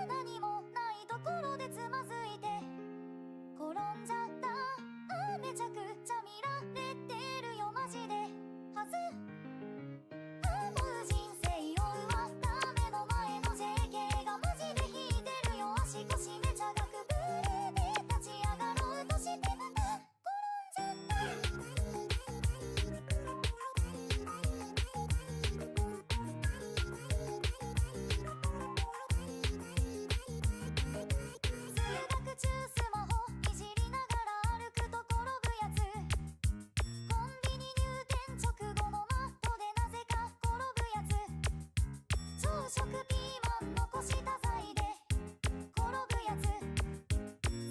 何もないところでつまずいて転んじゃった。めちゃくちゃ見られてるよマジではず。もう人生を奪った目の前の JK がマジで引いてるよ。足腰めちゃがくぶれて立ち上がろうとしてまた転んじゃった。通学中スマホいじりながら歩くと転ぶやつ。コンビニ入店直後のマットでなぜか転ぶやつ。朝食ピーマン残した際で転ぶやつ。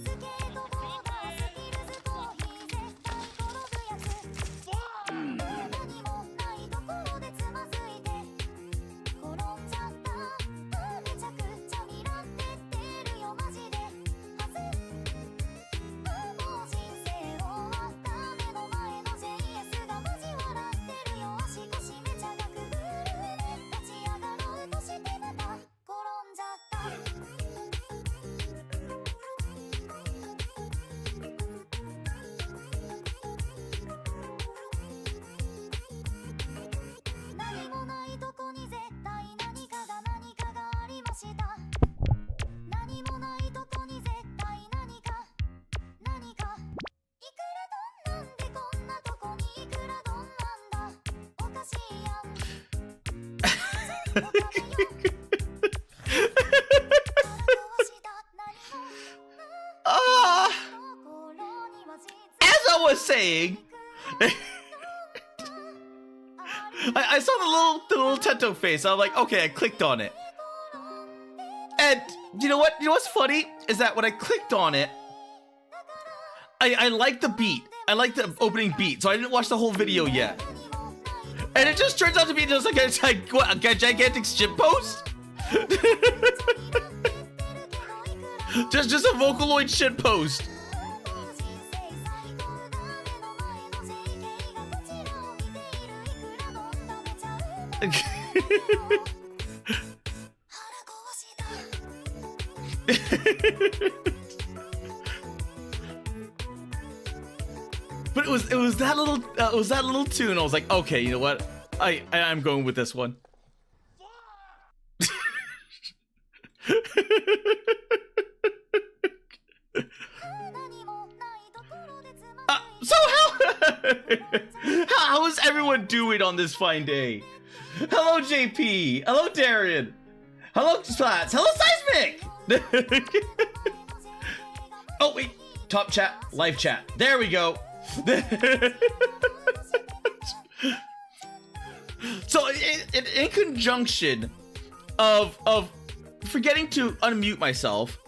スケートボーダースキルズコーヒー絶対転ぶやつ。何もないところでつまずいて転んじゃった。めちゃくちゃ見られてるよマジではず。もう人生終わった目の前の JS がマジ笑ってるよ。足腰めちゃがくぶるで立ち上がろうとしてまた転んじゃった。何もないとこに絶対何かがありました。何もないとこに絶対何かいくらどんなんでこんなとこにいくらどんなんだおかしいやん。全部食べよう。腹壊した何もAh, ところには実 as I was saying, I saw the little Tento face. I'm like, okay, I clicked on it. And you know what? You know what's funny is that when I clicked on it, I liked the beat. I liked the opening beat, so I didn't watch the whole video yet. And it just turns out to be just like a gigantic shitpost. just a Vocaloid shitpost. But it was that little tune. I was like, okay, you know what? I'm going with this one. So how is everyone doing on this fine day? Hello JP. Hello Darian. Hello Slats. Hello Seismic. Oh wait, top chat, live chat. There we go. So in conjunction of forgetting to unmute myself,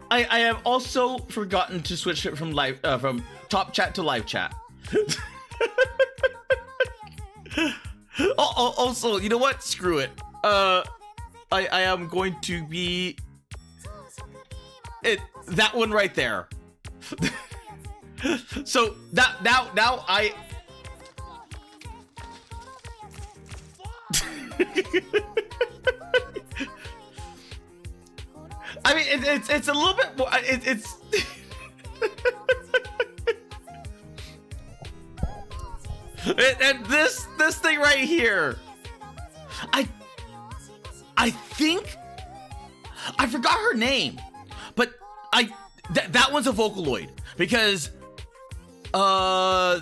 I have also forgotten to switch it from from top chat to live chat. Also, you know what? Screw it. I am going to be that one right there. So now I. I mean, it's a little bit more. It's. And this thing right here, I think I forgot her name, but that one's a Vocaloid because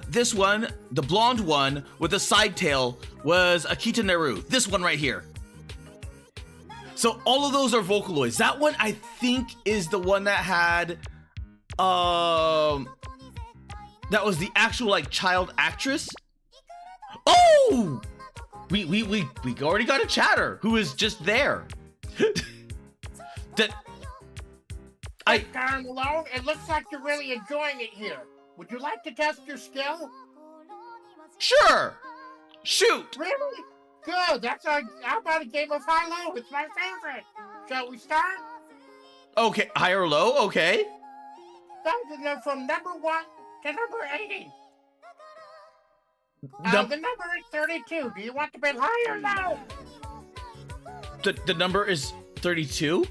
this one, the blonde one with the side tail, was Akita Neru. This one right here. So all of those are Vocaloids. That one I think is the one that had that was the actual like child actress. Oh, we already got a chatter who is just there. That Down alone, it looks like you're really enjoying it here. Would you like to test your skill? Sure, shoot. Really? Good. How about a game of high-low? It's my favorite. Shall we start? Okay, high or low? Okay. Starting from number 1 to number 80. The number is 32. Do you want to bet high or low? The number is 32?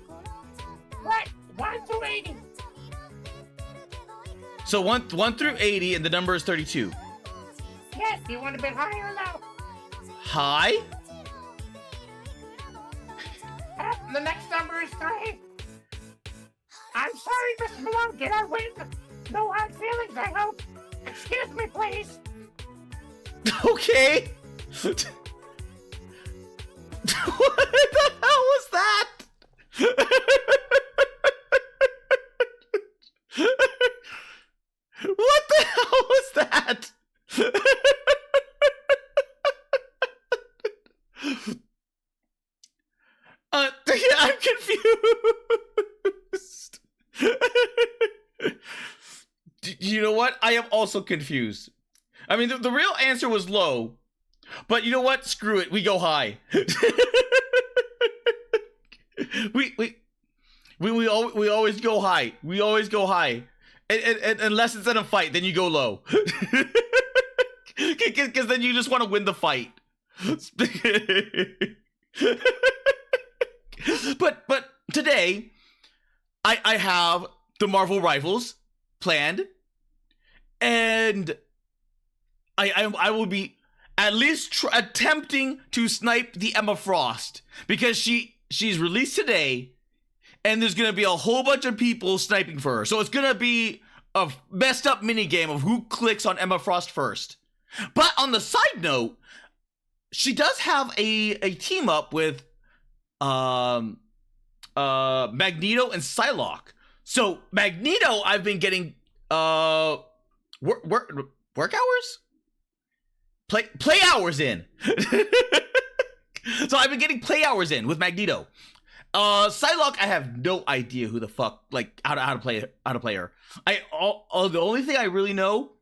What? 1 through 80. So 1 through 80, and the number is 32. Yes, do you want a bit higher or low? High? The next number is 3. I'm sorry, Miss Malone, did I win? No hard feelings, I hope. Excuse me, please. Okay. What the hell was that? What the hell was that? Yeah, I'm confused. You know what? I am also confused. I mean, the real answer was low, but you know what? Screw it. We go high. we always go high. We always go high. And unless it's in a fight, then you go low. Because then you just want to win the fight. But today, I have the Marvel Rivals planned, and I will be at least attempting to snipe the Emma Frost, because she's released today, and there's gonna be a whole bunch of people sniping for her. So it's gonna be a messed up mini game of who clicks on Emma Frost first. But on the side note, she does have a team up with Magneto and Psylocke. So Magneto, I've been getting work hours? Play hours in. So I've been getting play hours in with Magneto. Psylocke, I have no idea who the fuck, like, how to play her. The only thing I really know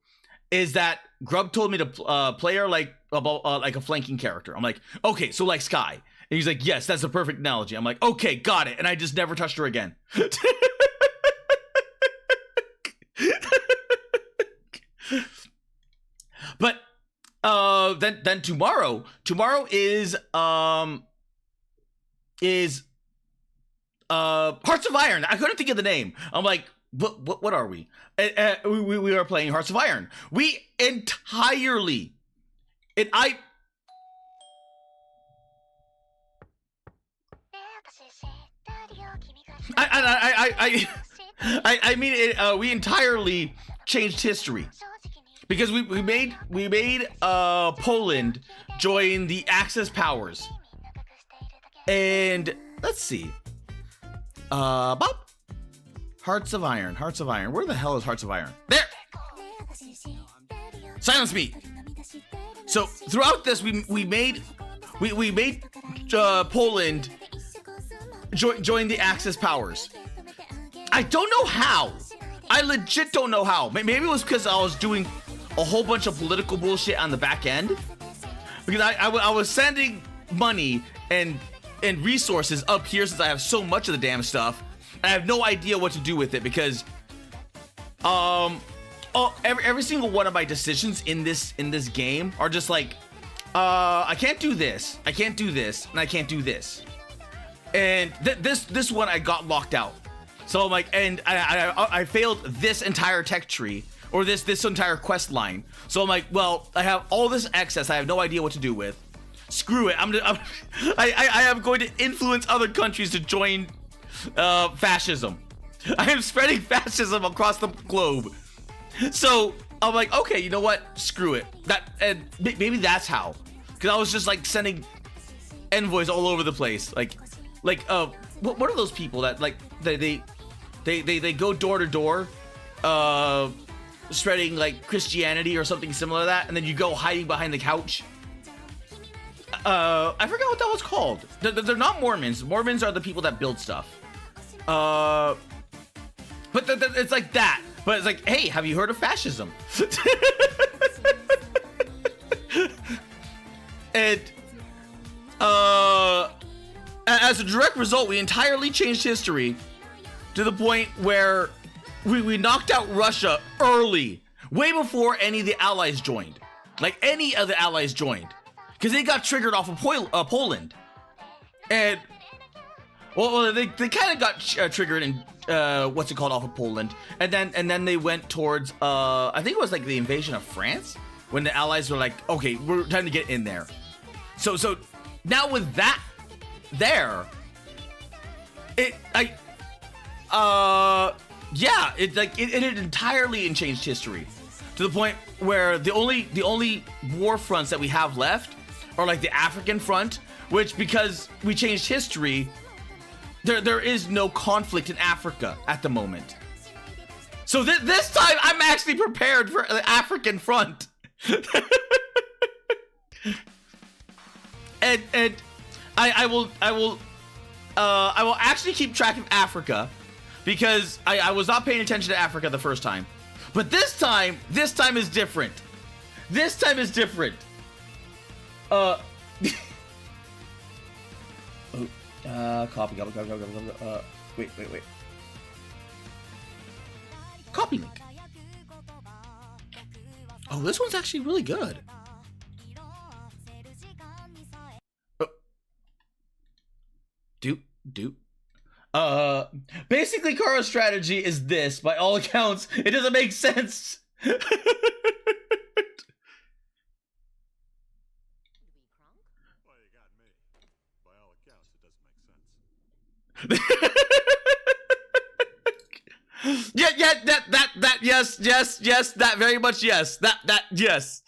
is that Grub told me to play her like a flanking character. I'm like, okay, so like Sky. And he's like, yes, that's the perfect analogy. I'm like, okay, got it. And I just never touched her again. But then tomorrow is Hearts of Iron. I couldn't think of the name. I'm like, what are we? We are playing Hearts of Iron. We entirely, and I mean, we entirely changed history, because we made Poland join the Axis powers. And let's see, Bob, Hearts of Iron. Where the hell is Hearts of Iron? There. Silence me. So throughout this, we made Poland join the Axis powers. I don't know how. I legit don't know how. Maybe it was because I was doing a whole bunch of political bullshit on the back end. Because I was sending money and resources up here, since I have so much of the damn stuff. I have no idea what to do with it, because every single one of my decisions in this game are just like, I can't do this, and I can't do this. And this one I got locked out. So I'm like, and I failed this entire tech tree, or this entire quest line. So I'm like, well, I have all this excess I have no idea what to do with. Screw it. I am going to influence other countries to join fascism. I am spreading fascism across the globe. So I'm like, okay, you know what? Screw it. And maybe that's how. Because I was just like sending envoys all over the place. Like what are those people that like they go door to door, spreading like Christianity or something similar to that, and then you go hiding behind the couch. I forgot what that was called. They're not Mormons. Mormons are the people that build stuff. But it's like that. But it's like, hey, have you heard of fascism? And as a direct result, we entirely changed history to the point where we knocked out Russia early, way before any of the allies joined. Like any of the allies joined. Because they got triggered off of Poland. And Well, they kind of got triggered in what's it called off of Poland, and then they went towards I think it was like the invasion of France when the Allies were like, okay, we're time to get in there. So now with that there, it entirely changed history to the point where the only war fronts that we have left are like the African front, which because we changed history, there is no conflict in Africa at the moment. So this time I'm actually prepared for the African front. and I will actually keep track of Africa because I was not paying attention to Africa the first time. But this time is different. This time is different. Copy. Wait. Copy link. Oh, this one's actually really good. Do. Basically, Kara's strategy is this. By all accounts, it doesn't make sense. Well, you got me. By all accounts, it doesn't make sense. Yeah, that, yes, that very much, yes, that, yes.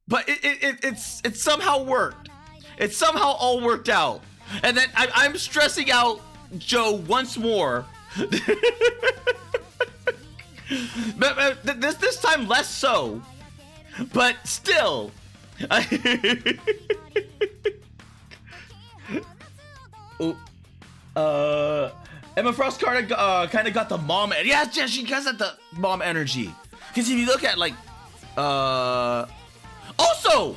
But it somehow worked. It somehow all worked out. And then I'm stressing out Joe once more. but this time less so. But still. Emma Frost kind of got the mom. Yeah, she got the mom energy. Because if you look at like, also,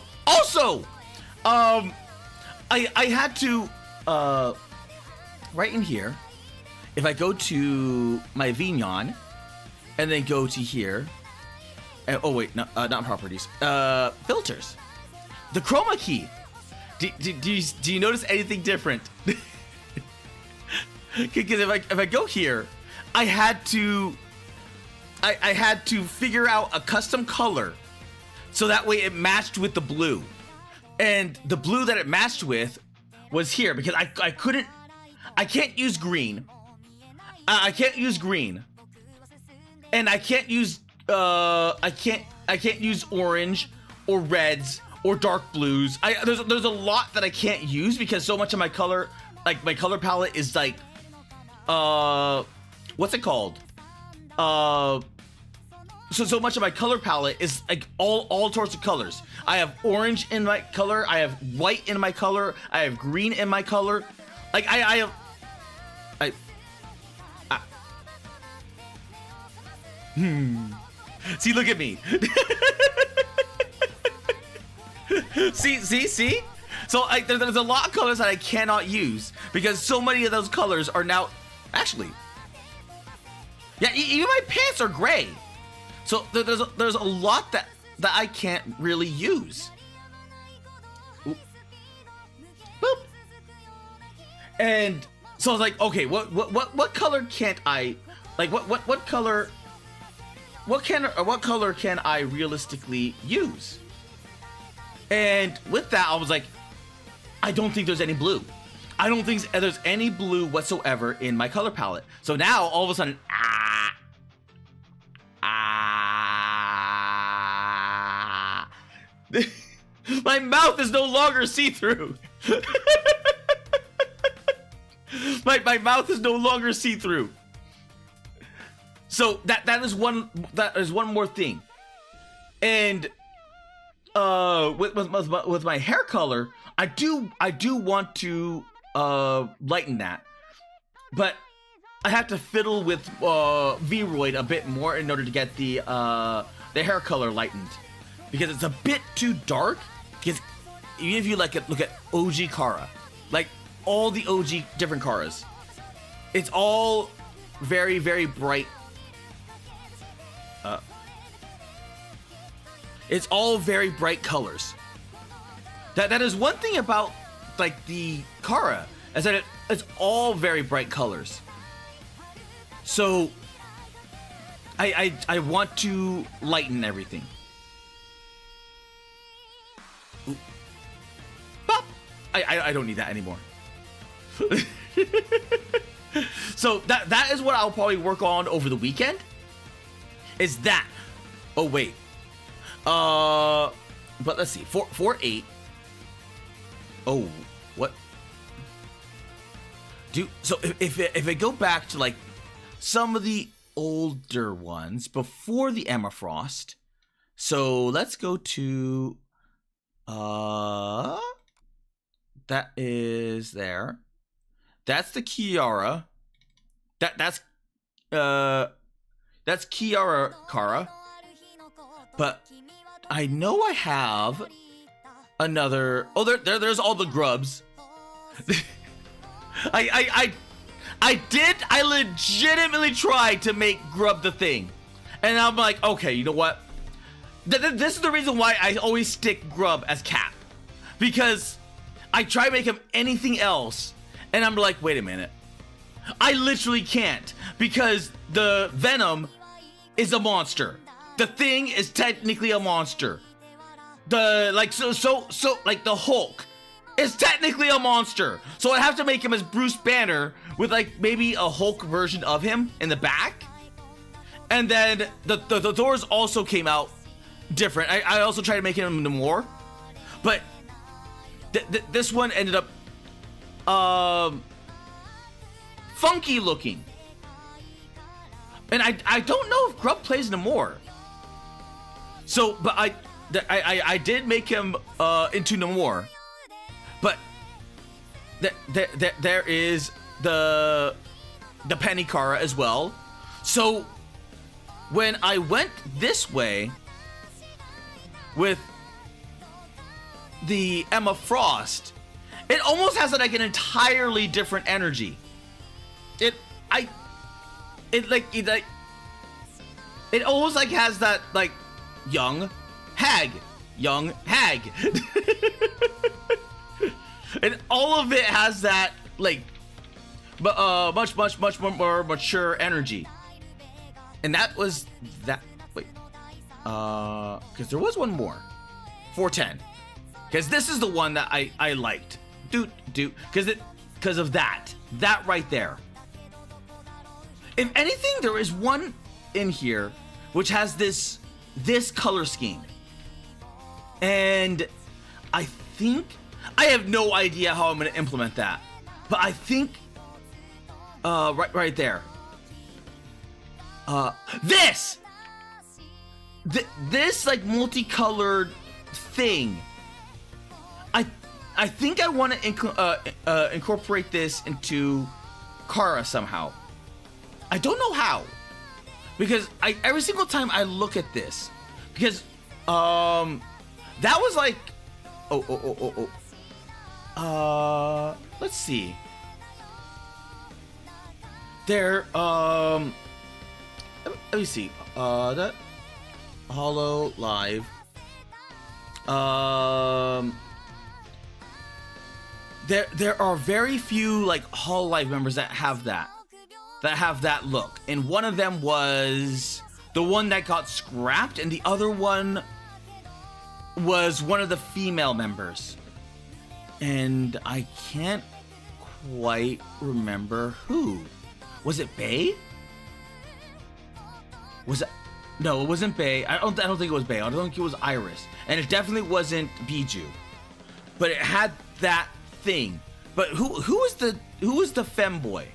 I had to, right in here, if I go to my Vignon, and then go to here, and, oh wait, no, not properties, filters, the chroma key, do you notice anything different? Because if I go here, I had to figure out a custom color so that way it matched with the blue, and the blue that it matched with was here because I can't use green, I can't use green, and I can't use I can't use orange or reds or dark blues. There's a lot that I can't use because so much of my color, like my color palette is like what's it called? So much of my color palette is like all sorts of colors. I have orange in my color, I have white in my color, I have green in my color. Like I See, look at me. See? So there's a lot of colors that I cannot use because so many of those colors are now actually. Yeah, even my pants are gray. So there's a lot that I can't really use. Oop. Boop. And so I was like, okay, what color can't I, like what color can I realistically use? And with that, I was like, I don't think there's any blue. I don't think there's any blue whatsoever in my color palette. So now all of a sudden, my mouth is no longer see-through. my mouth is no longer see-through. So that is one more thing. And with my hair color, I do want to lighten that, but I have to fiddle with V-Roid a bit more in order to get the hair color lightened, because it's a bit too dark. Because even if you look at OG Kara, like all the OG different Karas, it's all very, very bright. It's all very bright colors. That is one thing about like the Kara, is that it's all very bright colors. So I want to lighten everything. Ooh. Bop. I don't need that anymore. So that is what I'll probably work on over the weekend. Is that? Oh wait. But let's see. 4-8. Oh, what? So if I go back to like some of the older ones before the Emma Frost. So let's go to that is there. That's the Kiara. That's Kiara Kara. But I know I have another. Oh, there's all the grubs. I legitimately tried to make Grub the thing, and I'm like, okay, you know what? This is the reason why I always stick Grub as Cap, because I try to make him anything else, and I'm like, wait a minute, I literally can't, because the Venom is a monster. The Thing is technically a monster. The like so like the Hulk is technically a monster. So I have to make him as Bruce Banner with like maybe a Hulk version of him in the back. And then the Thors also came out different. I also tried to make him Namor, but this one ended up funky looking. And I don't know if Grub plays Namor. So, but I did make him into Namor. But there is the Penny Kara as well. So when I went this way with the Emma Frost, it almost has like an entirely different energy. It almost like has that like young hag. And all of it has that like much more mature energy. And that was that. Wait, because there was one more, 410. Because this is the one that I liked. Because of that right there. If anything, there is one in here which has this color scheme, and I think I have no idea how I'm going to implement that, but I think right there, this like multicolored thing, I think I want to incorporate this into Kara somehow. I don't know how, because every single time I look at this, because that was like let's see. There let me see. That Hollow Live. There are very few like Hollow Live members that have that look, and one of them was the one that got scrapped, and the other one was one of the female members, and I can't quite remember who. Was it Bae? Was it? No, it wasn't Bae. I don't think it was Bae. I don't think it was Iris, and it definitely wasn't Biju. But it had that thing. But who was the femboy?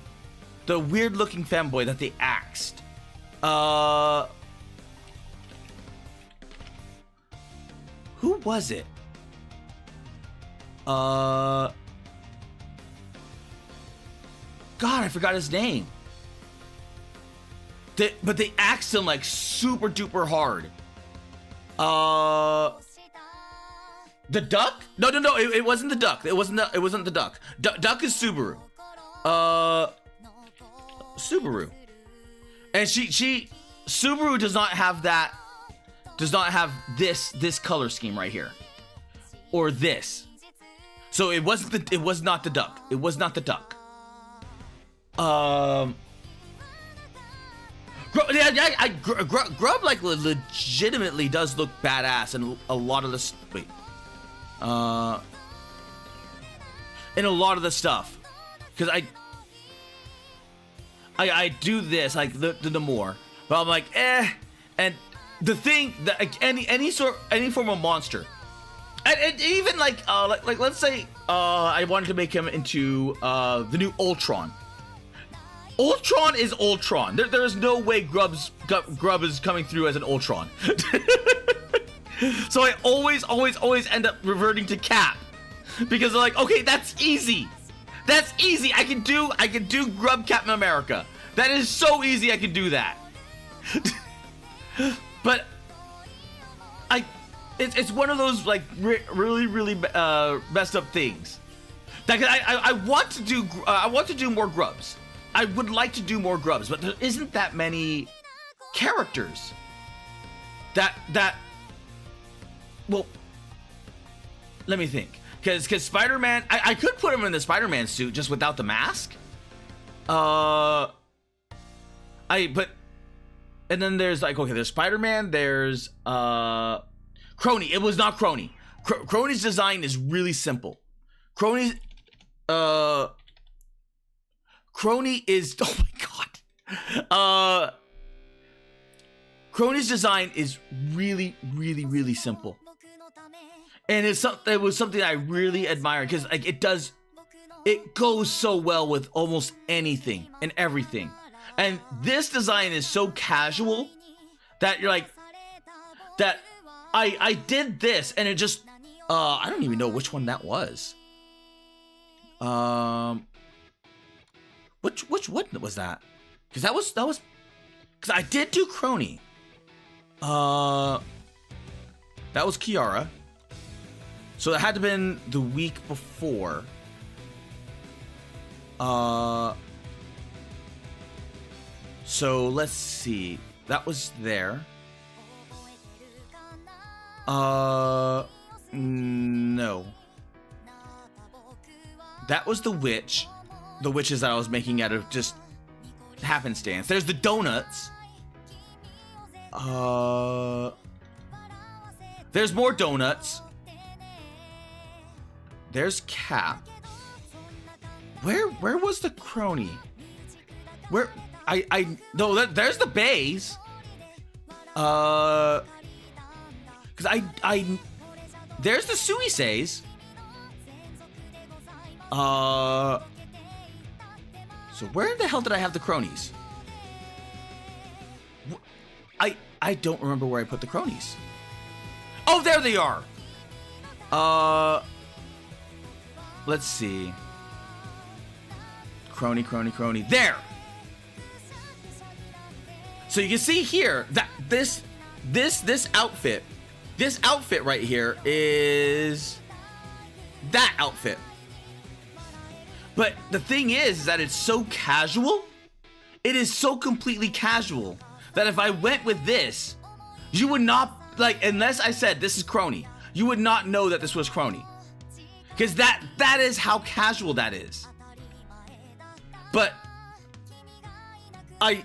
The weird looking femboy that they axed. Who was it? God, I forgot his name. But they axed him like super duper hard. The duck? No. It wasn't the duck. It wasn't the duck. Duck is Subaru. Subaru. And Subaru does not have that does not have this color scheme right here, or this. So it was not the duck. It was not the duck. Grub like legitimately does look badass, and a lot of this. Wait. In a lot of the stuff, because I do this like the more, but I'm like and the thing that like, any form of monster, and even like let's say I wanted to make him into the new Ultron. Ultron is Ultron. There is no way Grub is coming through as an Ultron. So I always end up reverting to Cap, because they're like, okay, that's easy. That's easy. I can do Grub Captain America. That is so easy. I can do that. But it's one of those like really messed up things. That I want to do more Grubs. I would like to do more Grubs, but there isn't that many characters that well, let me think. Because Spider-Man, I could put him in the Spider-Man suit just without the mask. And then there's like, okay, there's Spider-Man, there's Crony. It was not Crony. Crony's design is really simple. Crony is, oh my god. Crony's design is really simple. And it was something I really admire, because like it goes so well with almost anything and everything. And this design is so casual that you're like, that I did this and it just I don't even know which one that was. Which one was that? Because that was because I did do Crony. That was Kiara. So that had to have been the week before. So let's see. That was there. No. That was the witch. The witches that I was making out of just happenstance. There's the donuts. There's more donuts. There's Cap. Where was the Crony? Where no, there's the bays. Cause there's the Suiseis. So where the hell did I have the Cronies? I don't remember where I put the Cronies. Oh, there they are. Let's see. Crony. There. So you can see here that this outfit right here is that outfit. But the thing is that it's so casual. It is so completely casual that if I went with this, you would not, like, unless I said this is Crony, you would not know that this was Crony. Because that is how casual that is. But like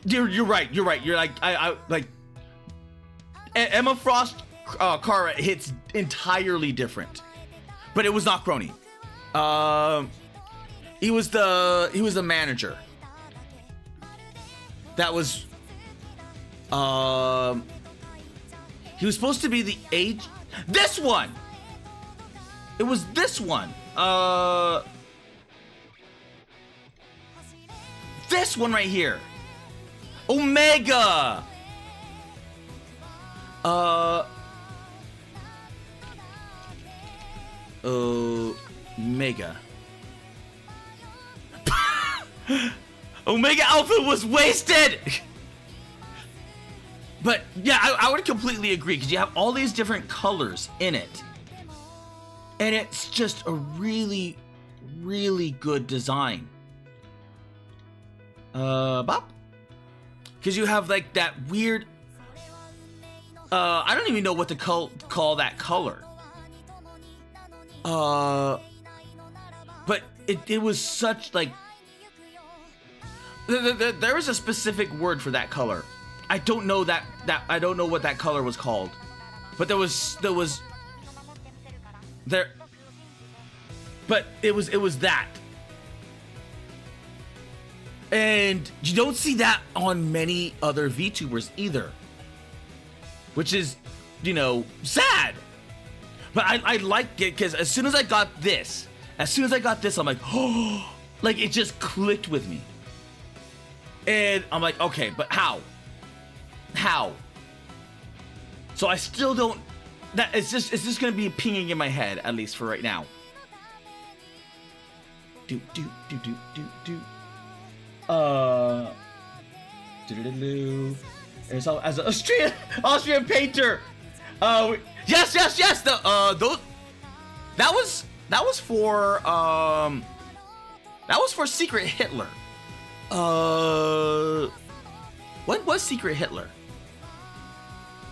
you're right. You're like I like Emma Frost Kara hits entirely different. But it was not Crony. He was the manager. That was he was supposed to be the age. This one. It was this one. This one right here. Omega. Omega. Omega Alpha was wasted. But yeah, I would completely agree, because you have all these different colors in it, and it's just a really good design. Bop. because you have like that weird. I don't even know what to call that color. But it was such like. There is a specific word for that color. I don't know that I don't know what that color was called, but there was there. But it was that. And you don't see that on many other VTubers either. Which is, you know, sad. But I like it because as soon as I got this, I'm like, oh, like it just clicked with me. And I'm like, okay, but how? How? So I still don't, it's just gonna be pinging in my head, at least for right now. Do. There's as an Austrian painter. Yes. Those. That was for Secret Hitler. What was Secret Hitler?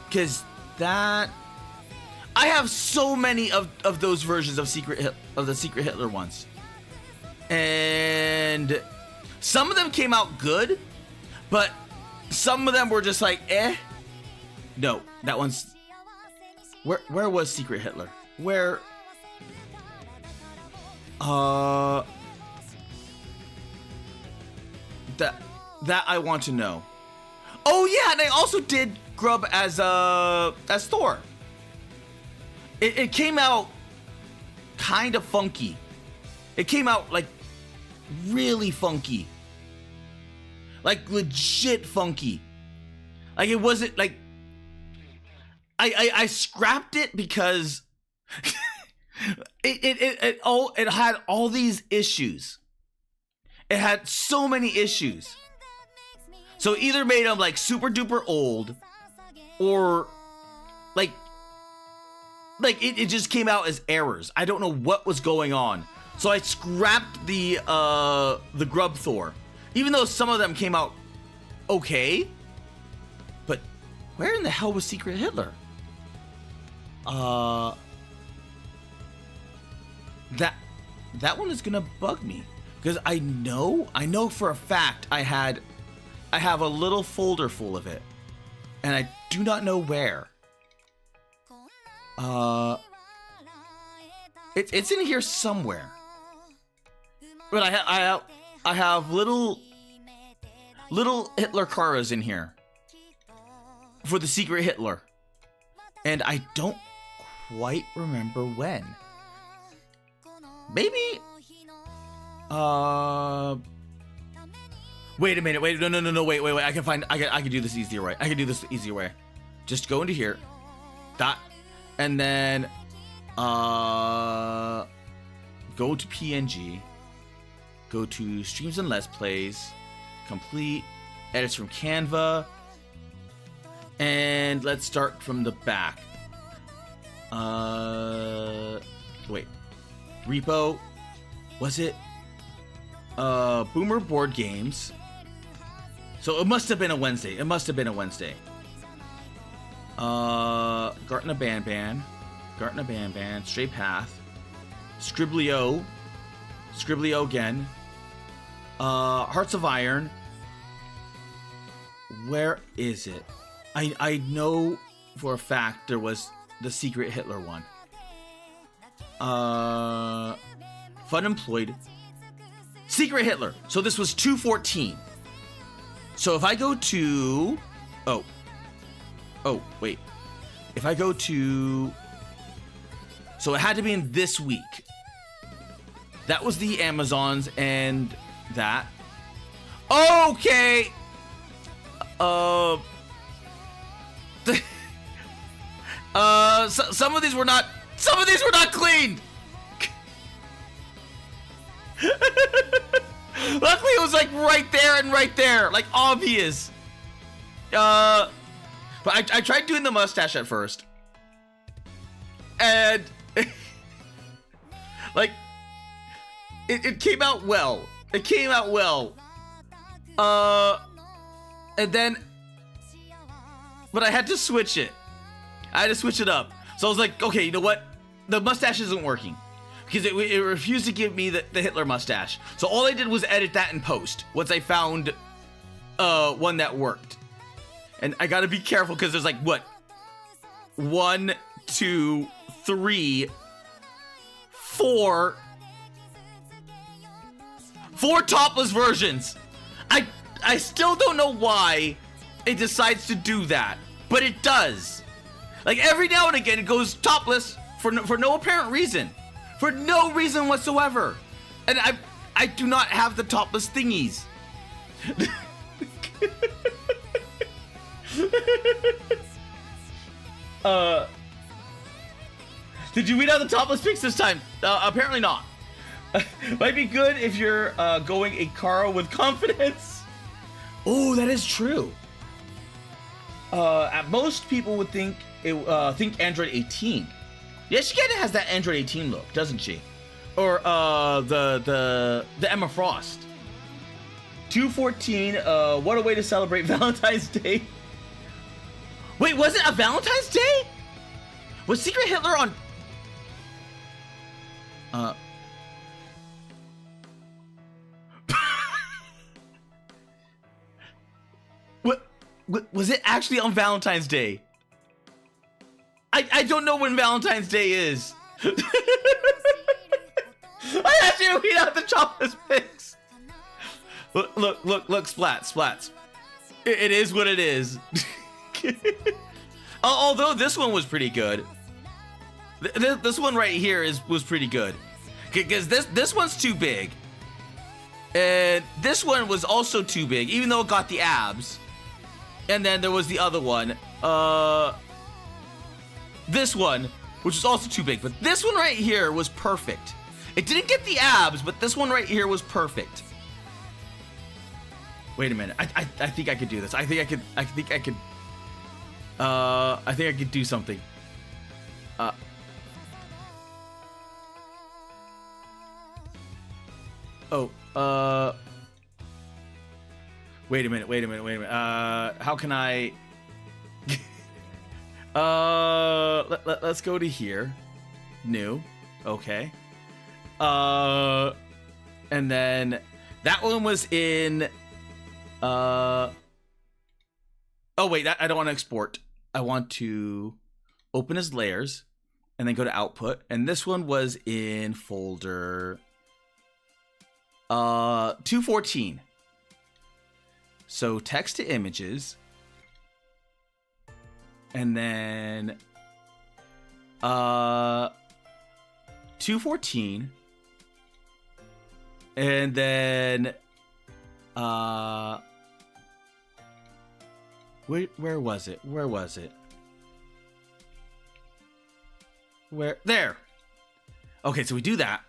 Because that I have so many of those versions of the Secret Hitler ones, and some of them came out good, but some of them were just like, eh. No, that one's where was Secret Hitler? Where? That I want to know. Oh yeah, and I also did Grub as Thor. It came out kind of funky. It came out like really funky. Like legit funky. Like it wasn't like I scrapped it because it had all these issues. It had so many issues. So either made them like super duper old, or like it just came out as errors. I don't know what was going on. So I scrapped the Grub Thor. Even though some of them came out okay. But where in the hell was Secret Hitler? That one is gonna bug me. Because I know for a fact I have a little folder full of it, and I do not know where. It's in here somewhere. But I have little Hitler Karas in here for the Secret Hitler, and I don't quite remember when. Maybe. Wait a minute. Wait. No. Wait. I can do this easier way. I can do this the easier way. Just go into here. Dot. And then, go to PNG. Go to Streams and Let's Plays. Complete. Edits from Canva. And let's start from the back. Wait. Repo. Was it? Boomer Board Games. So it must have been a Wednesday. Gartner Ban. Stray Path. Scriblio again. Hearts of Iron. Where is it? I know for a fact there was the Secret Hitler one. Fun Employed. Secret Hitler. So this was 214. So if I go to... Oh, wait. If I go to... So it had to be in this week. That was the Amazons and that. Okay. Some of these were not cleaned. Luckily it was like right there, like obvious. But I tried doing the mustache at first, and like it came out well. And then, but I had to switch it. I had to switch it up. So I was like, okay, you know what? The mustache isn't working because it refused to give me the Hitler mustache. So all I did was edit that in post once I found one that worked. And I gotta be careful because there's like, what? 1, 2, 3, 4 topless versions. I still don't know why it decides to do that, but it does. Like every now and again, it goes topless for no apparent reason, for no reason whatsoever. And I do not have the topless thingies. Did you weed out the topless pics this time? Apparently not. Might be good if you're going a Karo with confidence. Oh, that is true. Most people would think Android 18. Yeah, she kind of has that Android 18 look, doesn't she? Or the Emma Frost. 214. What a way to celebrate Valentine's Day. Wait, was it a Valentine's Day? Was Secret Hitler on? What was it actually on Valentine's Day? I don't know when Valentine's Day is. I asked you to read out the chocolate pics. Look, splats. It is what it is. Although this one was pretty good. This one right here was pretty good. Because this one's too big. And this one was also too big, even though it got the abs. And then there was the other one. This one, which was also too big. But this one right here was perfect. It didn't get the abs, but this one right here was perfect. Wait a minute. I think I could do this. I think I could do something. Wait a minute. How can I? Let's go to here. New. Okay. And then that one was in. Oh wait, I don't want to export. I want to open as layers, and then go to output. And this one was in folder 214. So text to images, and then 214, and then where was it? Where there? Okay, so we do that,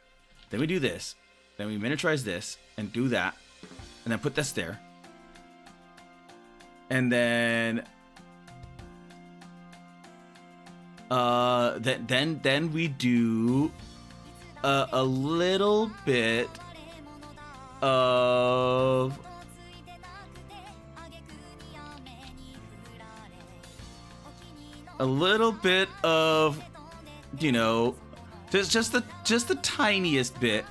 then we do this, then we miniaturize this and do that, and then put this there. And then then we do a little bit of you know, just the tiniest bit,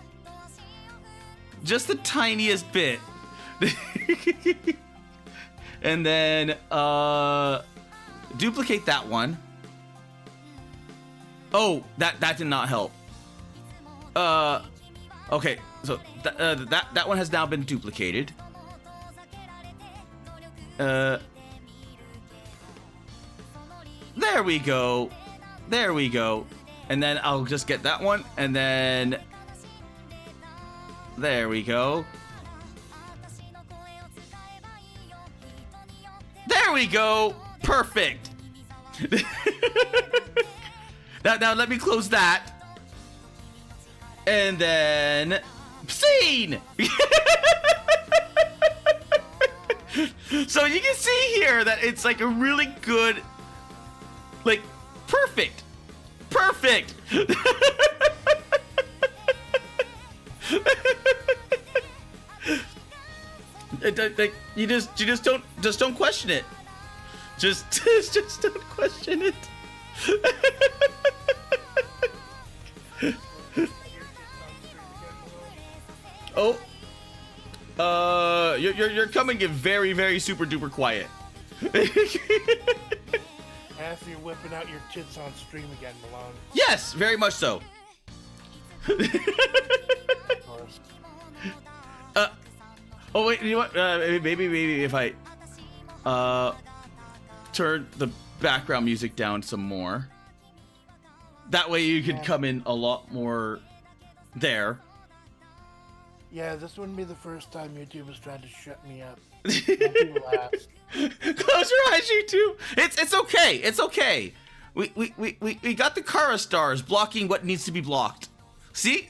and then duplicate that one. Oh, that did not help. Okay, so that one has now been duplicated. There we go. And then I'll just get that one, and then there we go. There we go. Perfect. Now let me close that. And then scene. So you can see here that it's like a really good, like perfect. Like you just don't question it. Just don't question it. Oh, you're coming in very, very super duper quiet. After you're whipping out your tits on stream again, Malone. Yes, very much so. Of course. Oh wait, you know what? Maybe if I turn the background music down some more. That way you could come in a lot more there. Yeah, this wouldn't be the first time YouTube has tried to shut me up. Won't be the last. Close your eyes, YouTube. It's okay. It's okay. We got the Kara stars blocking what needs to be blocked. See?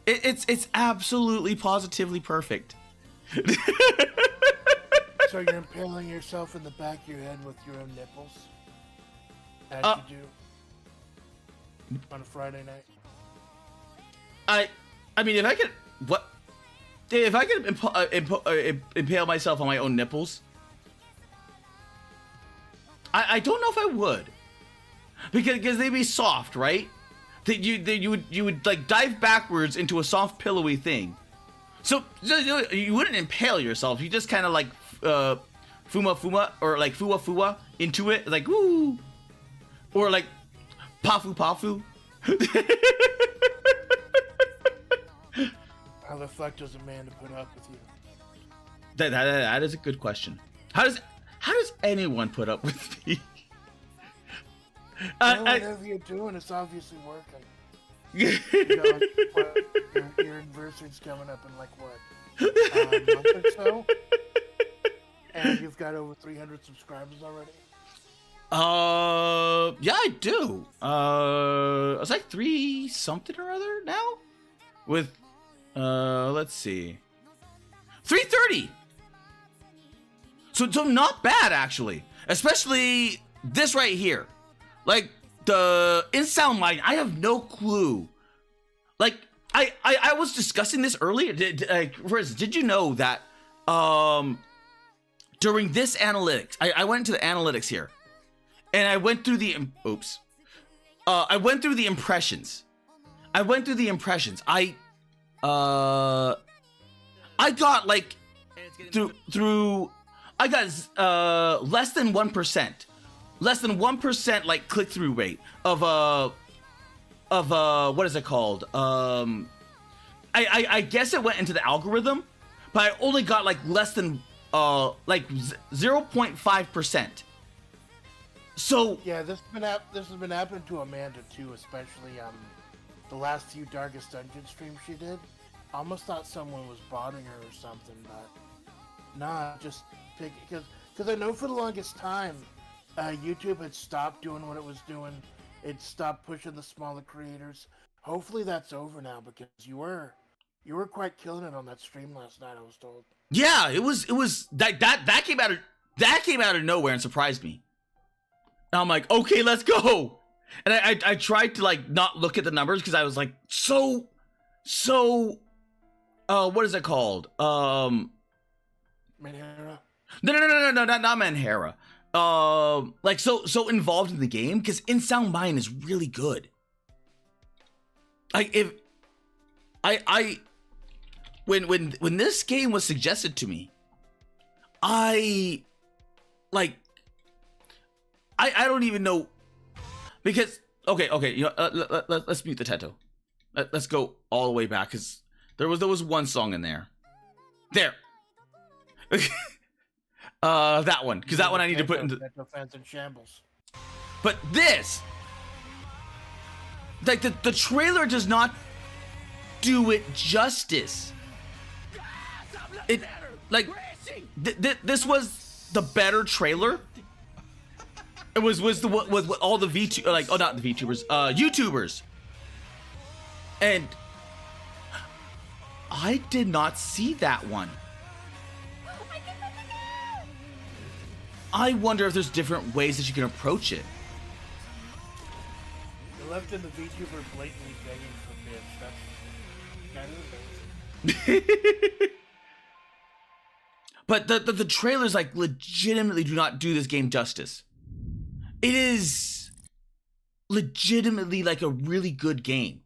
It's absolutely positively perfect. So you're impaling yourself in the back of your head with your own nipples? As you do. On a Friday night? I mean, if I could impale myself on my own nipples, I don't know if I would, because they'd be soft, right? That you would like dive backwards into a soft pillowy thing, so you wouldn't impale yourself. You just kind of like fuma or like fua into it, like woo, or like pafu. How the fuck does Amanda put up with you? That is a good question. How does anyone put up with me? Whatever you're doing, it's obviously working. You know, your anniversary's coming up in like what? A month or so? And you've got over 300 subscribers already? Yeah, I do. It's like 3 something or other now? With, let's see. 330! So not bad, actually. Especially this right here. Like, the in-sound line, I have no clue. Like, I was discussing this earlier. For instance, did you know that, during this analytics, I went into the analytics here. And I went through the, I went through the impressions. I got like, I got, less than 1%. Less than 1% like click-through rate of what is it called? I guess it went into the algorithm, but I only got like less than, like 0.5%. So yeah, this has been happening to Amanda too, especially the last few Darkest Dungeon streams she did. I almost thought someone was botting her or something, but nah, just because I know for the longest time, YouTube had stopped doing what it was doing. It stopped pushing the smaller creators. Hopefully that's over now, because you were quite killing it on that stream last night, I was told. yeah, it was that came out of nowhere and surprised me. And I'm like, okay, let's go. And I tried to like not look at the numbers because I was like so what is it called? Manhara? No, not Manhara. Like so involved in the game, because In-Sound Mine is really good. Like when this game was suggested to me, I don't even know, because okay, you know, let's mute the Teto. Let's go all the way back, because there was one song in there. That one, because that one I need to put into Fans in shambles. But this, like the trailer does not do it justice. It like this was the better trailer. It was with all the VTubers, like, oh, not the VTubers, YouTubers. And I did not see that one. I wonder if there's different ways that you can approach it. You left in the VTuber blatantly begging for bits. That's kind of amazing. But the trailers like legitimately do not do this game justice. It is legitimately like a really good game.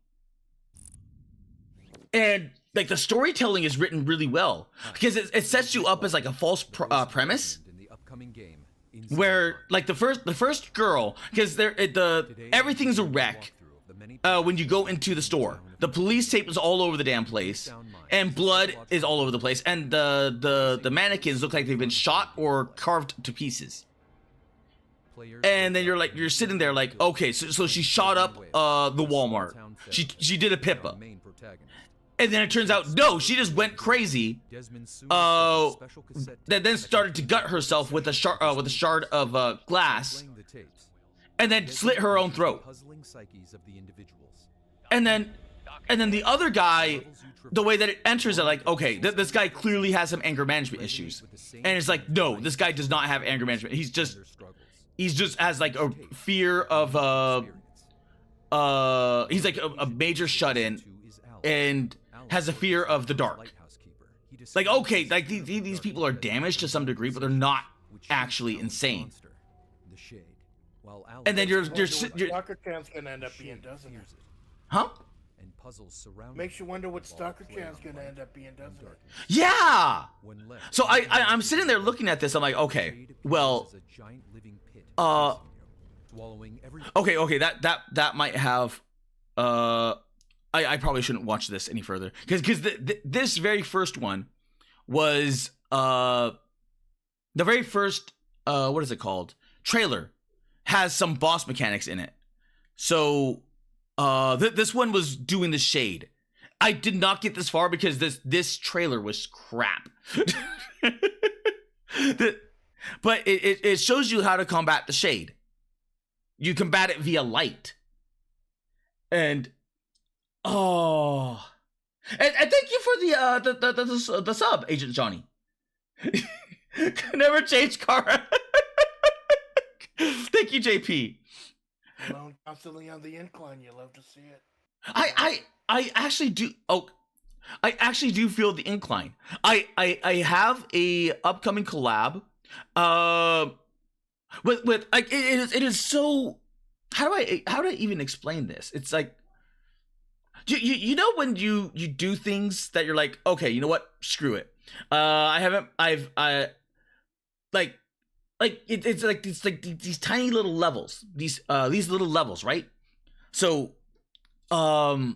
And like the storytelling is written really well because it sets you up as like a false premise where like the first girl, because everything's a wreck when you go into the store. The police tape is all over the damn place, and blood is all over the place, and the mannequins look like they've been shot or carved to pieces. And then you're sitting there like, okay, so she shot up the Walmart. She did a Pippa. And then it turns out, no, she just went crazy. That then started to gut herself with a shard of glass, and then slit her own throat. And then the other guy, the way that it enters it, like, okay, this guy clearly has some anger management issues, and it's like, no, this guy does not have anger management. He's just has like a fear of he's like a major shut-in and has a fear of the dark. Like, okay, like these people are damaged to some degree, but they're not actually insane. And then you're Stalker Chan's gonna end up being, doesn't it? huh? Makes you wonder what Stalker Chan's gonna end up being, doesn't it? Yeah. So I'm sitting there looking at this. I'm like, okay, well, okay, that might have, I probably shouldn't watch this any further because this very first one was the very first what is it called, trailer has some boss mechanics in it. So this one was doing the shade. I did not get this far because this trailer was crap. But it shows you how to combat the shade. You combat it via light. And and thank you for the sub, Agent Johnny. Never change car. Thank you, JP. Alone constantly on the incline, you love to see it. I actually do. Oh, I actually do feel the incline. I have a upcoming collab. With like it is so. How do I even explain this? It's like. You know when you do things that you're like, okay, you know what, screw it. It's like these tiny little levels, these little levels, right? So had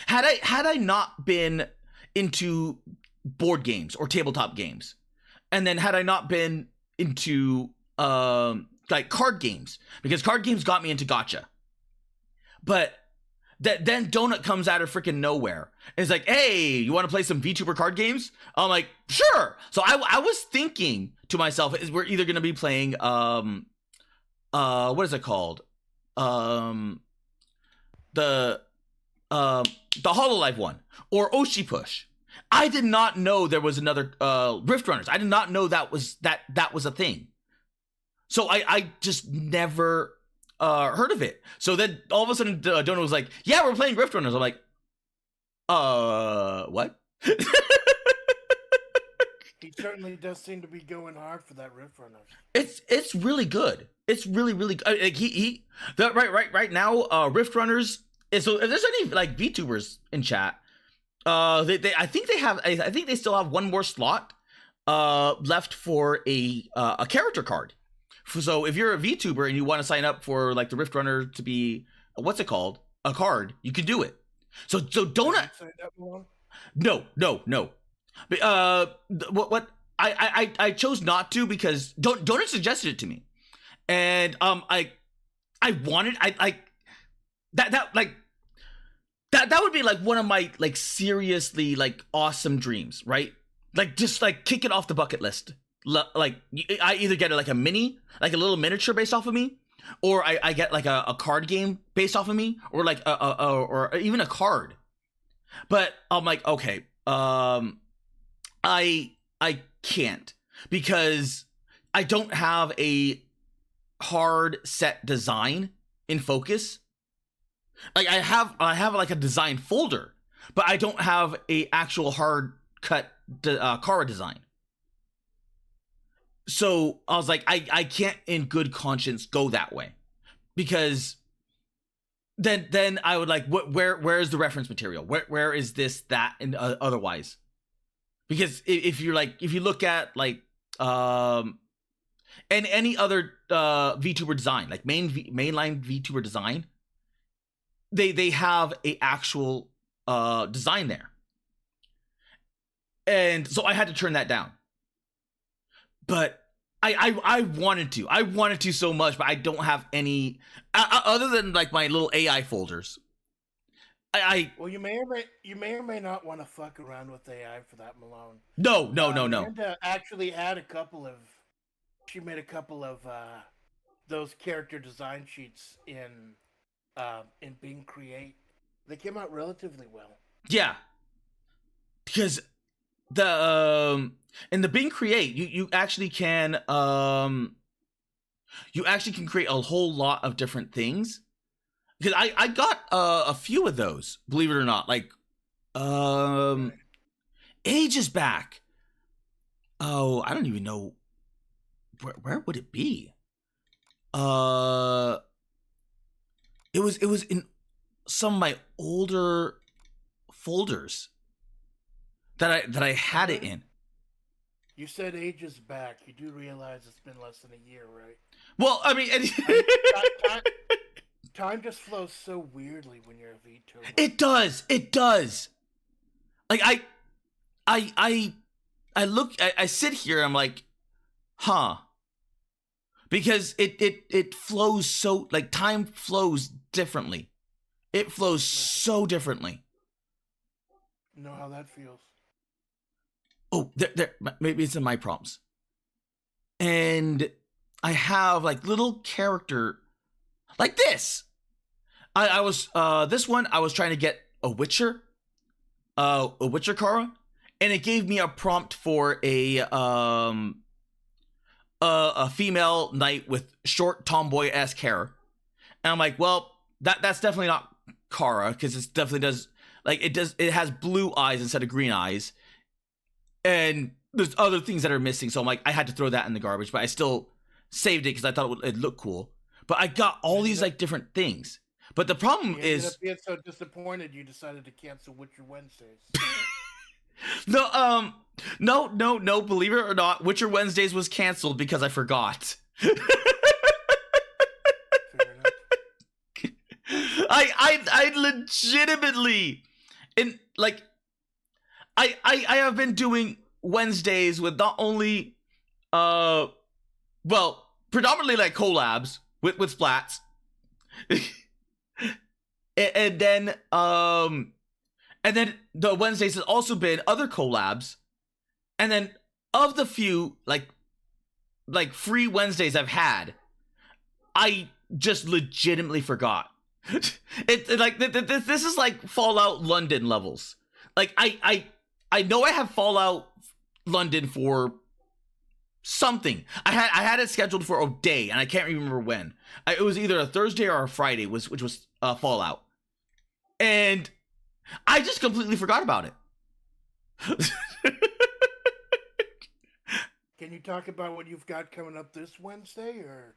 I not been into board games or tabletop games, and then had I not been into like card games, because card games got me into gacha, but then Donut comes out of freaking nowhere and is like, hey, you want to play some VTuber card games? I'm like, sure. So I was thinking to myself, we're either going to be playing, what is it called? The Hololive one or Oshi Push. I did not know there was another, Rift Runners. I did not know that was a thing. So I just never heard of it. So then all of a sudden Donut was like, yeah, we're playing Rift Runners. I'm like, what? He certainly does seem to be going hard for that Rift Runners. It's really good. It's really good. Like right now, Rift Runners. So if there's any like VTubers in chat, I think they still have one more slot left for a character card. So if you're a VTuber and you want to sign up for like the Rift Runner to be what's it called, a card, you can do it. So Donut. No. What I chose not to because Donut suggested it to me, and that would be like one of my like seriously like awesome dreams, right? Like just like kick it off the bucket list. Like I either get like a little miniature based off of me, or I get like a card game based off of me, or like or even a card. But I'm like, okay, I can't because I don't have a hard set design in focus. Like I have like a design folder, but I don't have a actual hard cut card design. So I was like, I can't in good conscience go that way, because then I would like, where is the reference material? Where is this, that, and otherwise? Because if you're like, if you look at like and any other VTuber design, like mainline VTuber design, they have a actual design there, and so I had to turn that down. But I wanted to so much, but I don't have any other than like my little AI folders. Well, you may or may not want to fuck around with AI for that, Malone. No. Amanda actually had a couple of. She made a couple of those character design sheets in Bing Create. They came out relatively well. Yeah, because the in the Bing Create, you actually can create a whole lot of different things. Because I got a few of those, believe it or not, like ages back. Oh, I don't even know where would it be. It was in some of my older folders that I had it in. You said ages back. You do realize it's been less than a year, right? Well, I mean, time just flows so weirdly when you're a VTuber. It does. Like I sit here, I'm like, huh. Because it flows so, like, time flows differently. It flows so differently. Know how that feels. Oh, there maybe it's in my prompts. And I have like little character like this. I was this one I was trying to get a Witcher Kara, and it gave me a prompt for a female knight with short tomboy-esque hair. And I'm like, well, that's definitely not Kara, because it definitely does, like, it has blue eyes instead of green eyes. And there's other things that are missing, so I'm like, I had to throw that in the garbage, but I still saved it because I thought it'd look cool. But I got all these like different things. But the problem is, being so disappointed you decided to cancel Witcher Wednesdays. No, believe it or not, Witcher Wednesdays was canceled because I forgot. I legitimately, and like, I have been doing Wednesdays with not only well, predominantly like collabs with splats. and then the Wednesdays has also been other collabs. And then of the few like free Wednesdays I've had, I just legitimately forgot. This is like Fallout London levels. Like I know I have Fallout London for something. I had it scheduled for a day, and I can't remember when. It was either a Thursday or a Friday, which was Fallout, and I just completely forgot about it. Can you talk about what you've got coming up this Wednesday, or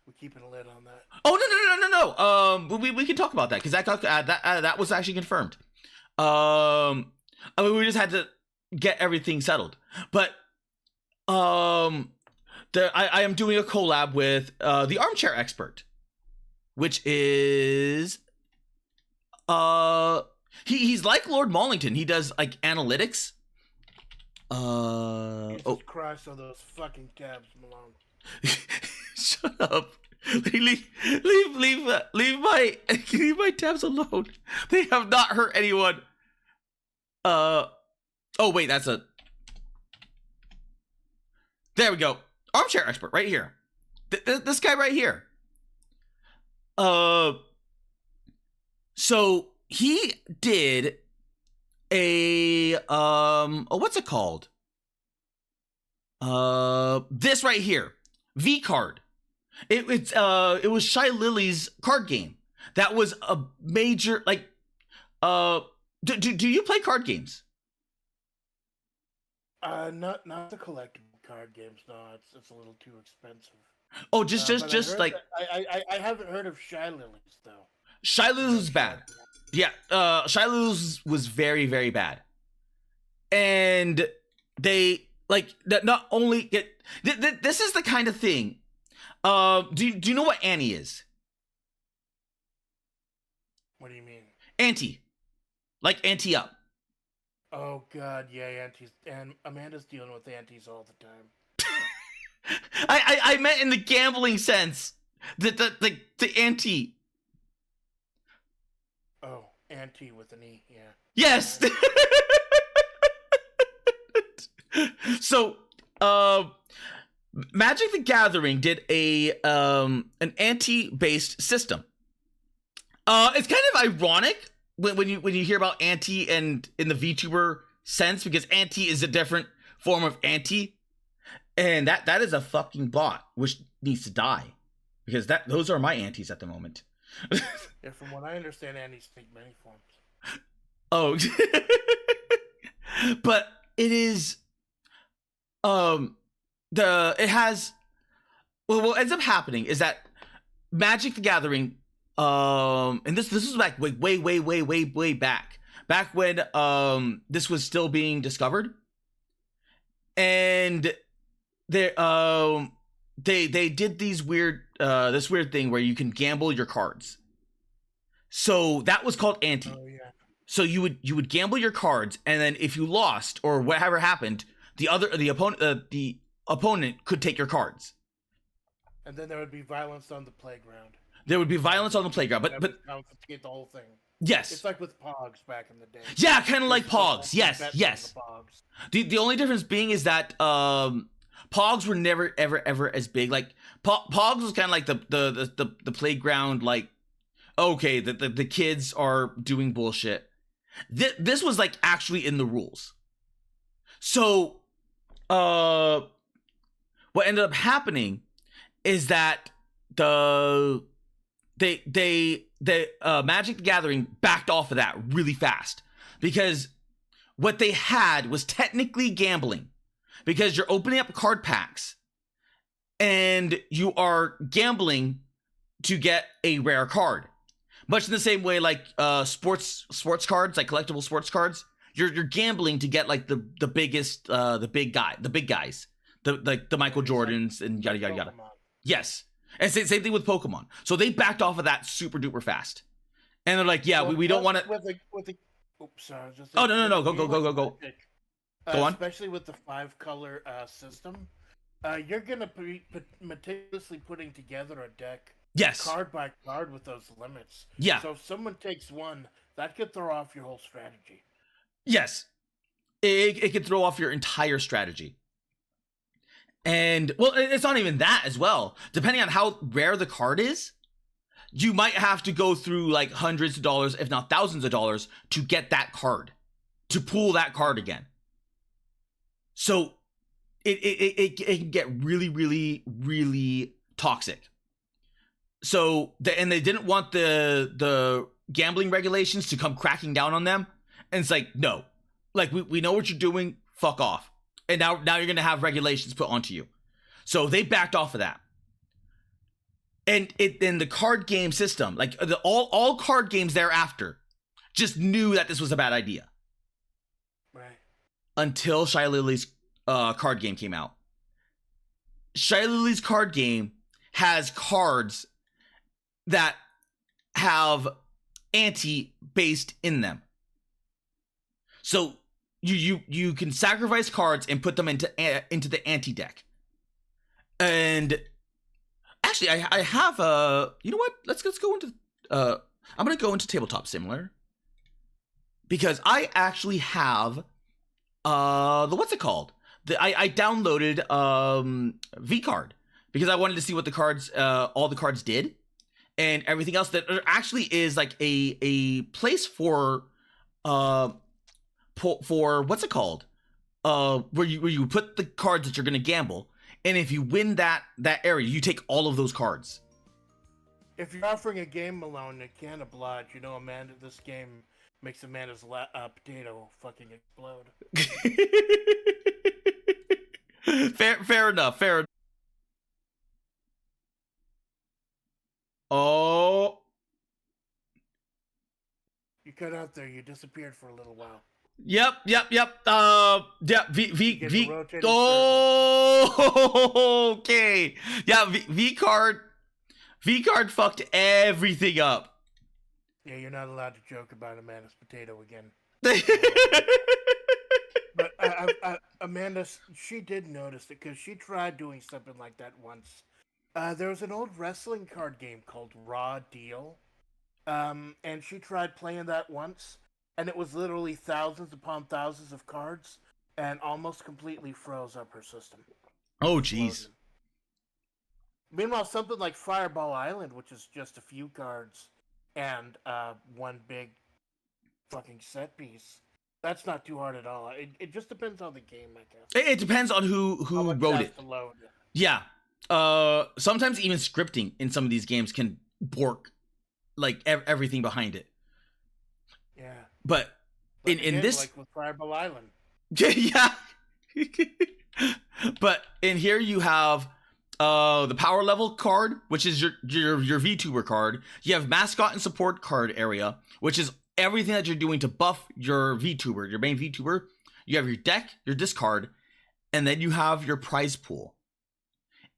we keeping a lid on that? Oh no. We can talk about that because that was actually confirmed. I mean, we just had to get everything settled. But I am doing a collab with the Armchair Expert, which is he's like Lord Mollington. He does like analytics. Jesus Christ on those fucking tabs, Malone. Shut up. Leave my tabs alone. They have not hurt anyone. Oh wait, that's a. There we go. Armchair Expert right here. This guy right here. So he did a what's it called? This right here, V card. It was Shy Lily's card game. That was a major like. Do you play card games? Not the collectible card games. No, it's a little too expensive. Oh, But I haven't heard of Shy Lilies though. Shy Lilies was bad. Yeah, Shy Lilies was very, very bad. And they not only get this is the kind of thing. Do you know what Annie is? What do you mean? Ante, like ante up. Oh God, yeah, aunties, and Amanda's dealing with aunties all the time. I meant in the gambling sense. The ante. Oh, auntie with an E, yeah. Yes. So, Magic the Gathering did an ante-based system. It's kind of ironic when you hear about ante and in the VTuber sense, because ante is a different form of ante, and that is a fucking bot which needs to die, because those are my antes at the moment. Yeah, from what I understand, anties take many forms. Oh, but it is it has what ends up happening is that Magic the Gathering, and this is like way back when this was still being discovered, and they did these this weird thing where you can gamble your cards. So that was called ante. Oh yeah. So you would gamble your cards, and then if you lost or whatever happened, the opponent could take your cards. And then there would be violence on the playground. There would be violence on the playground, but confiscate the whole thing. yes, It's like with Pogs back in the day. yeah, kind of like It's just Pogs. Yes, bets yes. on The only difference being is that Pogs were never ever as big. Like Pogs was kind of like the playground. Like, okay, the kids are doing bullshit. This was like actually in the rules. So what ended up happening is that the Magic the Gathering backed off of that really fast, because what they had was technically gambling, because you're opening up card packs and you are gambling to get a rare card, much in the same way like sports cards, like collectible sports cards. You're gambling to get like the biggest the big guys, the Michael Jordans and yada yada yada. Pokemon. Yes. And same thing with Pokemon. So they backed off of that super duper fast. And they're like, yeah, Well, we don't want to. Oops, sorry. Just Oh, no. Go. Go on. Especially with the 5-color system, you're gonna be meticulously putting together a deck, Yes. card by card, with those limits. Yeah. So if someone takes one, that could throw off your whole strategy. Yes. It could throw off your entire strategy. And, well, it's not even that as well. Depending on how rare the card is, you might have to go through like hundreds of dollars, if not thousands of dollars, to get that card, to pull that card again. So it can get really, really, really toxic. So, and they didn't want the gambling regulations to come cracking down on them. And it's like, no, like we know what you're doing, fuck off. And now you're going to have regulations put onto you. So they backed off of that. And in the card game system, like all card games thereafter just knew that this was a bad idea. Right. Until Shy Lily's card game came out. Shy Lily's card game has cards that have ante based in them. So you can sacrifice cards and put them into the ante deck. And actually, I have you know what? Let's go into I'm gonna go into Tabletop Simulator, because I actually have what's it called? I downloaded V card, because I wanted to see what the cards all the cards did and everything else. That there actually is like a place for what's it called? Where you put the cards that you're gonna gamble, and if you win that area, you take all of those cards. If you're offering a game, Malone, you can't oblige. You know, Amanda, this game makes Amanda's potato fucking explode. Fair enough. Fair. Oh. You cut out there. You disappeared for a little while. Yep. Yeah. Get a rotating Oh. Okay. Yeah. V card fucked everything up. Yeah, you're not allowed to joke about Amanda's potato again. But Amanda, she did notice it because she tried doing something like that once. There was an old wrestling card game called Raw Deal, and she tried playing that once, and it was literally thousands upon thousands of cards, and almost completely froze up her system. Oh, jeez. Meanwhile, something like Fireball Island, which is just a few cards and one big fucking set piece, that's not too hard at all. It just depends on the game, I guess. It depends on who wrote it. Yeah. Sometimes even scripting in some of these games can bork like everything behind it. Yeah. But in this, like with Fireball Island. yeah. But in here you have the power level card, which is your VTuber card. You have mascot and support card area, which is everything that you're doing to buff your VTuber, your main VTuber. You have your deck, your discard, and then you have your prize pool.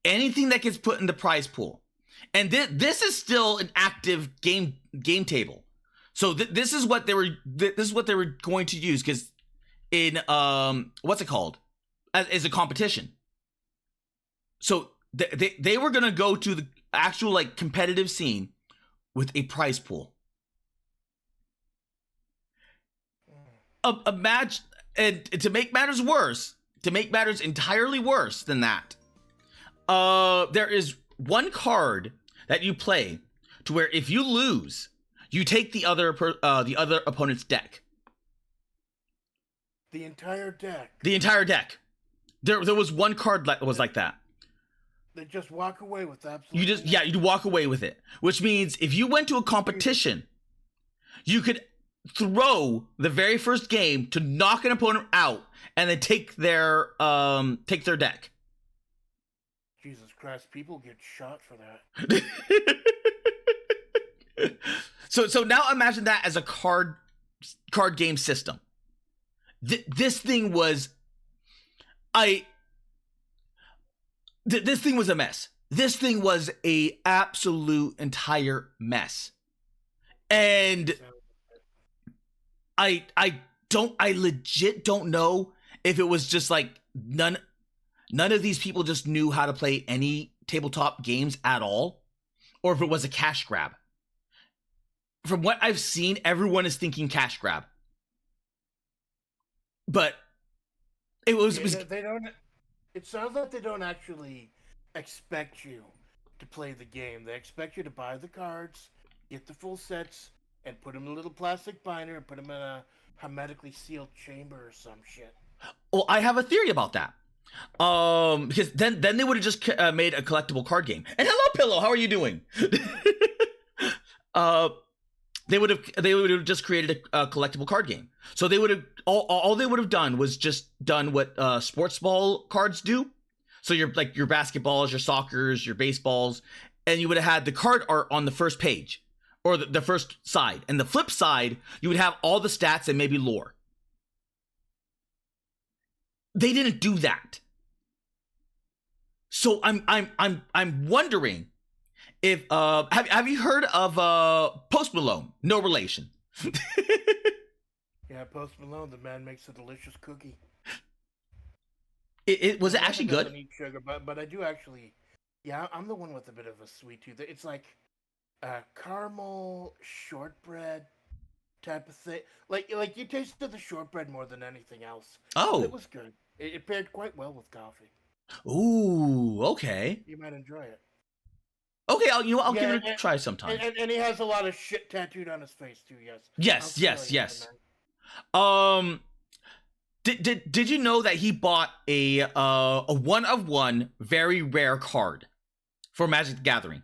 Anything that gets put in the prize pool. And this is still an active game table. So this is what they were going to use, because in what's it called? As a competition. So they were gonna go to the actual like competitive scene with a prize pool. Imagine, and to make matters entirely worse than that, there is one card that you play to where if you lose, you take the other opponent's deck. The entire deck. The entire deck. There was one card that was like that. They just walk away with absolutely. You walk away with it, which means if you went to a competition, you could throw the very first game to knock an opponent out and then take their deck. Jesus Christ, people get shot for that. So now imagine that as a card game system. This thing was this thing was a mess. This thing was a absolute entire mess. And I legit don't know if it was just like none of these people just knew how to play any tabletop games at all, or if it was a cash grab. From what I've seen, everyone is thinking cash grab. But it was they don't. It sounds like they don't actually expect you to play the game. They expect you to buy the cards, get the full sets, and put them in a little plastic binder and put them in a hermetically sealed chamber or some shit. Well, I have a theory about that. Because then they would have just made a collectible card game. And hello, Pillow, how are you doing? They would have just created a collectible card game. So they would have all they would have done was just done what sports ball cards do. So your basketballs, your soccers, your baseballs, and you would have had the card art on the first page or the first side, and the flip side you would have all the stats and maybe lore. They didn't do that. So I'm wondering if have you heard of Post Malone? No relation. Yeah, Post Malone, the man makes a delicious cookie. It was actually good. Doesn't eat sugar, but I do actually. Yeah, I'm the one with a bit of a sweet tooth. It's like caramel shortbread type of thing. Like you tasted the shortbread more than anything else. Oh, it was good. It paired quite well with coffee. Ooh, okay. You might enjoy it. Okay, I'll give it a try sometime. And he has a lot of shit tattooed on his face too. Yes. Yes. Did you know that he bought a 1-of-1 very rare card for Magic the Gathering?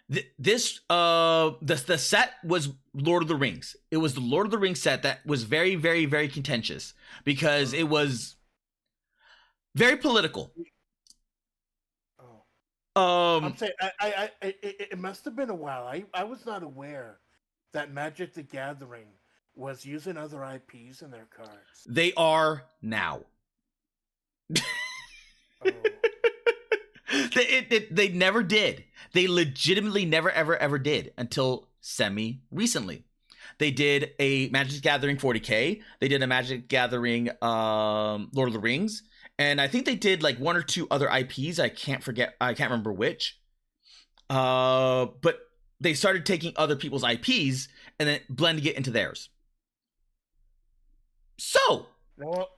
The set was Lord of the Rings. It was the Lord of the Rings set that was very, very, very contentious because it was Very political. Oh. I'm saying it must have been a while. I was not aware that Magic the Gathering was using other IPs in their cards. They are now. Oh. They never did. They legitimately never, ever did until semi-recently. They did a Magic the Gathering 40K. They did a Magic the Gathering Lord of the Rings. And I think they did like one or two other IPs. I can't remember which. But they started taking other people's IPs and then blending it into theirs. So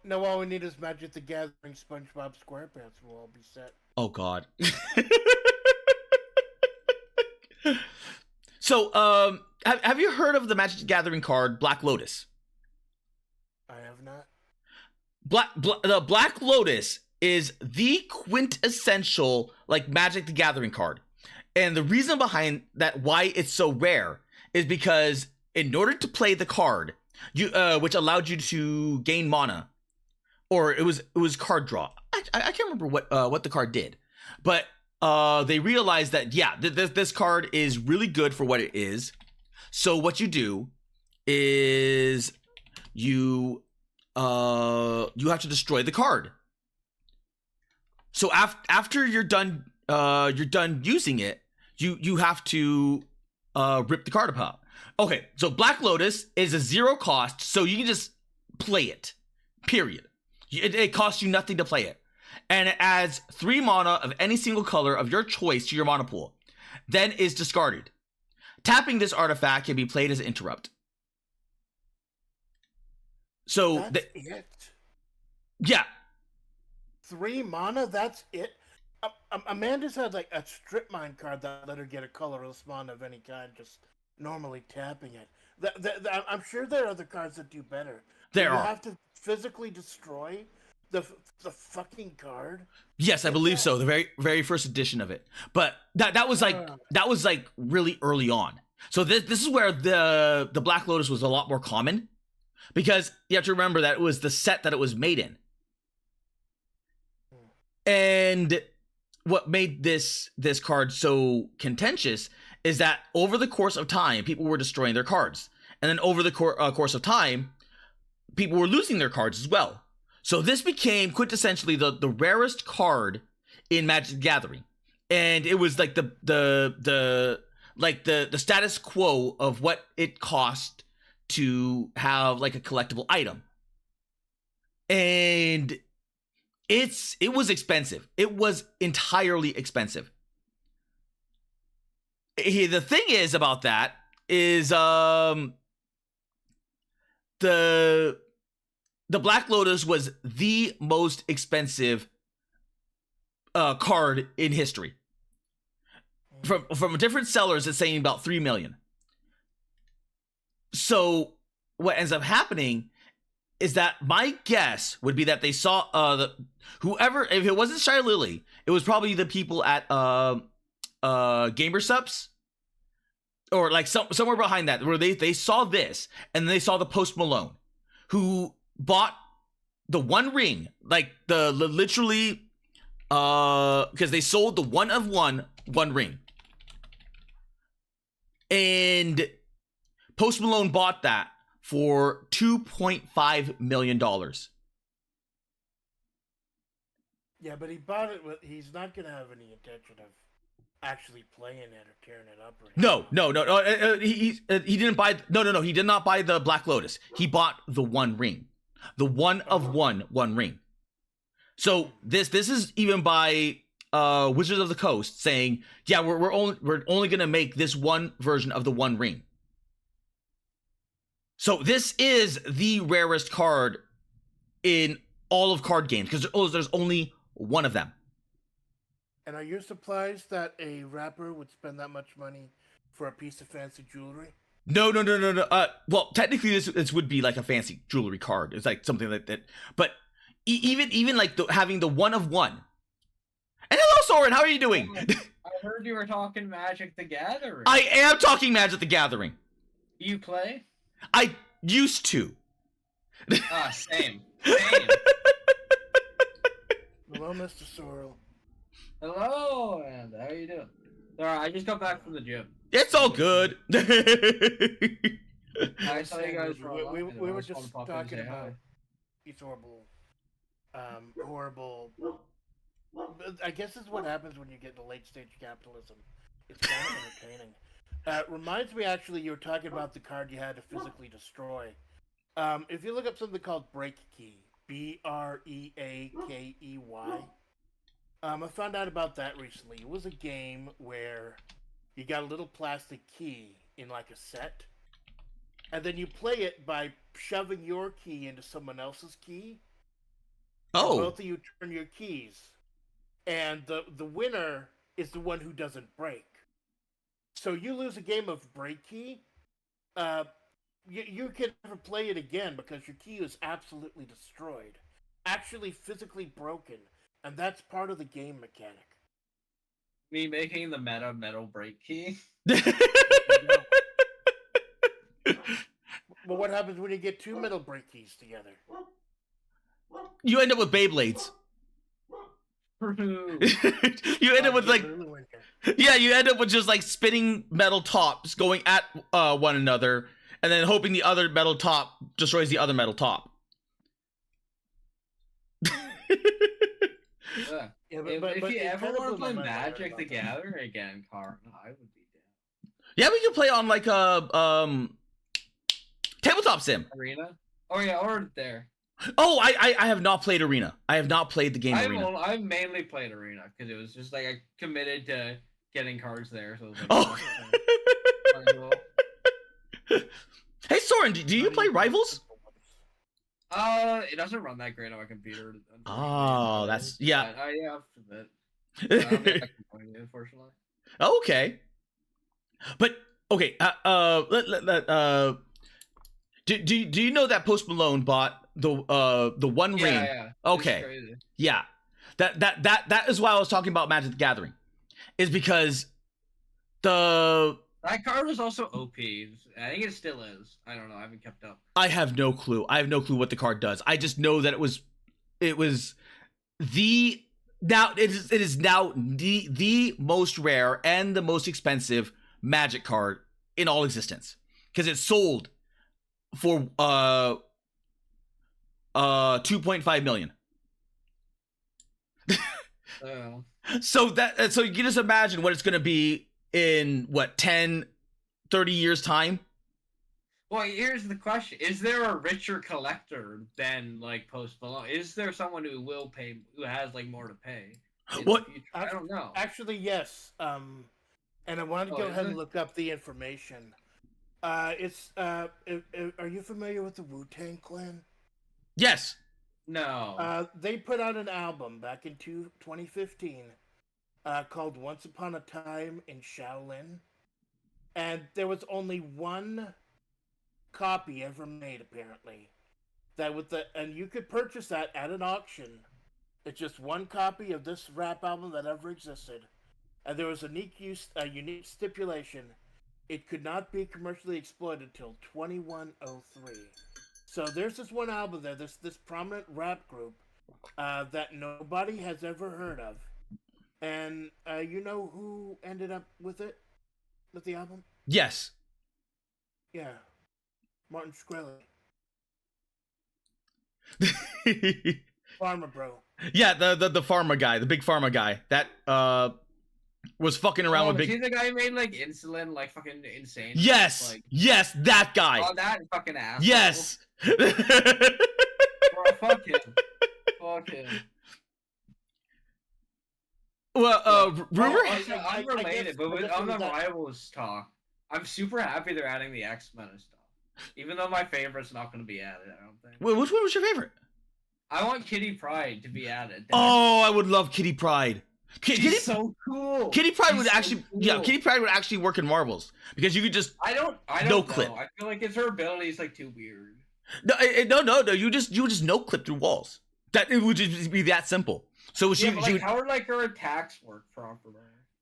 now all we need is Magic the Gathering SpongeBob SquarePants, and we'll all be set. Oh God. So, have you heard of the Magic the Gathering card Black Lotus? I have not. The Black Lotus is the quintessential like Magic the Gathering card. And the reason behind that, why it's so rare, is because in order to play the card, you which allowed you to gain mana, or it was card draw. I can't remember what the card did, but they realized that this card is really good for what it is. So what you do is you have to destroy the card. So after you're done using it, you have to rip the card apart. Okay, so Black Lotus is a 0 cost, so you can just play it. Period. It costs you nothing to play it. And it adds 3 mana of any single color of your choice to your mana pool. Then is discarded. Tapping this artifact can be played as an interrupt. So That's it? Yeah. 3 mana, that's it? Amanda's had like a strip mine card that let her get a colorless mana of any kind, just normally tapping it. I'm sure there are other cards that do better. There you are. have to physically destroy the fucking card. Yes, I believe so. The very first edition of it. But that was like really early on. So this is where the Black Lotus was a lot more common, because you have to remember that it was the set that it was made in. And what made this card so contentious is that over the course of time, people were destroying their cards. And then over the course of time, people were losing their cards as well. So this became quintessentially the rarest card in Magic the Gathering. And it was like the status quo of what it cost to have like a collectible item. And it was expensive. It was entirely expensive. The thing is about that is the Black Lotus was the most expensive card in history. From different sellers, it's saying about 3 million. So what ends up happening is that my guess would be that they saw whoever, if it wasn't Shy Lily, it was probably the people at Gamersups, or like somewhere behind that, where they saw this and they saw the Post Malone, who bought the One Ring, like the literally because they sold the one of one ring, and Post Malone bought that for $2.5 million. Yeah, but he bought it with, he's not going to have any intention of actually playing it or tearing it up. Or No. He didn't buy. No. He did not buy the Black Lotus. He bought the One Ring, the one of one ring. So this is even by Wizards of the Coast saying, yeah, we're only gonna make this one version of the One Ring. So this is the rarest card in all of card games, because there's only one of them. And are you surprised that a rapper would spend that much money for a piece of fancy jewelry? No. Well, technically, this would be like a fancy jewelry card. It's like something like that. But even like having the one of one. And hello, Soren. How are you doing? I heard you were talking Magic the Gathering. I am talking Magic the Gathering. You play? I used to. Same. Hello, Mr. Sorrel. Hello, and how you doing? Alright, I just got back from the gym. It's all good. I saw you guys for a while, We and I were just wanted just to pop in and talking say about hi. these horrible. I guess this is what happens when you get into late stage capitalism. It's kind of entertaining. Reminds me, actually, you were talking about the card you had to physically destroy. If you look up something called Break Key, Breakey, I found out about that recently. It was a game where you got a little plastic key in like a set, and then you play it by shoving your key into someone else's key. Oh. Both of you turn your keys, and the winner is the one who doesn't break. So you lose a game of break key, you can never play it again because your key is absolutely destroyed, actually physically broken, and that's part of the game mechanic. Me making the meta metal break key. But what happens when you get two metal break keys together? You end up with Beyblades. True. You end up with like, yeah, you end up with just like spinning metal tops going at one another, and then hoping the other metal top destroys the other metal top. Yeah. Yeah, If you it ever kinda want to blew play my mind Magic about the that. Gathering again, Karn, I would be down. Yeah, we can play on like a tabletop sim. Arena? Oh yeah, or there. Oh, I have not played Arena. I have not played the game Arena. I mainly played Arena because it was just like I committed to getting cards there. So it was like, Oh. oh, Hey Soren, do you play Rivals? it doesn't run that great on my computer. Oh, that's yeah. Yeah, up to that. Unfortunately. Okay. But okay, do you know that Post Malone bought the One Ring? Yeah. Okay. Yeah. That is why I was talking about Magic the Gathering. Is because that card was also OP. I think it still is. I don't know. I haven't kept up. I have no clue. I have no clue what the card does. I just know that it was the now it is now the most rare and the most expensive Magic card in all existence because it sold for 2.5 million. So you can just imagine what it's going to be in what 10 30 years time. Well, here's the question: is there a richer collector than like Post Malone? Is there someone who will pay, who has like more to pay? What? I don't know. Actually, yes. And I wanted to go ahead and look up the information. Are you familiar with the Wu-Tang Clan? Yes. No. They put out an album back in 2015 called Once Upon a Time in Shaolin. And there was only one copy ever made, apparently. And you could purchase that at an auction. It's just one copy of this rap album that ever existed. And there was a unique stipulation. It could not be commercially exploited until 2103. So there's this one album there, this prominent rap group that nobody has ever heard of. And you know who ended up with it? With the album? Yes. Yeah. Martin Shkreli. Pharma bro. Yeah, the pharma guy, the big pharma guy that was fucking around with big. Is he the guy who made like insulin, like fucking insane? Yes, like... yes, that guy. Oh, that fucking asshole. Yes. Bro, fuck him. Fuck him. Well, rumor. Unrelated, but on the Rivals talk, I'm super happy they're adding the X-Men and stuff. Even though my favorite's not going to be added, I don't think. Wait, which one was your favorite? I want Kitty Pryde to be added. Oh, I would love Kitty Pryde. She's so cool. Kitty Pryde would so actually, cool. yeah, Kitty Pryde would actually work in Marvels because you could just. I don't no know. clip. I feel like her ability is like too weird. No. You would just no clip through walls. That it would just be that simple. So she, but, like, how would like her attacks work properly?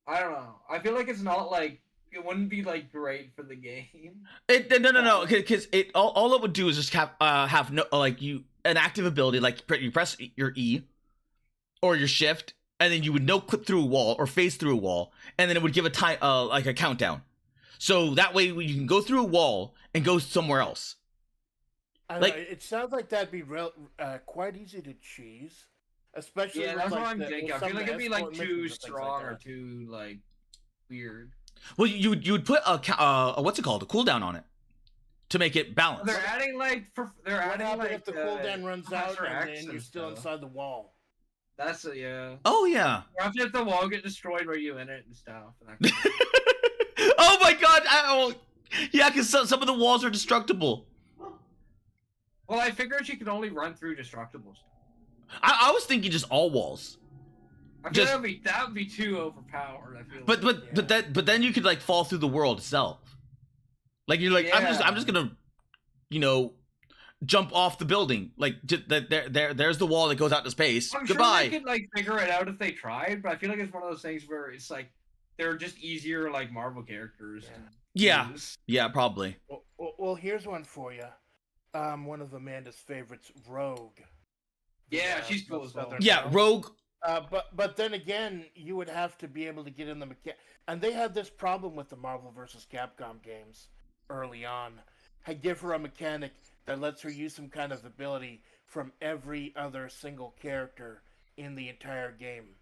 I don't know. I feel like it's not like it wouldn't be like great for the game. No. Because it all it would do is just have no like you an active ability like you press your E, or your shift, and then you would no clip through a wall or phase through a wall, and then it would give a time, like a countdown. So that way you can go through a wall and go somewhere else. I don't Like- know, it sounds like that'd be quite easy to cheese, especially Yeah, with, that's like, what I'm thinking. I some feel of like the it'd be like escort missions too and things like strong or that. too like weird. Well, you would put a what's it called, a cooldown on it to make it balanced. They're adding like they're What adding happens like if the cooldown runs out Professor and X then you're still stuff. inside the wall? That's a yeah. Oh yeah. Or if the wall get destroyed where you in it and stuff. And that kind of Oh my god! Yeah, because some of the walls are destructible. Well, I figured you could only run through destructible stuff. I was thinking just all walls. I feel Just- that would be too overpowered. I feel. But then you could like fall through the world itself. Like you're like, I'm Yeah. just gonna, jump off the building. Like there's the wall that goes out to space. I'm Goodbye. sure they could like figure it out if they tried, but I feel like it's one of those things where it's like they're just easier like Marvel characters. to Yeah. use. Yeah, probably. Well, here's one for you. One of Amanda's favorites, Rogue. Yeah, The, she's cool the as well. Southern Yeah, Belle. Rogue. But then again, you would have to be able to get in the and they had this problem with the Marvel vs. Capcom games early on. I give her a mechanic that lets her use some kind of ability from every other single character in the entire game.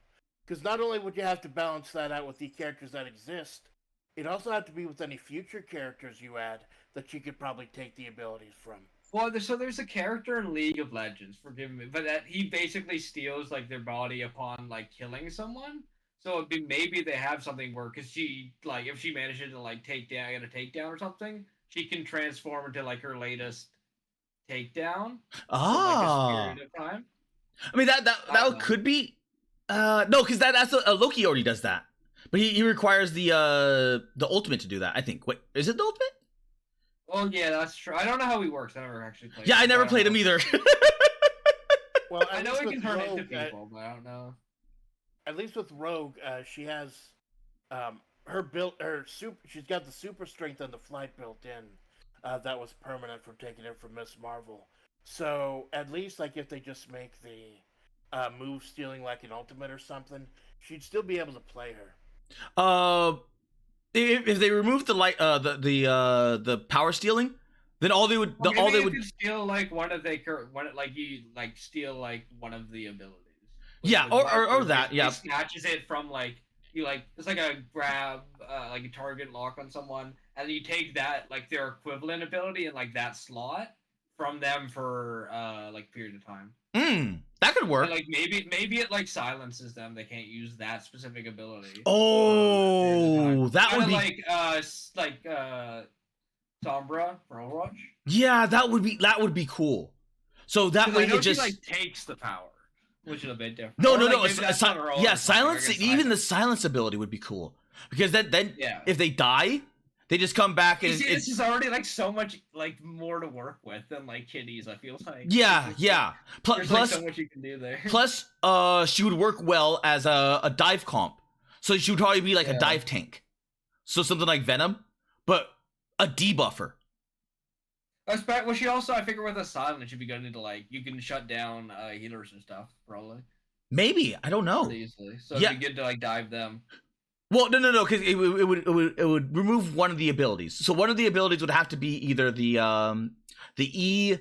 Because not only would you have to balance that out with the characters that exist, it also had to be with any future characters you add that you could probably take the abilities from. Well, there's a character in League of Legends, forgive me, but that he basically steals like their body upon like killing someone. So it'd be maybe they have something where, cause she like if she manages to like get a takedown or something, she can transform into like her latest takedown. For, like, Ah. a period of time. I mean that I don't know. could be. No, because that's Loki already does that, but he requires the ultimate to do that. I think. Wait, is it the ultimate? Well, yeah, that's true. I don't know how he works. I never actually played. Yeah, I him, never but played don't him know. either. Well, I at know least he with can turn into Rogue, people, but I don't know. at least with Rogue, she has her built her super. She's got the super strength and the flight built in. That was permanent from taking it from Miss Marvel. So at least like if they just make the move stealing like an ultimate or something, she'd still be able to play her. If they remove the light, the power stealing, then all they would, Well, all maybe they you would, could steal like one of like steal like one of the abilities. Yeah, Like, or that, basically yeah. Snatches it from like you like it's like a grab, like a target lock on someone, and you take that like their equivalent ability in like that slot from them for like a period of time. That could work. And, like maybe it like silences them. They can't use that specific ability. Oh, that Kinda would be, like Sombra for Overwatch. yeah, that would be cool. So that 'Cause way I know it just, she like takes the power, which is a bit different. no, Or, no, like, no, maybe that's not her own yeah, or something, I silence, guess even the silence ability would be cool because then Yeah. if they die, they just come back and You see, it's this is already like so much like more to work with than like kitties. I feel like. yeah, There's, yeah. There's Plus, like so much you can do there. plus, she would work well as a dive comp. So she would probably be like a Yeah. dive tank. So something like Venom, but a debuffer. Well, she also I figure with a silence she'd be good into like you can shut down healers and stuff probably Maybe, I don't know. pretty easily. So Yeah. it'd be good to like dive them. Well, no, because it would remove one of the abilities. So one of the abilities would have to be either the E,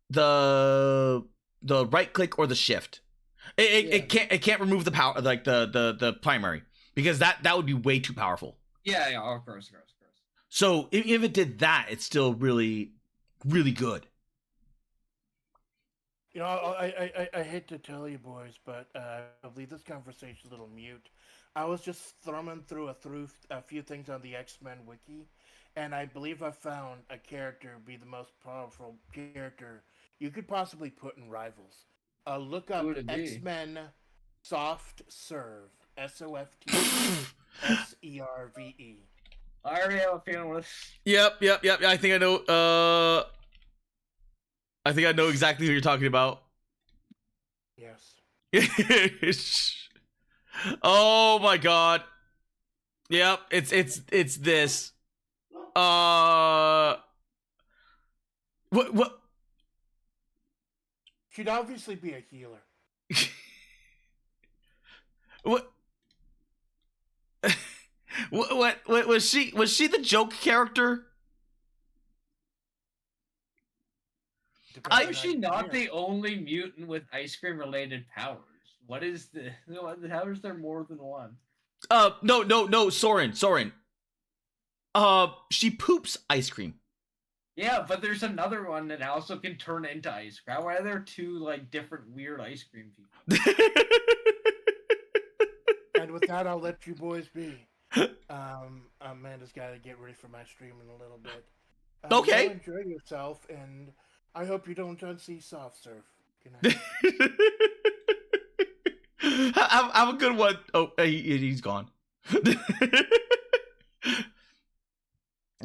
the right click or the shift. It can't remove the power like the primary because that would be way too powerful. Yeah, of course. So if it did that, it's still really good. You know, I hate to tell you boys, but I'll leave this conversation a little mute. I was just thumbing through a few things on the X-Men wiki, and I believe I found a character be the most powerful character you could possibly put in Rivals. Look up Who would it be? X-Men Soft Serve, SOFTSERVE. I already have a feeling with. Yep. I think I know. I think I know exactly who you're talking about. Yes. Oh my god. Yep, it's this. What? She'd obviously be a healer. What? What was she? Was she the joke character? How is she not the only mutant with ice cream related powers? What is the? How is there more than one? No, Soren. She poops ice cream. Yeah, but there's another one that also can turn into ice cream. Why are there two like different weird ice cream people? And with that, I'll let you boys be. Amanda's got to get ready for my stream in a little bit. Okay. Go enjoy yourself, and I hope you don't unsee soft surf. Good night. Have a good one. Oh, he's gone.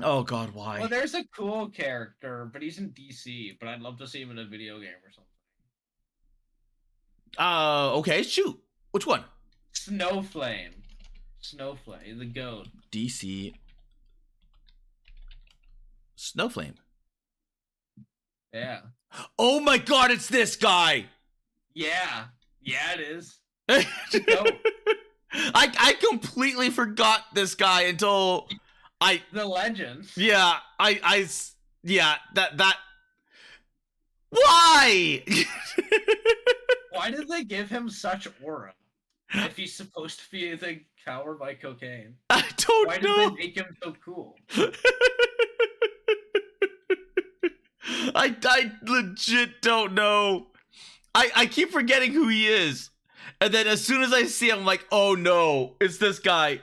Oh God, why? Well, there's a cool character, but he's in DC. But I'd love to see him in a video game or something. Okay, shoot. Which one? Snowflame, the goat. DC. Snowflame. Yeah. Oh my God, it's this guy. Yeah, it is. I completely forgot this guy until the legend. Yeah, that why? Why did they give him such aura if he's supposed to be the coward by cocaine? I don't Why know. did they make him so cool? I legit don't know. I keep forgetting who he is. And then as soon as I see him, I'm like, oh no, it's this guy.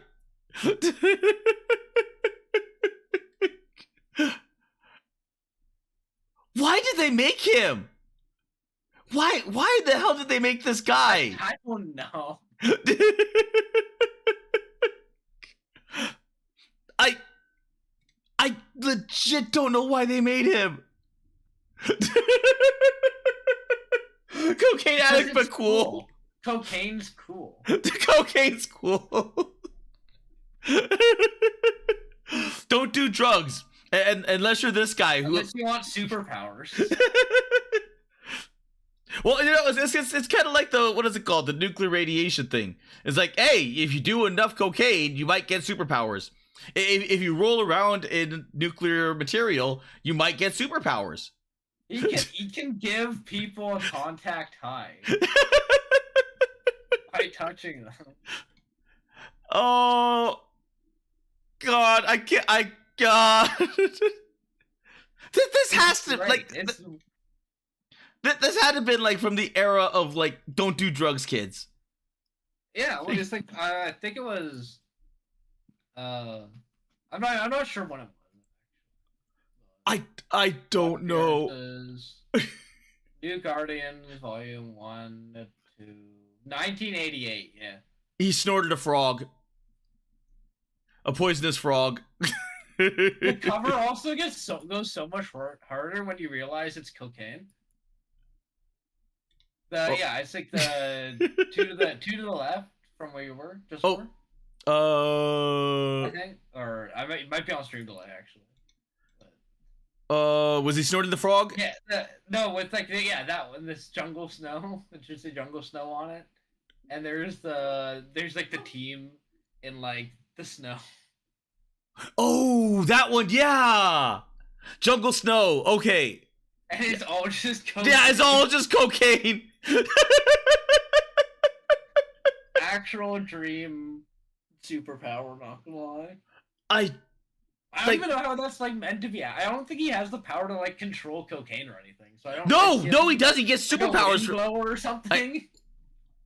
Why did they make him? Why the hell did they make this guy? I don't know. I legit don't know why they made him. Cocaine addict, but cool. Cocaine's cool. Cocaine's cool. Don't do drugs, and unless you're this guy who. Unless you want superpowers. Well, you know, it's kind of like what is it called? The nuclear radiation thing. It's like, hey, if you do enough cocaine, you might get superpowers. If you roll around in nuclear material, you might get superpowers. He can give people a contact high by touching them. Oh God, God. This has to Right. This had to have been like from the era of like don't do drugs, kids. Yeah, well, it's like I think it was. I'm not sure when it was. I don't know. New Guardians Volume 1 to 1988. Yeah. He snorted a frog. A poisonous frog. The cover also goes so much harder when you realize it's cocaine. Yeah, it's like the two to the left from where you were just before. I think, or it might be on stream delay actually. Was he snorting the frog? Yeah, no, with like that one, this jungle snow. It's just a jungle snow on it, and there's like the team in like the snow. Oh, that one, yeah. Jungle snow. Okay. And it's all just cocaine. Yeah, it's all just cocaine. Actual dream superpower, not gonna lie. I don't even know how that's like meant to be. I don't think he has the power to like control cocaine or anything. So I don't. No, he does. He gets like superpowers a blower or something.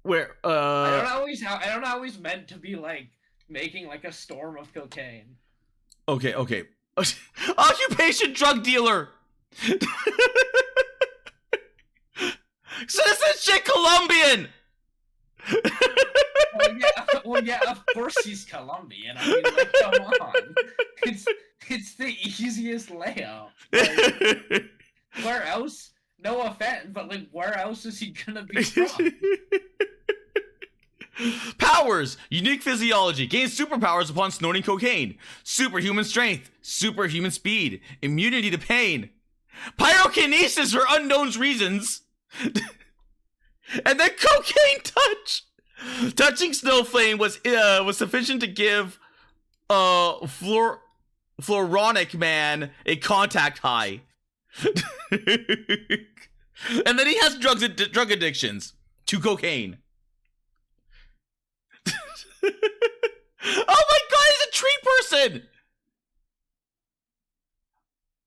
Where? I don't know how he's meant to be like making like a storm of cocaine. Okay. Occupation drug dealer. Citizenship Colombian. Well, yeah, of course he's Colombian. I mean, like, come on. It's the easiest layout. Like, where else? No offense, but like, where else is he gonna be from? Powers: unique physiology, gains superpowers upon snorting cocaine, superhuman strength, superhuman speed, immunity to pain, pyrokinesis for unknown reasons, and then cocaine touch. Touching Snowflame was sufficient to give Floronic Man a contact high. And then he has drug addictions to cocaine. Oh my god, he's a tree person!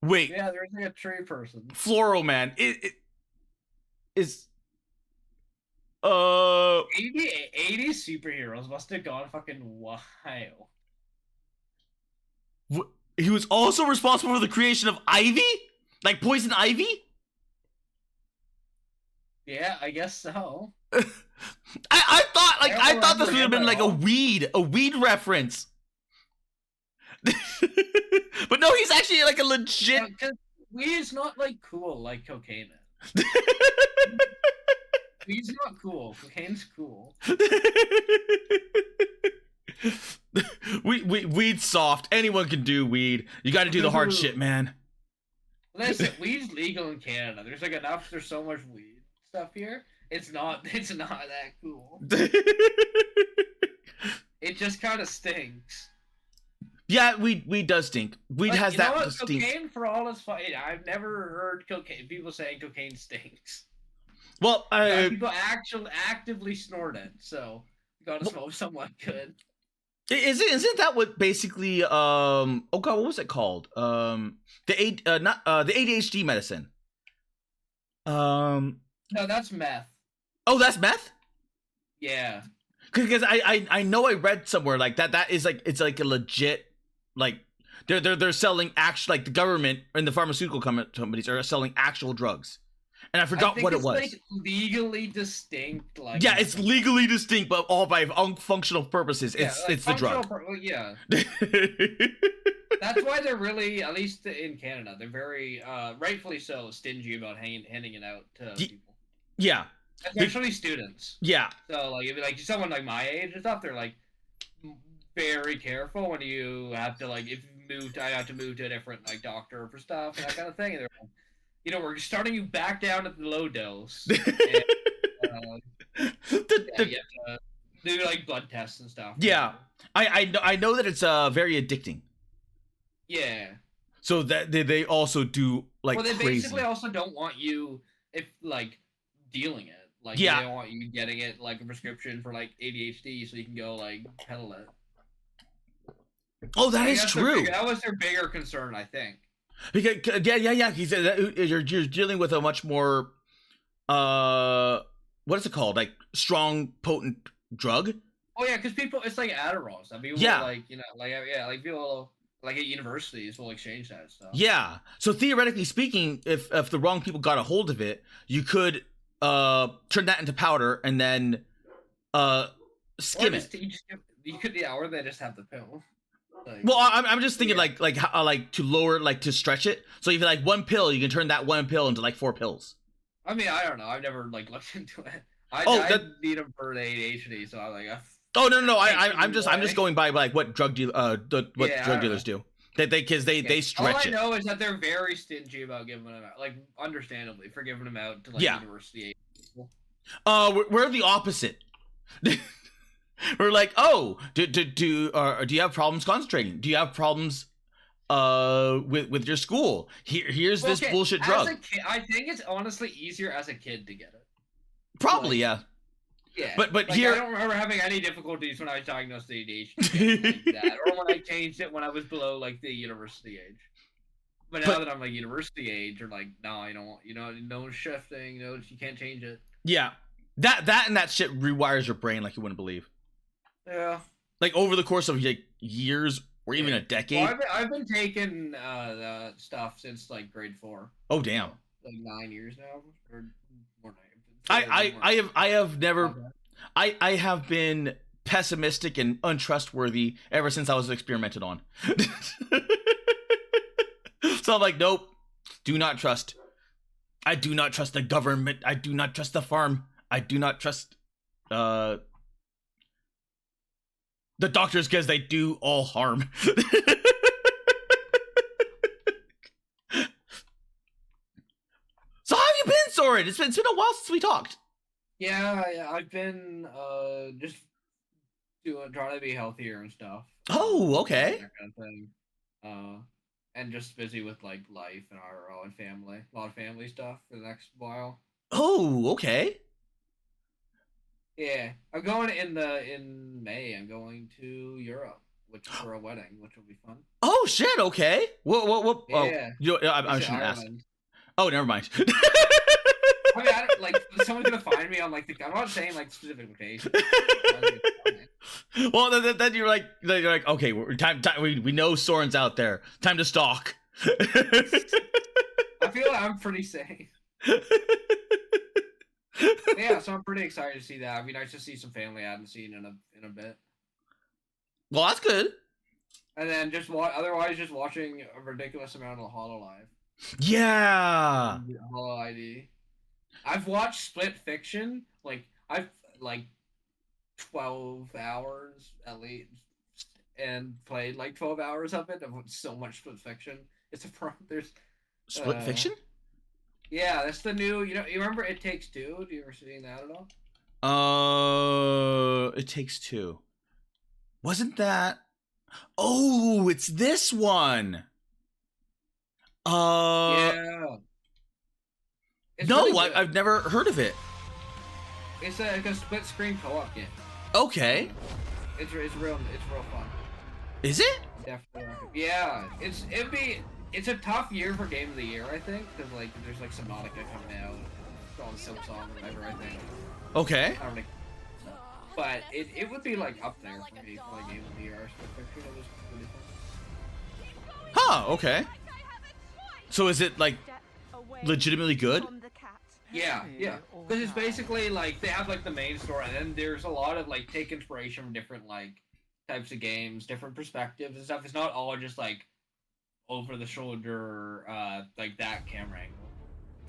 Wait, Yeah, there's like a tree person. Floral Man. It is 80 superheroes must have gone fucking wild. He was also responsible for the creation of Ivy? Like Poison Ivy? Yeah, I guess so. I thought this would have been like a all. weed reference. But no, he's actually like a legit. Because weed's not like cool like cocaine is. Weed's not cool. Cocaine's cool. Weed's soft. Anyone can do weed. You got to do the hard shit, man. Listen, weed's legal in Canada. There's like enough. There's so much weed stuff here. It's not that cool. It just kind of stinks. Yeah, weed does stink. Weed Like, has you know that what? stink. Cocaine, for all its fun, I've never heard people saying cocaine stinks. Well, People actively snort it, so you gotta smoke someone good. isn't that what basically oh god, what was it called? The ADHD medicine. No, that's meth. Oh, that's meth? Yeah. Because I know I read somewhere like that is like, it's like a legit, like they're selling actual, like the government and the pharmaceutical companies are selling actual drugs, and I forgot what it was. Like legally distinct, like Yeah, it's legally distinct, but all by functional purposes. It's the drug. Yeah. That's why they're really, at least in Canada, they're very rightfully so stingy about handing it out to people. Yeah. Especially students. Yeah. So like, if someone like my age and stuff, they're like very careful when you have to, like, if you move, I have to move to a different like doctor for stuff and that kind of thing. And they're like, you know, we're starting you back down at the low dose. And, you have to do like blood tests and stuff. Yeah. I know that it's very addicting. Yeah. So that they also do like well, they crazy. basically also don't want you dealing it. Like, yeah. They don't want you getting it like a prescription for like ADHD, so you can go like peddle it. Oh, that is true. That was their bigger concern, I think. Because yeah. He said that you're dealing with a much more what is it called? Like strong, potent drug. Oh yeah, because people, it's like Adderall stuff. People like, you know, like people like at universities will exchange that stuff. Yeah. So theoretically speaking, if the wrong people got a hold of it, you could turn that into powder and then skim it. You could, yeah, or they just have the pill. Like, well, I'm just thinking like to lower, like to stretch it. So if you like one pill, you can turn that one pill into like 4 pills. I mean, I don't know. I've never like looked into it. I need them for ADHD, so I'm like. Oh no! I'm just going by like what drug drug dealers do. They stretch it. All I know is that they're very stingy about giving them out, like understandably for giving them out to like university age people. We're the opposite. We're like, oh, do you have problems concentrating? Do you have problems with your school? Here's this bullshit drug. As a kid, I think it's honestly easier as a kid to get it. Probably, yeah. Yeah, but like, here I don't remember having any difficulties when I was diagnosed with ADHD like that, or when I changed it when I was below like the university age. But now that I'm like university age, or like, no, I don't want, you know, no shifting, you can't change it. Yeah, that shit rewires your brain like you wouldn't believe. Yeah. Like over the course of like years or even a decade. Well, I've been taking stuff since like grade 4. Oh damn. Like 9 years now, or more. I have been pessimistic and untrustworthy ever since I was experimented on. So I'm like, nope, do not trust. I do not trust the government. I do not trust the farm. I do not trust the doctors because they do all harm. So how have you been, Soren? It's been a while since we talked. Yeah, I've been just trying to be healthier and stuff. Oh, okay. That kind of thing. And just busy with like life and our own family. A lot of family stuff for the next while. Oh, okay. Yeah, I'm going in May. I'm going to Europe, which for a wedding, which will be fun. Oh shit. Okay. What? Oh, Yeah, I it's in shouldn't ask. Ireland. Oh, never mind. I mean, I don't, like someone's gonna find me on like I'm not saying like specific location. Well, then you're like, okay, time. We know Soren's out there. Time to stalk. I feel like I'm pretty safe. Yeah, so I'm pretty excited to see that. It'd be nice to see some family I haven't seen in a bit. Well, that's good. And then otherwise just watching a ridiculous amount of Hololive. Yeah. Holo ID. I've watched Split Fiction. I've 12 hours at least, and played like 12 hours of it. I've watched so much Split Fiction. It's a there's Split Fiction. Yeah, that's the new. You remember It Takes Two? Do you ever seen that at all? It Takes Two. Wasn't that? Oh, it's this one. Yeah. It's no, really good. I've never heard of it. It's a split screen co-op game. Okay. It's real fun. Is it? Definitely. Yeah, it's a tough year for Game of the Year, I think, because like there's like Subnautica coming out, it's on Silksong or whatever, I think. Okay. I don't know. But it would be like up there for me for like Game of the Year. Split Fiction, it was really fun. Huh. Okay. So is it like legitimately good? Yeah. Because it's basically like they have like the main story, and then there's a lot of like take inspiration from different like types of games, different perspectives and stuff. It's not all just like over the shoulder, like that camera angle.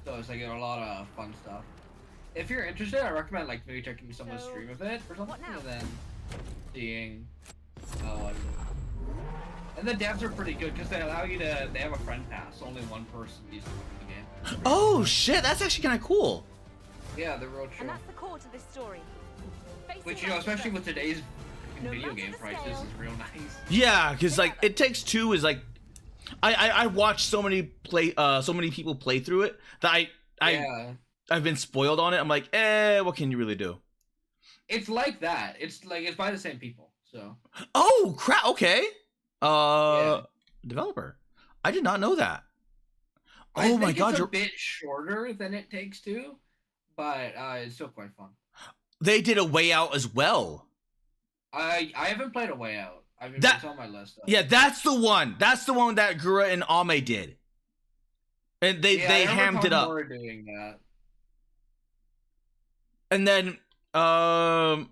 So it's like a lot of fun stuff. If you're interested, I recommend like maybe checking someone's stream of it or something, and then seeing. And the devs are pretty good because they allow you to. They have a friend pass. Only one person needs to play the game. Oh shit, that's actually kind of cool. Yeah, they're real chill. And that's the core to this story. Which especially with today's video game prices, is real nice. Yeah, because like It Takes Two is like, I watched so many people play through it that I've been spoiled on it. I'm like, what can you really do? It's like that. It's by the same people. So. Oh crap! Okay. Developer. I did not know that. Oh my god, it's a bit shorter than It Takes Two, but it's still quite fun. They did A Way Out as well. I haven't played A Way Out. It's on my list. Though. Yeah, that's the one. That's the one that Gura and Ame did. And they hammed it up. Doing that. And then other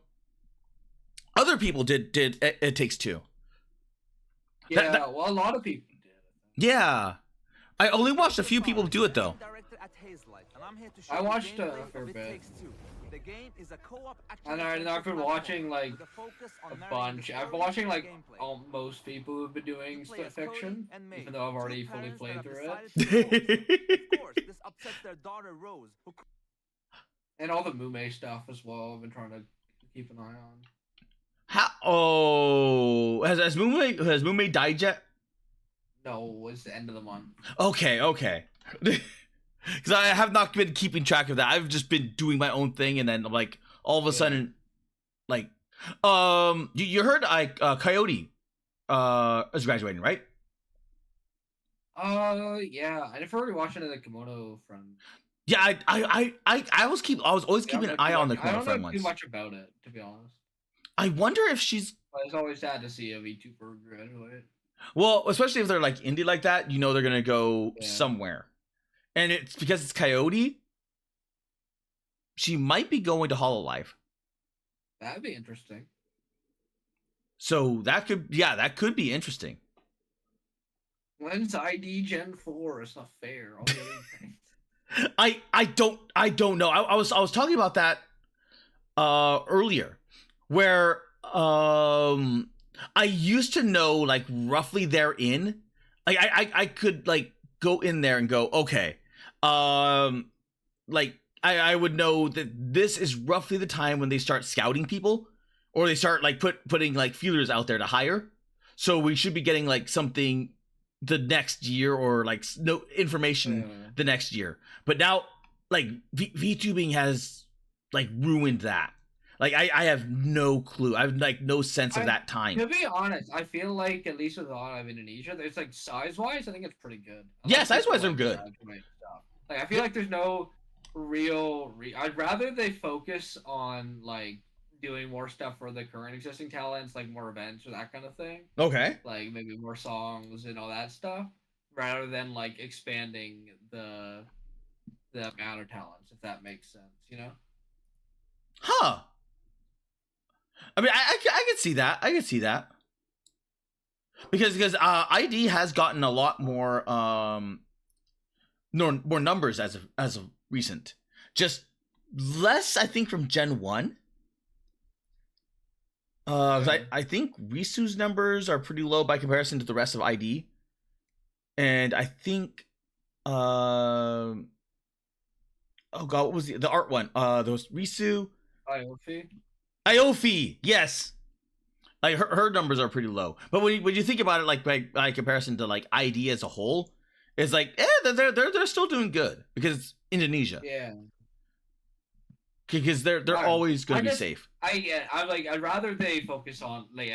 people did It Takes Two. Yeah, well, a lot of people did. Yeah. I only watched a few people do it though. I watched a fair bit. And I've been watching like a bunch. I've been watching like most people who've been doing Split Fiction, even though I've already fully played through it. And all the Mume stuff as well. I've been trying to keep an eye on. Has Mume died yet? No, it's the end of the month. Okay. Because I have not been keeping track of that. I've just been doing my own thing, and then like all of a sudden, like, you heard Coyote is graduating, right? Yeah. I've already watching the Kimono Friend. Yeah, I was always keeping an eye on the Kimono Friend ones. I don't know too much about it, to be honest. I wonder if she's. But it's always sad to see a VTuber graduate. Well, especially if they're like indie like that, you know they're gonna go somewhere, and it's because it's Coyote. She might be going to Hololive. That'd be interesting. So that could be interesting. When's ID Gen 4? It's not fair. All the other things. I don't know. I was talking about that earlier, where I used to know like roughly they're in. Like I could like go in there and go, okay, like I would know that this is roughly the time when they start scouting people, or they start like putting like feelers out there to hire. So we should be getting like something the next year, or like no information the next year. But now, like VTubing has like ruined that. Like I have no clue. I have like no sense of that time. To be honest, I feel like at least with a lot of Indonesia, there's like size-wise, I think it's pretty good. Yeah, size-wise, I'm good. Like I feel like there's no real. I'd rather they focus on like doing more stuff for the current existing talents, like more events or that kind of thing. Okay. Like maybe more songs and all that stuff, rather than like expanding the amount of talents, if that makes sense, you know? Huh. I mean, I can see that. I can see that. Because ID has gotten a lot more more numbers as of recent. Just less, I think, from Gen 1. I think Risu's numbers are pretty low by comparison to the rest of ID. And I think oh god, what was the art one? There was Risu. Iofi, yes. Like her numbers are pretty low. But when you think about it, like by comparison to like ID as a whole, it's like they're still doing good because it's Indonesia. Yeah. Because they're always going to be safe. I'd rather they focus on like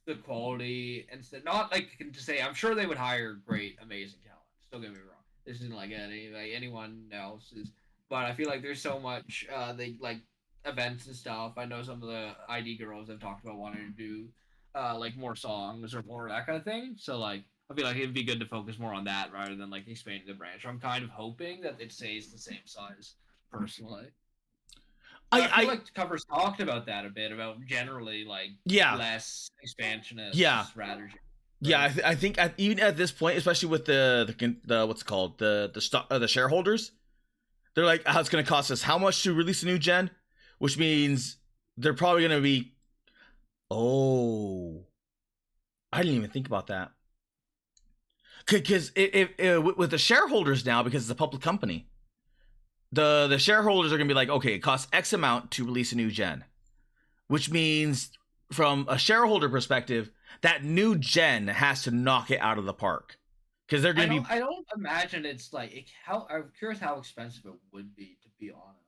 the quality instead. Not like to say I'm sure they would hire great, amazing talent. Don't get me wrong. This isn't like anyone else's. But I feel like there's so much they like events and stuff. I know some of the ID girls have talked about wanting to do like more songs or more that kind of thing. So like I feel like it'd be good to focus more on that rather than like expanding the branch. I'm kind of hoping that it stays the same size personally. I feel like Covers talked about that a bit, about generally like less expansionist strategy. Yeah, I think even at this point, especially with the what's it called, the shareholders, they're like, oh, it's going to cost us how much to release a new gen, which means they're probably going to be. Oh, I didn't even think about that. Because with the shareholders now, because it's a public company, the shareholders are going to be like, okay, it costs X amount to release a new gen, which means from a shareholder perspective, that new gen has to knock it out of the park. Because they're going to be. I don't imagine it's like I'm curious how expensive it would be, to be honest.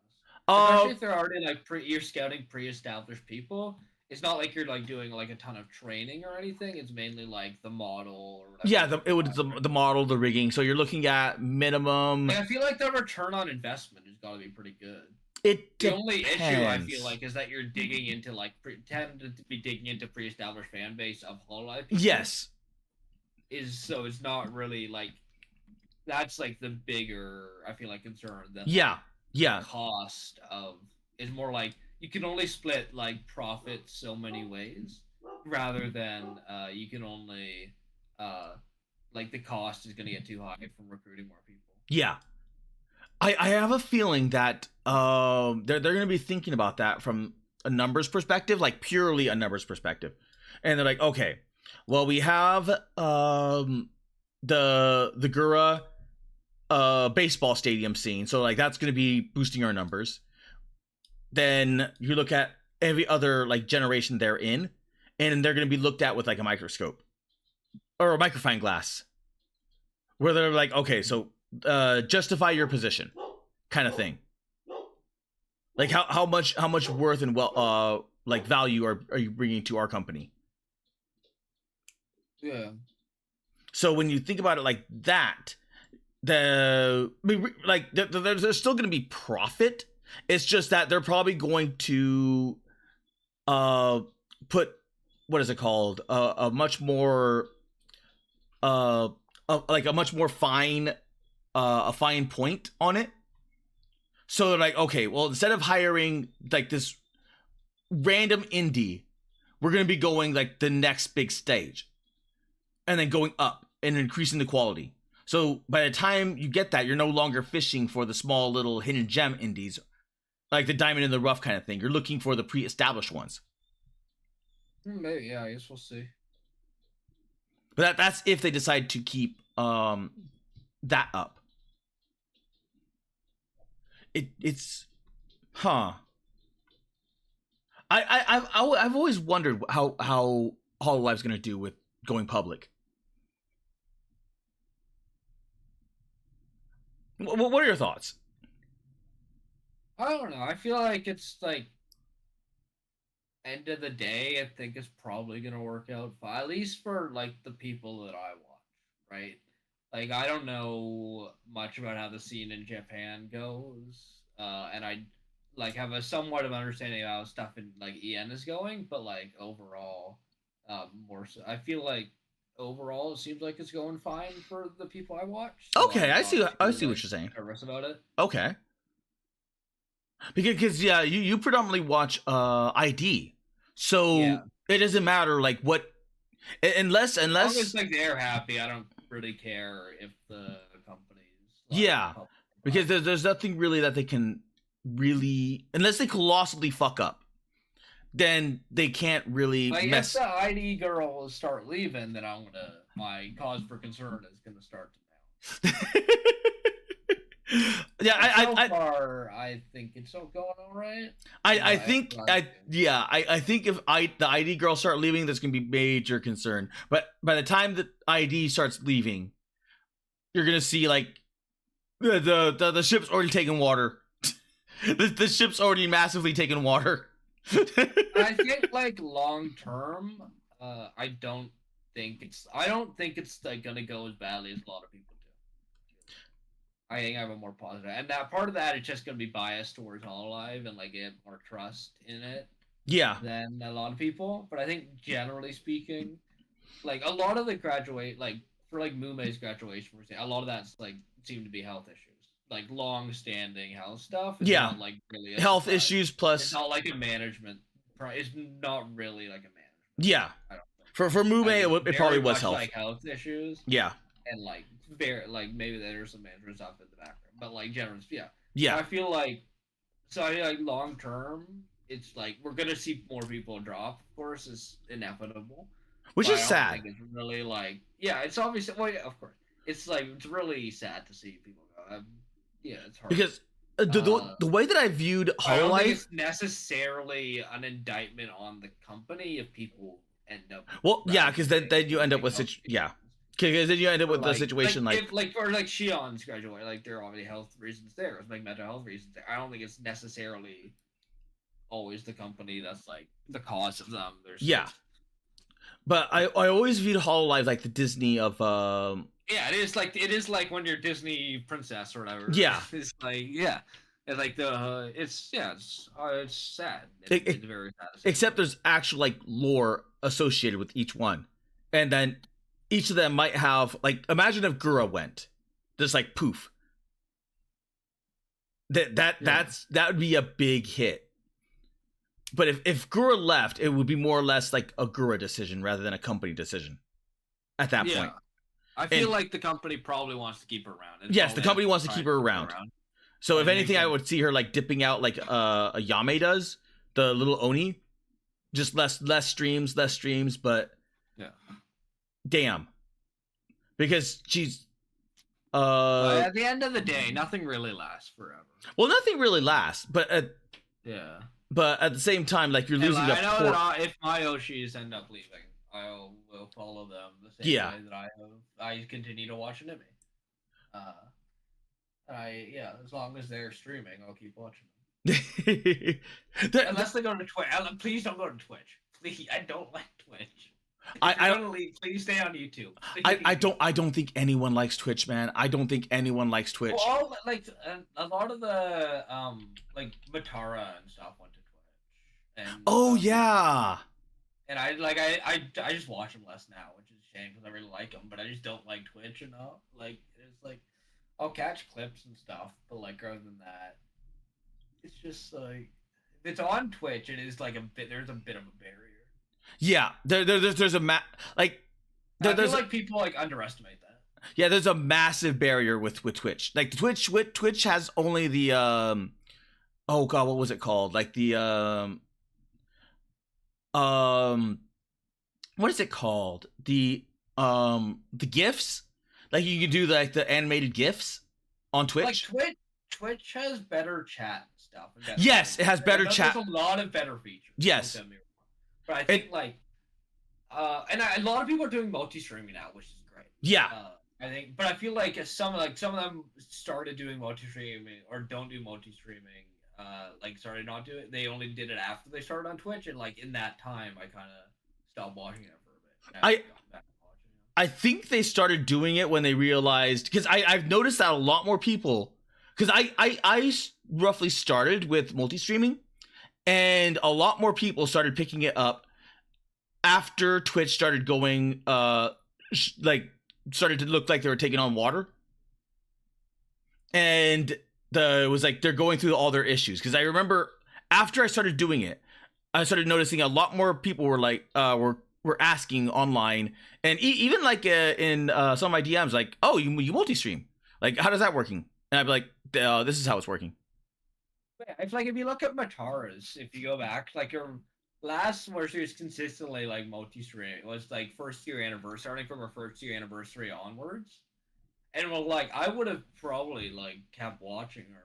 Especially if they're already like you're scouting pre-established people. It's not like you're like doing like a ton of training or anything. It's mainly like the model or whatever. Yeah, it would the model, the rigging. So you're looking at minimum. Like, I feel like the return on investment has got to be pretty good. The only issue I feel like is that you're digging into like tend to be digging into pre-established fan base of Hololive. Yes. So it's not really like that's like the bigger I feel like concern than the cost of is more like you can only split like profit so many ways rather than you can only like the cost is going to get too high from recruiting more people. Yeah. I have a feeling that they're going to be thinking about that from a numbers perspective, like purely a numbers perspective. And they're like, okay, well, we have the Gura baseball stadium scene. So like that's going to be boosting our numbers. Then you look at every other like generation they're in, and they're going to be looked at with like a microscope or a magnifying glass, where they're like, okay, so justify your position, kind of thing. Like how much worth and like value are you bringing to our company? Yeah. So when you think about it like that, there's still going to be profit. It's just that they're probably going to put what is it called a much more like a much more fine a fine point on it. So they're like, okay, well, instead of hiring like this random indie, we're going to be going like the next big stage and then going up and increasing the quality. So by the time you get that, you're no longer fishing for the small little hidden gem indies, like the diamond in the rough kind of thing. You're looking for the pre-established ones. Maybe, yeah, I guess we'll see. But that's if they decide to keep that up. it's huh. I've always wondered how Hololive's gonna do with going public. What are your thoughts? I don't know. I feel like it's like end of the day, I think it's probably gonna work out fine, at least for like the people that I watch, right? Like I don't know much about how the scene in Japan goes, and I like have a somewhat of understanding of how stuff in like EN is going, but like overall, more so, I feel like overall it seems like it's going fine for the people I watch. So Okay, I see too, what you're like, saying. nervous about it. Okay. Because yeah, you predominantly watch ID, so Yeah. it doesn't matter like what, unless As long as like they're happy, I don't really care if the company's like, yeah, because there's nothing really that they can really, unless they colossally fuck up, then they can't really like mess. if the ID girls start leaving, then my cause for concern is gonna start to mount. Yeah, so far, I think it's all going all right. I think if the ID girls start leaving, there's gonna be major concern. But by the time the ID starts leaving, you're gonna see like the ship's already taken water. the ship's already massively taken water. I think like long term, I don't think it's like gonna go as badly as a lot of people do. I think I have a more positive, and that part of that is just gonna be biased towards Hololive and like get more trust in it. Yeah. Than a lot of people, but I think generally speaking, like a lot of the for like Mume's graduation, a lot of that's like seemed to be health issues, like long-standing health stuff. It's not like really health issues plus. It's not like a management. It's not really like a management. Yeah. I don't think. For Mume, it probably was health. Like health issues. Yeah. And like maybe there's some management stuff in the background, but like generally, yeah. Yeah. So I feel like long term, it's like we're gonna see more people drop. Of course, is inevitable. Which is sad. I think it's really like it's obviously of course it's like it's really sad to see people go. Yeah, it's hard because the way that I viewed Hololive, I don't think it's necessarily an indictment on the company if people end up. Well, yeah, because then you end up with because then you end up with the situation like Shion's graduate, like there are already health reasons there, it's like mental health reasons there. I don't think it's necessarily always the company that's like the cause of them. But I always viewed Hololive like the Disney of it is like when you're Disney princess or whatever. Yeah. It's like it's like it's sad. It's very sad. Except there's actual like lore associated with each one, and then each of them might have like, imagine if Gura went, just like poof. That would be a big hit. But if Gura left, it would be more or less like a Gura decision rather than a company decision at that point. I feel like the company probably wants to keep her around. Yes, the company wants to keep her around. So if anything, I would see her like dipping out like a Yame does, the little Oni. Just less streams, but damn. Because she's at the end of the day, nothing really lasts forever. Well, nothing really lasts, but But at the same time, like you're losing I know that if my Oshis end up leaving, I will follow them the same way that I continue to watch anime. As long as they're streaming, I'll keep watching them. Unless they go to Twitch. Please don't go to Twitch. Please, I don't like Twitch. I don't leave. Please stay on YouTube. I don't think anyone likes Twitch, man. I don't think anyone likes Twitch. Well, a lot of the like Matara and stuff went to Twitch. And, yeah. And I just watch them less now, which is a shame because I really like them, but I just don't like Twitch enough. Like it's like I'll catch clips and stuff, but like other than that, it's just like if it's on Twitch, it is like there's a bit of a barrier. Yeah, there's a I feel like people like underestimate that. Yeah, there's a massive barrier with Twitch. Like Twitch has only the oh god, what was it called? Like the what is it called? The GIFs? Like you can do like the animated GIFs on Twitch. Like Twitch has better chat and stuff. And better Yes, it has features. better There's chat. a lot of better features. Yes. Don't get me wrong. But I think a lot of people are doing multi-streaming now, which is great. Yeah. I think, but I feel like some of them started doing multi-streaming or don't do multi-streaming. Started not do it. They only did it after they started on Twitch, and like in that time, I kind of stopped watching it for a bit. I think they started doing it when they realized, because I've noticed that a lot more people, because I roughly started with multi-streaming, and a lot more people started picking it up after Twitch started going started to look like they were taking on water, and it was like they're going through all their issues. Because I remember after I started doing it, I started noticing a lot more people were like were asking online, and even like in some of my DMs, like, oh, you multi-stream, like, how does that working? And I'd be like, this is how it's working. It's like if you look at Matara's, if you go back, like your last where she was consistently like multi-stream, it was like first year anniversary, starting from her first year anniversary onwards. And well, like I would have probably like kept watching her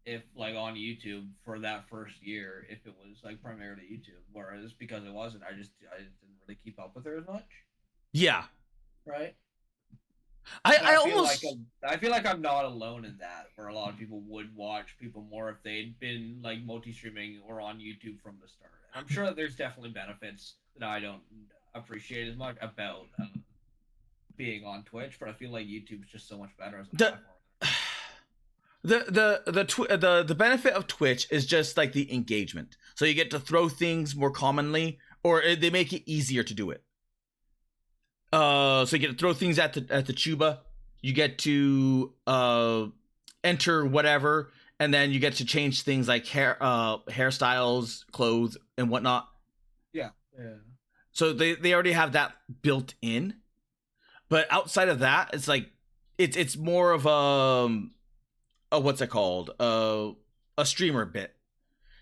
if like on YouTube for that first year if it was like primarily YouTube. Whereas because it wasn't, I just didn't really keep up with her as much. Yeah. Right. I feel like I'm not alone in that, where a lot of people would watch people more if they'd been like multi-streaming or on YouTube from the start. I'm sure that there's definitely benefits that I don't appreciate as much about being on Twitch, but I feel like YouTube's just so much better as a platform. The benefit of Twitch is just like the engagement. So you get to throw things more commonly, or they make it easier to do it. So you get to throw things at the tuba. You get to enter whatever, and then you get to change things like hairstyles, clothes, and whatnot. Yeah. So they already have that built in. But outside of that, it's like it's more of a what's it called? A streamer bit.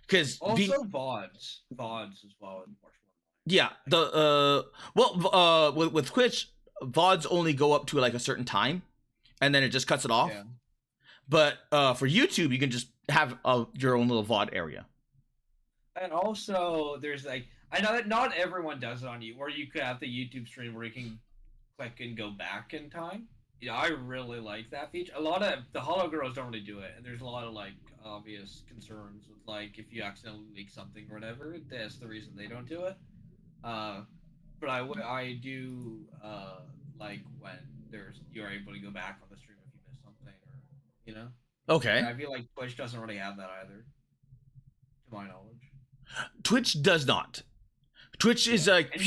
Because also VODs as well. Yeah, with Twitch, VODs only go up to like a certain time, and then it just cuts it off. Yeah. But for YouTube, you can just have your own little VOD area. And also, there's like, I know that not everyone does it on you, where you could have the YouTube stream where you can click and go back in time. Yeah, I really like that feature. A lot of the Hollow Girls don't really do it, and there's a lot of like obvious concerns with like if you accidentally leak something or whatever. That's the reason they don't do it. But I do like when you're able to go back on the stream if you miss something, or you know. Okay. And I feel like Twitch doesn't really have that either, to my knowledge. Twitch does not. Twitch is like and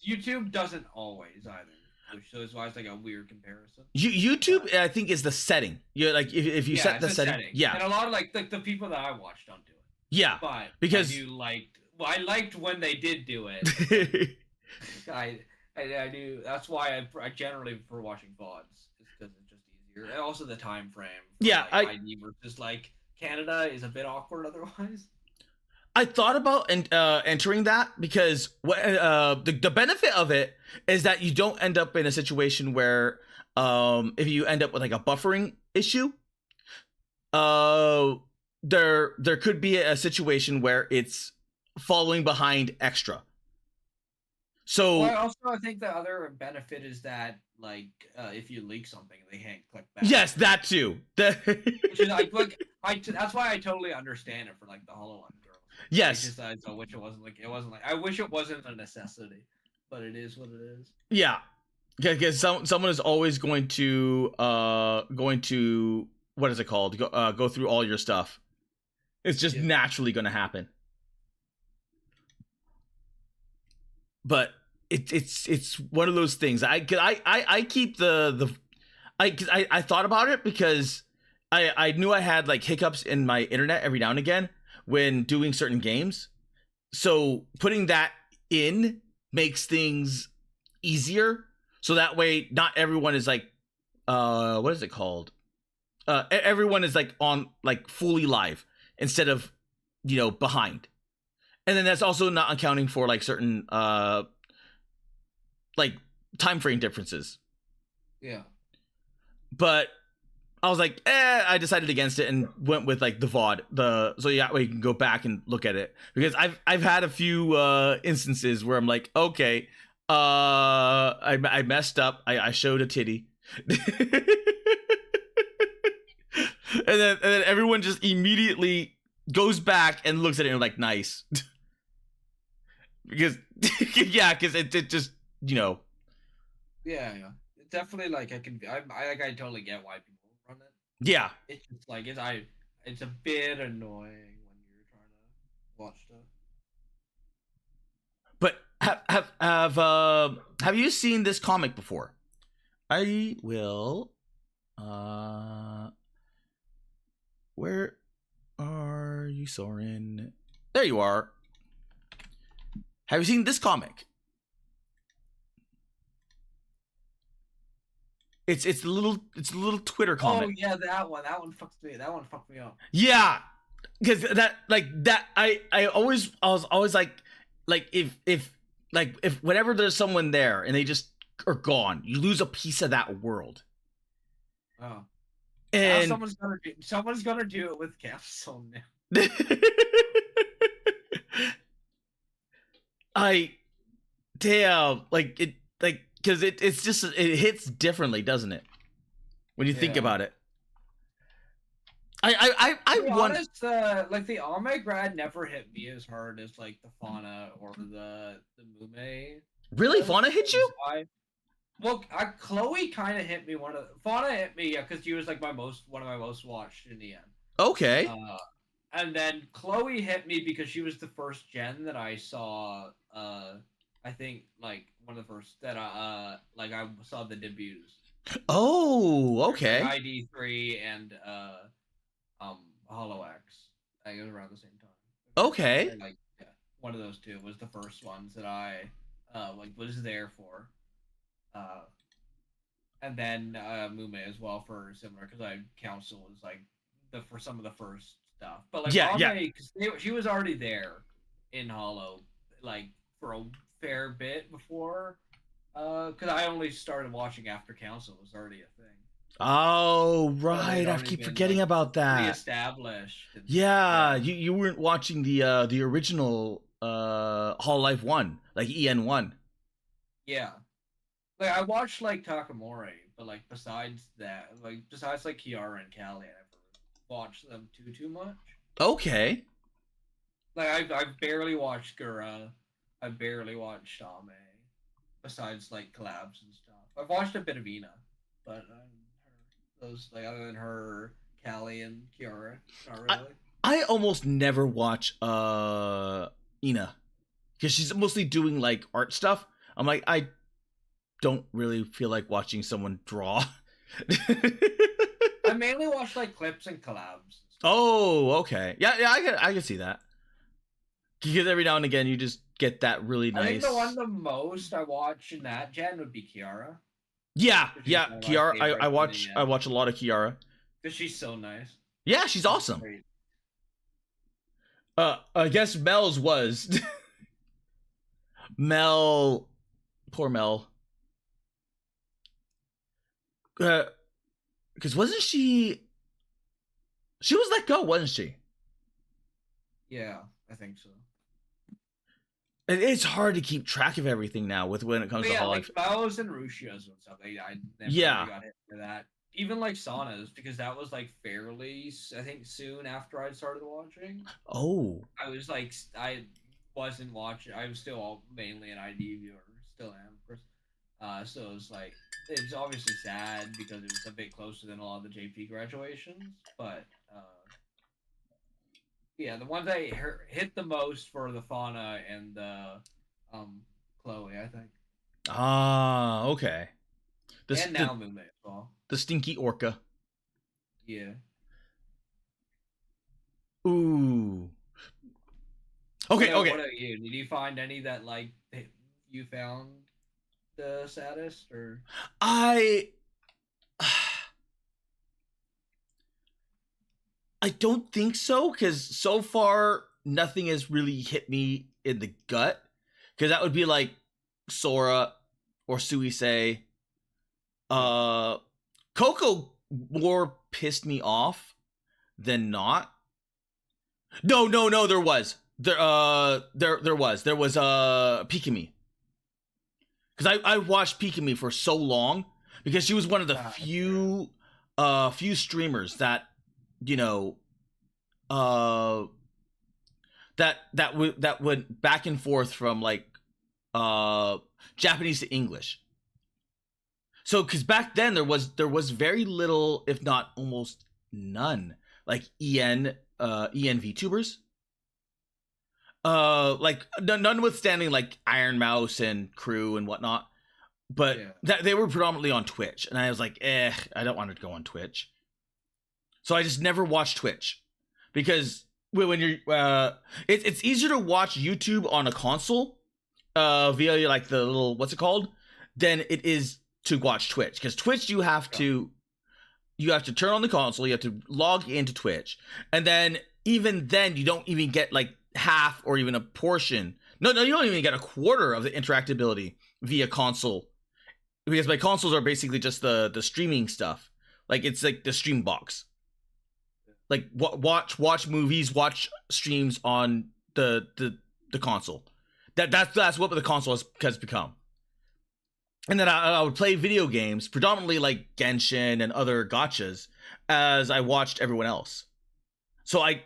YouTube doesn't always either. So it's why it's like a weird comparison. YouTube, I think, is the setting. You're like if you set the setting. Yeah. And a lot of like the people that I watch don't do it. Yeah. But because I liked when they did do it. I do. That's why I generally prefer watching VODs. It's because it's just easier. And also the time frame. Yeah, like, ID versus like Canada is a bit awkward otherwise. I thought about entering that because the benefit of it is that you don't end up in a situation where if you end up with like a buffering issue, there could be a situation where it's following behind extra. So I think the other benefit is that like if you leak something, they can't click back. Yes, that too. Which is like that's why I totally understand it for like the HoloLens girls. Yes. I wish it wasn't like I wish it wasn't a necessity, but it is what it is. Yeah, because someone is always going to what is it called? Go through all your stuff. It's just naturally going to happen. But it's one of those things. I keep I thought about it because I knew I had like hiccups in my internet every now and again when doing certain games. So putting that in makes things easier. So that way not everyone is like what is it called? Everyone is like on like fully live instead of behind. And then that's also not accounting for like certain like time frame differences. Yeah. But I was like, I decided against it and went with like the VOD. So yeah, you can go back and look at it, because I've had a few instances where I'm like, okay, I messed up. I showed a titty. And then everyone just immediately goes back and looks at it and like, nice. Because because it just, you know. Yeah. It's definitely like I totally get why people run it. Yeah. It's just like it's a bit annoying when you're trying to watch stuff. But have you seen this comic before? I will. Where are you, Soren? There you are. Have you seen this comic? It's the little Twitter comic. Oh yeah, that one fucks me. That one fucked me up. Yeah, because that I was always like if whenever there's someone there and they just are gone, you lose a piece of that world. Oh. And now someone's gonna do it with Capsule now. Because it's just, it hits differently, doesn't it? When you think about it. I want like the Omega never hit me as hard as like the Fauna or the Mume. Really, Fauna hit you? Chloe kind of hit me. Fauna hit me, yeah, because she was like one of my most watched in the end. Okay. And then Chloe hit me because she was the first gen that I saw. I think like one of the first that I saw the debuts. Oh, okay. Like ID3 and Hollow X. I think it was around the same time. Okay. And, like, yeah, one of those two was the first ones that I was there for. And then Mume as well for similar, because Council was like for some of the first stuff. But like because she was already there in Hollow like for a fair bit before. Because I only started watching after Council was already a thing. Oh, right. I keep forgetting about that. Established. Yeah, you weren't watching the original Hololive 1, like EN1. Yeah. Like I watched like Takamori, but like besides like Kiara and Callie, I never watched them too much. Okay. Like I've barely watched Gura. I barely watched Ame. Besides like collabs and stuff. I've watched a bit of Ina, but those like other than her, Callie and Kiara, not really. I almost never watch Ina, because she's mostly doing like art stuff. I'm like, I don't really feel like watching someone draw. I mainly watch like clips and collabs. Oh, okay. Yeah, I can see that. Because every now and again you just get that really nice. I think the one the most I watch in that gen would be Kiara. Yeah, Kiara. I watch a lot of Kiara. Because she's so nice. Yeah, she's awesome. Great. I guess Mel's was Mel. Poor Mel. Because wasn't she was let go, wasn't she? Yeah, I think so. It's hard to keep track of everything now when it comes to like Bao's and Rushia's and stuff. I never really got hit for that. Even like Sana's, because that was like fairly, I think, soon after I started watching. Oh. I was like, I wasn't watching. I was still mainly an ID viewer. Still am, of course. So it was like, it's obviously sad because it was a bit closer than a lot of the JP graduations, but yeah, the ones I hit the most for the Fauna and the Chloe, I think. Ah, okay. And now Mume as well. The stinky orca. Yeah. Ooh. Okay. What about you? Did you find any that like you found the saddest, or? I don't think so, because so far nothing has really hit me in the gut. Because that would be like Sora or Suisei. Coco more pissed me off than not. No, there was. There was Pikami. Because I watched Pikami for so long because she was one of the few streamers that, you know, that went back and forth from like Japanese to English. So because back then there was very little, if not almost none, like EN VTubers. Like notwithstanding like Iron Mouse and Crew and whatnot, but that they were predominantly on Twitch, and I was like, I don't want to go on Twitch. So I just never watched Twitch because when you're it's easier to watch YouTube on a console via like the little, what's it called, than it is to watch Twitch, because Twitch you have to turn on the console, you have to log into Twitch, and then even then you don't even get like half or even a portion. No, you don't even get a quarter of the interactability via console, because my consoles are basically just the streaming stuff. Like it's like the stream box. Like watch movies, watch streams on the console. That's what the console has become. And then I would play video games, predominantly like Genshin and other gachas, as I watched everyone else. So I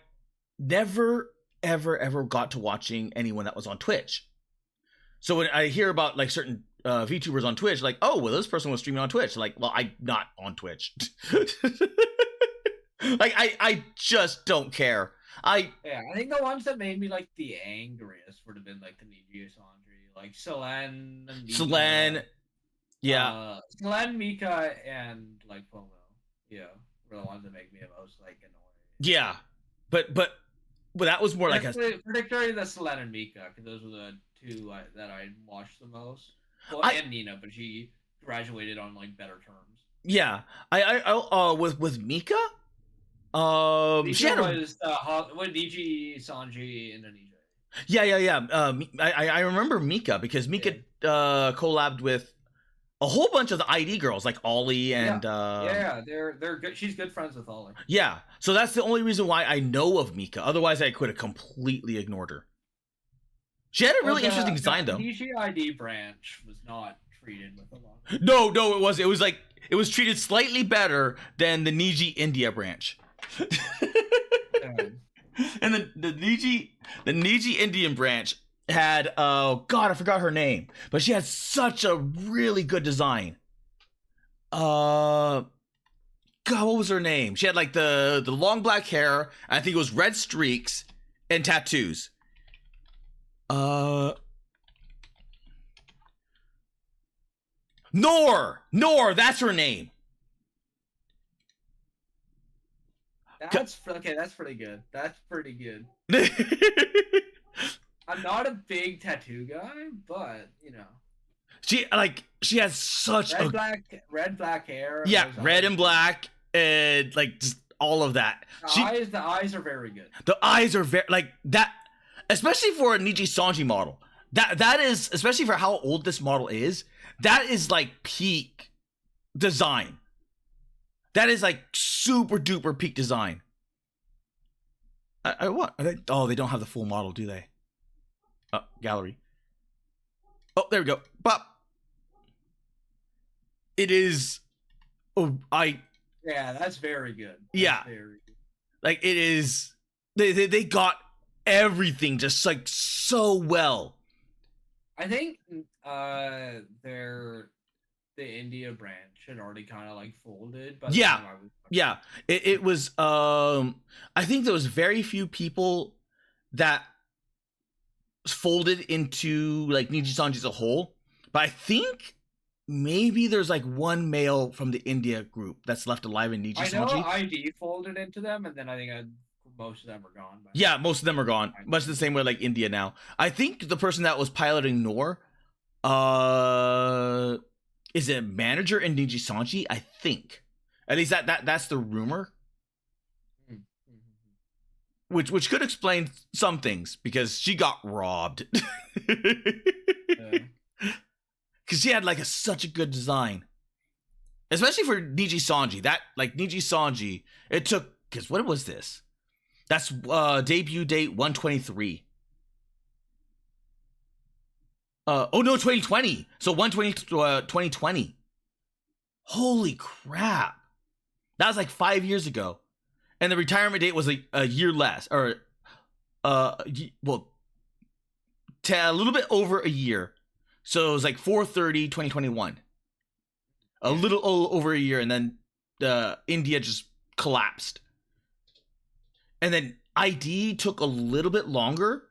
never ever got to watching anyone that was on Twitch. So when I hear about like certain VTubers on Twitch, like, oh, well, this person was streaming on Twitch. Like, well, I'm not on Twitch. Like, I just don't care. I think the ones that made me like the angriest would have been like the Niji Sanji, like Selene, yeah, Selene, Mika, and like Pomo. Yeah, were the ones that make me the most like annoyed. Yeah, but that was more like particularly the Selene and Mika, because those were the two that I watched the most. Well, and Nina, but she graduated on like better terms. Yeah, I with Mika. She had was Niji, Sanji, Indonesia. Yeah. I remember Mika because Mika collabed with a whole bunch of the ID girls like Ollie and they're good. She's good friends with Ollie. Yeah, so that's the only reason why I know of Mika. Otherwise, I could have completely ignored her. She had a really interesting design though. The Niji ID branch was not treated with a lot. No, it was. It was like it was treated slightly better than the Niji India branch. And the Niji Indian branch had I forgot her name, but she had such a really good design. God, what was her name? She had like the long black hair. I think it was red streaks and tattoos. Noor, that's her name. That's okay. That's pretty good. That's pretty good. I'm not a big tattoo guy, but you know, she has such red black hair. Yeah, red and black, and like just all of that. The eyes are very good. The eyes are very like that, especially for a Niji Sanji model. That is, especially for how old this model is. That is like peak design. That is like super duper peak design. What? They don't have the full model, do they? Gallery. Oh, there we go. Pop. It is. Yeah, that's very good. Very good. Like it is. They got everything just like so well. I think the India branch had already kind of like folded. But yeah. It was. I think there was very few people that folded into like Niji Sanji as a whole, but I think maybe there's like one male from the India group that's left alive in Niji Sanji. I know ID folded into them, and then I think most of them are gone. Yeah, most of them are gone. Much the same way like India now. I think the person that was piloting Noor, is a manager in Niji Sanji. I think, at least that's the rumor. Which could explain some things, because she got robbed. Because she had like such a good design. especially for Niji Sanji. That like Niji Sanji, it took because what was this? That's debut date 123. Oh no, 2020. So 120 2020. Holy crap. That was like 5 years ago. And the retirement date was like a year less, or well, a little bit over a year. So it was like 4/30/2021. A little over a year, and then India just collapsed. And then ID took a little bit longer.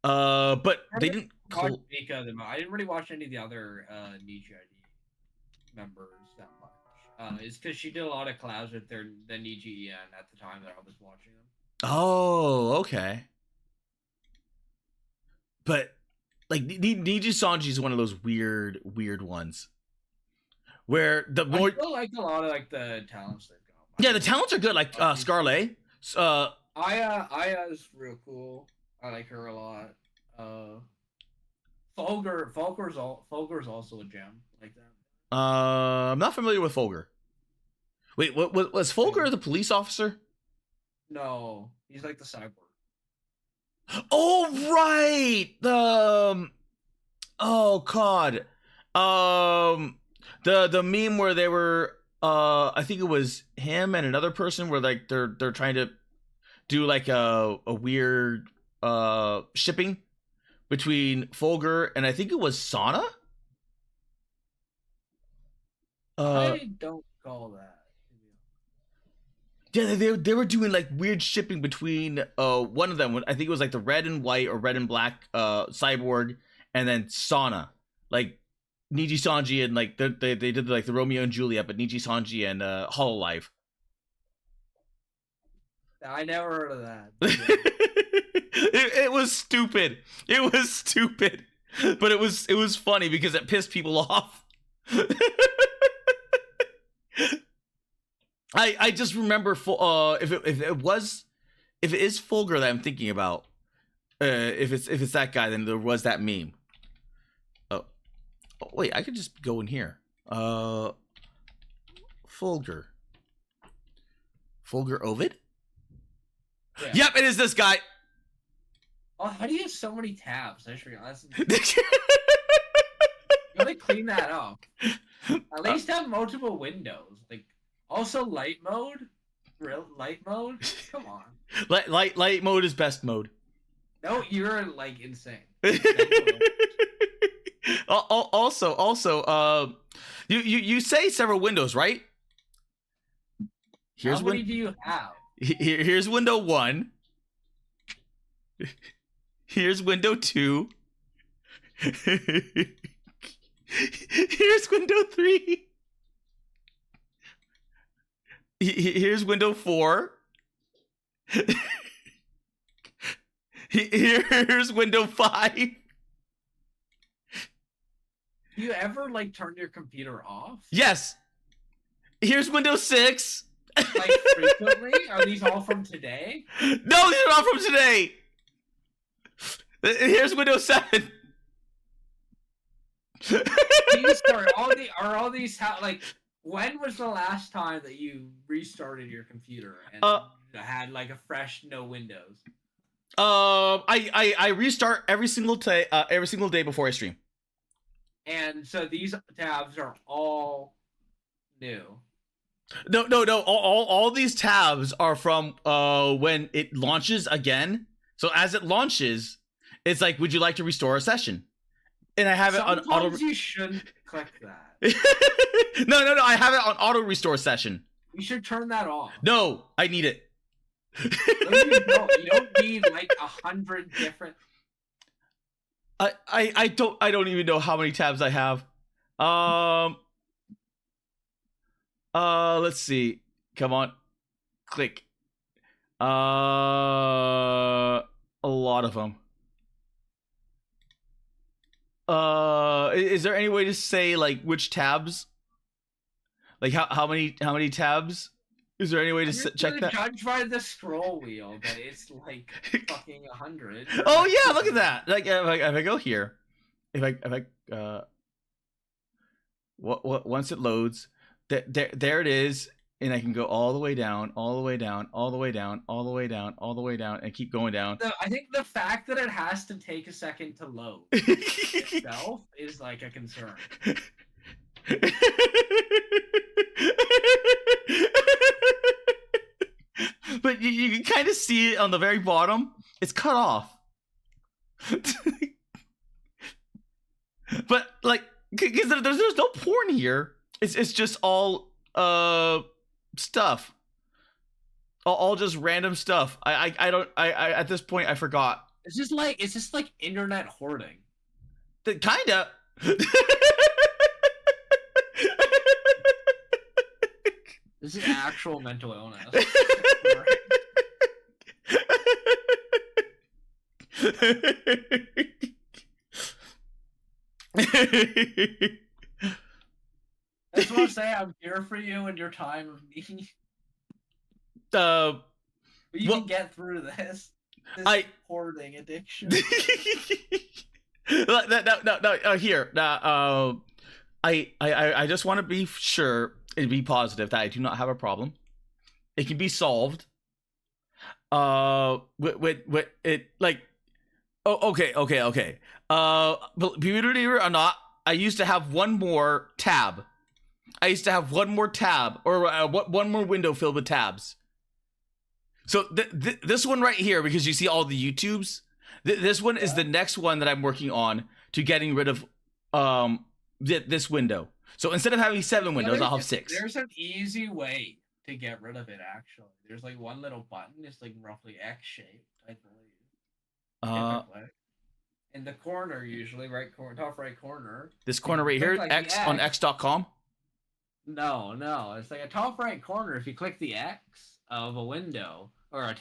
But they didn't. I didn't really watch any of the other Niche ID members that much. It's because she did a lot of collabs with the Niche EN at the time that I was watching them. Oh, okay. But like Niji Sanji is one of those weird ones where the more I still like a lot of like the talents they've got. yeah, the talents are good. Like Scarlet. Aya's real cool. I like her a lot. Fulgur's also a gem like that. I'm not familiar with Fulgur. Wait, what was Fulgur the police officer? No, he's like the cyborg. Oh right, oh god, the meme where they were, I think it was him and another person where like they're trying to do like a weird shipping between Fulgur and I think it was Sana. I don't call that. Yeah, they were doing like weird shipping between one of them. I think it was like the red and white or red and black cyborg, and then Sana, like Niji Sanji and like they did like the Romeo and Juliet, but Niji Sanji and Hololive. I never heard of that. It was stupid. It was stupid, but it was funny because it pissed people off. I just remember if it is Fulgur that I'm thinking about, if it's that guy, then there was that meme. Oh wait, I could just go in here. Fulgur Ovid. Yeah. Yep, it is this guy. Oh, how do you have so many tabs? I just realized. You gotta clean that up. At least have multiple windows. Like. Also, light mode? Real light mode? Come on. Light mode is best mode. No, you're like insane. Also, you say several windows, right? How many do you have? Here's window 1. Here's window 2. Here's window 3. Here's window 4. Here's window 5. Do you ever like turn your computer off? Yes. Here's window 6. Like frequently? Are these all from today? No, these are not from today. Here's window 7. Are all these like? When was the last time that you restarted your computer and had like a fresh no Windows? I restart every single day before I stream. And so these tabs are all new. No. All these tabs are from when it launches again. So as it launches, it's like, would you like to restore a session? And I have it on auto. Sometimes you shouldn't click that. No. I have it on auto restore session. You should turn that off. No, I need it. No, you don't. You don't need like 100 different. I don't even know how many tabs I have. Let's see. Come on. Click. A lot of them. Is there any way to say like which tabs? Like how many tabs? Is there any way to check that? Judge by the scroll wheel, but it's like fucking 100. Oh yeah, look at that. Like if I go here, if I once it loads, There it is. And I can go all the way down, all the way down, all the way down, all the way down, all the way down, and keep going down. I think the fact that it has to take a second to load itself is like a concern. But you can kind of see it on the very bottom. It's cut off. But like, because there's no porn here. It's just all stuff. All just random stuff. I at this point I forgot. It's just like internet hoarding. Kinda. This is actual mental illness. I just want to say I'm here for you in your time of need. Well, You can get through this. Hoarding addiction. No. Here, I just want to be sure and be positive that I do not have a problem. It can be solved. With it like, oh, okay. Believe it or not, I used to have one more tab. Or one more window filled with tabs. So this one right here, because you see all the YouTubes, this one is the next one that I'm working on to getting rid of this window. So instead of having 7 windows, I'll have 6. There's an easy way to get rid of it, actually. There's like one little button. It's like roughly X-shaped, I believe. In the corner, usually, top right corner. This corner right here, like X on X.com? No. It's like a top right corner. If you click the X of a window, or a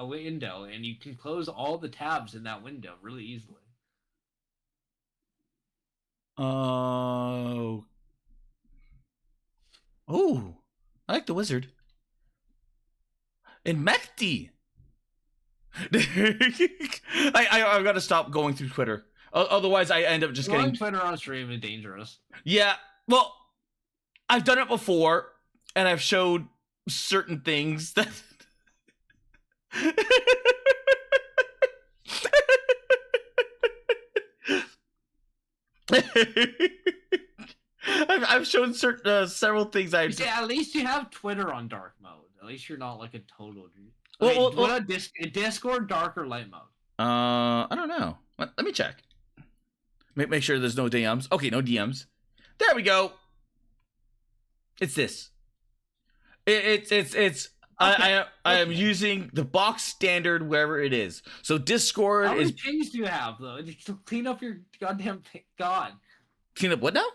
window, and you can close all the tabs in that window really easily. Oh, I like the wizard. And Mechty. I've got to stop going through Twitter. Otherwise, I end up just Going getting Twitter on stream is dangerous. Yeah, well, I've done it before, and I've showed certain things that. I've shown several things. At least you have Twitter on dark mode. At least you're not like a total. Discord dark or light mode? I don't know. Let me check. Make sure there's no DMs. Okay, no DMs. There we go. It's this. I am using the box standard wherever it is. So Discord How many is. pings do you have though? Clean up your goddamn god. Clean up what now?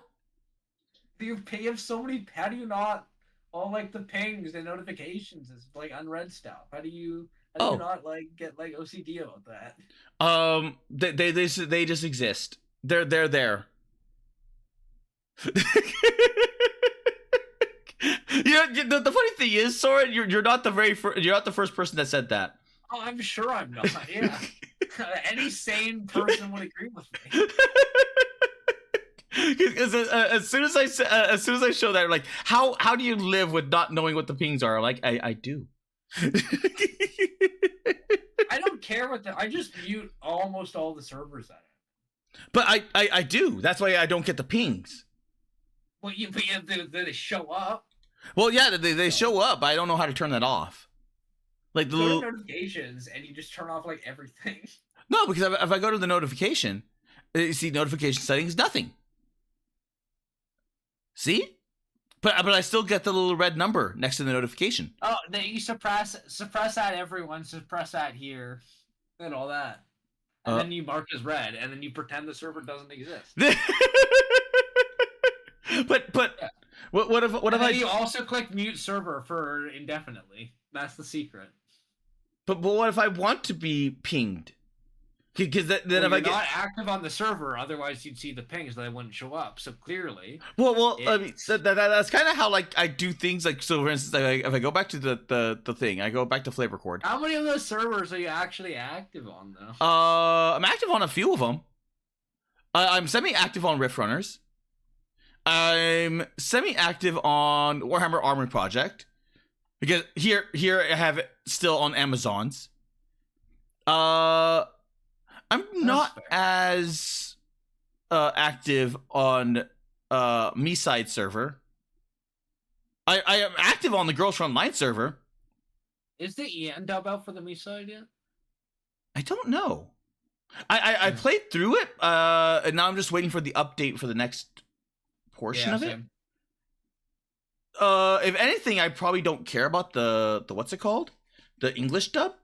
You have so many. How do you not all like the pings and notifications? It's like unread stuff. How do you not like get like OCD about that? They just exist. They're there. The funny thing is, Soren, you're not the first person that said that. Oh, I'm sure I'm not. Yeah, any sane person would agree with me. Because as soon as I show that, like, how do you live with not knowing what the pings are? Like, I do. I don't care what I just mute almost all the servers that I have. But I do. That's why I don't get the pings. Well, they show up. Well, yeah, they show up, but I don't know how to turn that off. Like the little notifications, and you just turn off like everything. No, because if I go to the notification, you see notification settings, nothing. See? But I still get the little red number next to the notification. Oh, then you suppress that everyone, suppress that here, and all that. And then you mark as red, and then you pretend the server doesn't exist. But yeah. What if I? You also click mute server for indefinitely. That's the secret. But what if I want to be pinged? Because then if I get not active on the server, otherwise you'd see the pings that wouldn't show up. So clearly, well, I mean that's kind of how like I do things. Like, so for instance, like, if I go back to the thing, I go back to FlaVR. How many of those servers are you actually active on though? I'm active on a few of them. I'm semi-active on Rift Runners. I'm semi-active on Warhammer Armory Project because here I have it still on Amazon's. I'm not fair. as active on me side server. I am active on the Girls From Online server. Is the EN dub out for the Me side yet? I don't know. I played through it, and now I'm just waiting for the update for the next portion of same. it. If anything, I probably don't care about the what's it called, the English dub,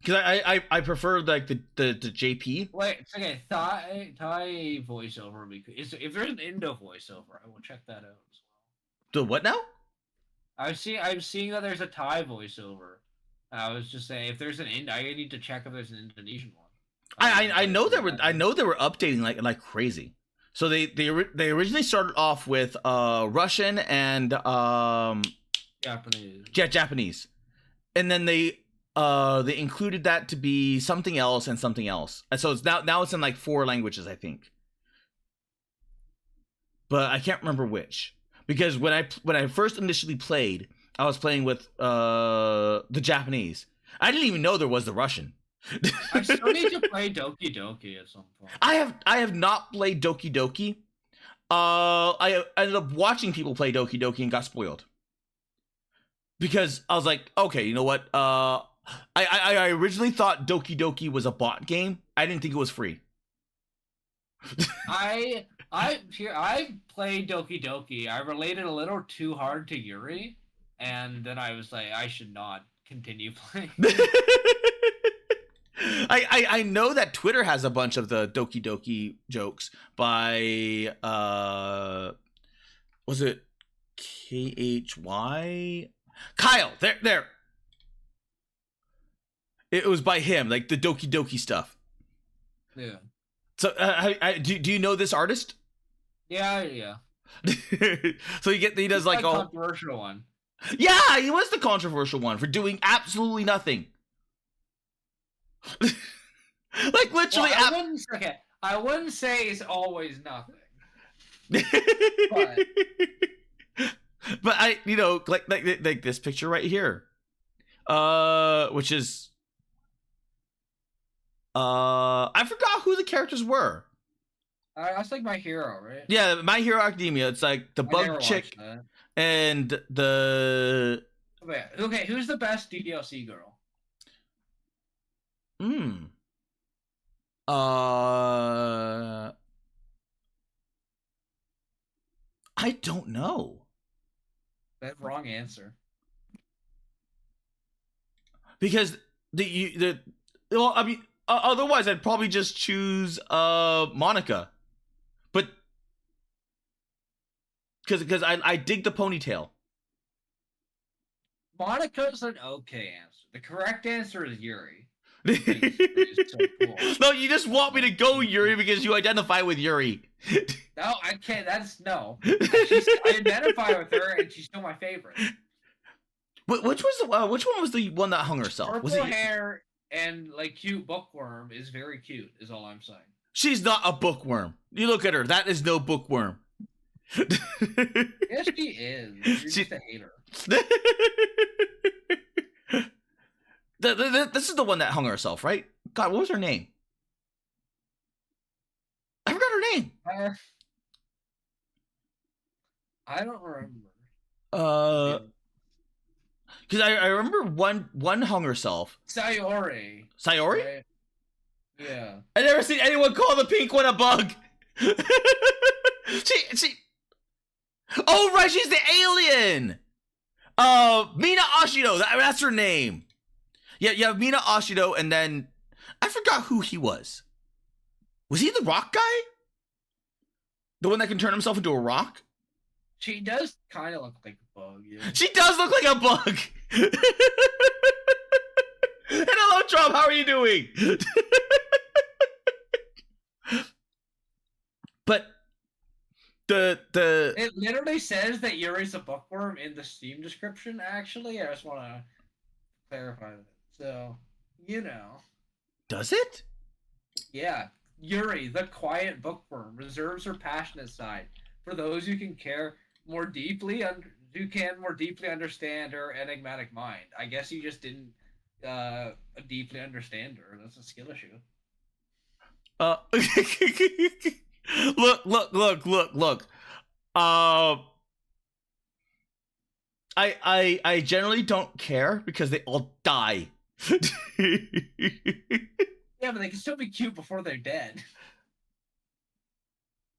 because I prefer like the JP. Wait, it's okay. Thai voiceover would be good. If there's an Indo voiceover, I will check that out as well. The what now? I'm seeing that there's a Thai voiceover. I was just saying, if there's an I need to check if there's an Indonesian one. I know they were updating like crazy. So they originally started off with Russian and Japanese. Yeah, Japanese, and then they included that to be something else and something else, and so it's now it's in like 4 languages, I think, but I can't remember which, because when I first initially played, I was playing with the Japanese. I didn't even know there was the Russian. I still need to play Doki Doki at some point. I have not played Doki Doki. I ended up watching people play Doki Doki and got spoiled. Because I was like, okay, you know what? I originally thought Doki Doki was a bot game. I didn't think it was free. I played Doki Doki. I related a little too hard to Yuri, and then I was like, I should not continue playing. I know that Twitter has a bunch of the Doki Doki jokes by was it KHY? Kyle, there. It was by him, like the Doki Doki stuff. Yeah. So do you know this artist? Yeah. So he does like all controversial one. Yeah, he was the controversial one for doing absolutely nothing. Like literally, well, I wouldn't say it's always nothing. But I, like this picture right here, which is, I forgot who the characters were. That's like My Hero, right? Yeah, My Hero Academia. It's like the bug chick and the. Okay, who's the best DLC girl? I don't know. That wrong answer. Because well, I mean, otherwise I'd probably just choose Monica, but because I dig the ponytail. Monica's an okay answer. The correct answer is Yuri. So cool. No, you just want me to go Yuri because you identify with Yuri. No, I can't. I identify with her, and she's still my favorite. Which one was the one that hung herself? Purple Was it hair and like cute bookworm is very cute. Is all I'm saying. She's not a bookworm. You look at her. That is no bookworm. Yes, she is. You're just a hater. This is the one that hung herself, right? God, what was her name? I forgot her name. I don't remember. Because I remember one hung herself. Sayori. Sayori? Right? Yeah. I never seen anyone call the pink one a bug. she. Oh right, she's the alien. Mina Ashido. That's her name. Yeah, you have Mina Ashido, and then I forgot who he was. Was he the rock guy? The one that can turn himself into a rock? She does kind of look like a bug. Yeah. She does look like a bug. And hello, Trump. How are you doing? But it literally says that Yuri's a bookworm in the Steam description. Actually, I just want to clarify that. So, Does it? Yeah, Yuri, the quiet bookworm, reserves her passionate side for those who can care more deeply understand her enigmatic mind. I guess you just didn't deeply understand her. That's a skill issue. Look. I generally don't care because they all die. Yeah, but they can still be cute before they're dead.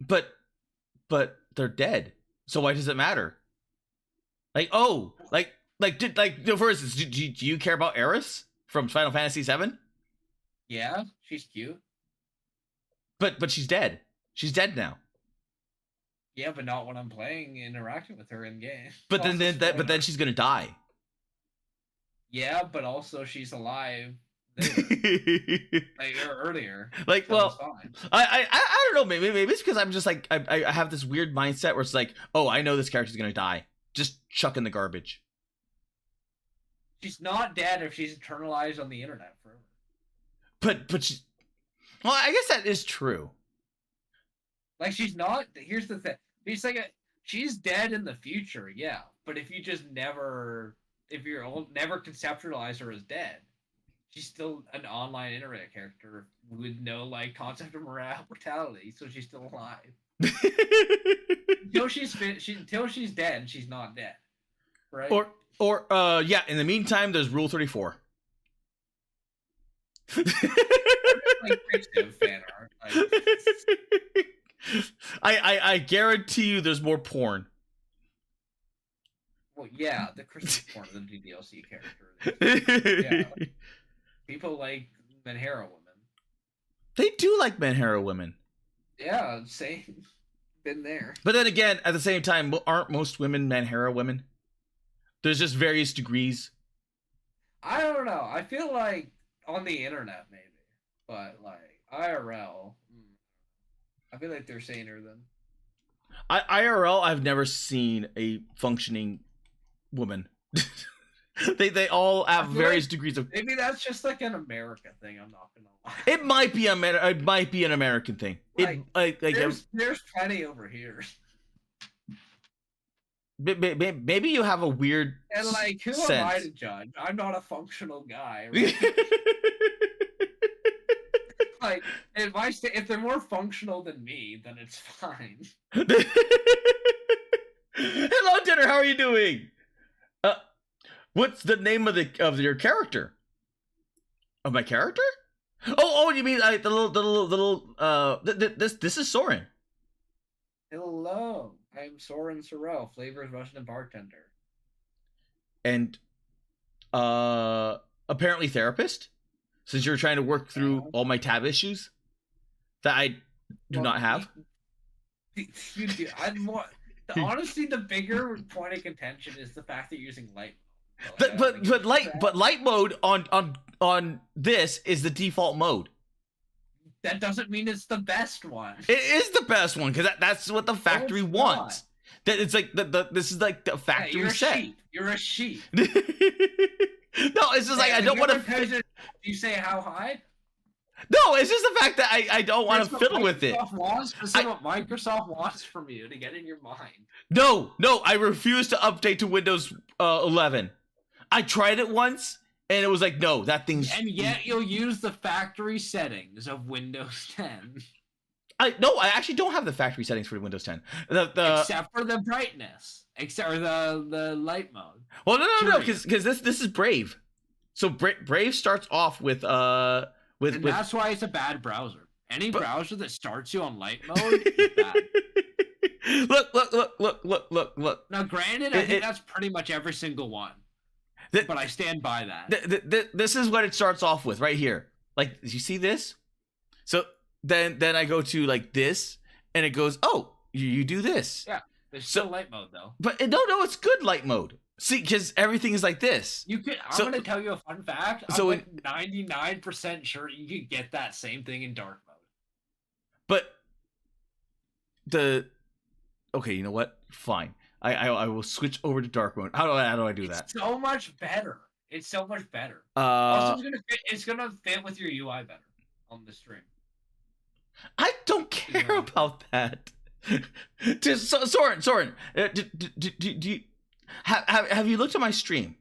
but they're dead. So why does it matter? Like, oh, for instance, do you care about Eris from Final Fantasy VII? Yeah, she's cute. But she's dead. She's dead now. Yeah, but not when I'm playing, interacting with her in game. But then she's gonna die. Yeah, but also she's alive. Like earlier. Like, so well, I don't know. Maybe it's because I'm just like I have this weird mindset where it's like, oh, I know this character's gonna die. Just chuck in the garbage. She's not dead if she's internalized on the internet forever. But she, well, I guess that is true. Like she's not. Here's the thing. She's dead in the future, yeah. But if you just never conceptualize her as dead, she's still an online internet character with no like concept of mortality, so she's still alive. until she's dead, she's not dead, right? Or yeah. In the meantime, there's Rule 34. Like fictive fan art. Like, I guarantee you, there's more porn. well, yeah, the Christmas porn of the DLC character. Yeah, people like Menhera women. They do like Menhera women. Yeah, same. Been there. But then again, at the same time, aren't most women Menhera women? There's just various degrees. I don't know. I feel like on the internet maybe, but like IRL, I feel like they're saner than. IRL, I've never seen a functioning woman. they all have various degrees of. Maybe that's just like an American thing. I'm not gonna lie. It might be an American thing. There's plenty over here. Maybe you have a weird and like who sense. am I to judge? I'm not a functional guy. Right? Like if they're more functional than me, then it's fine. Hello, Dinner. How are you doing? What's the name of your character? Of my character? Oh, you mean the little this is Soren. Hello, I'm Soren Sorrell, FlaVR's Russian bartender. And apparently therapist, since you're trying to work through all my tab issues that I do not have. You do. Honestly, the bigger point of contention is the fact that you're using light mode. But light mode on this is the default mode. That doesn't mean it's the best one. It is the best one because that's what the factory wants. That it's like this is like the factory set. Sheep. You're a sheep. No, it's just like I don't want to. You say how high? No, it's just the fact that I don't want to fiddle with it. This is what Microsoft wants from you to get in your mind. No, I refuse to update to Windows 11. I tried it once, and it was like, no, that thing's... And yet you'll use the factory settings of Windows 10. I actually don't have the factory settings for Windows 10. Except for the brightness. Or the light mode. Well, no, because this is Brave. So Brave starts off with... And that's why it's a bad browser. Any browser that starts you on light mode is bad. Look. Now, granted, I think that's pretty much every single one. But I stand by that. This is what it starts off with right here. Like, you see this? So then I go to like this, and it goes, oh, you do this. Yeah, there's still light mode though. But no, it's good light mode. See, because everything is like this. I'm going to tell you a fun fact. I'm like 99% sure you could get that same thing in dark mode. But okay, you know what? Fine. I will switch over to dark mode. How do I do that? It's so much better. Also, it's gonna fit with your UI better on the stream. I don't care Yeah. about that. Soren, do you have you looked at my stream?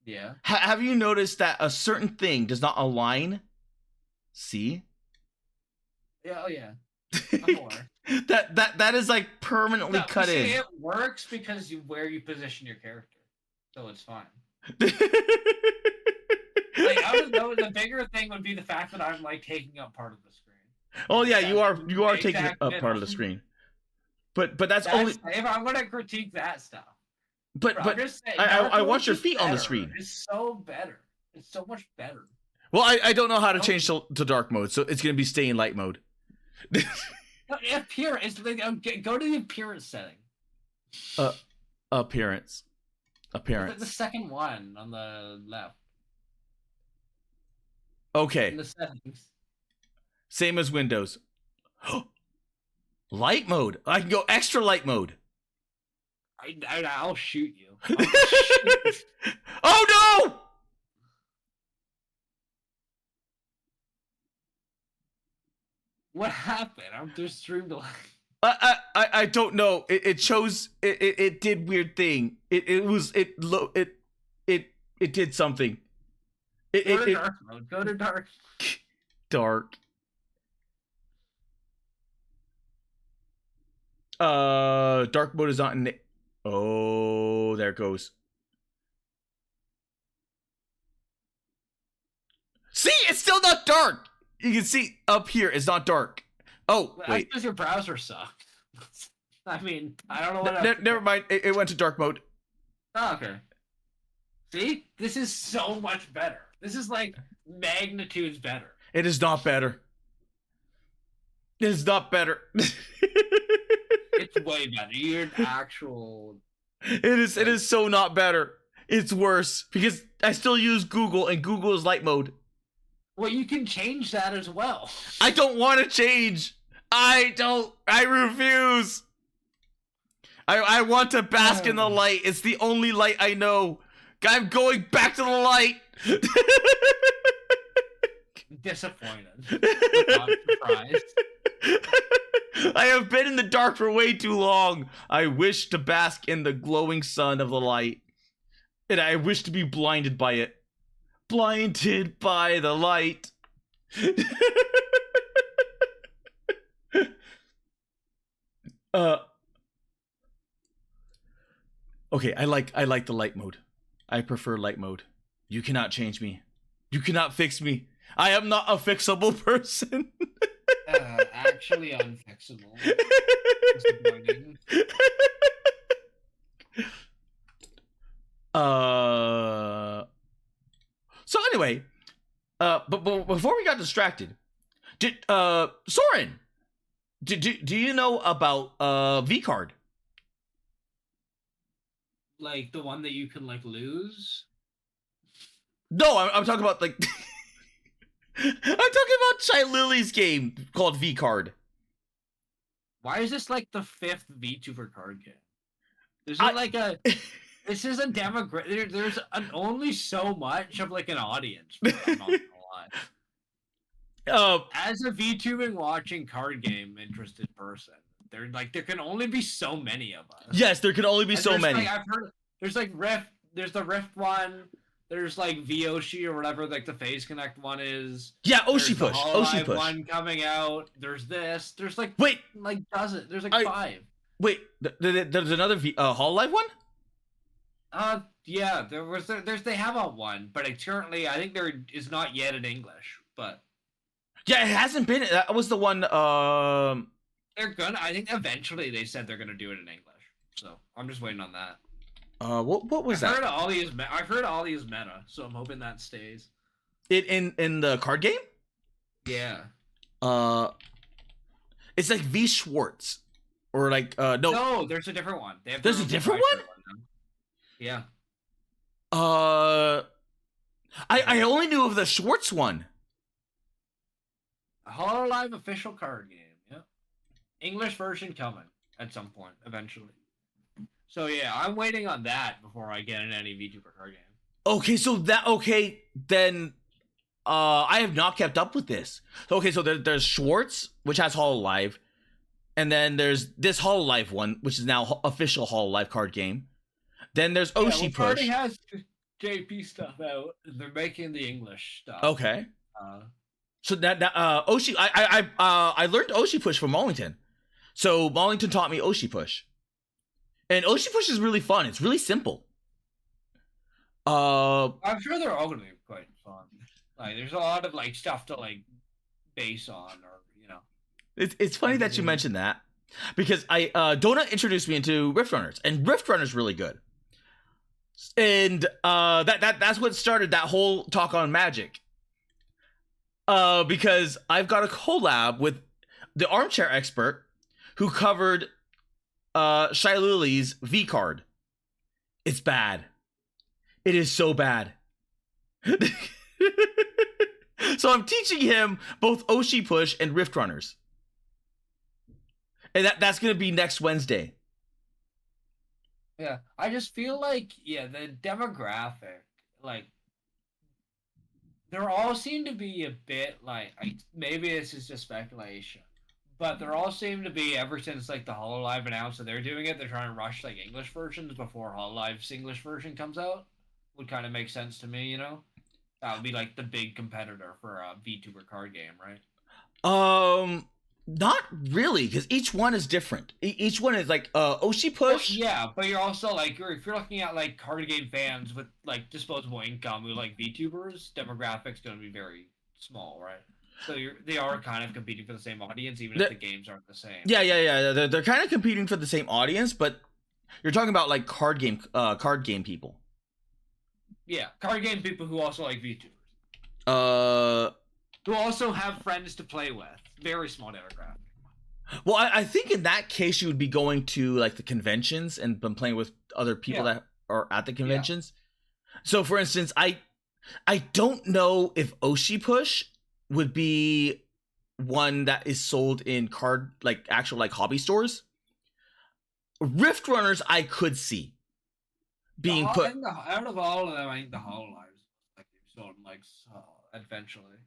Yeah. Have you noticed that a certain thing does not align? See? Yeah. Oh yeah. I'm aware. that is like permanently No, cut see, in. it works because where you position your character, so it's fine. Like I would know the bigger thing would be the fact that I'm like taking up part of the screen. Oh yeah, you are Exact taking up part of middle. the screen. But that's That's, only if I'm gonna critique that stuff. but I'm but just saying, I Dark want your Mode is feet on the better. screen. It's so better. It's so much better. Well, I don't know how to Oh. change to dark mode, so it's gonna be stay in light mode. No, appearance. Go to the appearance setting. Appearance. The second one on the left. In Okay. the settings. Same as Windows. Light mode. I can go extra light mode. I'll shoot you. I'll shoot. Oh no! What happened? I'm just streamed live. I don't know. It chose it did weird thing. It did something. Go to dark mode. Go to dark. Dark. Dark mode is not in. Oh, there it goes. See, it's still not dark. You can see up here, it's not dark. Oh, Well, wait. because your browser sucked. I mean, I don't know what. Never mind. It went to dark mode. Oh, okay. See, this is so much better. This is like magnitudes better. It is not better. It is not better. It's way better. You're an actual. It is so not better. It's worse because I still use Google and Google is light mode. Well, you can change that as well. I don't want to change. I refuse. I want to bask in the light. It's the only light I know. I'm going back to the light. Disappointed. Not surprised. I have been in the dark for way too long. I wish to bask in the glowing sun of the light. And I wish to be blinded by it. Blinded by the light. Okay, I like the light mode. I prefer light mode. You cannot change me. You cannot fix me. I am not a fixable person. Actually unfixable. Disappointing. So anyway, but before we got distracted, did Soren, do you know about V card? Like the one that you can like lose. No, I'm talking about like I'm talking about Shy Lily's game called V card. Why is this like the 5th VTuber card game? There's not like a. This is a demographic. There's only so much of like an audience. For it, I'm not gonna lie. As a VTubing watching card game interested person, there can only be so many of us. Yes, there can only be And so there's, many. Like, I've heard there's like Rift. There's the Rift one. There's like Oshi or whatever, like the Phase Connect one is. Yeah, Oshi There's the push. Hololive Oshi push. one coming out. There's this. There's like Wait, dozen. There's like 5. wait. There's another Hololive one. Yeah. They have a one, but it's currently I think there is not yet in English, but Yeah, it hasn't been. That was the one. they're gonna. I think eventually they said they're gonna do it in English, so I'm just waiting on that. What was I've that? heard I've heard Ollie is meta, so I'm hoping that stays. In the card game? Yeah. It's like V Schwartz, or like no. No, there's a different one. They have There's their a own different proprietary one? now. Yeah. I only knew of the Schwartz one. A Hololive official card game. Yeah. English version coming at some point eventually. So yeah, I'm waiting on that before I get in any VTuber card game. Okay, so then I have not kept up with this. Okay, so there's Schwartz, which has Hololive, and then there's this Hololive one, which is now official Hololive card game. Then there's Oshi Push. already has JP stuff out. They're making the English stuff. Okay. Uh, So that Oshi, I learned Oshi Push from Mollington. So Mollington taught me Oshi Push, and Oshi Push is really fun. It's really simple. I'm sure they're all gonna be quite fun. Like, there's a lot of like stuff to like base on, or you know. It's funny that you mentioned that, because I Donut introduced me into Rift Runners, and Rift Runners really good. And that's what started that whole talk on Magic. Because I've got a collab with the Armchair Expert, who covered Shailuli's V card. It's bad. It is so bad. So I'm teaching him both Oshi Push and Rift Runners. And that's going to be next Wednesday. Yeah, I just feel like, the demographic, like, they all seem to be a bit like, maybe this is just speculation, but they all seem to be, ever since like the Hololive announced that they're doing it, they're trying to rush like English versions before Hololive's English version comes out. Would kind of make sense to me, you know? That would be like the big competitor for a VTuber card game, right? Not really, because each one is different. Each one is like Oshi Push. Well, yeah, but you're also like, if you're looking at like card game fans with like disposable income who like VTubers, demographics going to be very small, right? So they are kind of competing for the same audience, even if the games aren't the same. Yeah. They're kind of competing for the same audience, but you're talking about like card game people. Yeah, card game people who also like VTubers. Who also have friends to play with. Very small demographic. Well, I think in that case you would be going to like the conventions and been playing with other people that are at the conventions. Yeah. So, for instance, I don't know if Oshi Push would be one that is sold in actual hobby stores. Rift Runners I could see being put. Out of all of them, I think the Hololives like sold eventually.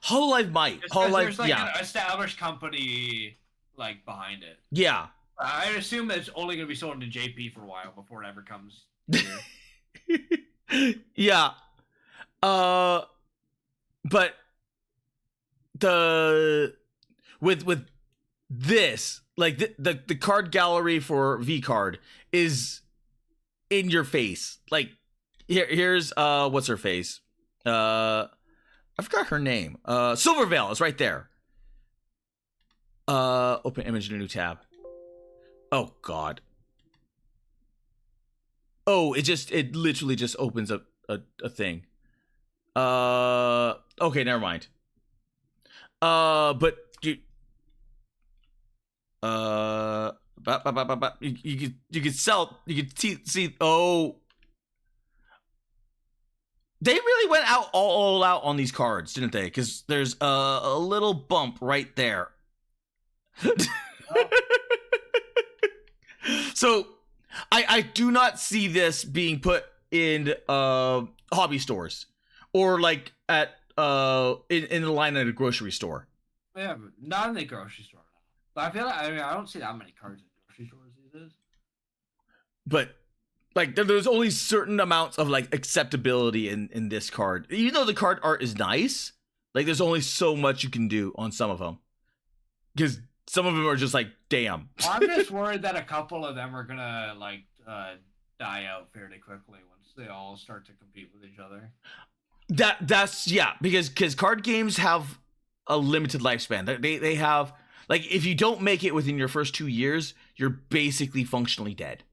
Hololive might. There's like an established company like behind it. Yeah. I'd assume that it's only going to be sold to JP for a while before it ever comes here. Yeah. But with this, like the card gallery for V card is in your face. Like here's what's her face? I forgot her name. Silverveil is right there. Open image in a new tab. Oh God. Oh, it literally just opens up a thing. Okay, never mind. But you could see. Oh. They really went all out on these cards, didn't they? Because there's a little bump right there. So I do not see this being put in hobby stores or like at in the line at a grocery store. Yeah, not in the grocery store. But I feel like I don't see that many cards in grocery stores these days. But like there's only certain amounts of like acceptability in this card. Even though the card art is nice, like there's only so much you can do on some of them. Because some of them are just like, damn. I'm just worried that a couple of them are gonna like die out fairly quickly once they all start to compete with each other. That's because card games have a limited lifespan. They have like if you don't make it within your first 2 years, you're basically functionally dead.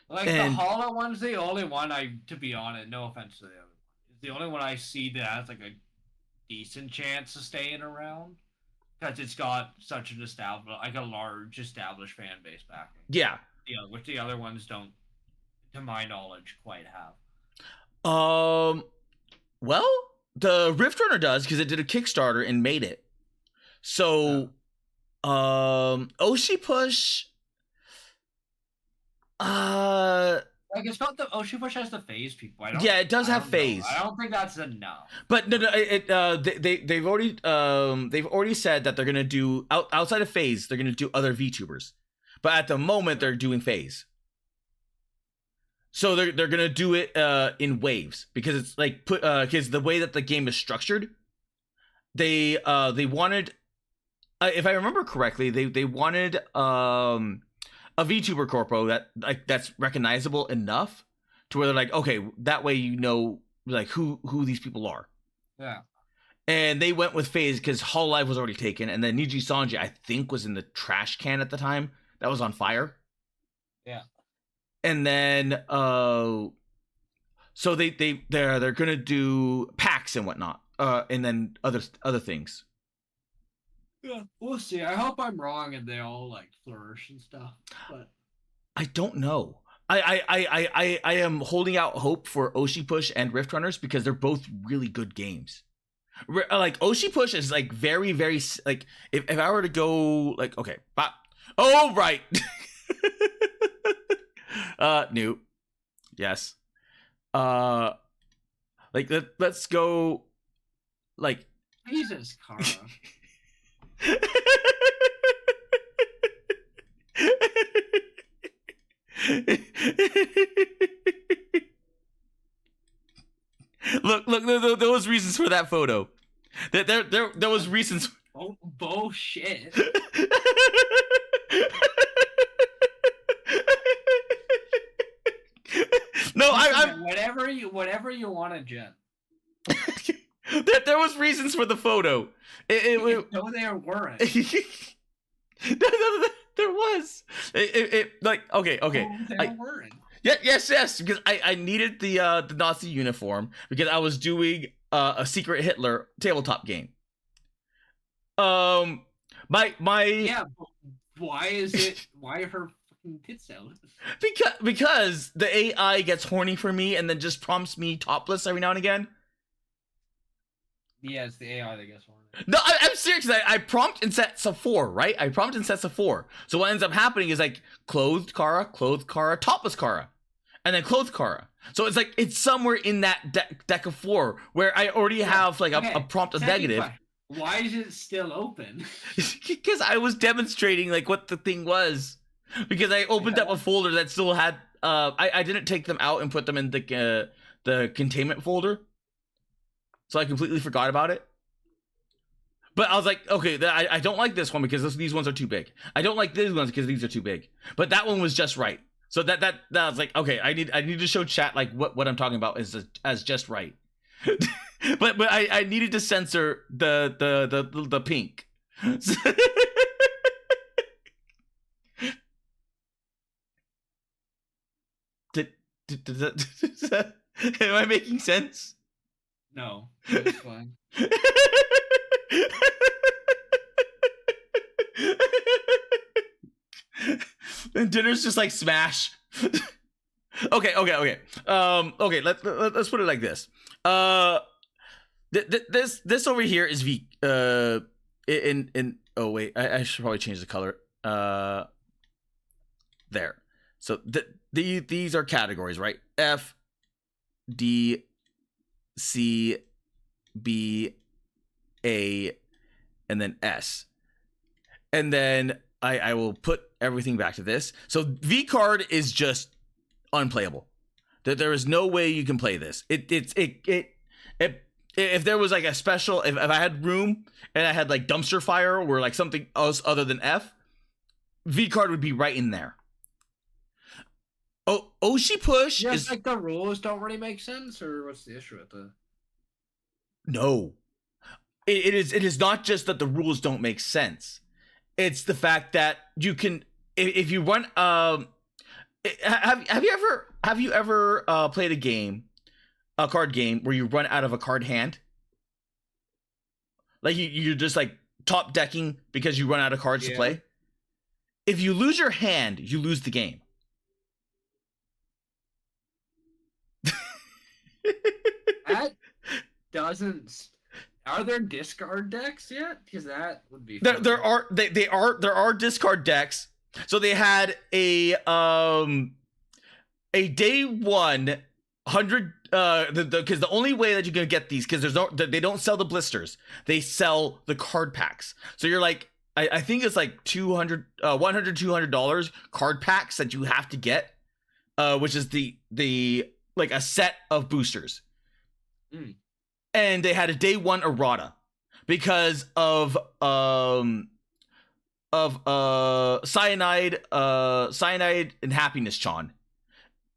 Like the Hollow one's the only one to be honest, no offense to the other one, is the only one I see that has like a decent chance of staying around because it's got such an a large established fan base backing. Yeah. Yeah, which the other ones don't, to my knowledge, quite have. Well, the Rift Runner does because it did a Kickstarter and made it. So, Oshi Push. Like it's got the Oshi push has the phase people. Yeah, it does I have don't know. phase. I don't think that's enough. But no, they've already said that they're gonna do outside of phase, they're gonna do other VTubers, but at the moment they're doing phase. So they're gonna do it in waves because it's like because the way that the game is structured, they wanted, if I remember correctly, they wanted a VTuber corpo that's recognizable enough to where they're like, okay, that way you know like who these people are. Yeah. And they went with phase because Hololive was already taken, and then Niji Sanji I think was in the trash can at the time that was on fire. Yeah. And then so they're gonna do packs and whatnot, and then other things. Yeah, we'll see. I hope I'm wrong and they all like flourish and stuff. But I don't know. I am holding out hope for Oshi Push and Rift Runners because they're both really good games. Like Oshi Push is like very like if I were to go like okay, but oh right. New. Yes. Like let's go like Jesus, Kara. Look, there was reasons for that photo. There was reasons. Oh, bullshit. No, I'm whatever you want to Jen. There was reasons for the photo. No, there weren't. There was. It like okay. No, there weren't. Yeah, yes, because I needed the Nazi uniform because I was doing a secret Hitler tabletop game. My Yeah, but why are her fucking tits out? Because the AI gets horny for me and then just prompts me topless every now and again. Yeah, it's the AI that gets horny. No, I'm serious. I prompt in sets of 4, right? I prompt in sets of 4. So what ends up happening is like clothed Kara, topless Kara, and then clothed Kara. So it's like it's somewhere in that deck of 4 where I already have like a prompt of negative. Why is it still open? Because I was demonstrating like what the thing was. Because I opened up a folder that still had I didn't take them out and put them in the containment folder. So I completely forgot about it. But I was like, okay, I don't like this one because these ones are too big. I don't like these ones because these are too big. But that one was just right. So that was like, okay, I need to show chat like what I'm talking about is as just right. but I needed to censor the pink. Am I making sense? No, it's fine. And dinner's just like smash. Okay. Okay. Let's put it like this. This over here is V. In oh wait, I should probably change the color. There. So these are categories, right? F, D, C, B, A, and then S. And then I will put everything back to this. So V card is just unplayable. That there is no way you can play this. If there was like a special, if I had room and I had like dumpster fire or like something else other than F, V card would be right in there. Oh, Oshi push Just is like the rules don't really make sense, or what's the issue with the? No, it is not just that the rules don't make sense. It's the fact that you can if you run have you ever played a card game where you run out of a card hand? Like you're just like top decking because you run out of cards to play. If you lose your hand, you lose the game. That doesn't. Are there discard decks yet? Because that would be. There are discard decks. So they had a a day one 100 because the only way that you're gonna get these, because they don't sell the blisters, they sell the card packs. So you're like, I think it's like $200 card packs that you have to get, which is the like a set of boosters. And they had a day one errata because of cyanide and happiness Chon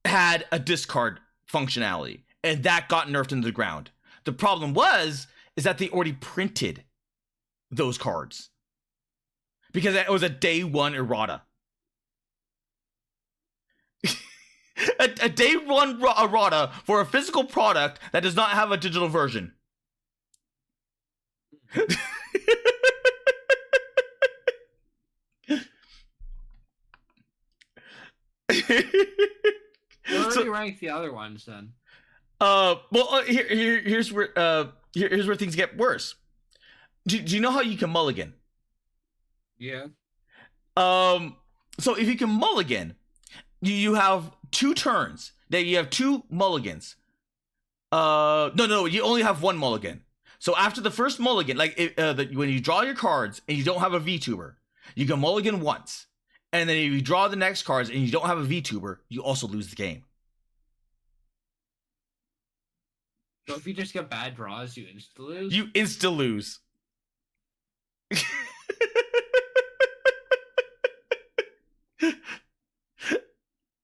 had a discard functionality, and that got nerfed into the ground. The problem is that they already printed those cards because it was a day one errata. a day one errata for a physical product that does not have a digital version. Already ranked the other ones then. Here's where things get worse. Do you know how you can mulligan? Yeah. So if you can mulligan, you have 2 turns. That you have 2 mulligans. No, you only have 1 mulligan. So after the first mulligan, like when you draw your cards and you don't have a VTuber, you can mulligan once. And then if you draw the next cards and you don't have a VTuber, you also lose the game. So if you just get bad draws, you insta lose? You insta lose.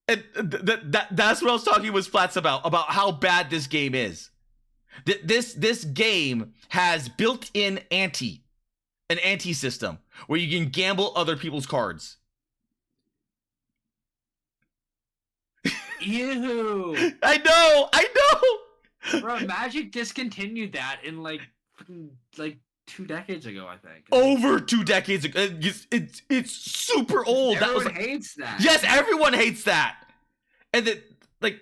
And that's what I was talking with Splats about how bad this game is. This game has built-in an anti system where you can gamble other people's cards. Ew. I know. Bro, Magic discontinued that in like 2 decades ago, I think. Over 2 decades ago. It's super old. Everyone hates that. Yes, everyone hates that. And then, like,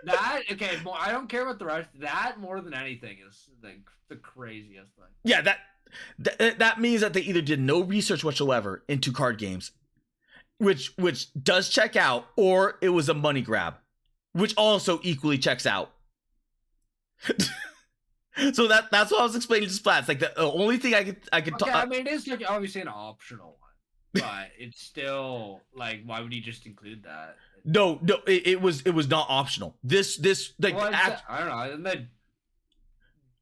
that, okay, I don't care about the rest. That, more than anything, is like the craziest thing. Yeah, that means that they either did no research whatsoever into card games, which does check out, or it was a money grab, which also equally checks out. So that's what I was explaining to Splats. Like the only thing I could talk. I mean, it is like obviously an optional one, but it's still like, why would you just include that? No, it was not optional. This like well, I don't know. And then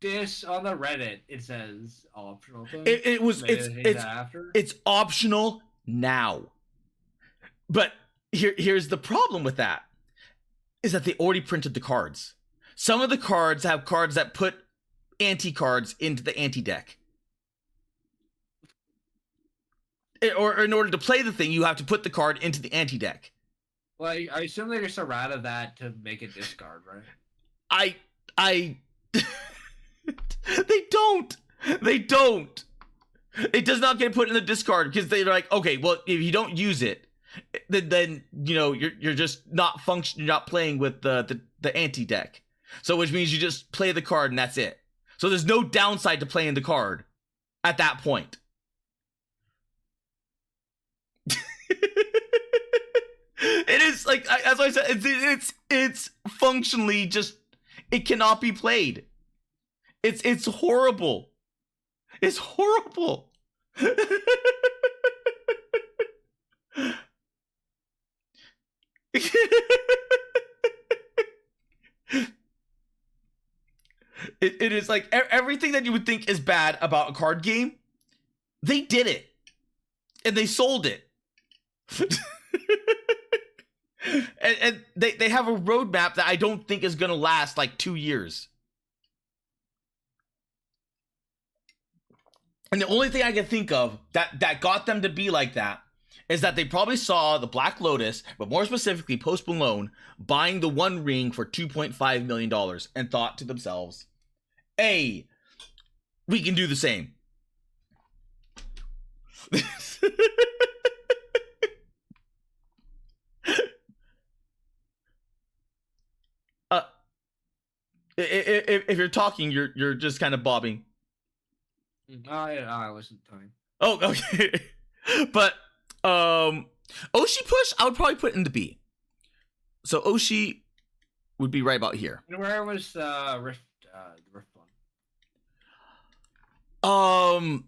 this on the Reddit, it says optional thing. It's optional now. But here's the problem with that, is that they already printed the cards. Some of the cards have cards that put anti-cards into the anti-deck. Or in order to play the thing, you have to put the card into the anti-deck. Well, I assume they just errata that to make it discard, right? They don't. It does not get put in the discard because they're like, okay, well, if you don't use it, then you know you're just not you're not playing with the anti-deck. So which means you just play the card and that's it. So there's no downside to playing the card at that point. It is like, as I said, it's functionally just, it cannot be played. It's horrible. It's horrible. It is like everything that you would think is bad about a card game, they did it. And they sold it. and they have a roadmap that I don't think is going to last like 2 years. And the only thing I can think of that got them to be like that is that they probably saw the Black Lotus, but more specifically Post Malone, buying the One Ring for $2.5 million and thought to themselves, hey, we can do the same. If you're talking, you're just kind of bobbing. I wasn't talking. Oh, okay. But Oshi push, I would probably put in the B. So Oshi would be right about here. And where was Rift one?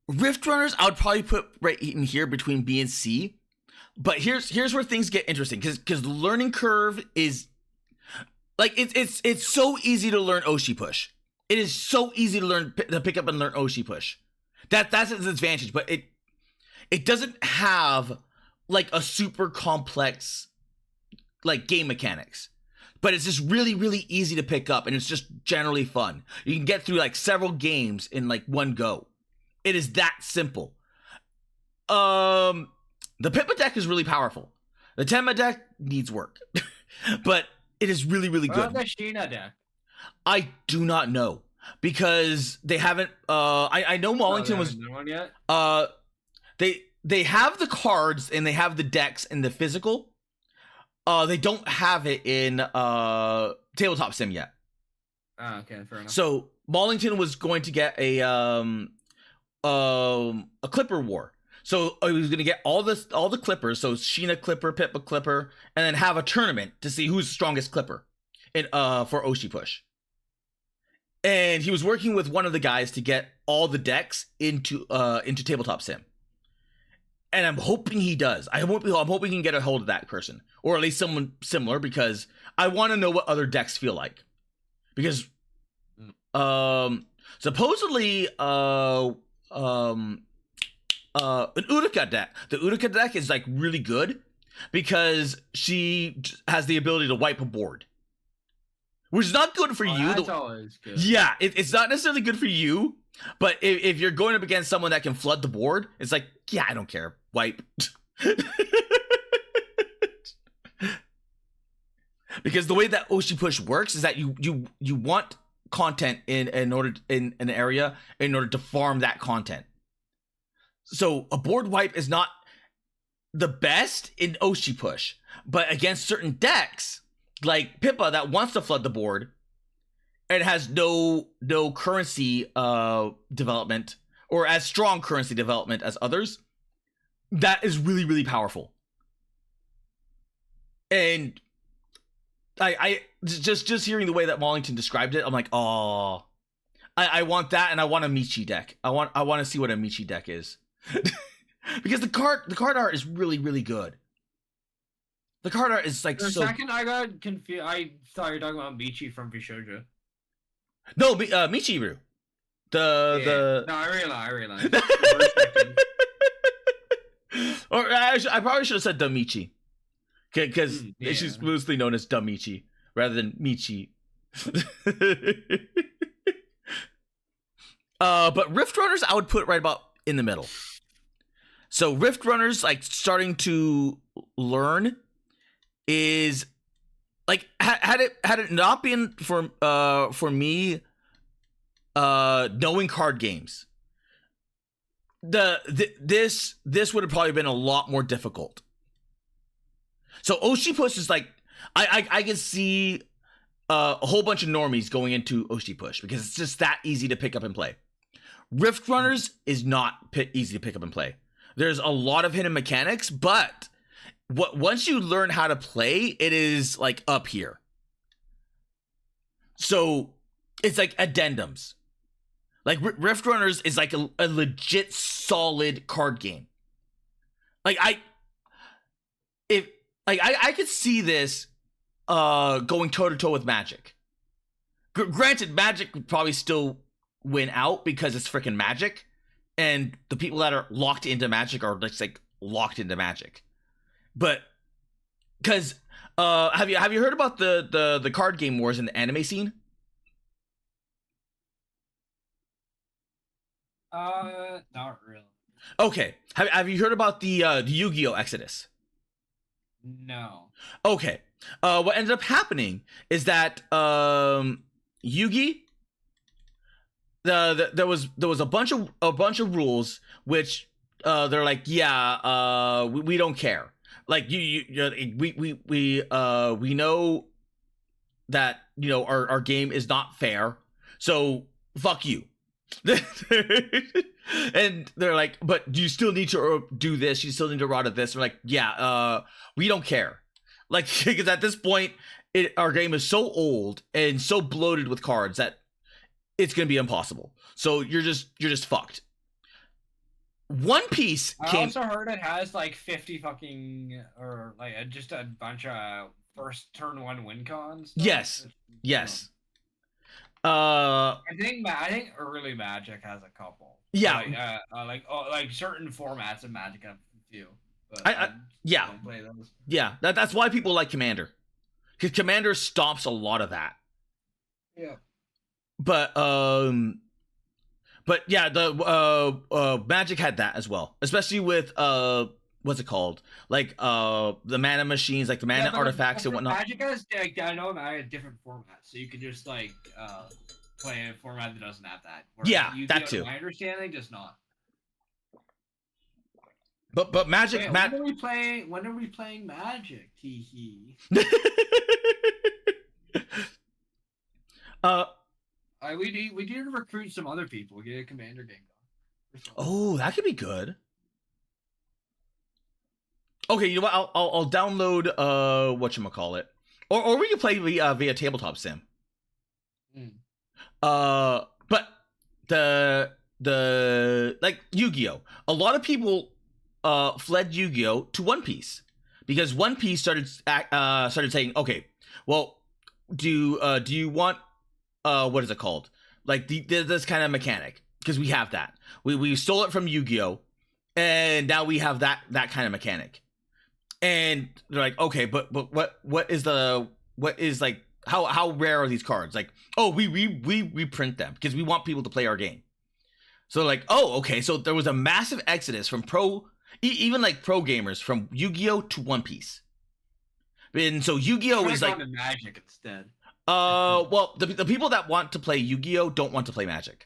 Rift Runners, I would probably put right in here between B and C. But here's where things get interesting, because the learning curve is like it's so easy to learn Oshi push. It is so easy to pick up and learn Oshi push. That's its advantage, but it doesn't have like a super complex like game mechanics. But it's just really, really easy to pick up, and it's just generally fun. You can get through like several games in like one go. It is that simple. The Pippa deck is really powerful. The Tenma deck needs work, but it is really, really good. What about the Sheena deck? I do not know, because they haven't. I know Mollington was. One yet? They have the cards and they have the decks and the physical. They don't have it in Tabletop Sim yet. Oh, okay, fair enough. So Mollington was going to get a Clipper War. So he was going to get all the Clippers. So Sheena Clipper, Pippa Clipper, and then have a tournament to see who's the strongest Clipper for Oshi push. And he was working with one of the guys to get all the decks into Tabletop Sim. And I'm hoping he does. I'm hoping he can get a hold of that person, or at least someone similar, because I want to know what other decks feel like. Because supposedly an Utica deck. The Utica deck is like really good because she has the ability to wipe a board, which is not good for you. That's always good. Yeah, it's not necessarily good for you, but if you're going up against someone that can flood the board, it's like, yeah, I don't care. Wipe. Because the way that Oshi push works is that you want content in an area in order to farm that content. So a board wipe is not the best in Oshi push, but against certain decks like Pippa that wants to flood the board and has no currency development, or as strong currency development as others, that is really, really powerful. And I just hearing the way that Mollington described it, I'm like, oh, I want that, and I want a Michi deck. I want to see what a Michi deck is. Because the card art is really, really good. The card art is like For a so. second, I got confused. I thought you were talking about Michi from Bishojo. No, Michiru. No, I realized. For a second. Or I probably should have said Damichi, because yeah. she's mostly known as Damichi rather than Michi. But Rift Runners, I would put right about in the middle. So Rift Runners, like starting to learn, is like had it not been for me knowing card games, this would have probably been a lot more difficult. So Oshi push is like I can see a whole bunch of normies going into Oshi push because it's just that easy to pick up and play. Rift Runners is not easy to pick up and play. There's a lot of hidden mechanics, but once you learn how to play, it is like up here. So it's like addendums. Like Rift Runners is like a legit solid card game. Like I could see this going toe to toe with Magic. Granted, Magic would probably still win out because it's freaking Magic, and the people that are locked into Magic are just like locked into Magic. But because have you heard about the card game wars in the anime scene? Not really. Okay. Have you heard about the Yu-Gi-Oh! Exodus? No. Okay. What ended up happening is that Yugi, there was a bunch of rules which they're like, yeah, we don't care. Like we know that, you know, our game is not fair, so fuck you. And they're like, but you still need to do this. You still need to rot this. We're like, yeah, we don't care. Like, because at this point, our game is so old and so bloated with cards that it's gonna be impossible. So you're just fucked. One Piece I came. also heard it has like 50 fucking or like just a bunch of first turn one win cons. Yes. Yes. I think early Magic has a couple. Yeah. Like certain formats of Magic have a few. But yeah. don't play those. Yeah. That's why people like Commander, because Commander stops a lot of that. Yeah. But yeah, the Magic had that as well, especially with what's it called? Like the mana machines, like the mana artifacts and whatnot. Magic has I know I had different formats, so you could just like play a format that doesn't have that. Yeah, that too. My understanding does not. But Magic. Wait, when are we playing Magic? Hee hee. We need to recruit some other people. Get a Commander game going. Oh, that could be good. Okay, you know what? I'll download whatchamacallit. Or we can play via tabletop sim. But the like Yu-Gi-Oh! A lot of people fled Yu-Gi-Oh! To One Piece, because One Piece started saying, okay, well, do you want what is it called? Like this kind of mechanic, because we have that. We stole it from Yu-Gi-Oh! And now we have that kind of mechanic. And they're like, okay, but what is like, how rare are these cards? Like, oh, we print them because we want people to play our game. So like, oh, okay, so there was a massive exodus from even like pro gamers from Yu-Gi-Oh! To One Piece. And so Yu-Gi-Oh! Is like Magic instead. Well, the people that want to play Yu-Gi-Oh! Don't want to play Magic.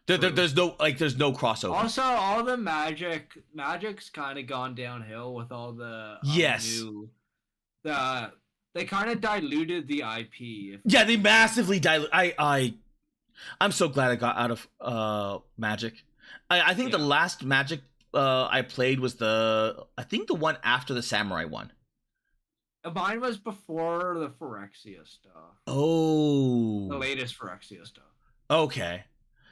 There's no crossover. Also, all the Magic's kind of gone downhill with all the yes. They kind of diluted the IP. Yeah, they massively dilute. I'm so glad I got out of Magic. I think the last Magic I played was the one after the Samurai one. Mine was before the Phyrexia stuff. Oh. The latest Phyrexia stuff. Okay.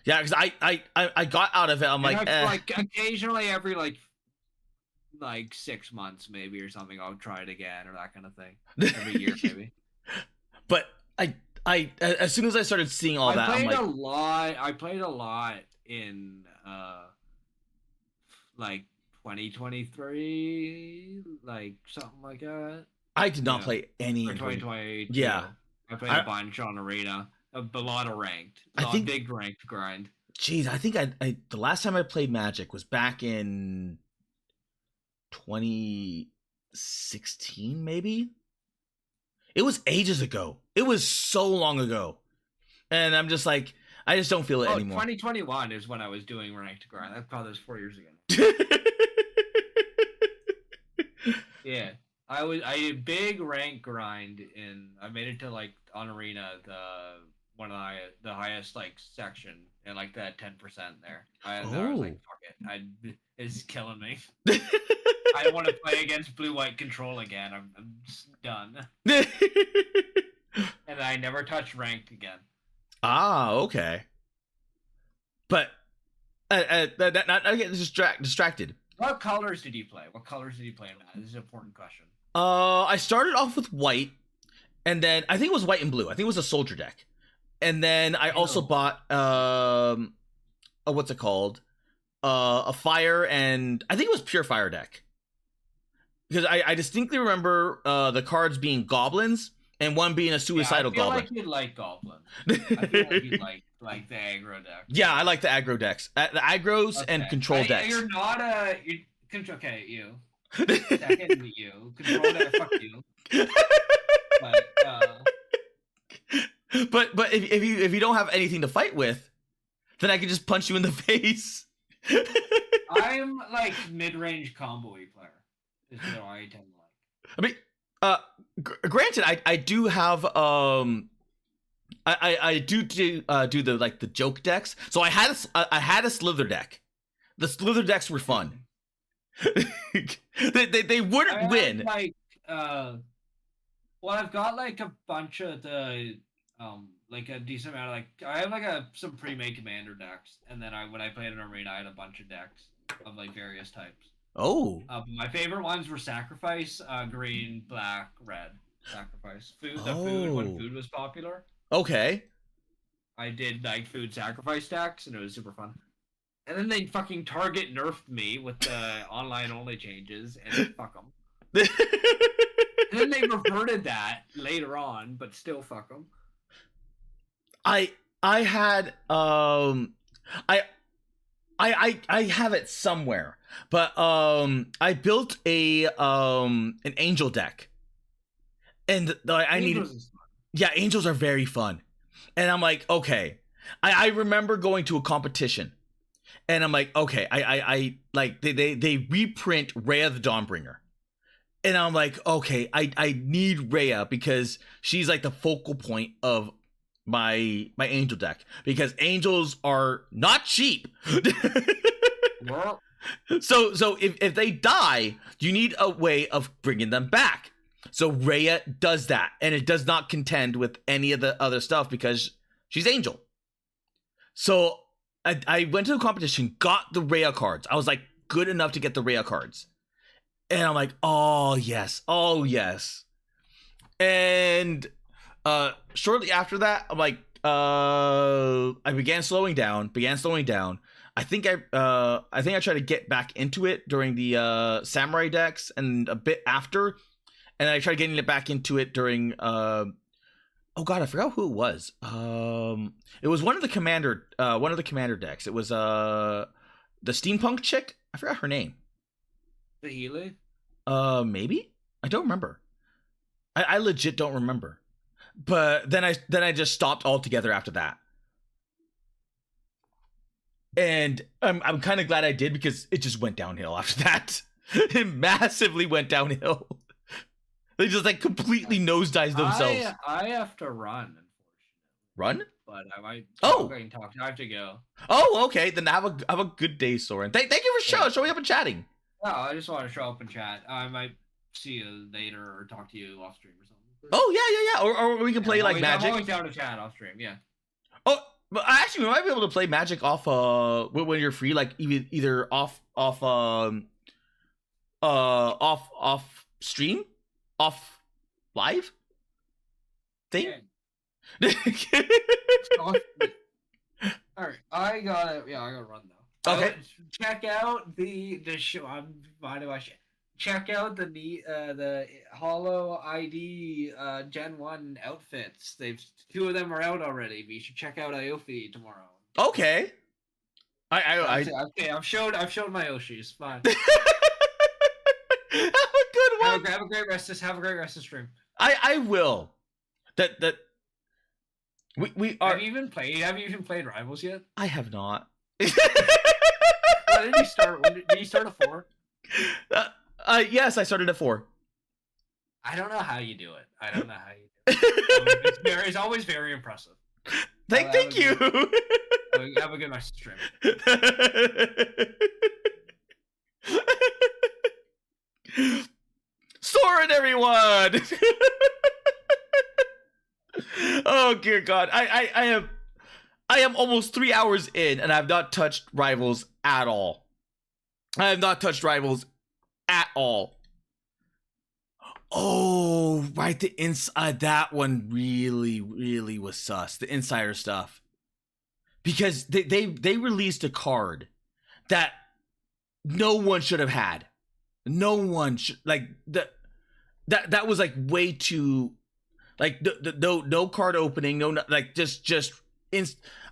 Yeah, because I got out of it. I'm like, like occasionally every like 6 months maybe or something, I'll try it again or that kind of thing. Every year maybe. But I as soon as I started seeing all that, I'm like, I played a lot in like 2023, like something like that. I did not play any. Or 2020. Yeah, I played a bunch on Arena. A lot of ranked. Big ranked grind. Jeez, I think the last time I played Magic was back in 2016, maybe. It was ages ago. It was so long ago, and I'm just like, I just don't feel it anymore. 2021 is when I was doing ranked grind. That probably was 4 years ago. Yeah, I did big rank grind I made it to like on Arena one of the highest like section and like that 10% there. I was like, fuck it, it's killing me. I don't want to play against blue-white control again. I'm just done. And I never touched ranked again. Ah, okay. But I get distracted. What colors did you play? What colors did you play in that? This is an important question. I started off with white, and then I think it was white and blue. I think it was a soldier deck. And then I also bought what's it called? A fire, and I think it was pure fire deck. Because I distinctly remember the cards being goblins and one being a suicidal goblin. I feel like you'd like goblin. I feel like you'd like the aggro deck. Yeah, I like the aggro decks. The aggros and control decks. You're not you. Second you. Control deck, fuck you. But if you don't have anything to fight with, then I can just punch you in the face. I'm like mid-range combo-y player. Is what I tend to like. I mean, granted, I do have I do the like the joke decks. So I had a Slither deck. The Slither decks were fun. they wouldn't I win. have, like, well, I've got like a bunch of the like a decent amount of like I have like some pre-made commander decks, and then when I played in arena, I had a bunch of decks of like various types. Oh. My favorite ones were sacrifice, green, black, red. Sacrifice food. The Oh. food when food was popular. Okay. I did like food sacrifice decks, and it was super fun. And then they fucking target nerfed me with the online only changes, and fuck them. And then they reverted that later on, but still fuck them. I had I have it somewhere, but I built a an angel deck, and I need angels are very fun, and I'm like, okay, I remember going to a competition, and I'm like, okay, I like they reprint Rhea the Dawnbringer. And I'm like, okay, I need Rhea because she's like the focal point of my angel deck, because angels are not cheap. Well, So if they die, you need a way of bringing them back. So Rhea does that, and it does not contend with any of the other stuff because she's angel. So I went to the competition, got the Rhea cards. I was like good enough to get the Rhea cards. And I'm like, oh yes. And shortly after that, I'm like, I began slowing down. I think I tried to get back into it during the samurai decks and a bit after, and I tried getting it back into it during oh god, I forgot who it was. It was one of the commander decks. It was the steampunk chick. I forgot her name. the Healy? Maybe? I don't remember. I legit don't remember. But then I just stopped altogether after that. And I'm kind of glad I did, because it just went downhill after that. It massively went downhill. They just like completely nosedived themselves. I have to run, unfortunately. Run? But I might. Oh. I can talk. I have to go. Oh, okay. Then have a good day, Soren. Thank you for showing up and chatting. No, I just want to show up and chat. I might see you later or talk to you off stream or something. Oh yeah. Or we can play like Magic. I'm always down to chat off stream. Yeah. Oh, but actually, we might be able to play Magic off when you're free, like either off stream, off live thing. Yeah. All right, I gotta run though. Okay. Check out the show. I'm fine to watch. Check out the Hollow ID Gen 1 outfits. Two of them are out already. We should check out Iofi tomorrow. Okay. Okay, I've showed my Oshis. Fine. Have a good one. Have a great rest of stream. I will. That we are. Have you even played Rivals yet? I have not. When did you start? Did you start at 4? Yes, I started at 4. I don't know how you do it. It's always very impressive. Thank you. Have a good night stream. Soren, everyone. Oh dear God, I am almost 3 hours in, and I've not touched Rivals at all. I have not touched Rivals at all. Oh, right, the inside, that one really was sus. The insider stuff, because they released a card that no one should have had. No one should, like, that was like way too, like, no card opening, no, like, just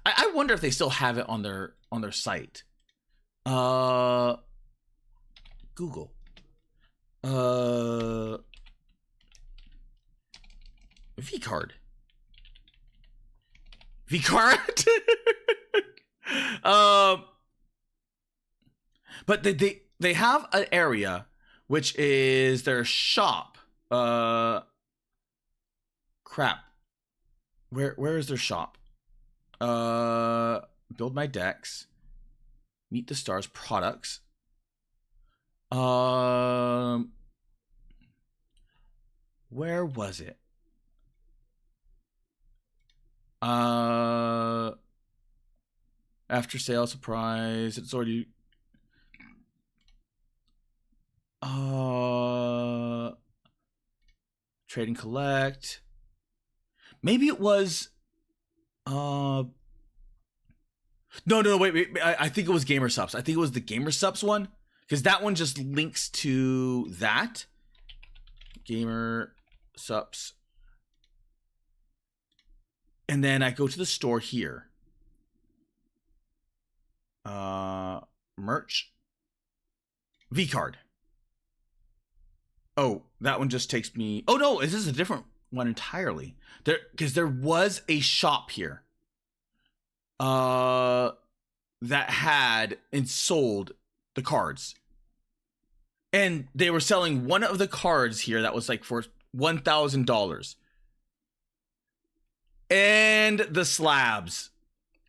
I wonder if they still have it on their site. Google. V card. But they have an area which is their shop. Crap. where is their shop? Build my decks. Meet the Stars products. Where was it? After sale surprise. It's already. Trade and collect. Maybe it was. No, wait. I think it was Gamer Subs. I think it was the Gamer Subs one, because that one just links to that. Gamer Subs. And then I go to the store here. Merch. V card. Oh, that one just takes me. Oh no, this is a different one entirely. Because there was a shop here. That had and sold the cards. And they were selling one of the cards here that was like for $1,000. And the slabs.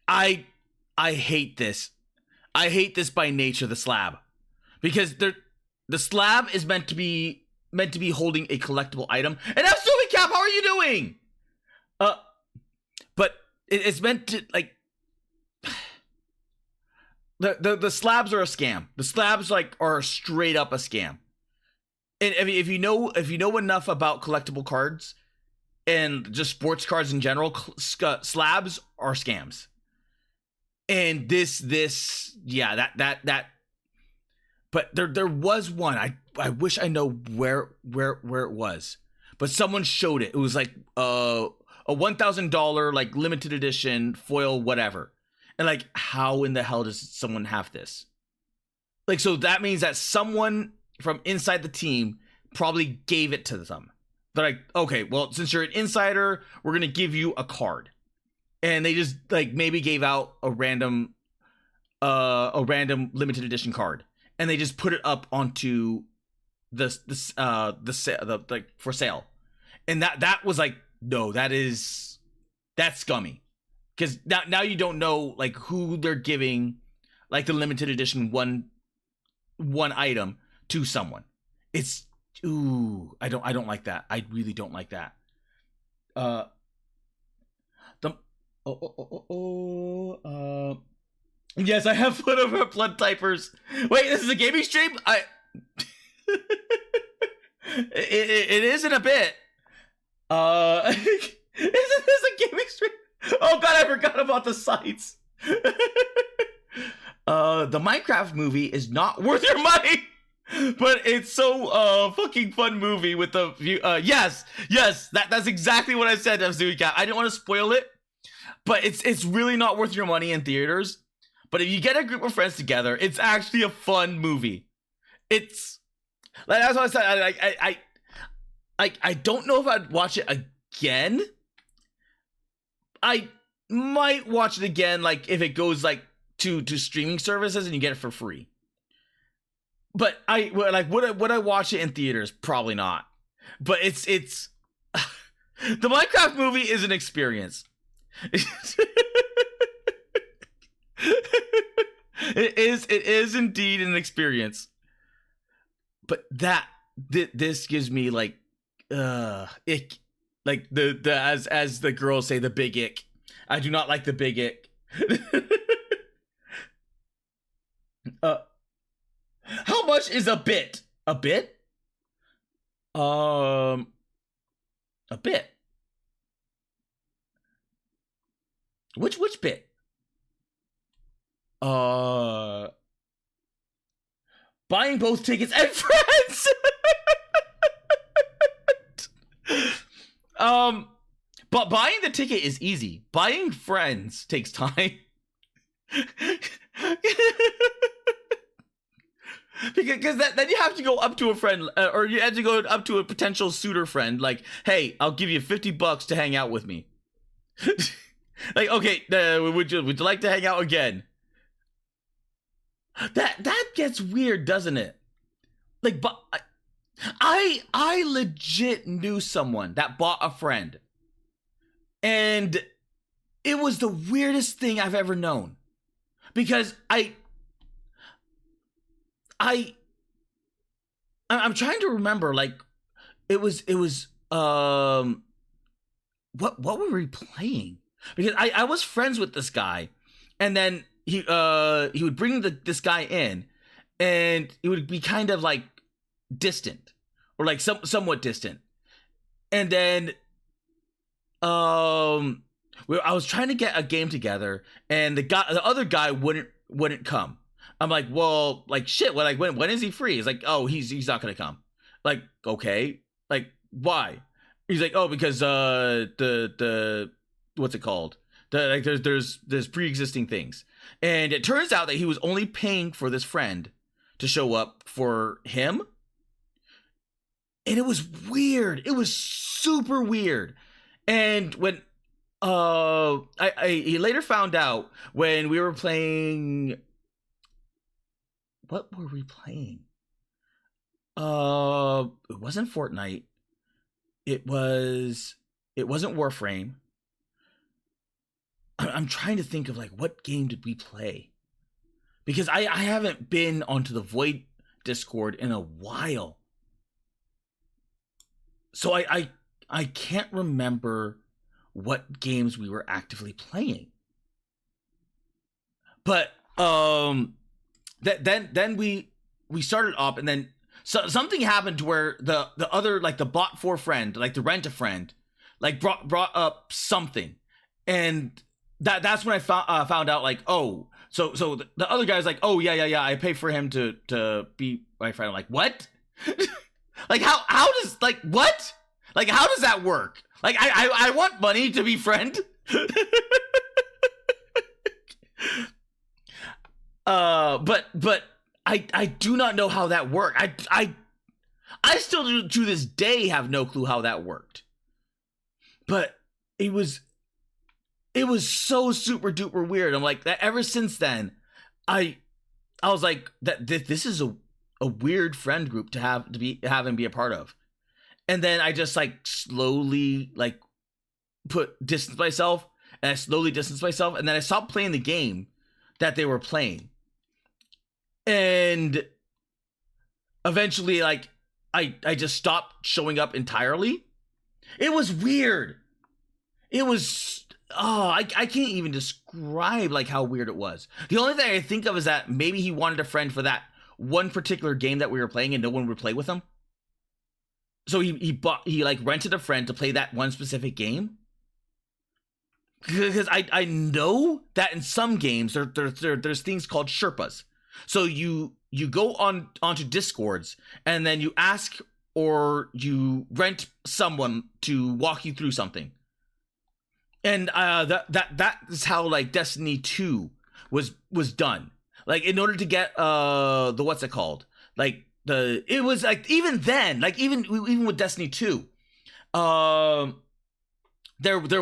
I hate this. I hate this by nature, the slab. Because the slab is meant to be holding a collectible item. And now Stewie Cap, how are you doing? But it's meant to like the slabs are a scam. The slabs like are straight up a scam. And if you know enough about collectible cards and just sports cards in general, slabs are scams. And that. But there was one. I wish I know where it was. But someone showed it. It was like a $1,000 like limited edition foil whatever. And like, how in the hell does someone have this? Like, so that means that someone from inside the team probably gave it to them. They're like, okay, well, since you're an insider, we're gonna give you a card. And they just like maybe gave out a random limited edition card, and they just put it up onto the like for sale. And that was like, no, that's scummy. Because now you don't know like who they're giving like the limited edition one item to someone. It's I don't like that. I really don't like that. Yes, I have put over blood typers. Wait, this is a gaming stream? It isn't a bit. Isn't this a gaming stream? Oh god, I forgot about the sites. The Minecraft movie is not worth your money, but it's so fucking fun movie with the view. Yes, that's exactly what I said to Zuika. I didn't want to spoil it, but it's really not worth your money in theaters. But if you get a group of friends together, it's actually a fun movie. It's like that's what I said. I don't know if I'd watch it again. I might watch it again, like if it goes like to streaming services and you get it for free. But would I watch it in theaters? Probably not. But it's the Minecraft movie is an experience. It is indeed an experience. But this gives me like ick. Like the as the girls say, the big ick. I do not like the big ick. How much is a bit? A bit? A bit. Which bit? Buying both tickets and friends. But buying the ticket is easy. Buying friends takes time. Because then you have to go up to a friend, or you have to go up to a potential suitor friend, like, hey, I'll give you $50 to hang out with me. Like, okay, would you like to hang out again? That gets weird, doesn't it? Like, but I legit knew someone that bought a friend. And it was the weirdest thing I've ever known. Because I'm trying to remember, like, it was what were we playing? Because I was friends with this guy, and then he would bring this guy in, and it would be kind of like distant, or like somewhat distant. And then I was trying to get a game together, and the other guy wouldn't come. I'm like, well, like, shit. Well, like, when is he free? He's like, oh, he's not gonna come. Like, okay, like, why? He's like, oh, because the what's it called? Like, there's pre-existing things, and it turns out that he was only paying for this friend to show up for him, and it was weird. It was super weird. And when he later found out when we were playing. What were we playing? It wasn't Fortnite. It wasn't Warframe. I'm trying to think of, like, what game did we play? Because I haven't been onto the Void Discord in a while. So I can't remember what games we were actively playing. But then we started up, and then something happened to where the other, like, the bot for friend, like the rent a friend, like brought up something, and that's when I found out, like, oh, so the other guy's like, oh yeah, I pay for him to be my friend. I'm like, what? Like, how does, like, what? Like, how does that work? Like, I want money to be friend. But I do not know how that worked. I still to this day have no clue how that worked. But it was so super duper weird. I'm like, that ever since then, I was like, that this is a weird friend group to have and be a part of. And then I just, like, slowly, like, distance myself, and I slowly distanced myself, and then I stopped playing the game that they were playing. And eventually, like, I just stopped showing up entirely. It was weird. It was, I can't even describe, like, how weird it was. The only thing I think of is that maybe he wanted a friend for that one particular game that we were playing, and no one would play with him. So he like rented a friend to play that one specific game. Because I know that in some games there's things called Sherpas. So you go onto Discords, and then you ask or you rent someone to walk you through something. And that is how, like, Destiny 2 was done. Like, in order to get the what's it called? Like, it was like, even then, like, even with Destiny 2, there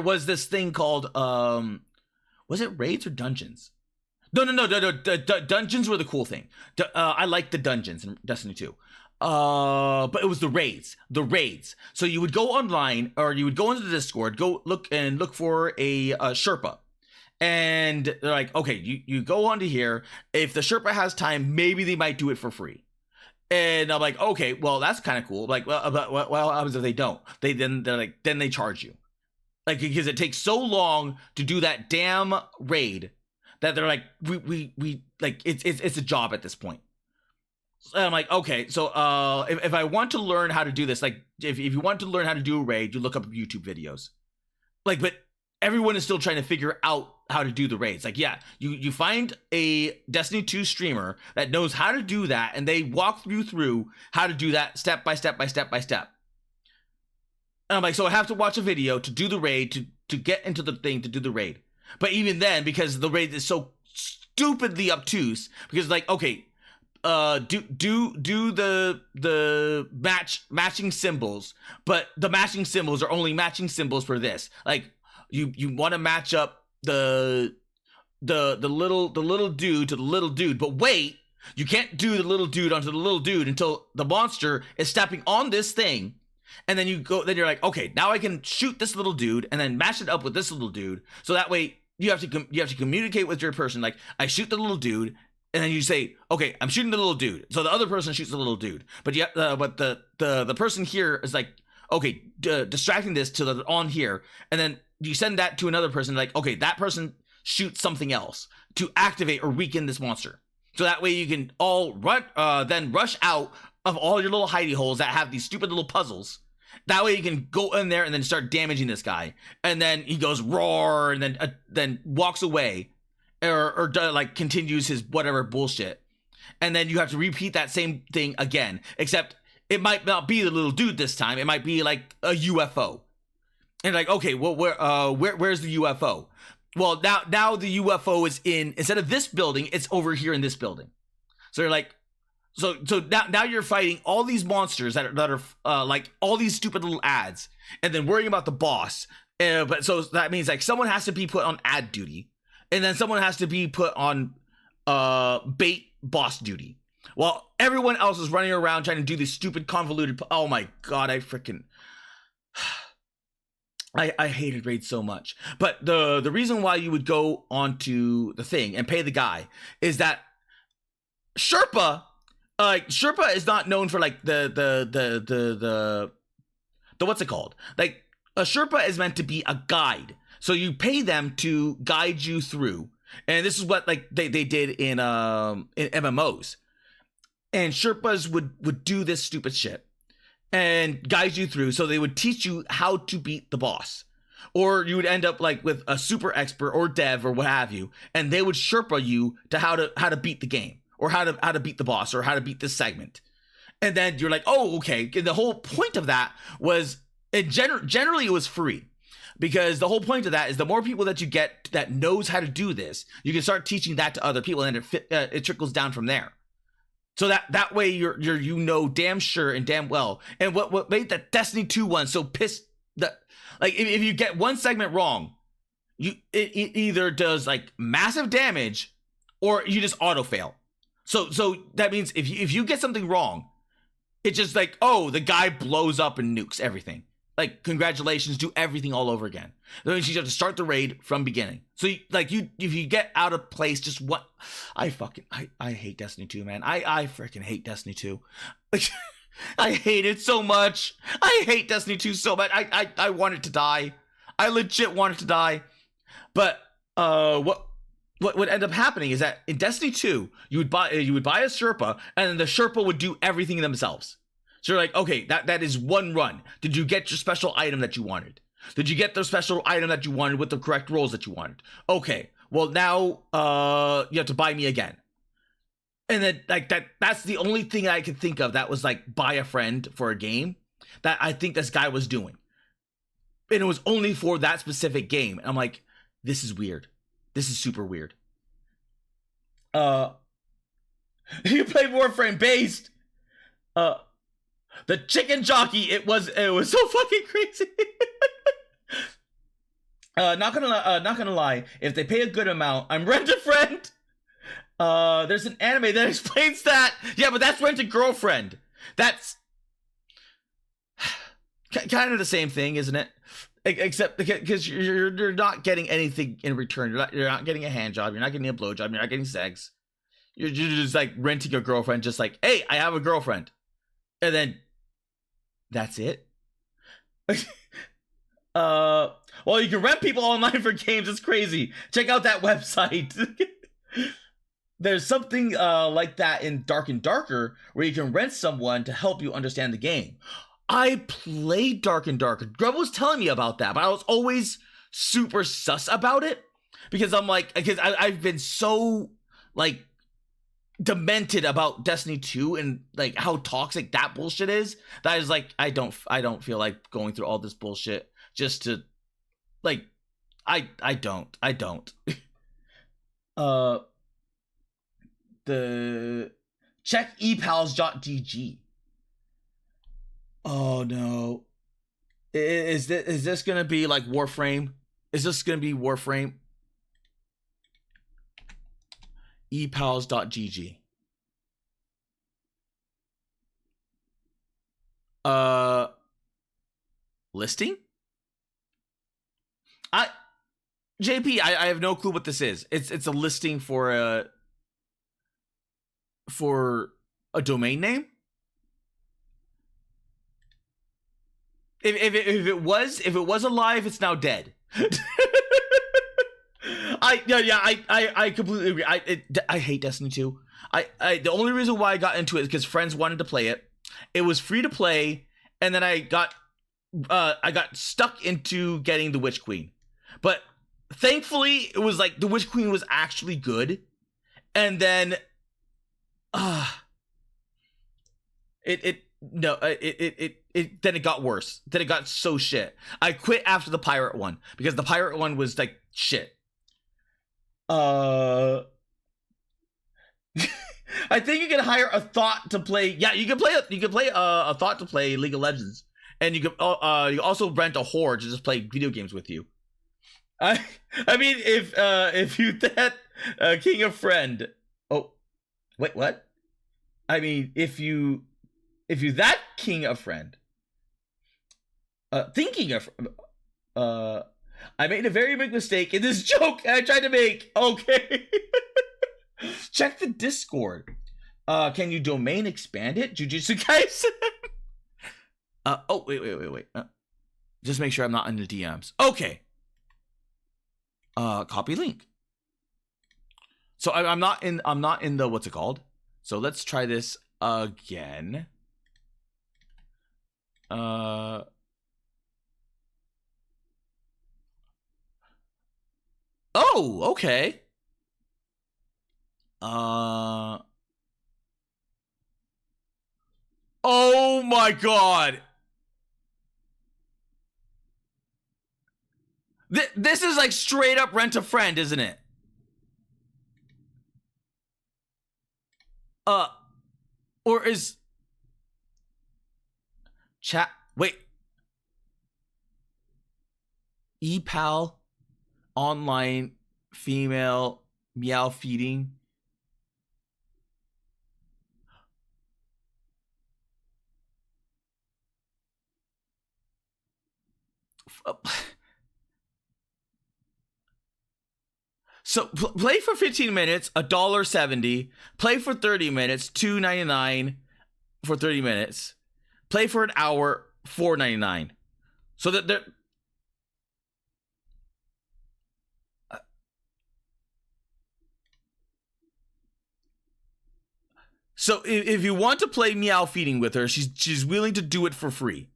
was this thing called was it raids or dungeons? No. Dungeons were the cool thing. I liked the dungeons in Destiny 2. But it was the raids. So you would go online, or you would go into the Discord, go look for a Sherpa. And they're like, okay, you go onto here. If the Sherpa has time, maybe they might do it for free. And I'm like, okay, well, that's kind of cool. Like, well, what happens if they don't? Then they charge you. Like, because it takes so long to do that damn raid that they're like, we like, it's a job at this point. So I'm like, okay, so if I want to learn how to do this, like, if you want to learn how to do a raid, you look up YouTube videos. Like, but everyone is still trying to figure out how to do the raids. Like, yeah, you find a Destiny 2 streamer that knows how to do that, and they walk you through how to do that step by step. And I'm like, so I have to watch a video to do the raid, to get into the thing to do the raid. But even then, because the raid is so stupidly obtuse, because, like, okay, do the matching symbols, but the matching symbols are only matching symbols for this. Like, you want to match up the little dude to the little dude, but wait, you can't do the little dude onto the little dude until the monster is stepping on this thing, And then then you're like, okay, now I can shoot this little dude and then match it up with this little dude. So that way you have to communicate with your person. Like, I shoot the little dude, and then you say, okay, I'm shooting the little dude. So the other person shoots the little dude. But the person here is like, okay, distracting this to the on here, and then you send that to another person. Like, okay, that person shoots something else to activate or weaken this monster. So that way you can all then rush out of all your little hidey holes that have these stupid little puzzles. That way you can go in there and then start damaging this guy. And then he goes roar and then walks away or like continues his whatever bullshit. And then you have to repeat that same thing again, except it might not be the little dude this time. It might be like a UFO. And like, okay, well, where's the UFO? Well, now the UFO is instead of this building, it's over here in this building. So you're like, so now you're fighting all these monsters that are like all these stupid little ads, and then worrying about the boss. But so that means like someone has to be put on ad duty, and then someone has to be put on bait boss duty, while everyone else is running around trying to do these stupid convoluted. Oh my god, I freaking. I hated Raid so much. But the reason why you would go onto the thing and pay the guy is that Sherpa is not known for like the what's it called? Like a Sherpa is meant to be a guide. So you pay them to guide you through. And this is what like they did in MMOs. And Sherpas would do this stupid shit and guide you through, so they would teach you how to beat the boss. Or you would end up like with a super expert or dev or what have you, and they would Sherpa you to how to beat the game, or how to beat the boss, or how to beat this segment. And then you're like, oh, okay. And the whole point of that was generally it was free, because the whole point of that is the more people that you get that knows how to do this, you can start teaching that to other people, and it trickles down from there. So that way you're damn sure and damn well. And what made that Destiny 2 one so pissed, that like if you get one segment wrong, it either does like massive damage or you just auto fail. So that means if you get something wrong, it's just like, oh, the guy blows up and nukes everything. Like, congratulations, do everything all over again. That means you have to start the raid from beginning. So if you get out of place, just what I hate Destiny 2, man. I freaking hate Destiny 2. I hate it so much. I hate Destiny 2 so much. I want it to die. I legit want it to die. But what would end up happening is that in Destiny 2, you would buy a Sherpa, and then the Sherpa would do everything themselves. So you're like, okay, that is one run. Did you get your special item that you wanted? Did you get the special item that you wanted with the correct rolls that you wanted? Okay, well now you have to buy me again. And then like that's the only thing I could think of that was like buy a friend for a game that I think this guy was doing. And it was only for that specific game. And I'm like, this is weird. This is super weird. You play Warframe based. The chicken jockey, it was so fucking crazy. Not gonna lie, if they pay a good amount, I'm Rent a Friend. There's an anime that explains that. Yeah, but that's Rent a Girlfriend. That's kind of the same thing, isn't it? Except because you're not getting anything in return. You're not getting a hand job. You're not getting a blow job. You're not getting sex. You're just like renting a girlfriend. Just like, hey, I have a girlfriend, and then that's it. Well, you can rent people online for games. It's crazy. Check out that website. There's something like that in Dark and Darker, where you can rent someone to help you understand the game. I played Dark and Darker. Grub was telling me about that, but I was always super sus about it, because I'm like, because I've been so like demented about Destiny 2 and like how toxic that bullshit is, that I was like, I don't feel like going through all this bullshit just to like, I don't the check epals.gg. Oh no, is this gonna be like Warframe? Is this gonna be Warframe? epals.gg. listing? JP, I have no clue what this is. It's a listing for a domain name. If it was alive, it's now dead. I completely agree. I hate Destiny 2. The only reason why I got into it is because friends wanted to play it. It was free to play, and then I got stuck into getting the Witch Queen. But thankfully, it was like the Witch Queen was actually good, and then then it got worse. Then it got so shit. I quit after the pirate one because the pirate one was like shit. I think you can hire a thought to play. Yeah, you can play a thought to play League of Legends, and you can also rent a whore to just play video games with you. I mean, if you that king of friend. Oh, wait, what? I mean, if you that king of friend. Thinking of. I made a very big mistake in this joke I tried to make. Okay. Check the Discord. Can you domain expand it? Jujutsu Kaisen. Oh, wait. Just make sure I'm not in the DMs. Okay. Copy link. So I'm not in the, what's it called? So let's try this again. Oh, okay. Oh my god. This is like straight up Rent a Friend, isn't it? Or is chat? Wait. ePal online female meow feeding. So play for 15 minutes, $1.70. Play for 30 minutes, $2.99 for 30 minutes. Play for an hour, $4.99. So that they're. So if you want to play meow feeding with her, she's willing to do it for free.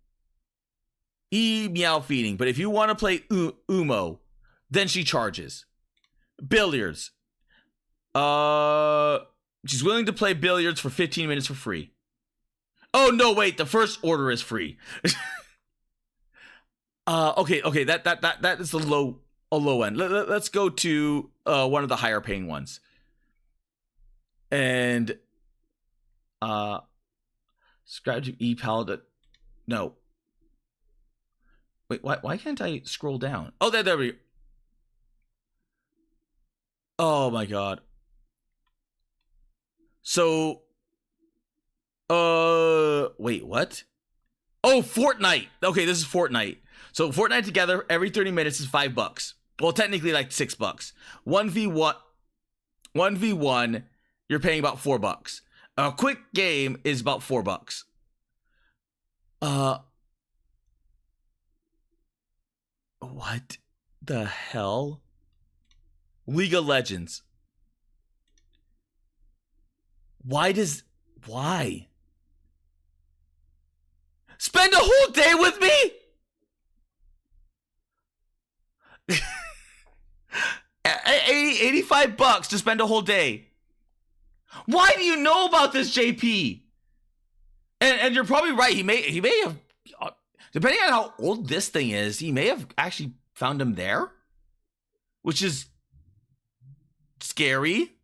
Meow feeding, but if you want to play Umo, then she charges. Billiards. She's willing to play billiards for 15 minutes for free. Oh no, wait, the first order is free. Okay, that is a low end. Let's go to one of the higher paying ones. And subscribe to ePal. No. Wait, why can't I scroll down? Oh, there we go. Oh my god. So wait, what? Oh, Fortnite. Okay, this is Fortnite. So Fortnite together every 30 minutes is $5. Well, technically like $6. 1v1, you're paying about $4. A quick game is about $4. What the hell? League of Legends. Why? Spend a whole day with me? $85 to spend a whole day. Why do you know about this, JP? And you're probably right. He may have, depending on how old this thing is, he may have actually found him there, which is scary.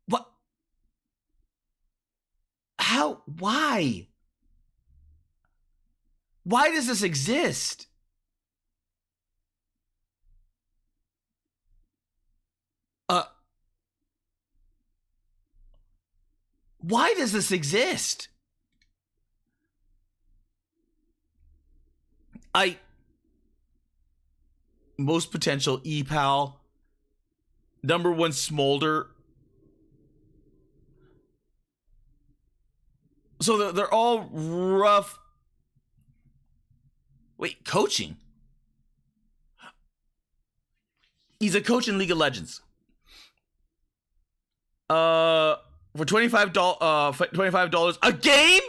What? How? Why? Why does this exist? Why does this exist? most potential EPAL, number 1 Smolder. So they're all rough. Wait, coaching? He's a coach in League of Legends. For $25 a game?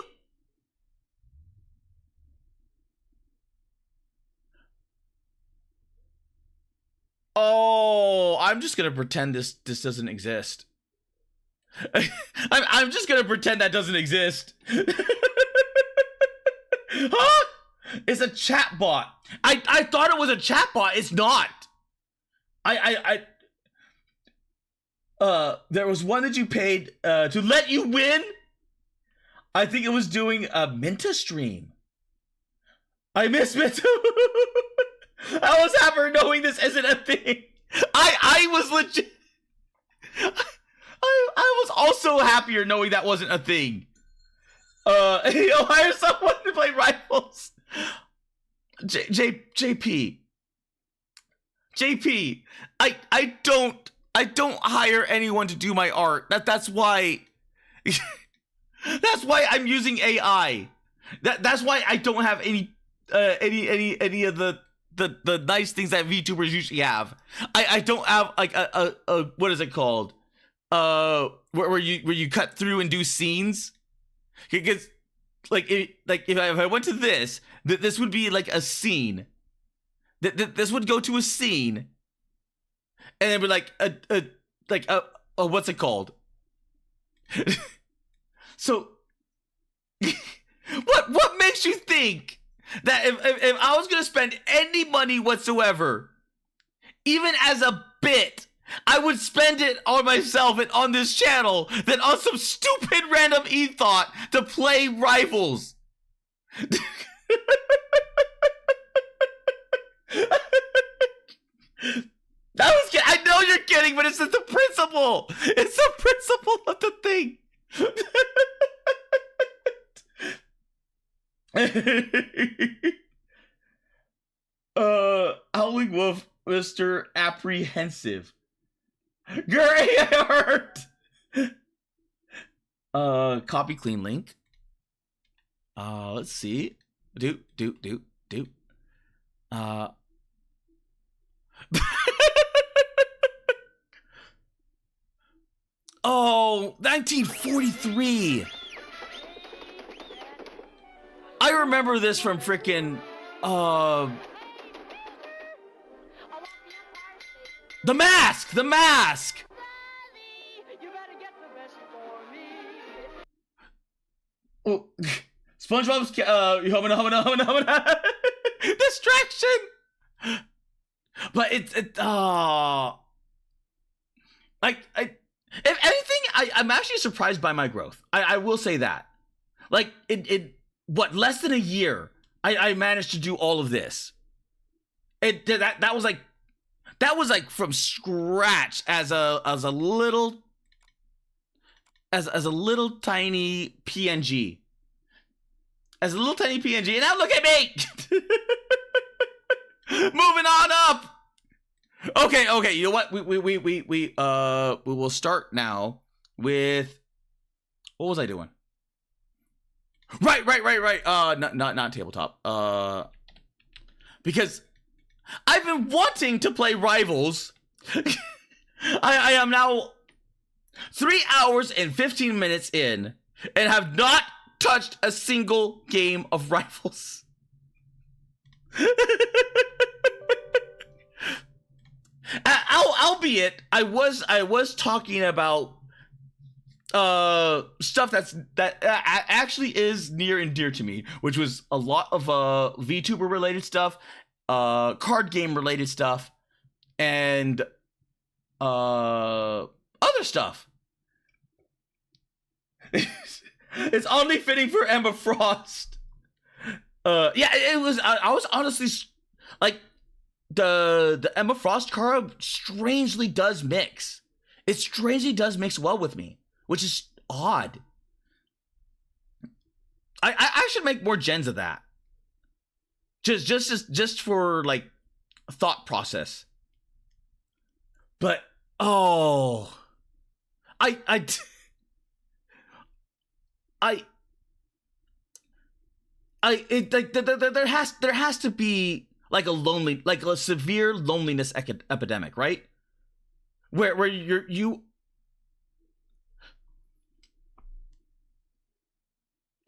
Oh, I'm just gonna pretend this doesn't exist. I'm just gonna pretend that doesn't exist. Huh? It's a chat bot. I thought it was a chat bot. It's not. There was one that you paid to let you win. I think it was doing a Minta stream. I miss Minta. I was happier knowing this isn't a thing. I was legit. I was also happier knowing that wasn't a thing. Hire someone to play rifles. JP, I don't hire anyone to do my art. That's why. That's why I'm using AI. That's why I don't have any of the nice things that VTubers usually have. I don't have like a what is it called? Where you cut through and do scenes. Because if I went to this would be like a scene. This would go to a scene, and it would like a what's it called? So, what makes you think that if I was gonna spend any money whatsoever, even as a bit, I would spend it on myself and on this channel than on some stupid random e-thought to play rivals? I know you're kidding, but it's the principle. It's the principle of the thing. Howling Wolf, Mr. Apprehensive. Gray hurt. Copy clean link. Let's see. Do. Oh, 1943. I remember this from frickin' The Mask. Oh, SpongeBob's distraction. But if anything, I'm actually surprised by my growth. I will say that. Like less than a year, I managed to do all of this. That was like from scratch as a little tiny PNG. As a little tiny PNG, and now look at me! Moving on up! Okay, you know what? We will start now with, what was I doing? Right. Not tabletop. Because I've been wanting to play Rivals. I am now 3 hours and 15 minutes in and have not touched a single game of Rivals. Albeit, I was talking about stuff that actually is near and dear to me, which was a lot of VTuber related stuff, card game related stuff, and other stuff. It's only fitting for Emma Frost. Yeah, it was. I was honestly like, the Emma Frost card strangely does mix. It strangely does mix well with me, which is odd. I should make more gens of that. Just for like thought process. But oh, I it like there has to be like a severe loneliness epidemic, right? Where you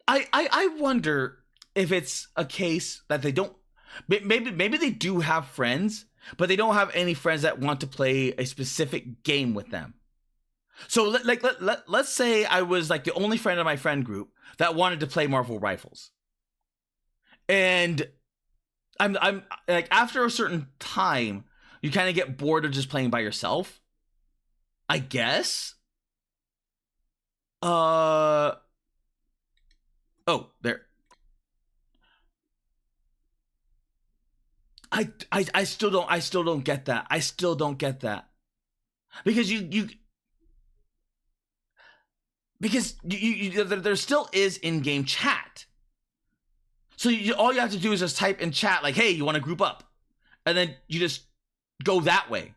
I wonder if it's a case that they don't, maybe they do have friends, but they don't have any friends that want to play a specific game with them. So let's say I was like the only friend in my friend group that wanted to play Marvel Rifles. And I'm like, after a certain time, you kind of get bored of just playing by yourself, I guess. Oh, there. I still don't get that. I still don't get that. Because there still is in-game chat. So all you have to do is just type in chat like, hey, you want to group up? And then you just go that way.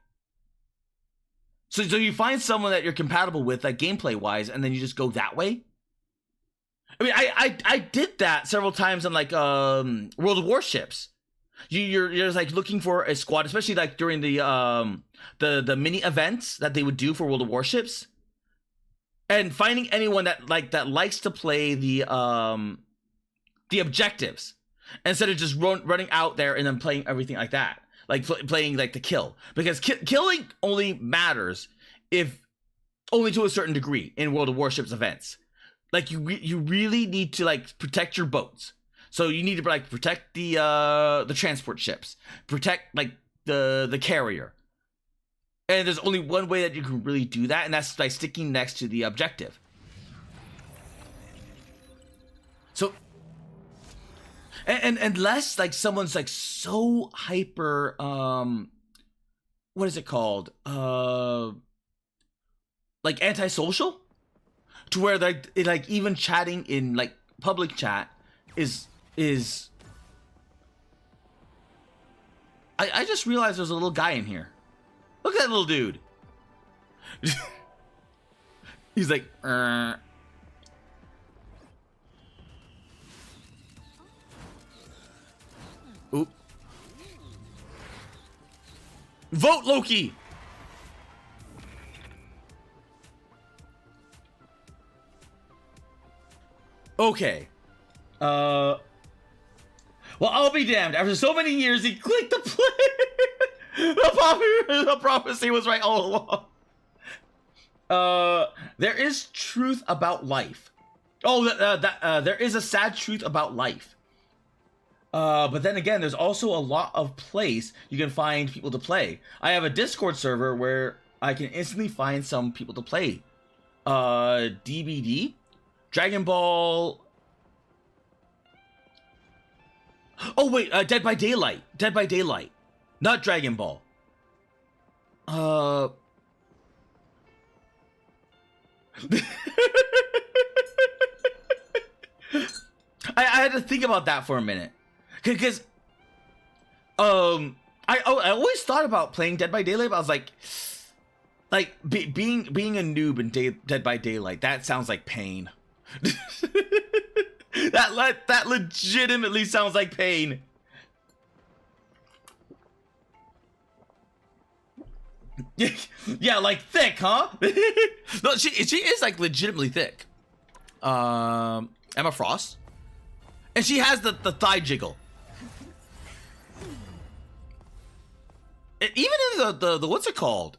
So you find someone that you're compatible with, like gameplay-wise, and then you just go that way? I mean, I did that several times on like World of Warships. You're just like looking for a squad, especially like during the mini events that they would do for World of Warships. And finding anyone that likes to play the objectives instead of just running out there and then playing everything like that, like playing like the kill, because killing only matters if only to a certain degree in World of Warships events. Like you really need to like protect your boats, so you need to like protect the transport ships, protect like the carrier. And there's only one way that you can really do that, and that's by sticking next to the objective. So, and unless like someone's like so hyper, what is it called? Like antisocial, to where like even chatting in like public chat is. I just realized there's a little guy in here. Look at that little dude. He's like, Oop. Vote Loki. Okay. Well, I'll be damned. After so many years, he clicked the play. The prophecy was right all along. There is truth about life. Oh, there is a sad truth about life. But then again, there's also a lot of place you can find people to play. I have a Discord server where I can instantly find some people to play. DBD, Dragon Ball. Oh wait, Dead by Daylight. Dead by Daylight. Not Dragon Ball. I had to think about that for a minute, because I always thought about playing Dead by Daylight, but I was like being a noob in Dead by Daylight, that sounds like pain. that legitimately sounds like pain. Yeah, like thick, huh? No, she is like legitimately thick. Emma Frost, and she has the thigh jiggle. Even in the what's it called?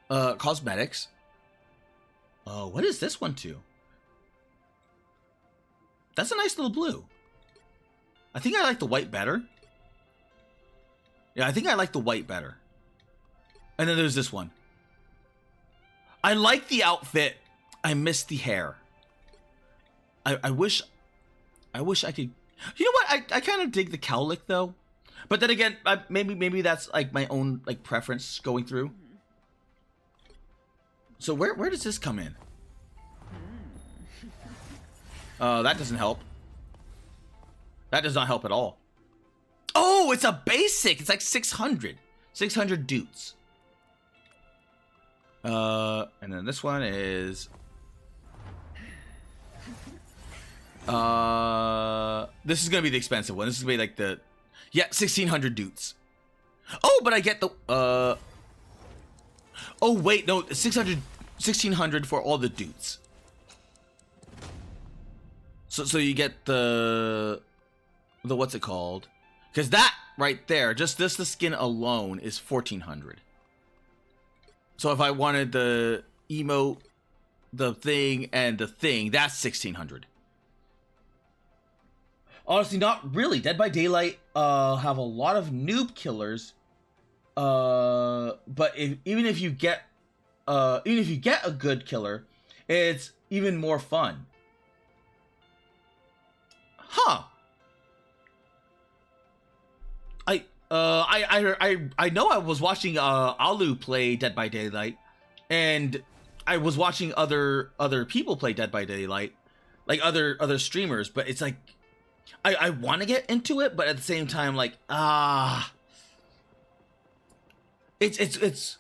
Cosmetics. What is this one too? That's a nice little blue. I think I like the white better. Yeah, I think I like the white better. And then there's this one. I like the outfit. I miss the hair. I wish I could. You know what? I kind of dig the cowlick though. But then again, maybe that's like my own like preference going through. So where does this come in? That doesn't help. That does not help at all. Oh, it's a basic. It's like 600. 600 dudes. And then this one is... this is gonna be the expensive one. This is gonna be like the... Yeah, 1600 dudes. Oh, but I get the... Oh, wait, no. 1600 for all the dudes. So you get the what's it called? Because that right there, just the skin alone is 1400. So if I wanted the emote, the thing, and the thing, that's 1600. Honestly, not really. Dead by Daylight have a lot of noob killers. But even if you get a good killer, it's even more fun. Huh. I know I was watching Alu play Dead by Daylight, and I was watching other people play Dead by Daylight, like other streamers, but it's like I want to get into it, but at the same time, like it's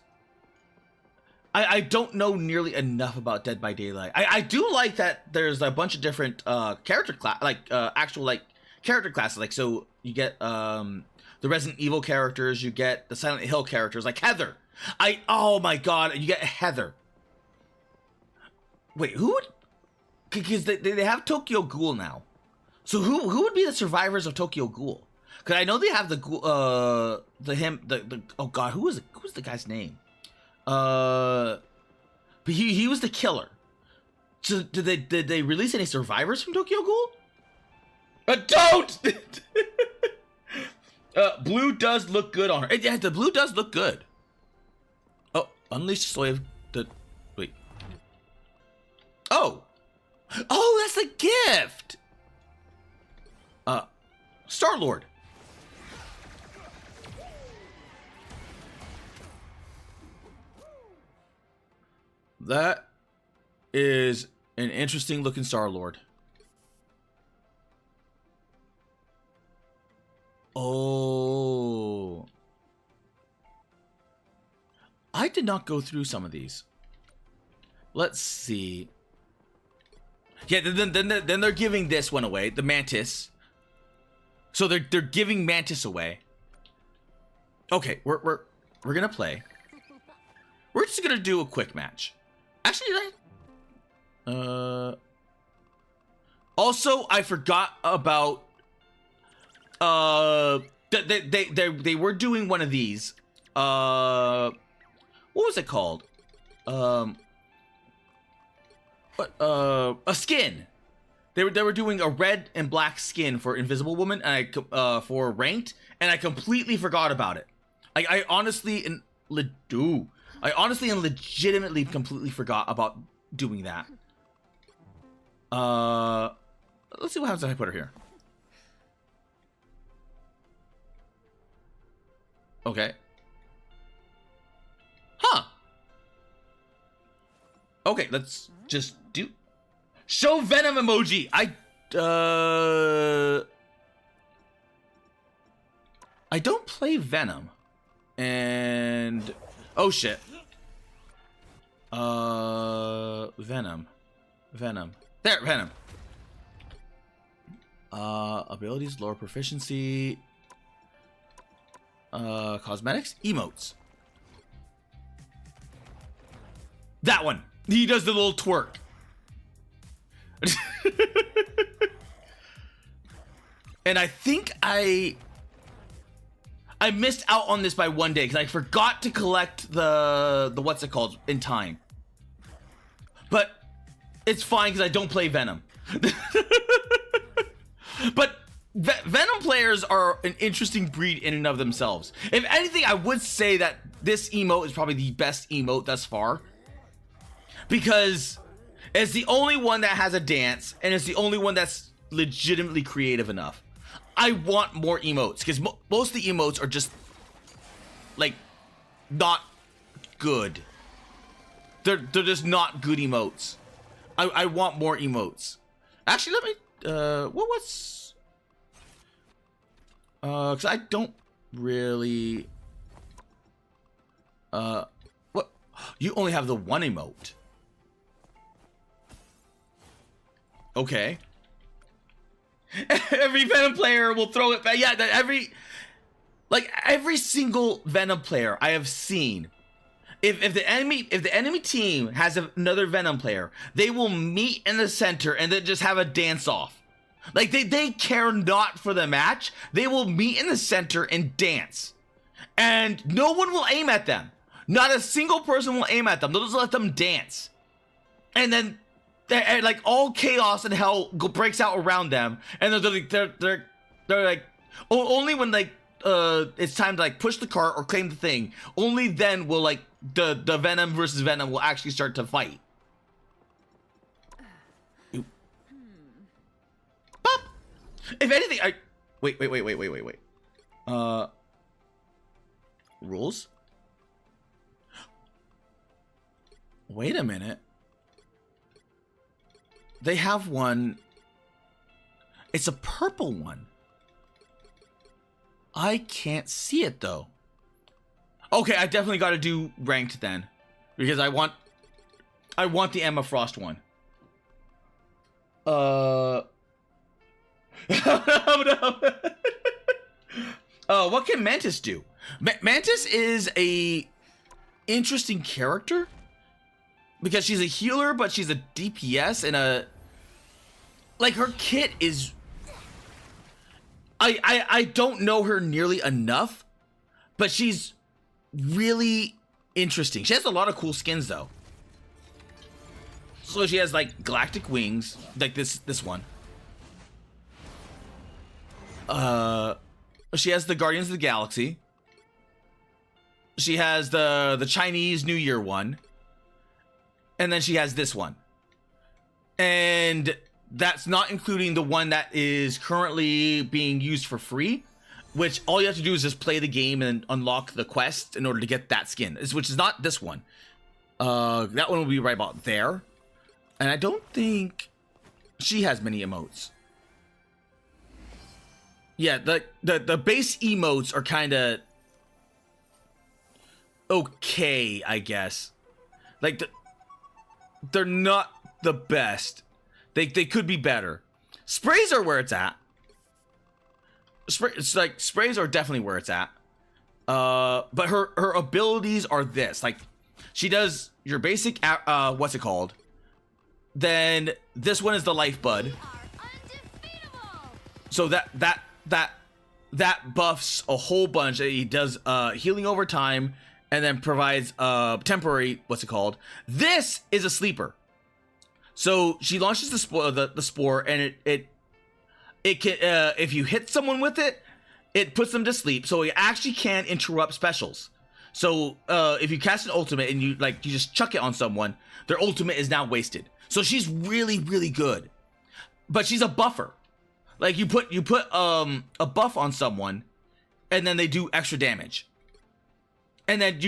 I don't know nearly enough about Dead by Daylight. I do like that there's a bunch of different character class, like actual like character classes. Like, so you get the Resident Evil characters, you get the Silent Hill characters, like Heather. Oh my god, you get Heather. Wait, who would? Because they have Tokyo Ghoul now. So who would be the survivors of Tokyo Ghoul? Because I know they have the oh god, who was the guy's name? But he was the killer. So did they release any survivors from Tokyo Ghoul? Don't. Blue does look good on her. Yeah, the blue does look good. Oh, Unleash Slave. Wait. Oh, that's the gift. Star-Lord. That is an interesting looking Star-Lord. Oh. I did not go through some of these. Let's see. Yeah, then they're giving this one away, the Mantis. So they're giving Mantis away. Okay, we're gonna play. We're just gonna do a quick match. Actually, also, I forgot about they were doing one of these. What was it called? A skin. They were doing a red and black skin for Invisible Woman, and for ranked, and I completely forgot about it. I honestly and legitimately completely forgot about doing that. Let's see what happens if I put her here. Okay. Huh. Okay, let's just do... Show Venom emoji! I don't play Venom. And... Oh, shit. Venom. There, Venom. Abilities, lower proficiency. Cosmetics, emotes. That one. He does the little twerk. And I think I missed out on this by one day because I forgot to collect the what's it called in time. But it's fine because I don't play Venom. But Venom players are an interesting breed in and of themselves. If anything, I would say that this emote is probably the best emote thus far. Because it's the only one that has a dance, and it's the only one that's legitimately creative enough. I want more emotes, because most of the emotes are just, like, not good. They're just not good emotes. I want more emotes. Actually, let me, Because I don't really... what? You only have the one emote. Okay. Every Venom player will throw it back. Yeah, every single Venom player I have seen, if the enemy team has another Venom player, they will meet in the center and then just have a dance off. Like they care not for the match. They will meet in the center and dance, and no one will aim at them. Not a single person will aim at them. They'll just let them dance, and then like all chaos and hell breaks out around them, and they're like only when like it's time to like push the cart or claim the thing. Only then will like the Venom versus Venom will actually start to fight. Bop. If anything, wait. Rules? Wait a minute. They have one. It's a purple one. I can't see it though. Okay, I definitely got to do ranked then, because I want the Emma Frost one. Oh no. What can Mantis do? Mantis is a interesting character because she's a healer, but she's a DPS and a like her kit is. I don't know her nearly enough, but she's really interesting. She has a lot of cool skins though. So she has like galactic wings, like this one. She has the Guardians of the Galaxy. She has the Chinese New Year one. And then she has this one. And that's not including the one that is currently being used for free, which all you have to do is just play the game and unlock the quest in order to get that skin, which is not this one. That one will be right about there. And I don't think she has many emotes. Yeah, the base emotes are kind of okay, I guess. Like they're not the best. They could be better. Sprays are where it's at. Sprays are definitely where it's at. But her abilities are this. Like she does your basic what's it called? Then this one is the Life Bud. So that buffs a whole bunch. He does healing over time and then provides temporary what's it called? This is a sleeper. So she launches the spore, and it can if you hit someone with it, it puts them to sleep. So it actually can interrupt specials. So if you cast an ultimate and you just chuck it on someone, their ultimate is now wasted. So she's really, really good, but she's a buffer. Like you put a buff on someone, and then they do extra damage, and then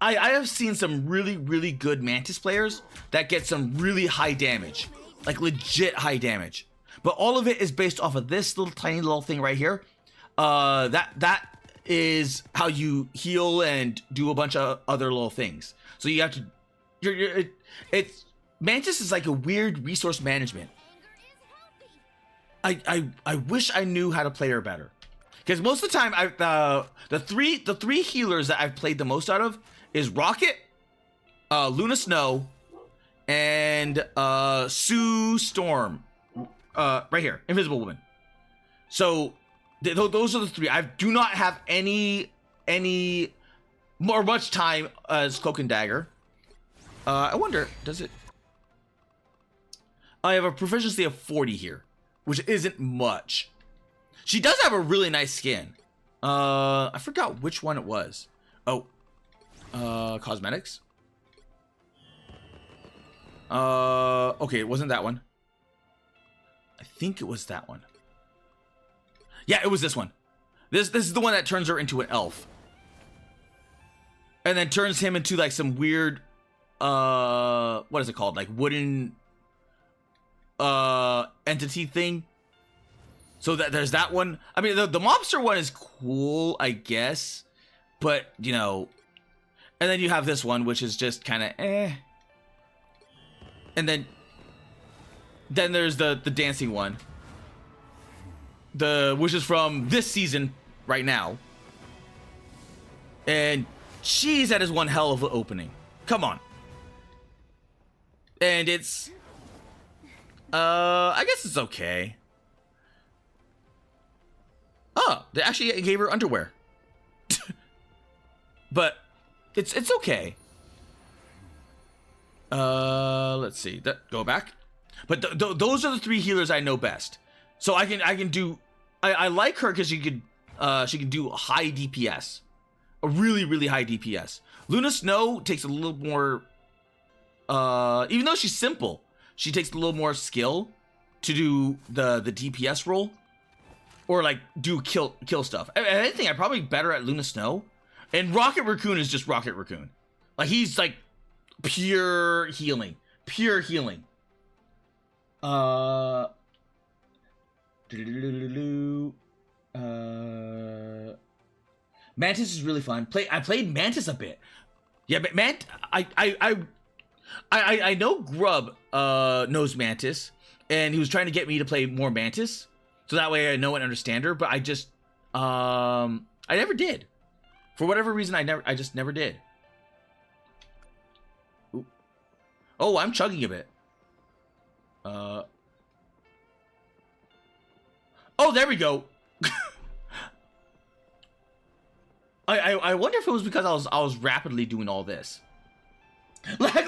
I have seen some really, really good Mantis players that get some really high damage, like legit high damage. But all of it is based off of this little tiny little thing right here. That is how you heal and do a bunch of other little things. So you have to, Mantis is like a weird resource management. I wish I knew how to play her better, because most of the time the three healers that I've played the most out of is Rocket, Luna Snow, and Sue Storm. Right here, Invisible Woman. So those are the three. I do not have any more much time as Cloak and Dagger. I wonder, does it? I have a proficiency of 40 here, which isn't much. She does have a really nice skin. I forgot which one it was. Oh, cosmetics. Okay, it wasn't that one. I think it was that one. Yeah, it was this one. This is the one that turns her into an elf. And then turns him into like some weird what is it called? Like wooden entity thing. So that there's that one. I mean, the mobster one is cool, I guess, but you know, and then you have this one, which is just kind of eh. And then there's the dancing one, which is from this season right now. And jeez, that is one hell of an opening. Come on. And it's I guess it's okay. Oh, they actually gave her underwear. But it's okay. Let's see. Go back. But those are the three healers I know best. So I can do. I like her because she can do high DPS, a really high DPS. Luna Snow takes a little more. Even though she's simple, she takes a little more skill to do the DPS role, or like do kill stuff. I think I'm probably better at Luna Snow, and Rocket Raccoon is just Rocket Raccoon. Like he's like pure healing. Mantis is really fun. I played Mantis a bit. Yeah, but I know Grub knows Mantis, and he was trying to get me to play more Mantis, so that way I know and understand her. But I just I never did. For whatever reason, I just never did. Ooh. Oh, I'm chugging a bit. Oh, there we go. I wonder if it was because I was rapidly doing all this. Lag.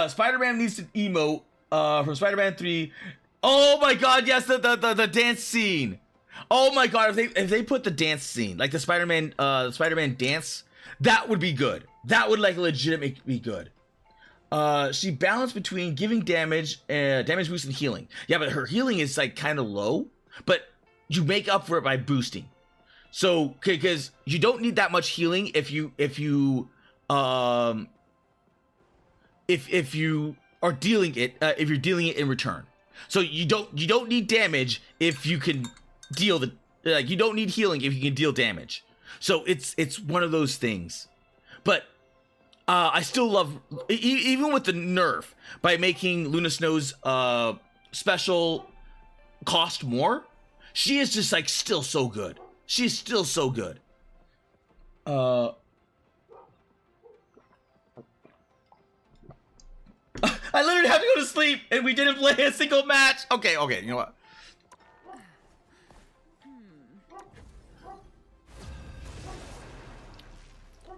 Spider-Man needs an emote from Spider-Man 3. Oh my god, yes, the dance scene. Oh my god, if they put the dance scene, like the Spider-Man dance, that would be good. That would like legitimately be good. She balanced between giving damage boost and healing. Yeah, but her healing is like kind of low, but you make up for it by boosting. So, because you don't need that much healing if you are dealing it if you're dealing it in return. So you don't need damage if you can deal you don't need healing if you can deal damage. So it's one of those things. But I still love, even with the nerf, by making Luna Snow's special cost more, she is just like still so good. She's still so good. I literally have to go to sleep, and we didn't play a single match. Okay, you know what?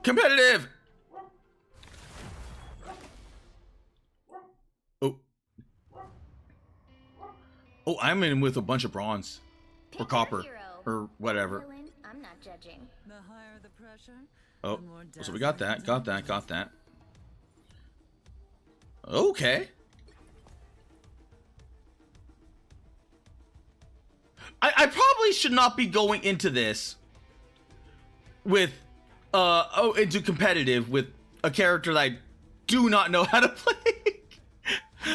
Competitive. Oh, I'm in with a bunch of bronze or copper or whatever. I'm not judging. The higher the pressure, Oh, so we got that. Okay. I probably should not be going into this with into competitive with a character that I do not know how to play.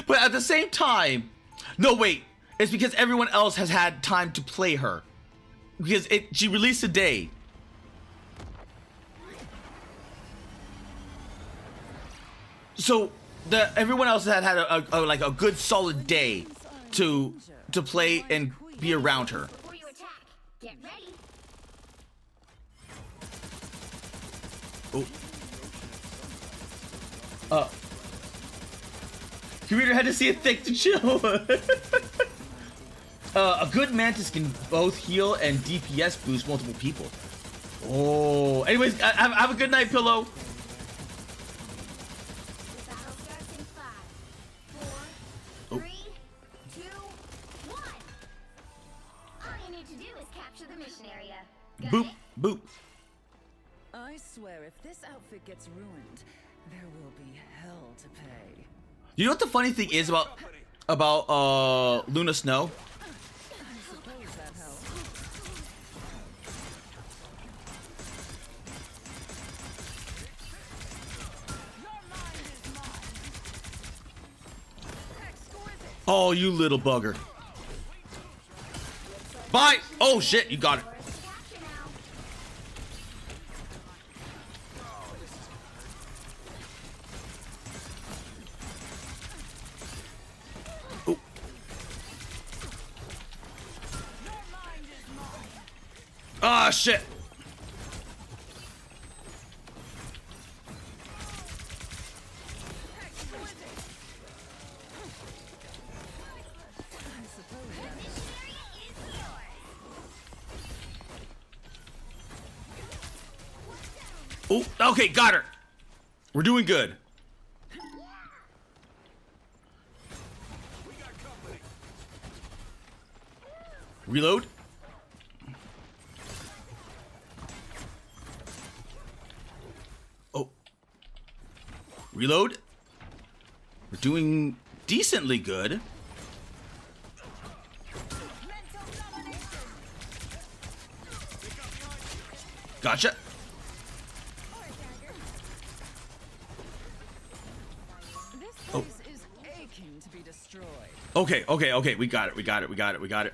But at the same time, no wait, it's because everyone else has had time to play her. Because she released today. So everyone else had a good solid day to play and be around her. Before you attack, get ready. Oh. Computer had to see it thick to chill. A good Mantis can both heal and DPS boost multiple people. Oh, anyways, have a good night, Pillow. The battle starts in 5, 4, 3, 2, 1. All you need to do is capture the mission area. Got Boop, it? boop. I swear if this outfit gets ruined, there will be hell to pay. You know what the funny thing is about Luna Snow? I suppose that helps. Your mind is mine. Exquisite. Oh, you little bugger. Bye. Oh shit, you got it. Oh. Ah, shit. Oh, okay, got her. We're doing good. Reload. Oh. Reload. We're doing decently good. Gotcha. This place is aching to be destroyed. Okay, okay, okay. We got it. We got it. We got it. We got it.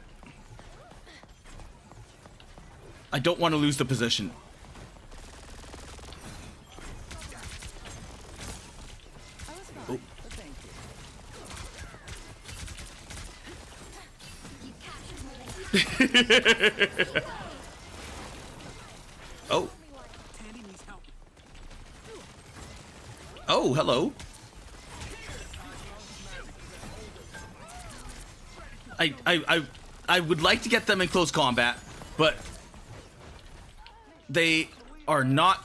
I don't want to lose the position. I was fine, but thank you. Oh. Oh, hello. I would like to get them in close combat, but they are not.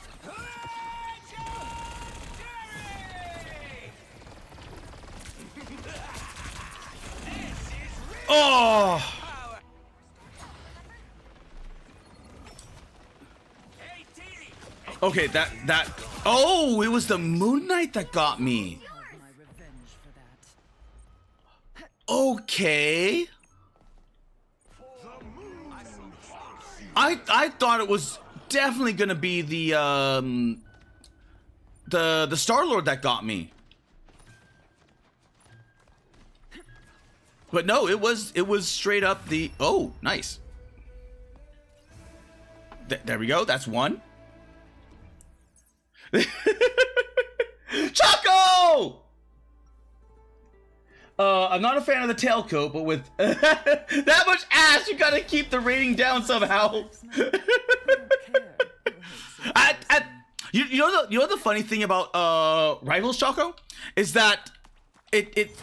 Oh. Okay, that. Oh, it was the Moon Knight that got me. Have my revenge for that. Okay. I thought it was definitely gonna be the Star-Lord that got me. But no, it was straight up the. Oh, nice. There we go. That's one. Choco! I'm not a fan of the tailcoat, but with that much ass, you gotta keep the rating down somehow. You know the funny thing about Rivals, Choco, is that it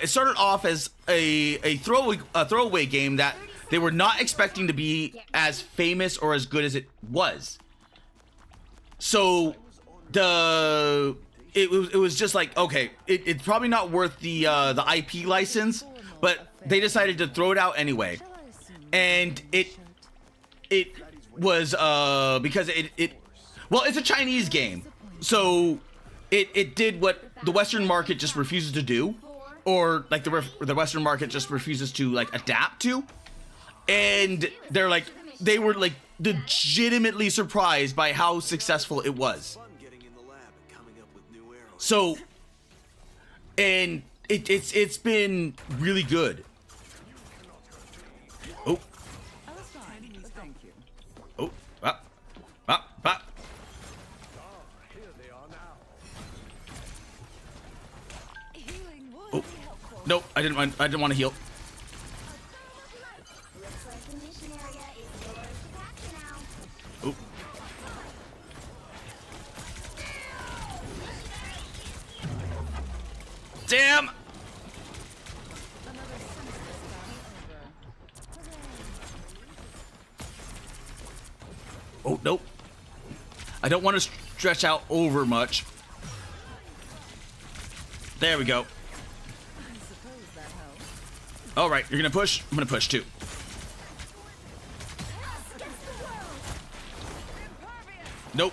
started off as a throwaway game that they were not expecting to be as famous or as good as it was. So it was just like, okay, it's probably not worth the IP license, but they decided to throw it out anyway, and it was because well, it's a Chinese game, so it did what the Western market just refuses to do, or like the Western market just refuses to like adapt to, and they were like legitimately surprised by how successful it was. So, and it's been really good. Oh. I was fine, but thank you. Oh. Bop. Healing would Oh. be helpful. Nope. I didn't want to heal. Looks like the mission area is yours to capture now. Oh. Damn. Another senseless battle over. Oh, nope. I don't want to stretch out over much. There we go. I suppose that helps. All right, you're gonna push. I'm gonna push too. Nope.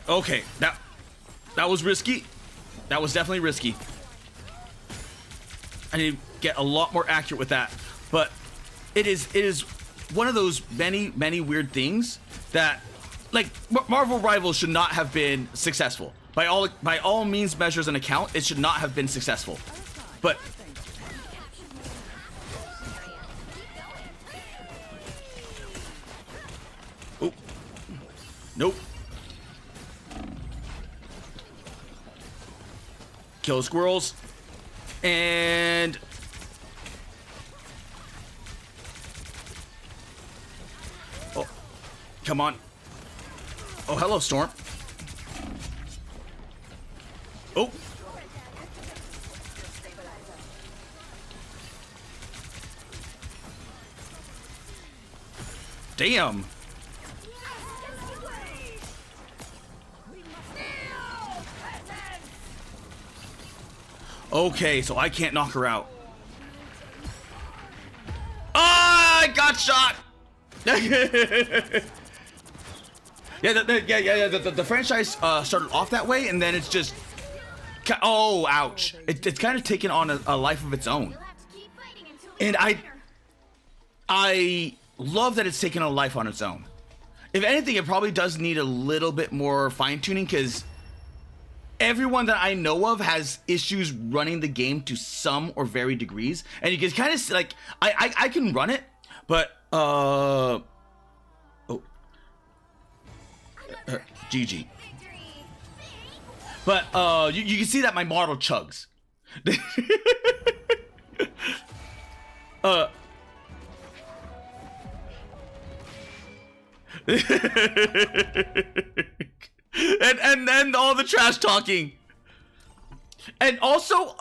Okay, that was risky. That was definitely risky. I need to get a lot more accurate with that, but it is one of those many weird things that, like, Marvel Rivals should not have been successful. By all means, measures, and account, it should not have been successful. But oh, nope. Kill squirrels. And oh, come on. Oh, hello, Storm. Oh. Damn. Okay, so I can't knock her out. Ah, I got shot. The franchise started off that way, and then it's just, oh, ouch! It's kind of taken on a life of its own, and I love that it's taken a life on its own. If anything, it probably does need a little bit more fine tuning, because everyone that I know of has issues running the game to some or very degrees, and you can kind of like, I can run it, but GG. But you can see that my model chugs. and then all the trash talking. And also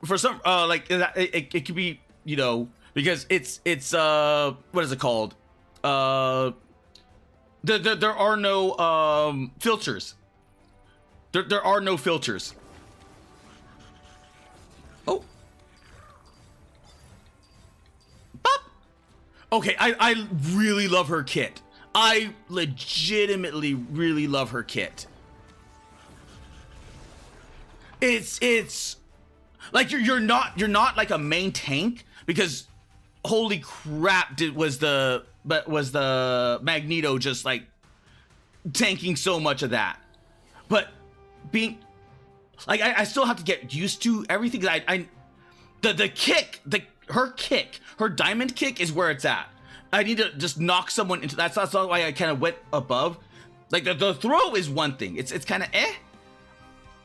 for some like it could be, you know, because it's what is it called? There are no filters. There are no filters. Oh. Bop. Okay, I really love her kit. I legitimately really love her kit. It's like you're not like a main tank, because holy crap, was the Magneto just like tanking so much of that. But being like, I still have to get used to everything. The kick, her diamond kick is where it's at. I need to just knock someone into that's why I kind of went above. Like the throw is one thing. It's kind of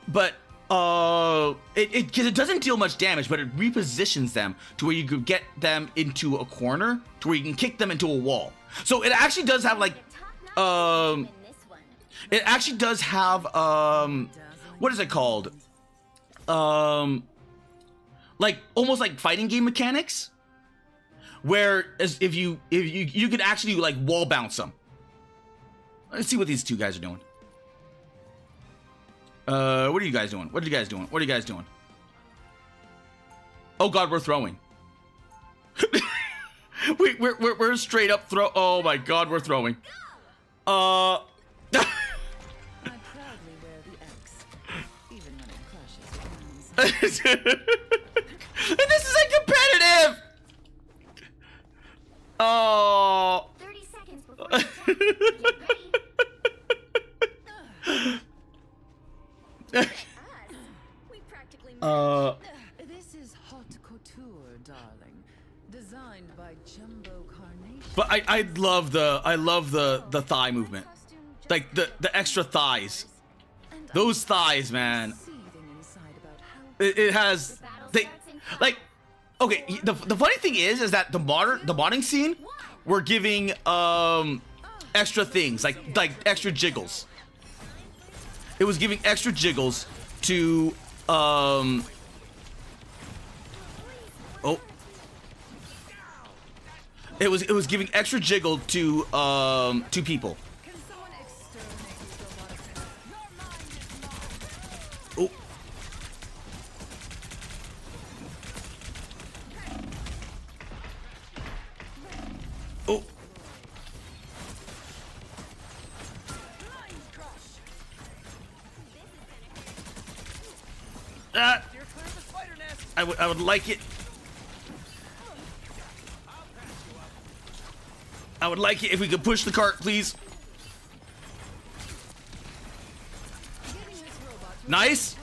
but because it doesn't deal much damage, but it repositions them to where you could get them into a corner to where you can kick them into a wall. So it actually does have like it actually does have what is it called? Like almost like fighting game mechanics, where as if you could actually like wall bounce them. Let's see what these two guys are doing. What are you guys doing? What are you guys doing? What are you guys doing? Oh God, we're throwing. we're straight up throw. Oh my God, we're throwing. I proudly wear the X, even when it clashes with my own And this isn't competitive. Oh. 30 seconds before you attack. Get ready. We practically This is haute couture, darling. Designed by Jumbo Carnation. But I love the thigh movement, like the extra thighs. Those thighs, man. It has like okay. The funny thing is that the modding scene, we're giving extra things like extra jiggles. It was giving extra jiggles to oh. It was giving extra jiggle to people. Oh. Oh. I would like it. I would like it if we could push the cart, please. Nice.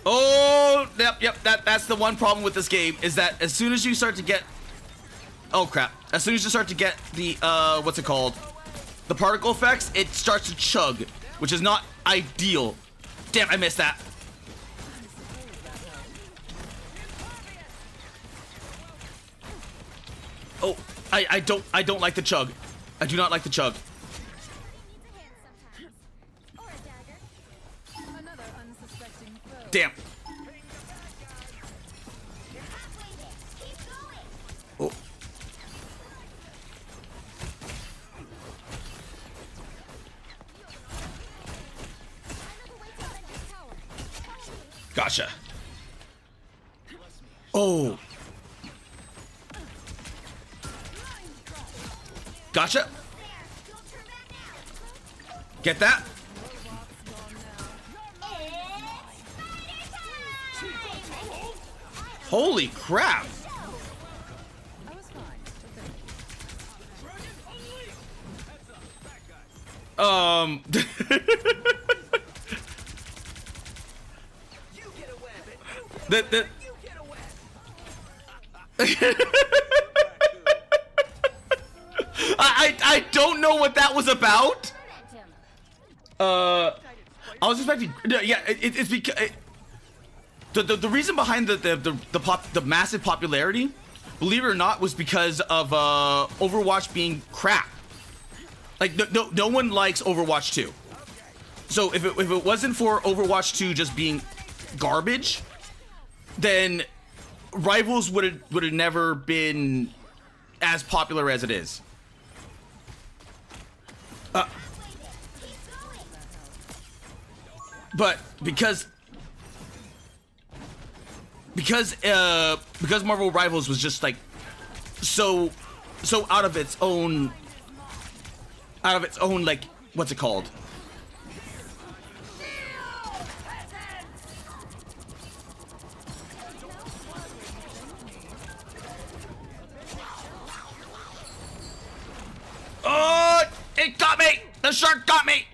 Oh, yep. That's the one problem with this game is that as soon as you start to get, oh crap! As soon as you start to get the what's it called, the particle effects, it starts to chug, which is not ideal. Damn, I missed that. Oh, I don't like the chug. I do not like the chug. Another unsuspecting foe. Damn. Oh. Gotcha. Oh. Gotcha. Get that? Holy crap. I was fine. The I don't know what that was about. I was expecting. Yeah, it's because the reason behind the massive popularity, believe it or not, was because of Overwatch being crap. Like no one likes Overwatch 2. So if it wasn't for Overwatch 2 just being garbage, then Rivals would have never been as popular as it is. But because Marvel Rivals was just like so out of its own like, what's it called? Oh, it got me! The shark got me!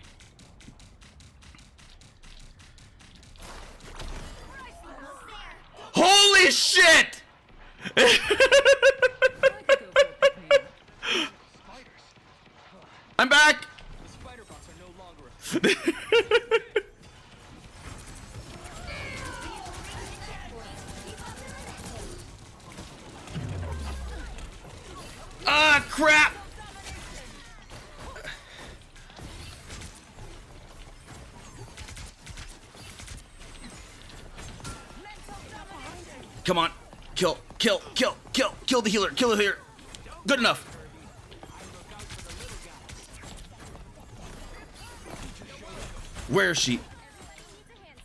Holy shit! I'm back! Ah, crap! Come on. Kill the healer. Kill the healer. Good enough. Where is she?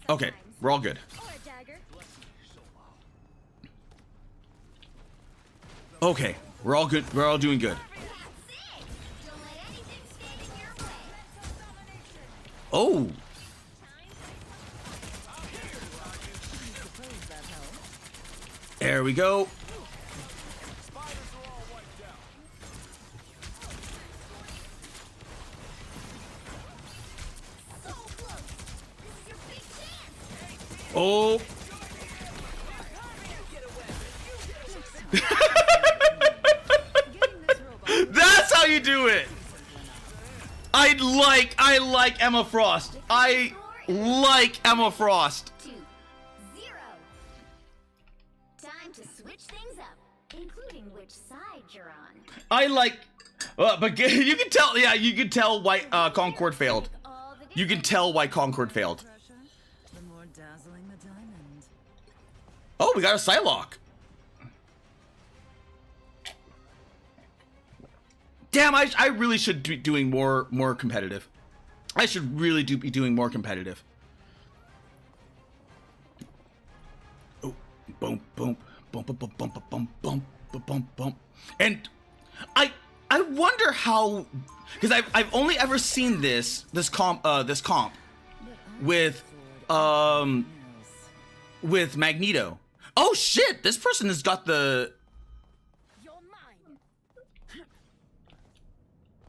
Okay, we're all good. Okay, we're all good. We're all doing good. Oh. There we go. Oh. That's how you do it. I like Emma Frost. I like Emma Frost. 2-0. Time to switch things up, including which side you're on. I like, but you can tell. Yeah, you can tell why Concord failed. You can tell why Concord failed. The more dazzling the diamond. Oh, we got a Psylocke. Damn, I really should be doing more competitive. I should really be doing more competitive. Oh, boom, boom, boom, boom, boom, boom, boom, boom, boom, boom, boom. And I wonder how, because I've only ever seen this comp with Magneto. Oh shit, this person has got the. You're mine.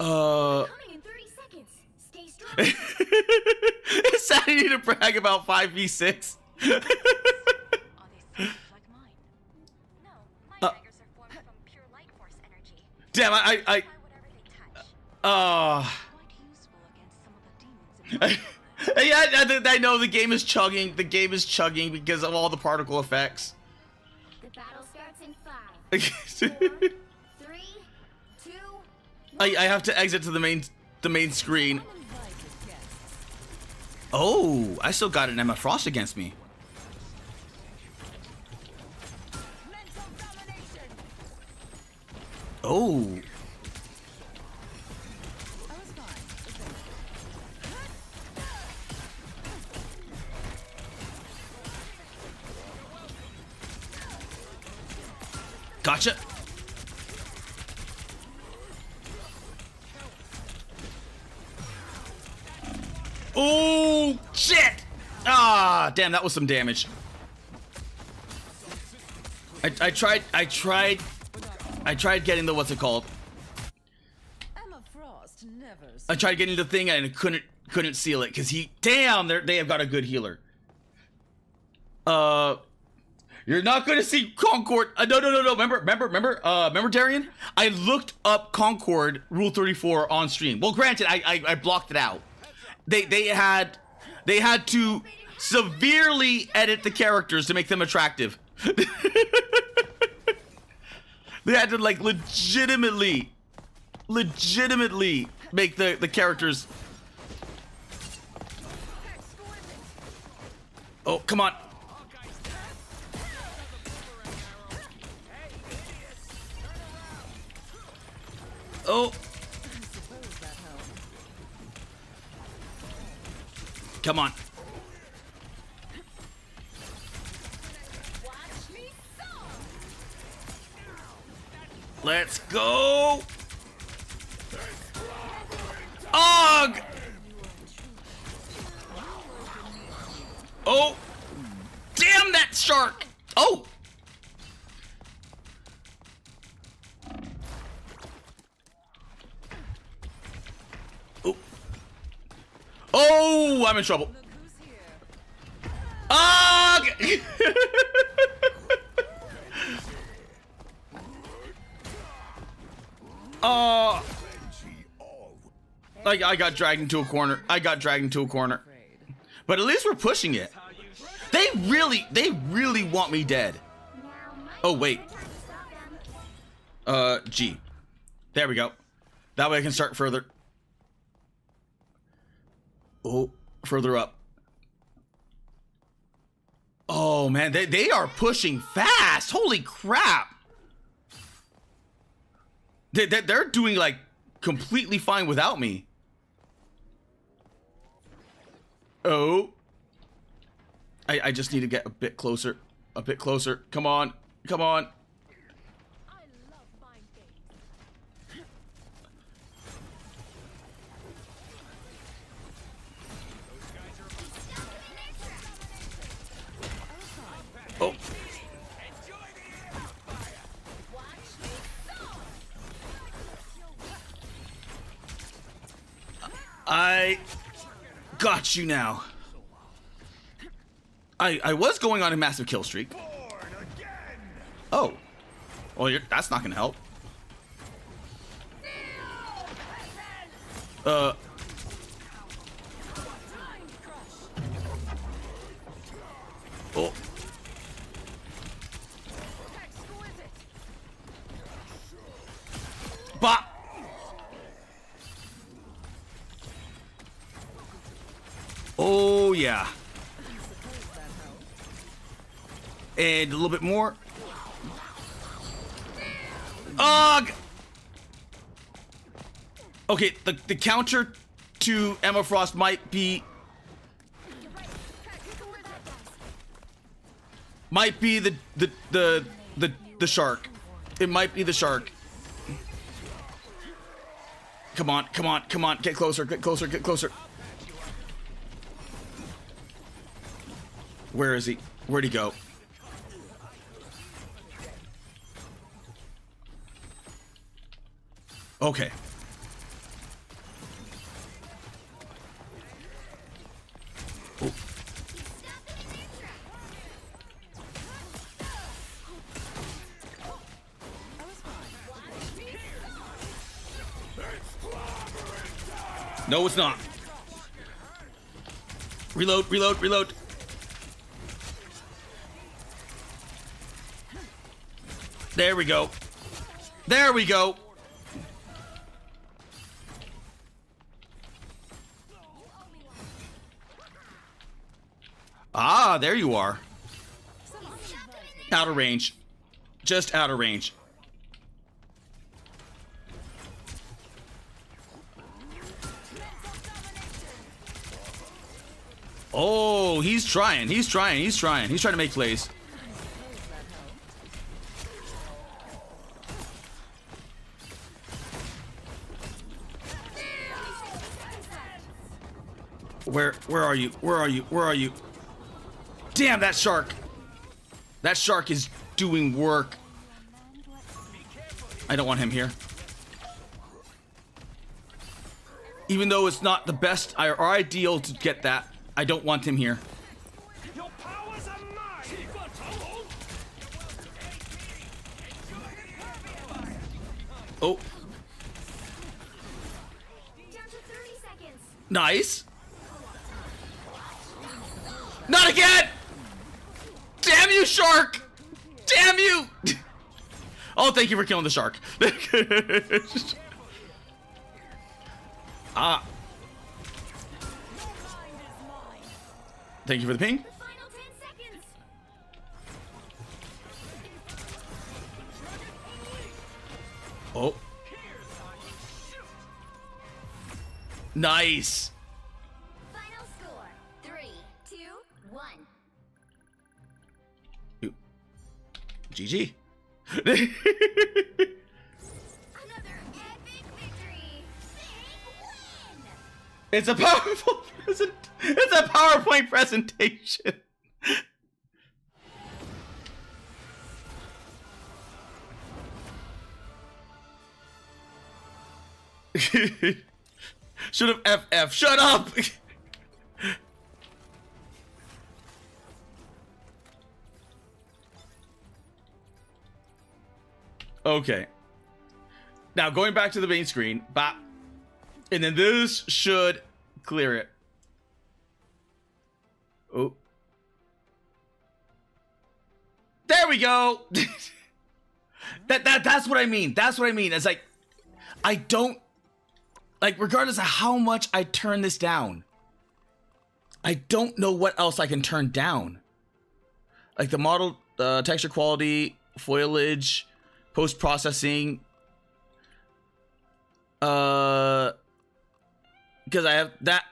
Coming in 30 seconds. Stay strong. It's sad you need to brag about 5v6. Are they smooth like mine? No, my daggers are formed from pure light force energy. Damn, By whatever they touch. Quite useful against some of the demons in yeah, I know the game is chugging. The game is chugging because of all the particle effects. The battle starts in 5, 4, 3, 2, I have to exit to the main screen. Oh, I still got an Emma Frost against me. Oh. Gotcha. Oh, shit. Ah, damn, that was some damage. I tried getting the, what's it called? Emma Frost never. I tried getting the thing and I couldn't seal it because damn, they have got a good healer. You're not gonna see Concord. No. Remember, Darian? I looked up Concord Rule 34 on stream. Well, granted, I blocked it out. They had to severely edit the characters to make them attractive. They had to like legitimately make the characters. Oh, come on. Oh. Come on. Let's go. Og. Oh. Damn that shark. Oh. Oh, I'm in trouble. Og! I got dragged into a corner. But at least we're pushing it. They really want me dead. Oh, wait. G. There we go. That way I can start further. Oh, further up. Oh man, they are pushing fast. Holy crap. They're doing like completely fine without me. Oh. I just need to get a bit closer. Come on. Oh. I got you now. I was going on a massive kill streak. Oh. Well, that's not gonna help. Oh. Bop. Oh yeah. And a little bit more. Ugh. Okay, the counter to Emma Frost might be the shark. It might be the shark. Come on. Get closer. Where is he? Where'd he go? Okay. No, it's not. Reload, reload, reload. There we go. There we go. Ah, there you are. Out of range. Just out of range. Oh, he's trying. He's trying. He's trying. He's trying to make plays. Where are you? Where are you? Where are you? Damn, that shark. That shark is doing work. I don't want him here. Even though it's not the best or ideal to get that, I don't want him here. Oh. Nice. Not again! Damn you, shark! Damn you! Oh, thank you for killing the shark. Ah. Thank you for the ping. Oh. Nice. Final score 3, 2, 1. GG. Another epic victory. Big win. It's a powerful It's a PowerPoint presentation. Should have FF. Shut up. Okay. Now going back to the main screen, bop. And then this should clear it. Oh. There we go. That's what I mean. That's what I mean. It's like I don't like regardless of how much I turn this down. I don't know what else I can turn down. Like the model texture quality, foliage, post-processing. Because I have that.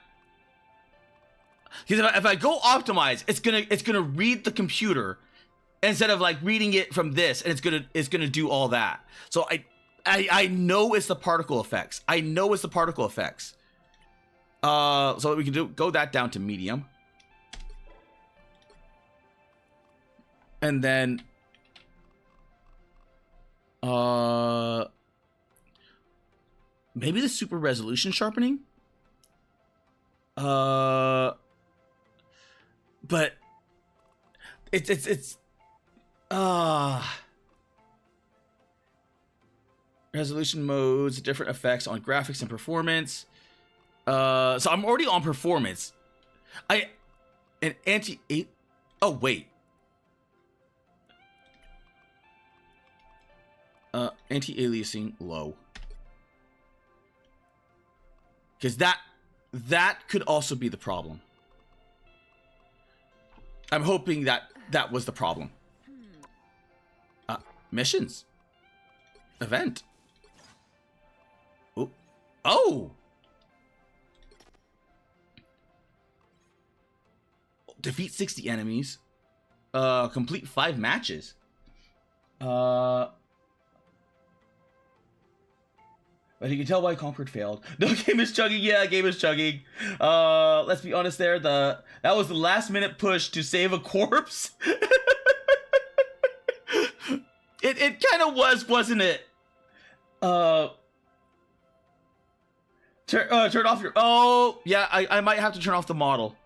Because if I go optimize, it's gonna read the computer instead of like reading it from this, and it's gonna do all that. So I know it's the particle effects. I know it's the particle effects. So what we can do, go that down to medium, and then maybe the super resolution sharpening. But it's resolution modes, different effects on graphics and performance. So I'm already on performance. Oh wait. Anti-aliasing low. Because that could also be the problem. I'm hoping that was the problem. Missions. Event. Oh! Defeat 60 enemies. Complete 5 matches. But you can tell why Concord failed. No, game is chugging. Yeah, game is chugging. Let's be honest there. That was the last minute push to save a corpse. It kind of was, wasn't it? Turn off your... Oh, yeah, I might have to turn off the model.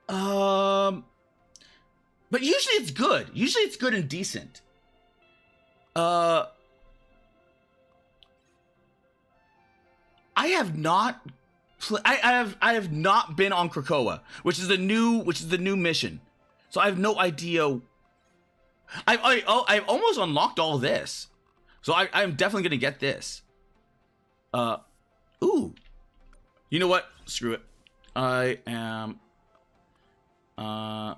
But usually it's good. Usually it's good and decent. I have not I have not been on Krakoa, which is the new mission. So I have no idea. I've almost unlocked all this. So I'm definitely gonna get this. Ooh. You know what? Screw it. I am oh.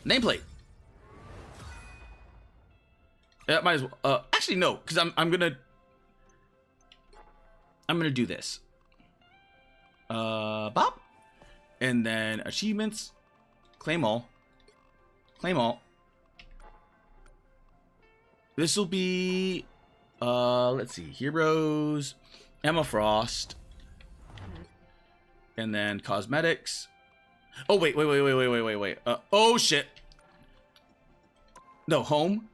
Nameplate. Yeah, might as well. Actually, no, because I'm gonna do this. Bop, and then achievements, claim all, claim all. This will be, let's see, heroes, Emma Frost, and then cosmetics. Oh wait. Oh shit. No, home.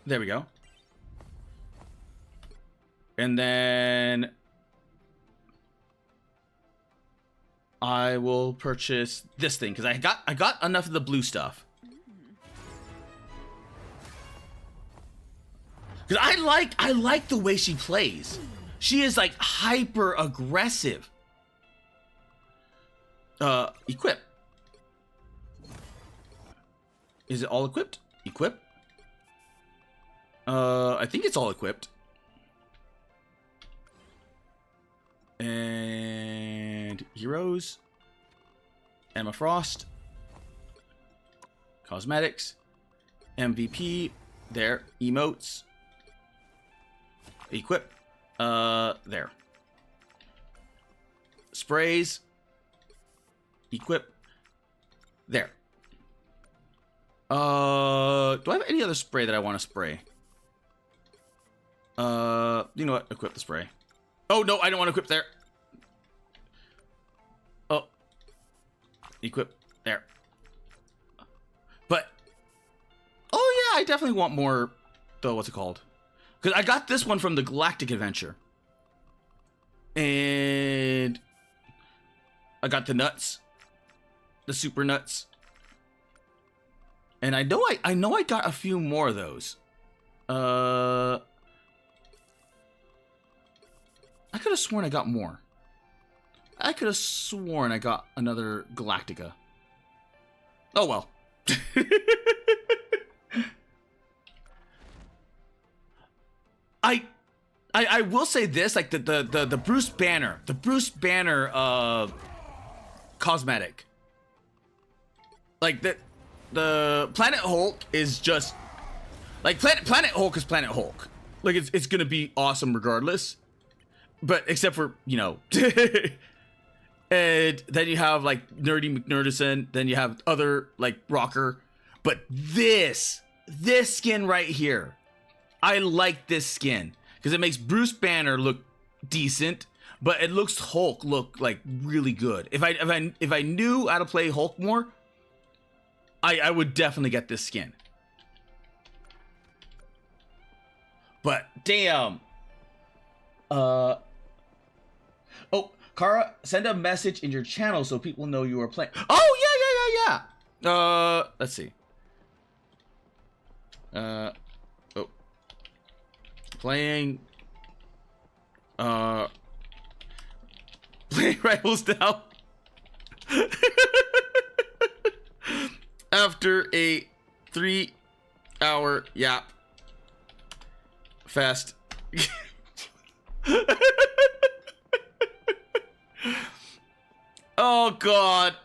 There we go. And then I will purchase this thing because I got enough of the blue stuff. Because I like the way she plays. She is like hyper aggressive. Equip. Is it all equipped? Equip. I think it's all equipped. And heroes. Emma Frost. Cosmetics. MVP. There. Emotes. Equip. There. Sprays. Equip. There. Do I have any other spray that I want to spray? You know what? Equip the spray. Oh, no, I don't want to equip there. Oh. Equip there. But, oh yeah, I definitely want more, though, what's it called? Because I got this one from the Galactic Adventure. And I got the nuts. The super nuts. And I know I got a few more of those. I could have sworn I got more. I could have sworn I got another Galactica. Oh well. I will say this, like the Bruce Banner, cosmetic. Like the Planet Hulk is just like Planet Hulk is Planet Hulk. Like it's gonna be awesome regardless. But except for, you know, and then you have like Nerdy McNerdison, then you have other like Rocker. But this skin right here, I like this skin because it makes Bruce Banner look decent, but it looks Hulk look like really good. If I knew how to play Hulk more, I would definitely get this skin. But damn. Oh, Kara, send a message in your channel so people know you are playing. Oh, yeah. Let's see. Oh. Playing Rivals now. After a 3-hour yap fest. Oh god.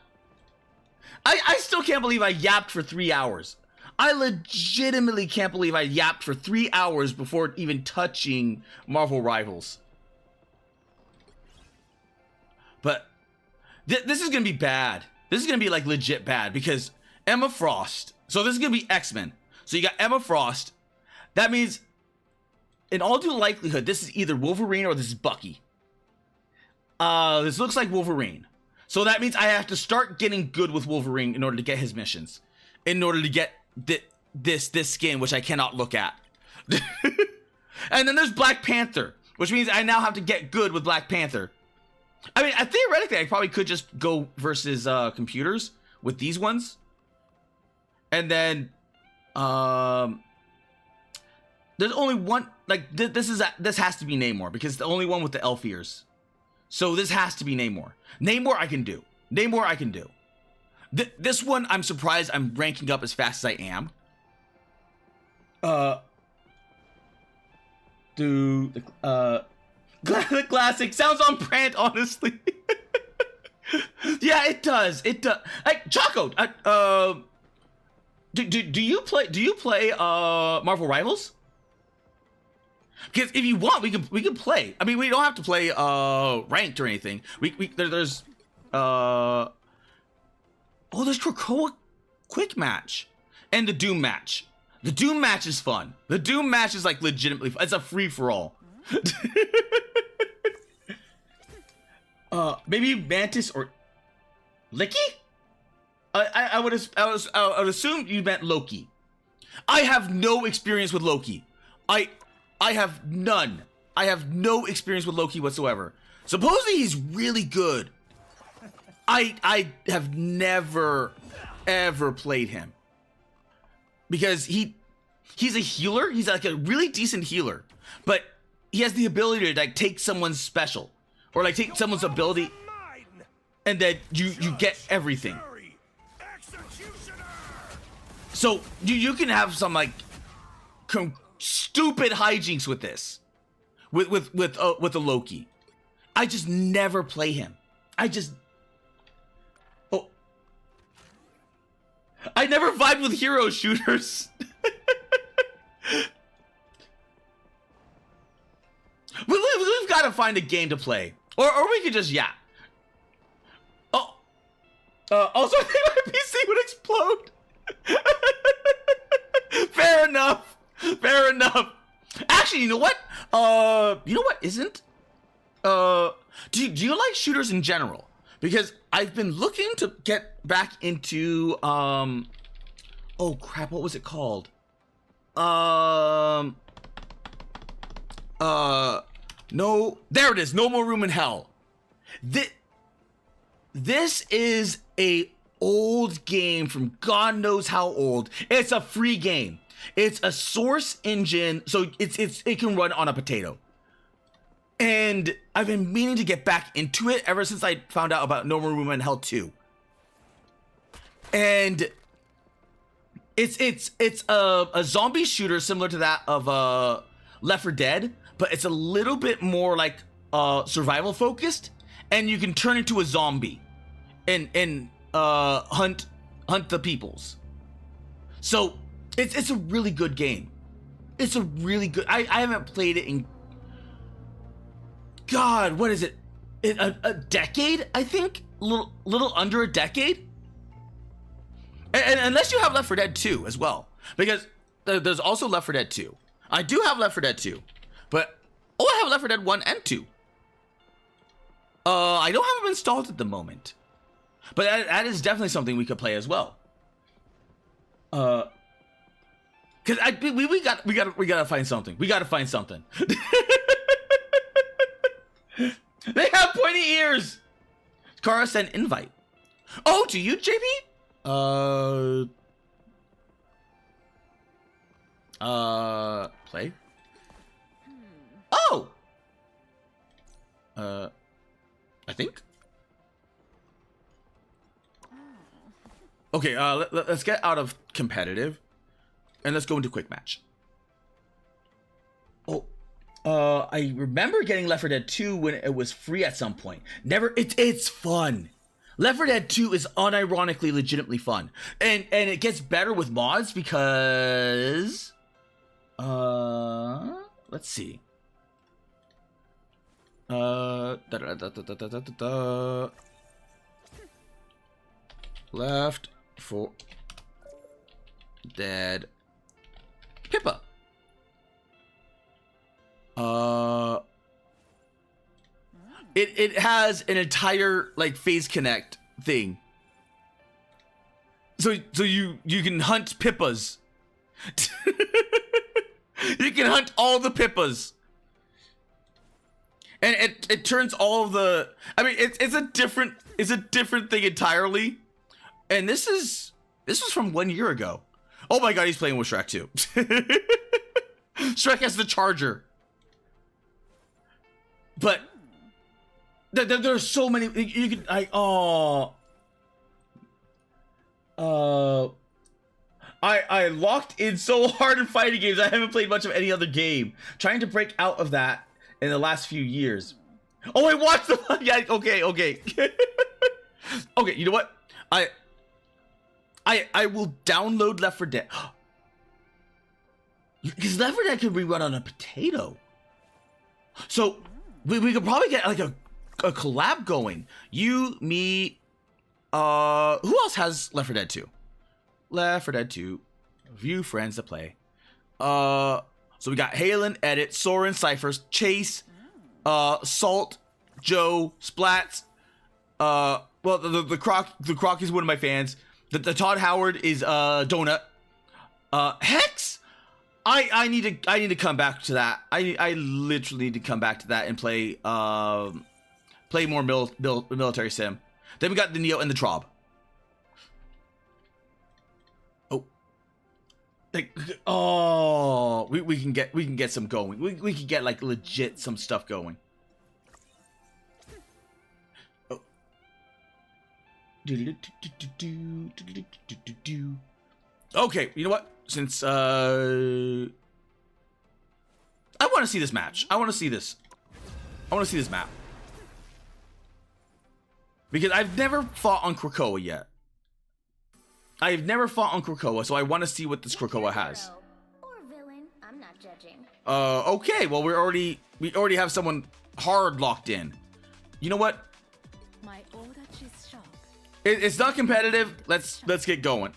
I still can't believe I yapped for 3 hours. I legitimately can't believe I yapped for 3 hours before even touching Marvel Rivals. But this is gonna be bad. This is gonna be like legit bad because Emma Frost. So this is gonna be X-Men. So you got Emma Frost. That means in all due likelihood, this is either Wolverine or this is Bucky. This looks like Wolverine. So that means I have to start getting good with Wolverine in order to get his missions. In order to get this skin, which I cannot look at. And then there's Black Panther, which means I now have to get good with Black Panther. I mean, theoretically, I probably could just go versus computers with these ones, and then there's only one. Like this has to be Namor because it's the only one with the elf ears. So this has to be Namor. Namor I can do. Namor I can do. This one I'm surprised I'm ranking up as fast as I am. The classic sounds on brand, honestly. Yeah, it does. It does. Like Choco, do you play Marvel Rivals? Because if you want, we can play. I mean, we don't have to play ranked or anything. There's Krakoa quick match and the Doom match. The Doom match is fun. The Doom match is like legitimately fun. It's a free for all. Maybe Mantis or Licky? I would assume you meant Loki. I have no experience with Loki. I have none. I have no experience with Loki whatsoever. Supposedly he's really good. I have never ever played him because he's a healer. He's like a really decent healer, but he has the ability to like take someone's special or like take someone's ability, and then you get everything. So you can have some like stupid hijinks with this, with the Loki. I just never play him. I never vibe with hero shooters. We've got to find a game to play, or we could just also I think my PC would explode. Fair enough. Fair enough. Actually, you know what? Isn't? Do you like shooters in general? Because I've been looking to get back into oh crap, what was it called? No, there it is. No More Room in Hell. This is a old game from God knows how old. It's a free game. It's a source engine, so it can run on a potato. And I've been meaning to get back into it ever since I found out about No More Room in Hell 2. And it's a zombie shooter similar to that of Left 4 Dead, but it's a little bit more like survival focused, and you can turn into a zombie and hunt the peoples. So it's a really good game. It's a really good. I haven't played it in God, what is it? A decade, I think? Little under a decade? And unless you have Left 4 Dead 2 as well. Because there's also Left 4 Dead 2. I do have Left 4 Dead 2. But, I have Left 4 Dead 1 and 2. I don't have them installed at the moment. But that is definitely something we could play as well. Cause we gotta find something. We gotta find something. They have pointy ears. Kara sent invite. Oh, to you, JP? Play? Oh! I think? Okay, let's get out of competitive. And let's go into quick match. Oh. I remember getting Left 4 Dead 2 when it was free at some point. It's fun. Left 4 Dead 2 is unironically legitimately fun. And it gets better with mods because let's see. Left 4 Dead Pippa. It has an entire like phase connect thing. So you can hunt Pippas. You can hunt all the Pippas. And it turns all of the. I mean, it's a different thing entirely. And this was from 1 year ago. Oh my god, he's playing with Shrek too. Shrek has the charger. But there's so many. You can I locked in so hard in fighting games. I haven't played much of any other game. Trying to break out of that in the last few years. Oh, I watched the. Yeah. Okay. Okay. Okay. You know what? I will download Left 4 Dead. Because Left 4 Dead can rerun on a potato. So we could probably get like a collab going. You, me, who else has Left 4 Dead 2? Left 4 Dead 2. View friends to play. So we got Halen, Edit, Soren, Cyphers, Chase, Salt, Joe, Splats. Well, the Croc is one of my fans. The Todd Howard is Donut. Hex. I need to come back to that. I literally need to come back to that and play more military sim. Then we got the Neo and the Trob. Oh, like we can get some going. We can get like legit some stuff going. Oh. Okay, you know what? Since I want to see this match. I want to see this map. Because I've never fought on Krakoa yet. I've never fought on Krakoa, so I want to see what this Krakoa has. Or villain, I'm not judging. Okay, well we already have someone hard locked in. You know what? My order is sharp. It's not competitive. Let's get going.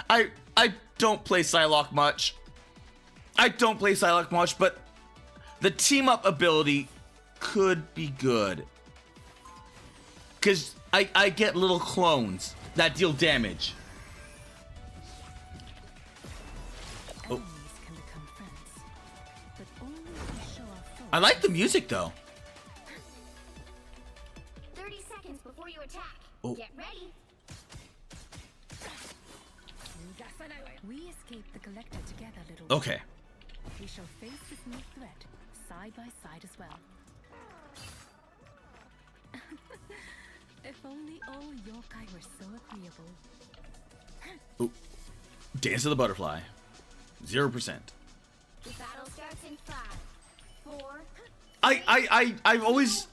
I don't play Psylocke much. But the team up ability could be good. Cause I get little clones that deal damage. Oh. Enemies can become friends, but only if we show our foes. I like the music though. 30 seconds before you attack. Oh. Get ready. We escape the collector together, little. Okay. We shall face this new threat side by side as well. If only all yokai were so agreeable. Ooh. Dance of the Butterfly. 0%. The battle starts in 5, 4. I've always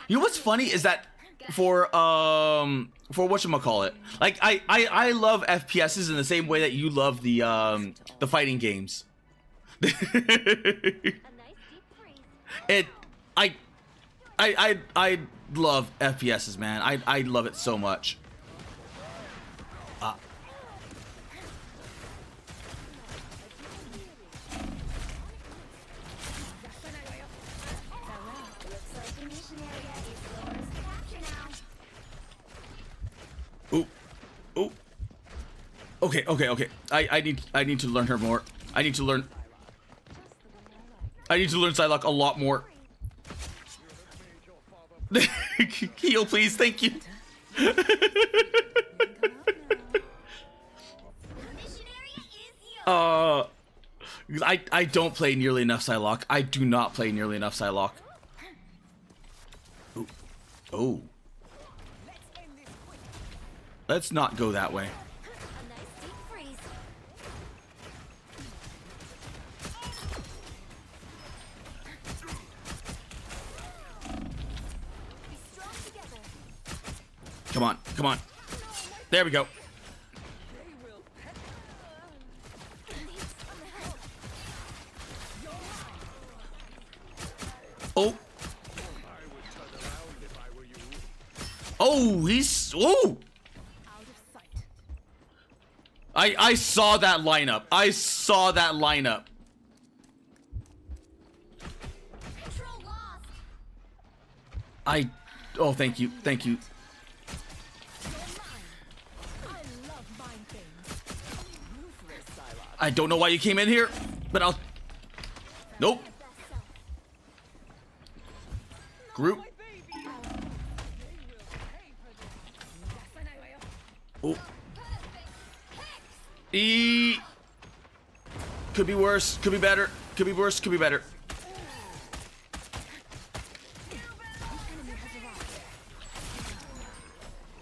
you know what's funny is that for whatchamacallit, like I love FPSs in the same way that you love the fighting games. A nice deep freeze. I love FPSs, man. I love it so much. Looks like the mission area is yours to capture now. Ooh. Ooh. Okay. I need to learn her more. I need to learn Psylocke a lot more. Heal, please. Thank you. The mission area is yours. I don't play nearly enough Psylocke. I do not play nearly enough Psylocke. Ooh. Oh. Let's not go that way. A nice deep freeze. Be strong together. Come on. There we go. Oh. Oh, he's. Oh. Out of sight. I saw that lineup. Control lost. Oh, thank you. I love mind things. I don't know why you came in here, but I'll... Nope. Groot. Oh. E. Could be worse. Could be better. Could be worse. Could be better.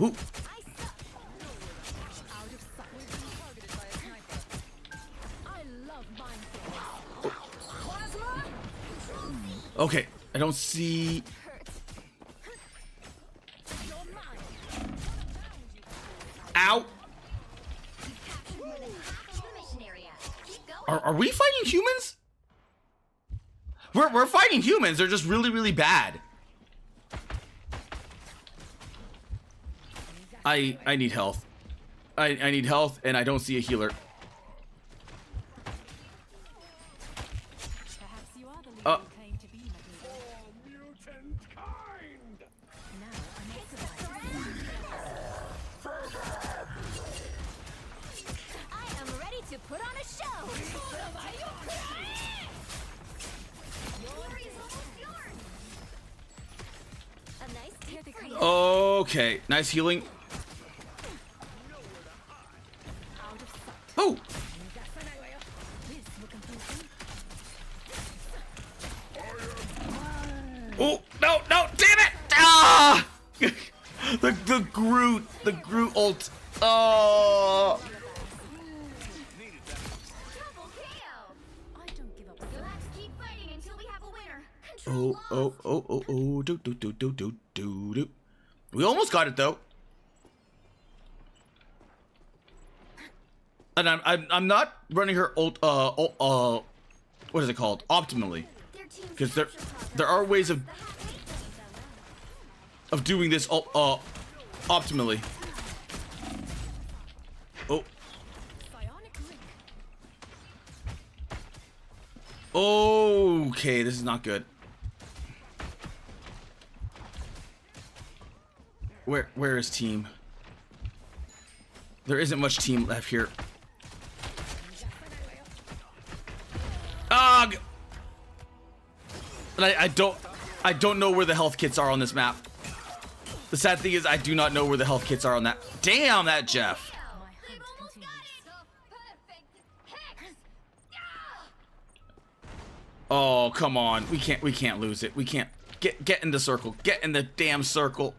Ooh. Okay, I don't see. Ow! Are we fighting humans? We're fighting humans. They're just really, really bad. I need health. I need health, and I don't see a healer. Okay, nice healing. Oh! Oh, no, no, damn it! Ah! the Groot ult. Oh! Oh, do. We almost got it though. And I'm not running her ult what is it called? Optimally. Because there are ways of doing this optimally. Oh. Okay, this is not good. Where is team? There isn't much team left here. Ugh! But I don't know where the health kits are on this map. The sad thing is I do not know where the health kits are on that. Damn that Jeff. Oh, come on. We can't lose it. We can't get in the circle. Get in the damn circle.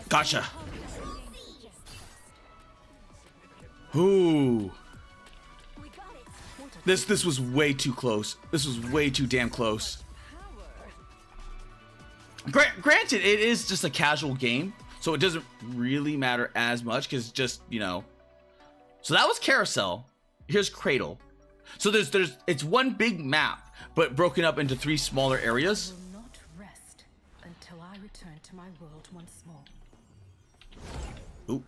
Gotcha. Ooh. This was way too close. This was way too damn close. Granted, it is just a casual game, so it doesn't really matter as much because just, you know. So that was Carousel. Here's Cradle. So it's one big map, but broken up into 3 smaller areas. I will not rest until I return to my world once more. Ooh.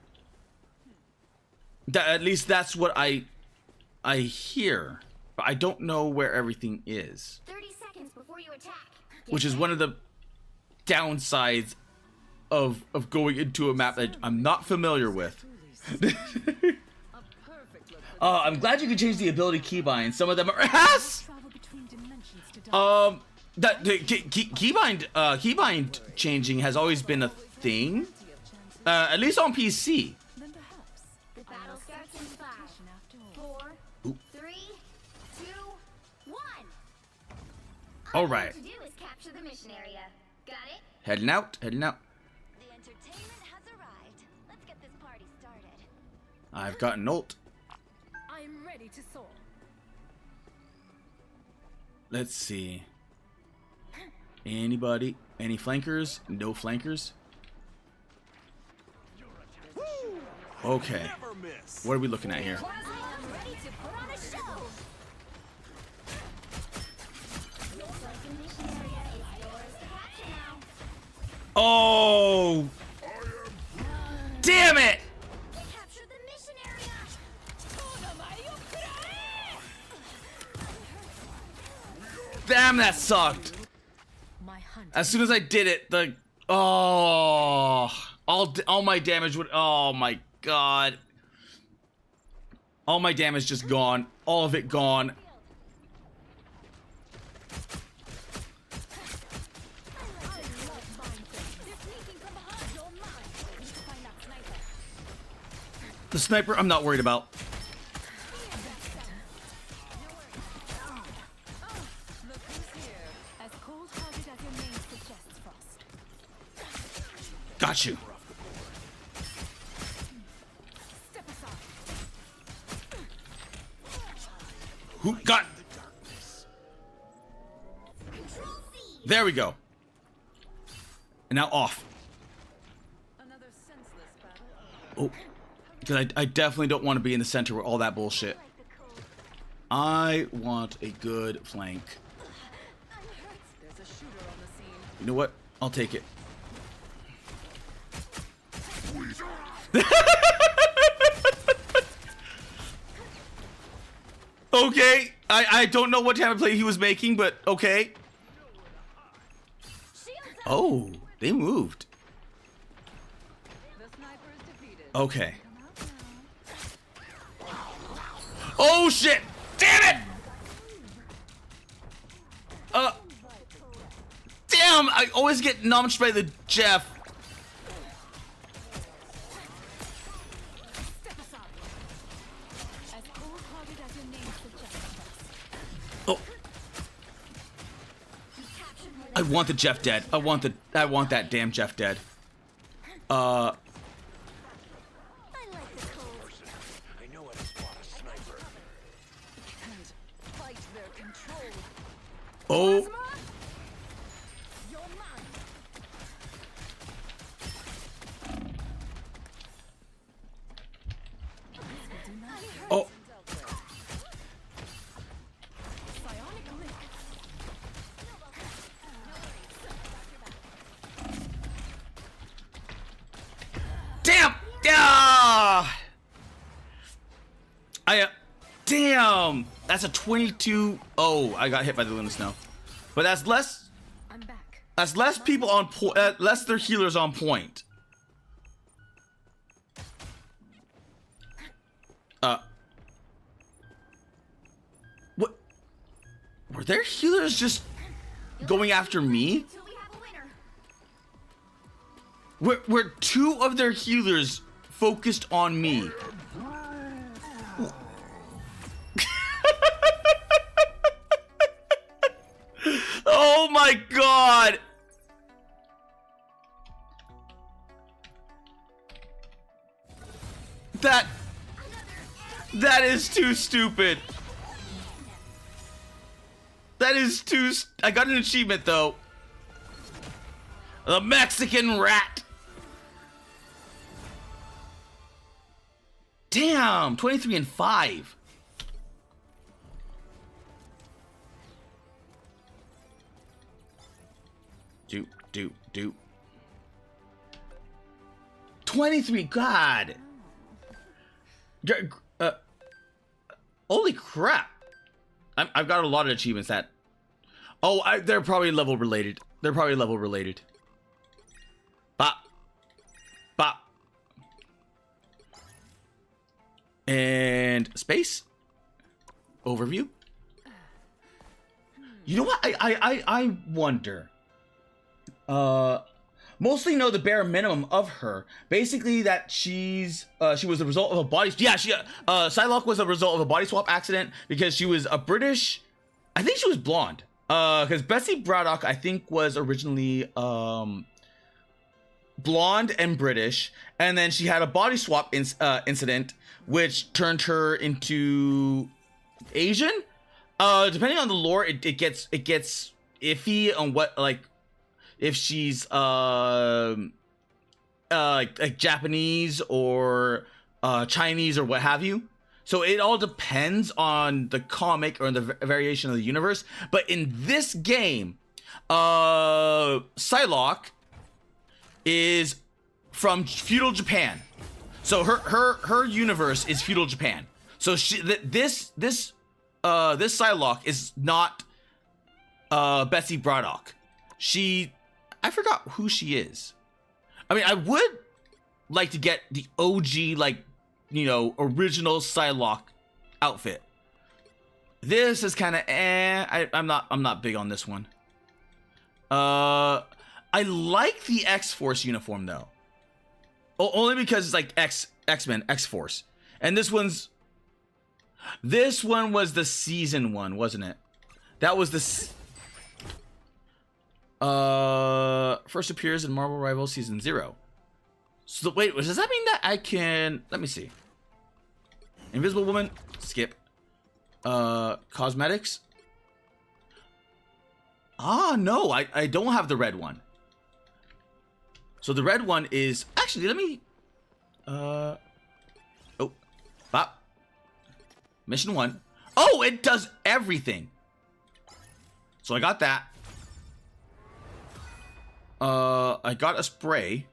At least that's what I hear, but I don't know where everything is. 30 seconds before you attack. Which is one of the downsides of going into a map that I'm not familiar with. I'm glad you can change the ability keybind. Some of them are ass. Keybind changing has always been a thing. At least on PC. The battle starts in 5, 4, 3, 2, 1. All right. All you have to do is capture the mission area. Got it? Heading out. The entertainment has arrived. Let's get this party started. I've got an ult. I am ready to soar. Let's see. Anybody? Any flankers? No flankers? Okay. What are we looking at here? I'm ready to put on a show. Looks like the mission area Oh! Damn it! Capture the mission area. Damn, that sucked. My hunt. As soon as I did it, the all my damage would. Oh my god! All my damage just gone. All of it gone. The sniper, I'm not worried about. Look who's here. As cold-hearted as your name suggests, Frost. Got you. Step aside. Who got? There we go. And now off. Another senseless battle. Oh, because I definitely don't want to be in the center with all that bullshit. I want a good flank. There's a shooter on the scene. You know what? I'll take it. Okay, I don't know what type of play he was making, but okay. Oh, they moved. The sniper is defeated. Okay. Oh shit! Damn it! Damn! I always get numbed by the Jeff. Step aside. As cold-hearted as your name suggests, Frost. Oh. I want the Jeff dead. I want that damn Jeff dead. I like the cold. And fight their control. Oh. You're mine. Oh. Bionic link. Damn! Ah! Damn! That's a 22. Oh, I got hit by the Luna Snow. But that's less. I'm back. That's less people on point. Less their healers on point. What? Were their healers just going after me? Till we have a winner. Were two of their healers focused on me? Oh my god! That is too stupid. That is too. I got an achievement though. The Mexican rat. Damn, 23 and 5. Do. 23, God. Holy crap. I've got a lot of achievements that. Oh, they're probably level related. Bop. Bop. And space. Overview. You know what? I wonder. Mostly know the bare minimum of her. Basically that she was the result of a body. Yeah, Psylocke was a result of a body swap accident because she was a British. I think she was blonde. Because Bessie Braddock, I think, was originally blonde and British, and then she had a body swap incident, which turned her into Asian. Depending on the lore, it gets iffy on what, like, if she's like Japanese or Chinese or what have you. So it all depends on the comic or the variation of the universe. But in this game, Psylocke, is from feudal Japan. So her universe is feudal Japan. So this Psylocke is not Betsy Braddock. I forgot who she is. I mean, I would like to get the OG, like, you know, original Psylocke outfit. This is kind of I'm not big on this one. I like the X-Force uniform though. Only because it's like X-Men, X-Force. And this one was the season one, wasn't it? That was the first appears in Marvel Rivals season 0. So wait, does that mean that I can, let me see. Invisible Woman, skip. Cosmetics. Ah, no, I don't have the red one. So the red one is, actually, let me, oh, bop. Mission 1. Oh, it does everything. So I got that. I got a spray.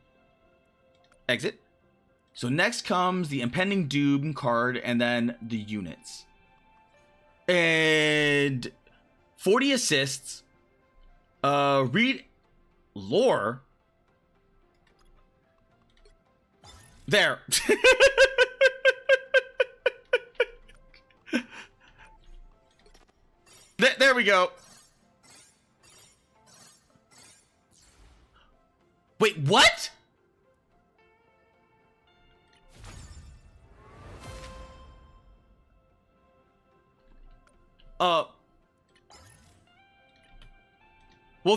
Exit. So next comes the impending doom card and then the units. And 40 assists. Read lore. There. There we go. Wait, what? Well,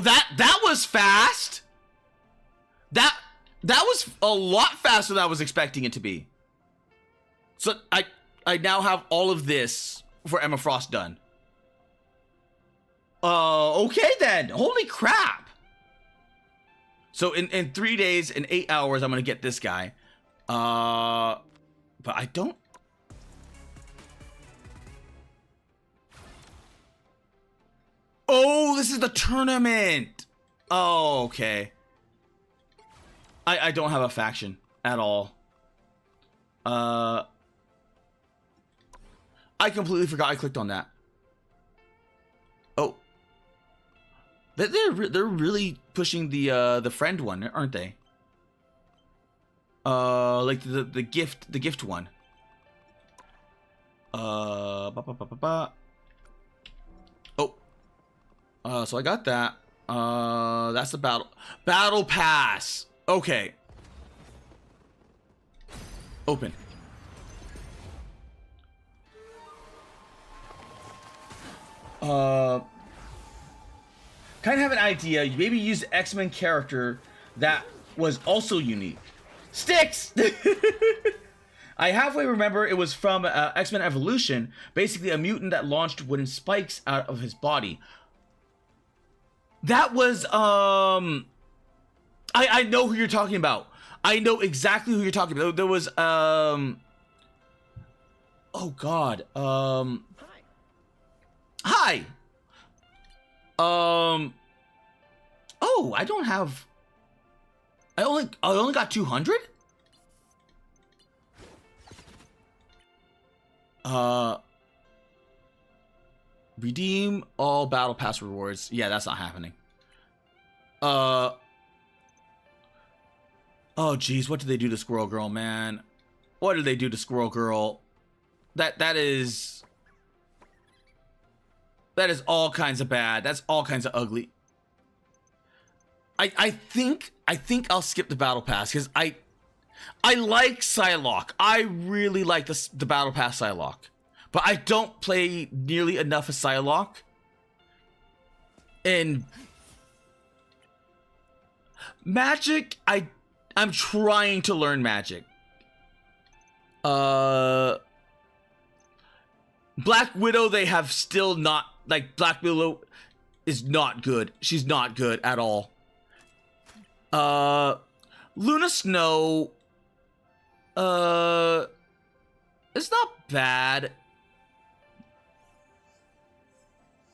that was fast. That was a lot faster than I was expecting it to be. So I now have all of this for Emma Frost done. Okay then. Holy crap. So in 3 days, in 8 hours, I'm gonna get this guy. But I don't. Oh, this is the tournament. Oh, okay. I don't have a faction at all. I completely forgot I clicked on that. Oh. They're really pushing the friend one, aren't they? Like the gift one. Oh. So I got that. That's the battle pass. Okay. Open. Kind of have an idea. You maybe use the X-Men character that was also unique. Sticks! I halfway remember it was from X-Men Evolution. Basically a mutant that launched wooden spikes out of his body. That was, I know who you're talking about. I know exactly who you're talking about. There was, oh God, hi. Oh, I don't have, I only got 200? Redeem all battle pass rewards. Yeah, that's not happening. Oh geez, what did they do to Squirrel Girl, man? What did they do to Squirrel Girl? That is all kinds of bad. That's all kinds of ugly. I think I'll skip the battle pass because I like Psylocke. I really like the battle pass Psylocke. But I don't play nearly enough of Psylocke. And Magic, I'm trying to learn Magic. Black Widow, they have still not, like, Black Widow is not good. She's not good at all. Luna Snow, it's not bad.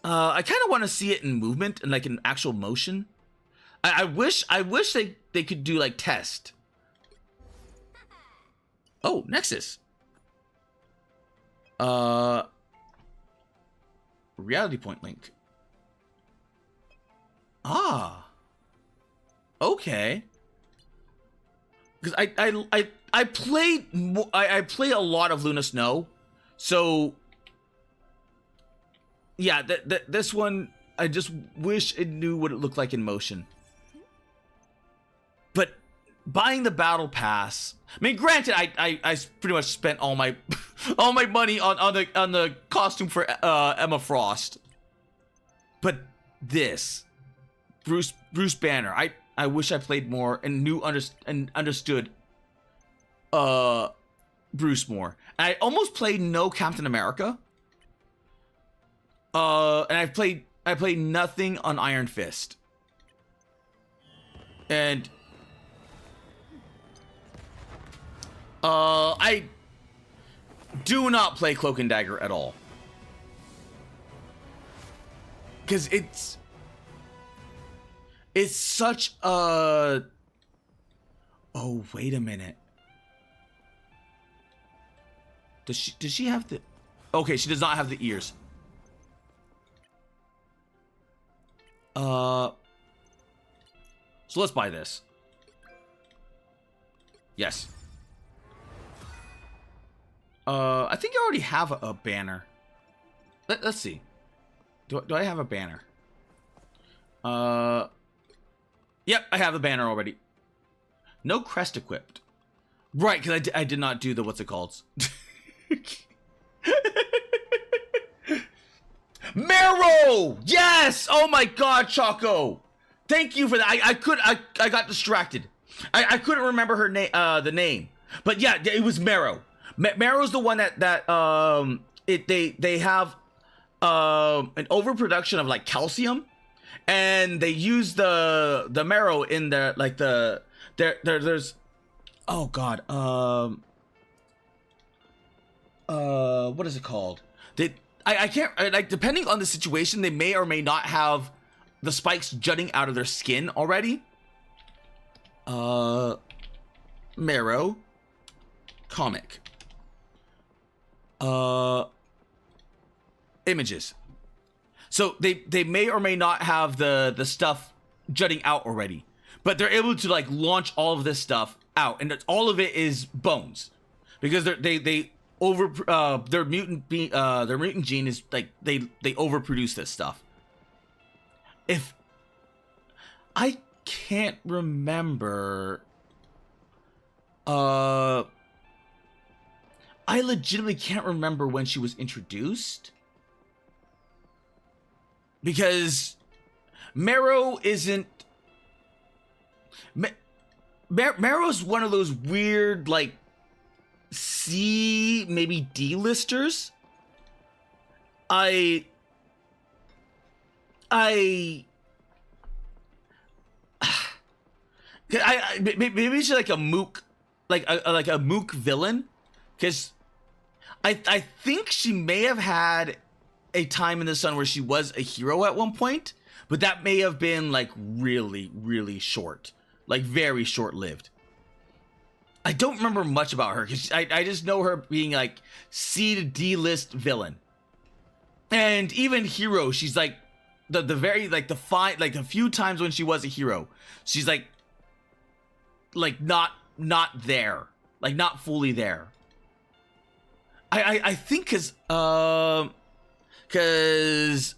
I kind of want to see it in movement and like in actual motion. I wish they could do like test. Oh, Nexus. Reality point link. Ah. Okay. Because I played I play a lot of Luna Snow, so yeah, this one I just wish it knew what it looked like in motion. But buying the battle pass, I mean, granted, I pretty much spent all my all my money on the costume for Emma Frost, but this Bruce Banner, I wish I played more and understood Bruce more. I almost played no Captain America. And I played nothing on Iron Fist. And I do not play Cloak and Dagger at all. Cause it's such a... Oh, wait a minute. Does she have the... Okay, she does not have the ears. So let's buy this. Yes. I think I already have a banner. Let's see. Do I have a banner? Yep, I have the banner already. No crest equipped. Right, because I did not do the what's it called. Marrow! Yes! Oh my god, Choco! Thank you for that. I got distracted. I couldn't remember her name, the name. But yeah, it was Marrow. Marrow's the one that they have an overproduction of like calcium, and they use the marrow in their like there's oh god what is it called? I can't, like, depending on the situation, they may or may not have the spikes jutting out of their skin already. Marrow comic. Images. So they may or may not have the stuff jutting out already, but they're able to like launch all of this stuff out, and all of it is bones, because they their mutant gene is like they overproduce this stuff. If I can't remember, I legitimately can't remember when she was introduced, because Marrow isn't. Marrow's one of those weird like C, maybe D-listers. Maybe she's like a mook, like a mook villain, because I think she may have had a time in the sun where she was a hero at one point, but that may have been like really short, like very short-lived. I don't remember much about her, because I just know her being like C to D list villain. And even hero, she's like the very like like a few times when she was a hero, she's like not there, like not fully there. I think cause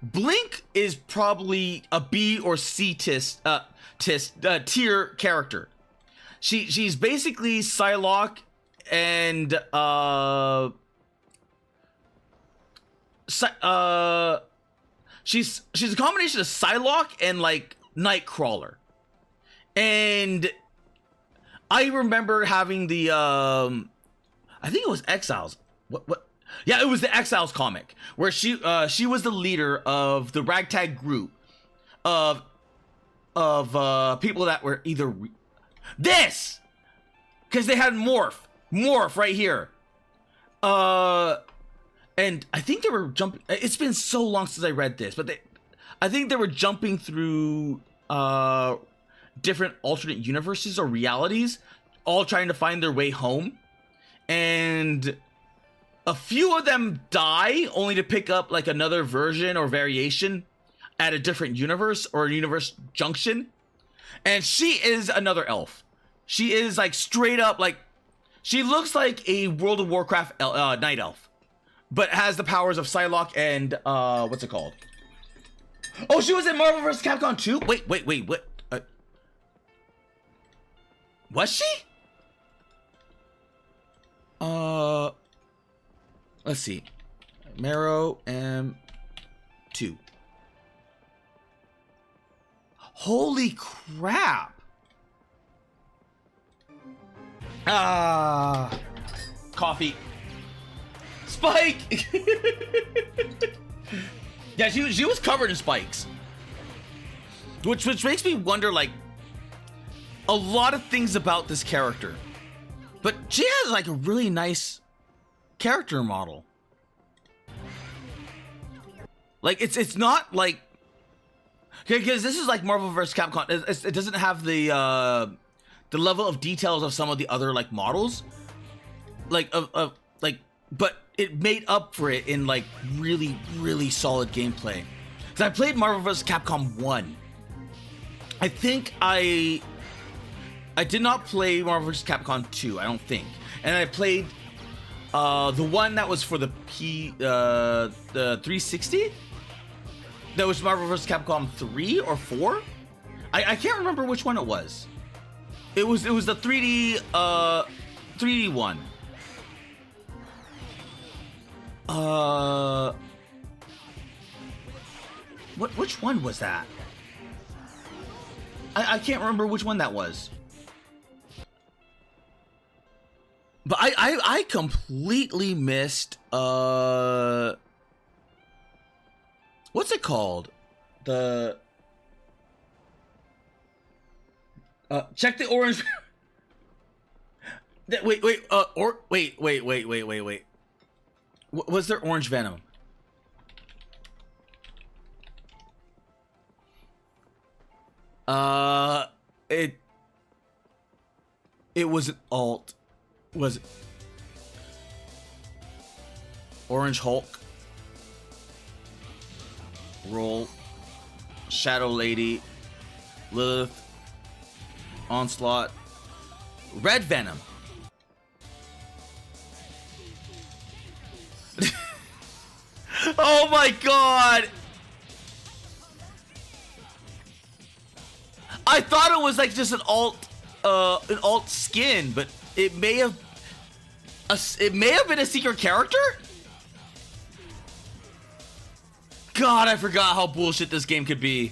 Blink is probably a B or C tier character. She's basically Psylocke and she's a combination of Psylocke and like Nightcrawler. And I remember having the I think it was Exiles. What? Yeah, it was the Exiles comic where she was the leader of the ragtag group of people that were either this, because they had morph right here, and I think they were jumping. It's been so long since I read this, but I think they were jumping through different alternate universes or realities, all trying to find their way home. And a few of them die only to pick up like another version or variation at a different universe or universe junction. And she is another elf. She is like straight up like, she looks like a World of Warcraft night elf, but has the powers of Psylocke and what's it called? Oh, she was in Marvel vs. Capcom 2? Wait, what? Was she? Let's see. Marrow M2. Holy crap. Coffee. Spike! Yeah, she was covered in spikes. Which makes me wonder, like, a lot of things about this character. But she has, like, a really nice character model. Like, it's not, like... Because this is, like, Marvel vs. Capcom. It doesn't have the level of details of some of the other, like, models. Like, but it made up for it in, like, really, really solid gameplay. Because I played Marvel vs. Capcom 1. I think I did not play Marvel vs. Capcom 2, I don't think. And I played the one that was for the the 360? That was Marvel vs. Capcom 3 or 4? I can't remember which one it was. It was the 3D one. Which one was that? I can't remember which one that was. But I completely missed what's it called? The check the orange. wait. Was there orange venom? It was an alt. Was it Orange Hulk? Roll, Shadow Lady, Lilith, Onslaught, Red Venom. Oh my god! I thought it was like just an alt skin, but it may have been a secret character? God, I forgot how bullshit this game could be.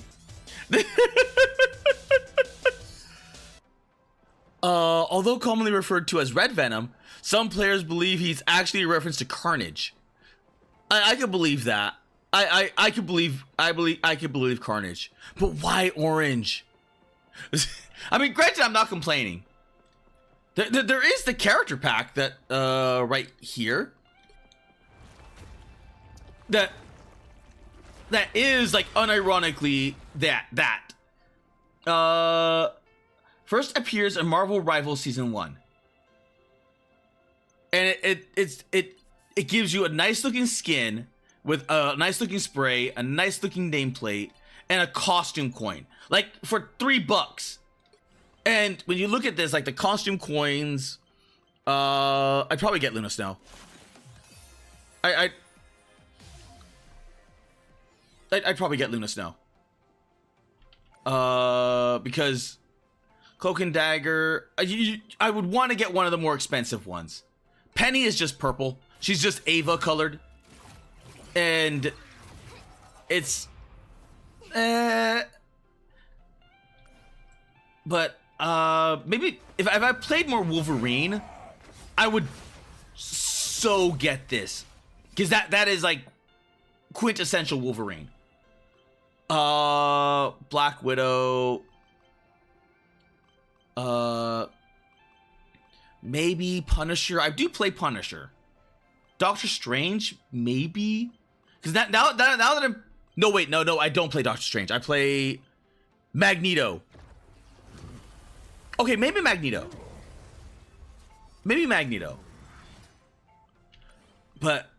Although commonly referred to as Red Venom, some players believe he's actually a reference to Carnage. I could believe that. I could believe Carnage. But why orange? I mean, granted, I'm not complaining. There is the character pack that right here. That is like unironically that. First appears in Marvel Rivals Season 1. And it gives you a nice looking skin with a nice looking spray, a nice looking nameplate, and a costume coin. Like for $3. And when you look at this, like the costume coins, I'd probably get Luna Snow. I'd probably get Luna Snow. Because Cloak and Dagger, I would want to get one of the more expensive ones. Penny is just purple. She's just Ava colored. And it's but maybe if I played more Wolverine, I would so get this. Because that is like quintessential Wolverine. Black Widow. Maybe Punisher. I do play Punisher. Doctor Strange, maybe. Because now that I'm No, wait, no, I don't play Doctor Strange. I play Magneto. Okay, maybe Magneto. Maybe Magneto. But,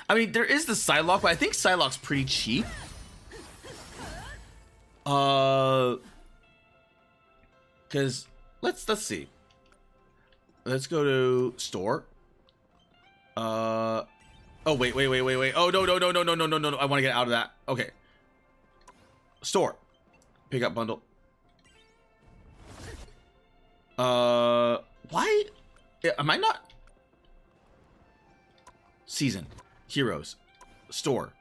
I mean, there is the Psylocke, but I think Psylocke's pretty cheap. Because, let's see. Let's go to store. Oh, wait. Oh, no. I want to get out of that. Okay. Store. Pick up bundle. Why? Am I not? Season. Heroes. Store.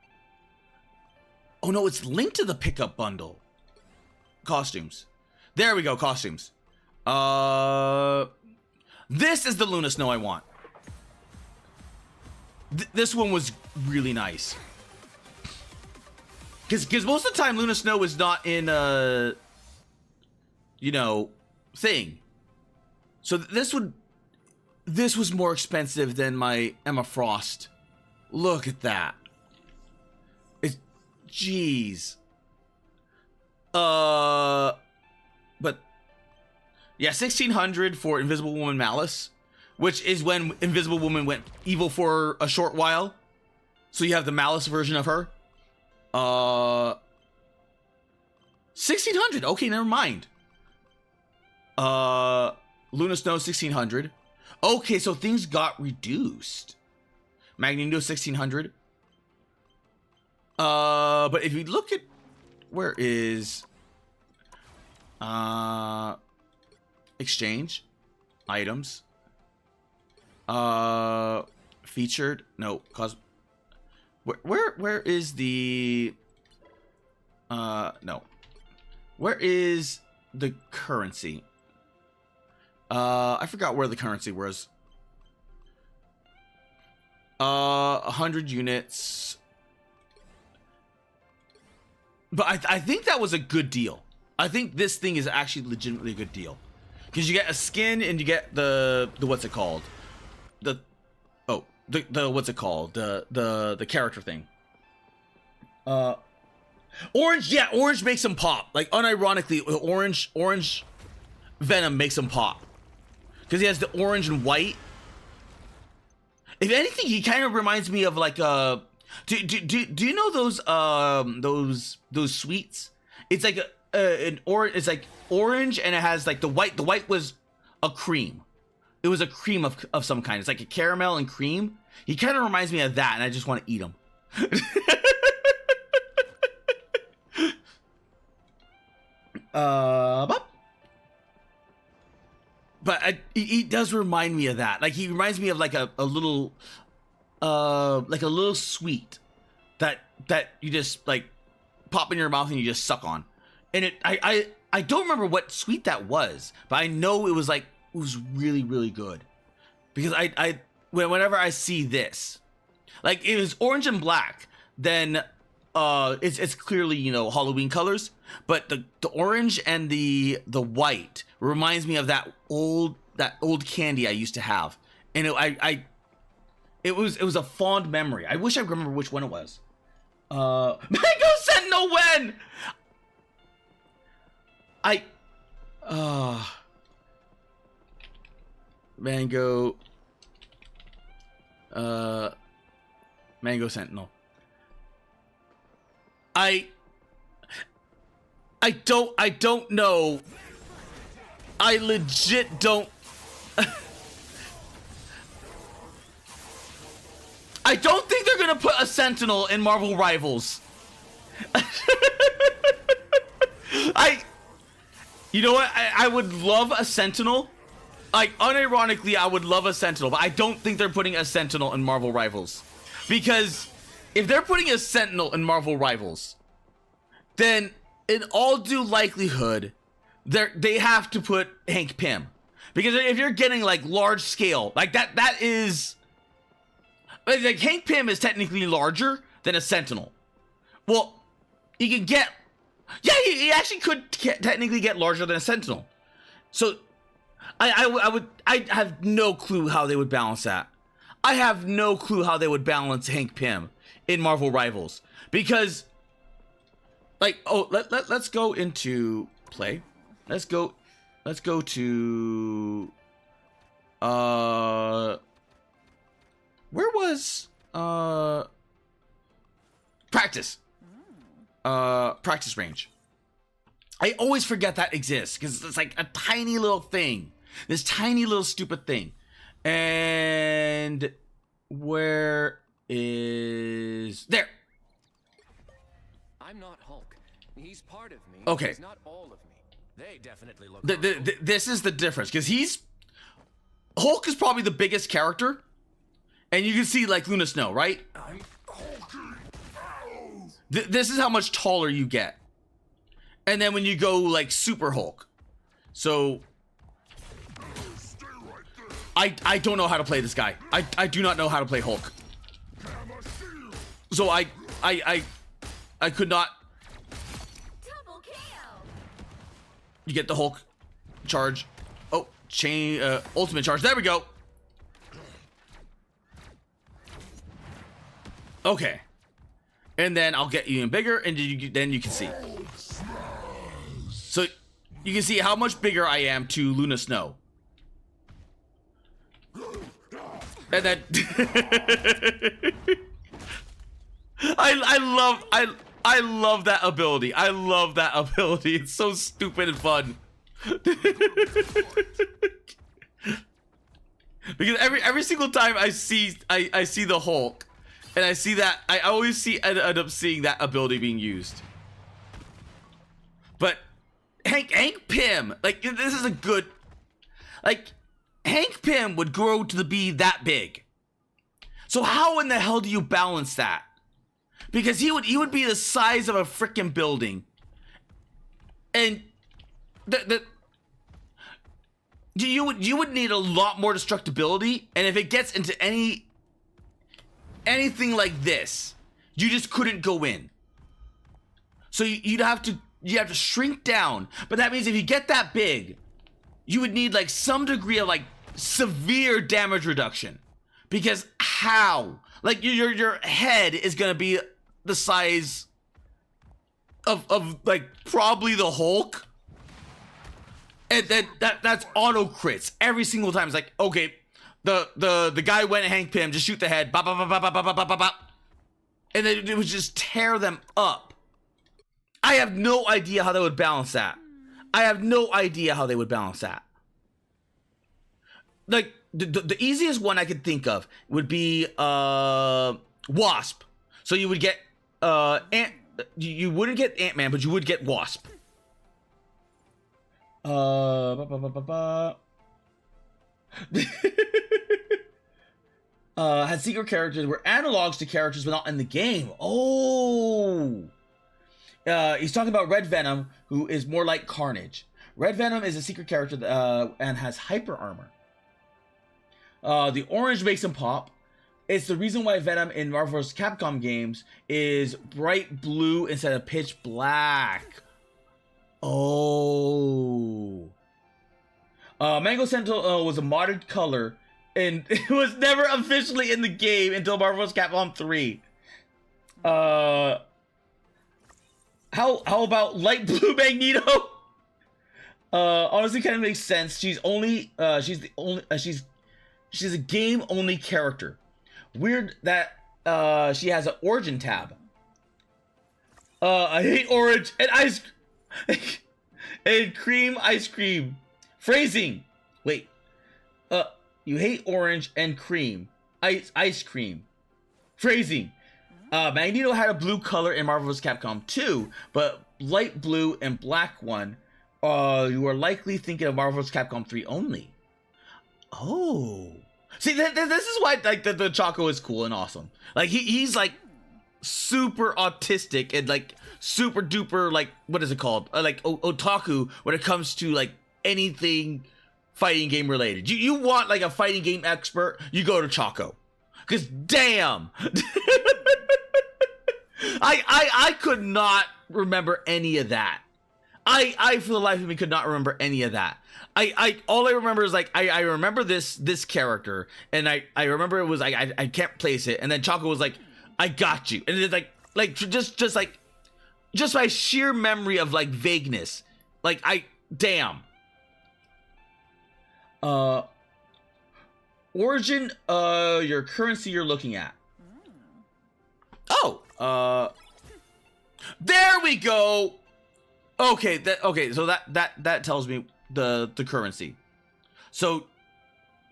Oh, no, it's linked to the pickup bundle. Costumes. There we go, costumes. This is the Luna Snow I want. This one was really nice. Because most of the time, Luna Snow is not in a, you know, thing. So this was more expensive than my Emma Frost. Look at that. It's, jeez. But yeah, 1600 for Invisible Woman Malice, which is when Invisible Woman went evil for a short while. So you have the Malice version of her. 1600. Okay, never mind. Luna Snow 1600. Okay, so things got reduced. Magneto 1600. But if you look at where is exchange items, featured, no, cause where is the no, where is the currency? I forgot where the currency was. 100 units. But I think that was a good deal. I think this thing is actually legitimately a good deal. Because you get a skin and you get the what's it called? The what's it called? The character thing. Orange, yeah, orange makes him pop. Like unironically, orange Venom makes him pop. Because he has the orange and white. If anything, he kind of reminds me of like do you know those sweets? It's like an orange. It's like orange and it has like the white. The white was a cream. It was a cream of some kind. It's like a caramel and cream. He kind of reminds me of that, and I just want to eat him. But he does remind me of that. Like he reminds me of like a little sweet that you just like pop in your mouth and you just suck on. And I don't remember what sweet that was, but I know it was really, really good. Because whenever I see this, like it was orange and black, then it's clearly, you know, Halloween colors, but the orange and the white reminds me of that old candy I used to have, and it was a fond memory. I wish I remember which one it was. Mango Sentinel when Mango Sentinel. I don't know. I legit don't. I don't think they're gonna put a Sentinel in Marvel Rivals. You know what? I would love a Sentinel. Like, unironically, I would love a Sentinel, but I don't think they're putting a Sentinel in Marvel Rivals. Because if they're putting a Sentinel in Marvel Rivals, then in all due likelihood, they have to put Hank Pym. Because if you're getting like large scale, like that is like Hank Pym is technically larger than a Sentinel. Well, you can get, yeah, he actually could technically get larger than a Sentinel. So I have no clue how they would balance that. I have no clue how they would balance Hank Pym in Marvel Rivals. Because, like, let's go into play. Let's go to, where was, practice. Practice range. I always forget that exists because it's like a tiny little thing. This tiny little stupid thing. And where is there? I'm not Hulk. He's part of me. Okay. He's not all of me. They definitely look. This is the difference because Hulk is probably the biggest character, and you can see like Luna Snow, right? This is how much taller you get. And then when you go like Super Hulk. So I don't know how to play this guy. I do not know how to play Hulk. So I could not. You get the Hulk charge. Oh, chain ultimate charge. There we go. Okay. And then I'll get you even bigger, and then you can see. So you can see how much bigger I am to Luna Snow. And then I love that ability. I love that ability. It's so stupid and fun. Because every single time I see the Hulk, and I see that, I always end up seeing that ability being used. But Hank Pym, like, this is a good, like, Hank Pym would grow to be that big. So how in the hell do you balance that? Because he would be the size of a freaking building. And you would need a lot more destructibility, and if it gets into anything like this, you just couldn't go in. So you have to shrink down. But that means if you get that big, you would need like some degree of like severe damage reduction. Because how? Like your head is gonna be the size of like probably the Hulk. And then that's auto crits every single time. It's like, okay, the guy went at Hank Pym, just shoot the head, bop, bop, bop, bop, bop, bop, bop, bop, and then it would just tear them up. I have no idea how they would balance that. I have no idea how they would balance that. Like the easiest one I could think of would be Wasp. So you would get you wouldn't get Ant-Man, but you would get Wasp. Had secret characters were analogs to characters but not in the game. Oh, he's talking about Red Venom, who is more like Carnage. Red Venom is a secret character and has hyper armor. The orange makes him pop. It's the reason why Venom in Marvel vs. Capcom games is bright blue instead of pitch black. Oh. Mango Sentinel was a modded color, and it was never officially in the game until Marvel vs. Capcom 3. How about light blue Magneto? Honestly, kind of makes sense. She's a game only character. Weird that she has an origin tab. I hate orange and ice and cream ice cream. Phrasing. Wait. You hate orange and cream ice cream. Phrasing. Magneto had a blue color in Marvel vs. Capcom 2, but light blue and black one. You are likely thinking of Marvel vs. Capcom 3 only. Oh. See, this is why like the Choco is cool and awesome. Like he's like super autistic and like super duper like, what is it called? Like otaku when it comes to like anything fighting game related. You want like a fighting game expert, you go to Choco. Cause damn. I could not remember any of that. I for the life of me could not remember any of that. All I remember is like I remember this character, and I remember it was I can't place it, and then Choco was like, I got you. And it's like just by sheer memory of like vagueness. Like damn. Origin, your currency you're looking at. Oh, there we go. Okay, so that tells me the currency. So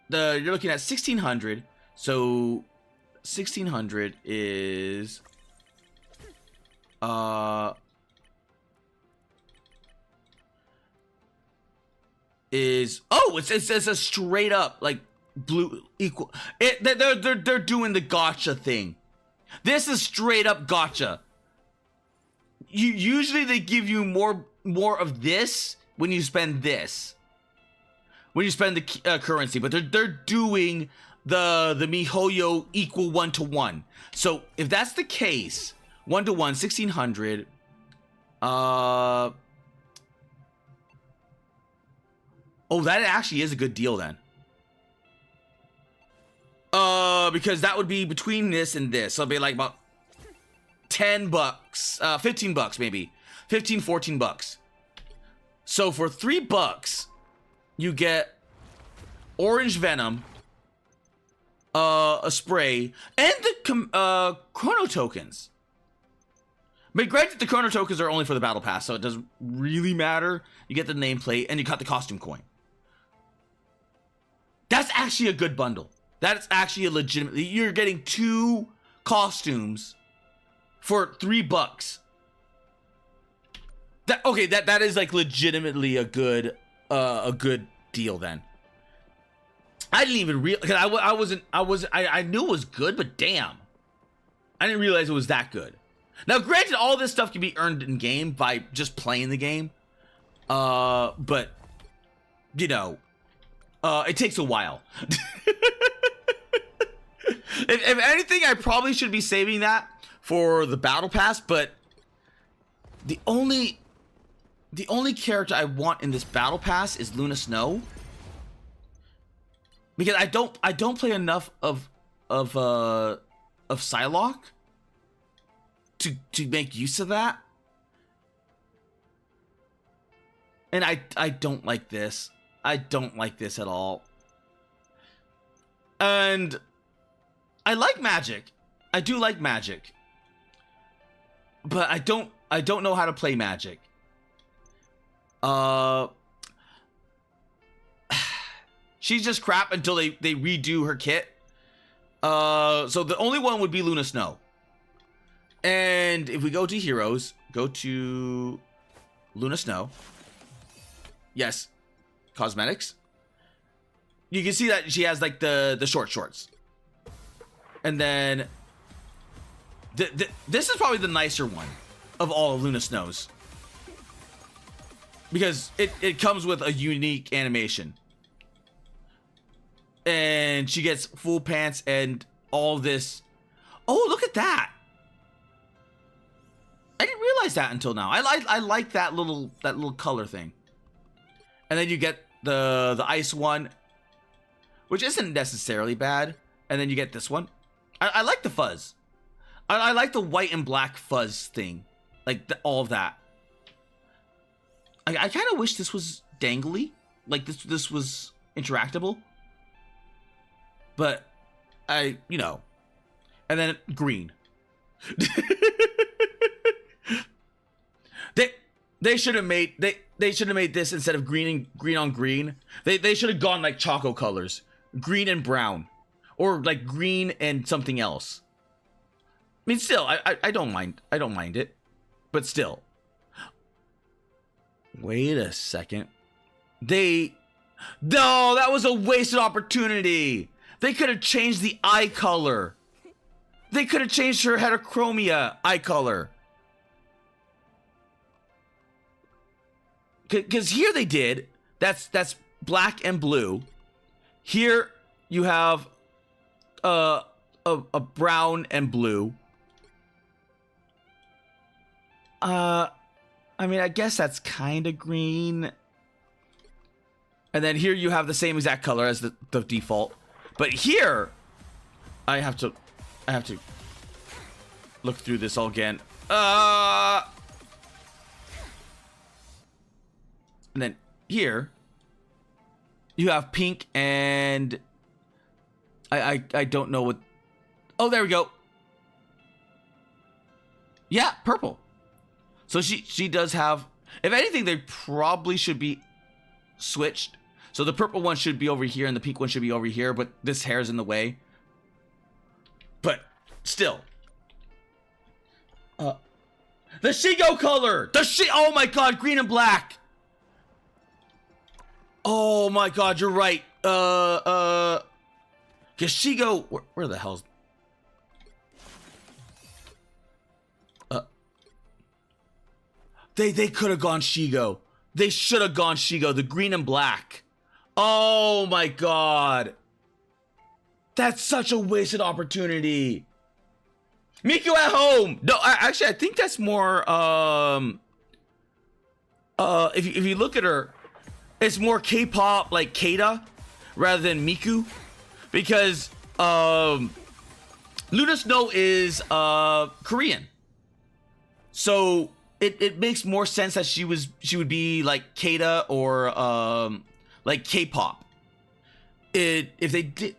you're looking at 1600. So 1600 is it's a straight up like blue equal. They're doing the gotcha thing. This is straight up gotcha. Usually they give you more of this when you spend this. When you spend the currency, but they're doing the MiHoYo equal 1-to-1. So if that's the case, 1-to-1, 1600. Oh, that actually is a good deal then. Because that would be between this and this. So it'd be like about $10, $15 maybe. 15, 14 bucks. So for $3, you get orange venom, a spray, and the chrono tokens. But granted, the chrono tokens are only for the battle pass, so it doesn't really matter. You get the nameplate, and you got the costume coin. That's actually a good bundle. That's actually a legitimate. You're getting 2 costumes for $3. That is like legitimately a good deal then. I didn't even realize, I knew it was good, but damn, I didn't realize it was that good. Now, granted, all this stuff can be earned in game by just playing the game, but you know, it takes a while. If anything, I probably should be saving that for the battle pass, but the only character I want in this battle pass is Luna Snow, because I don't play enough of Psylocke to make use of that, and I don't like this. I don't like this at all. And I like magic. I do like magic. But I don't know how to play magic. She's just crap until they redo her kit. So the only one would be Luna Snow. And if we go to heroes, go to Luna Snow. Yes. Cosmetics. You can see that she has like the short shorts. And then this is probably the nicer one of all of Luna Snow's, because it comes with a unique animation. And she gets full pants and all this. Oh, look at that. I didn't realize that until now. I like that little color thing. And then you get the ice one, which isn't necessarily bad. And then you get this one. I like the fuzz. I like the white and black fuzz thing. Like all of that. I kind of wish this was dangly. Like this was interactable. But you know. And then green. They should have made they should have made this instead of green on green. They should have gone like Choco colors. Green and brown. Or like green and something else. I mean, still, I don't mind. I don't mind it. But still. Wait a second. No, that was a wasted opportunity. They could have changed the eye color. They could have changed her heterochromia eye color. Because here they did. That's black and blue. Here you have a brown and blue. I mean, I guess that's kind of green. And then here you have the same exact color as the default. But here, I have to look through this all again. And then here you have pink and I don't know what. Oh, there we go. Yeah, purple. So she does have. If anything, they probably should be switched. So the purple one should be over here and the pink one should be over here, but this hair's in the way. But still. The Shigo color! Oh my god, green and black! Oh my god, you're right. Cause Shigo, where the hell's... They could have gone Shigo. They should have gone Shigo, the green and black. Oh my god. That's such a wasted opportunity. Miku at home. No, actually, I think that's more. If you look at her, it's more K-pop like Keita rather than Miku, because Luna Snow is Korean, so it makes more sense that she would be like Keita or like K-pop. If they did.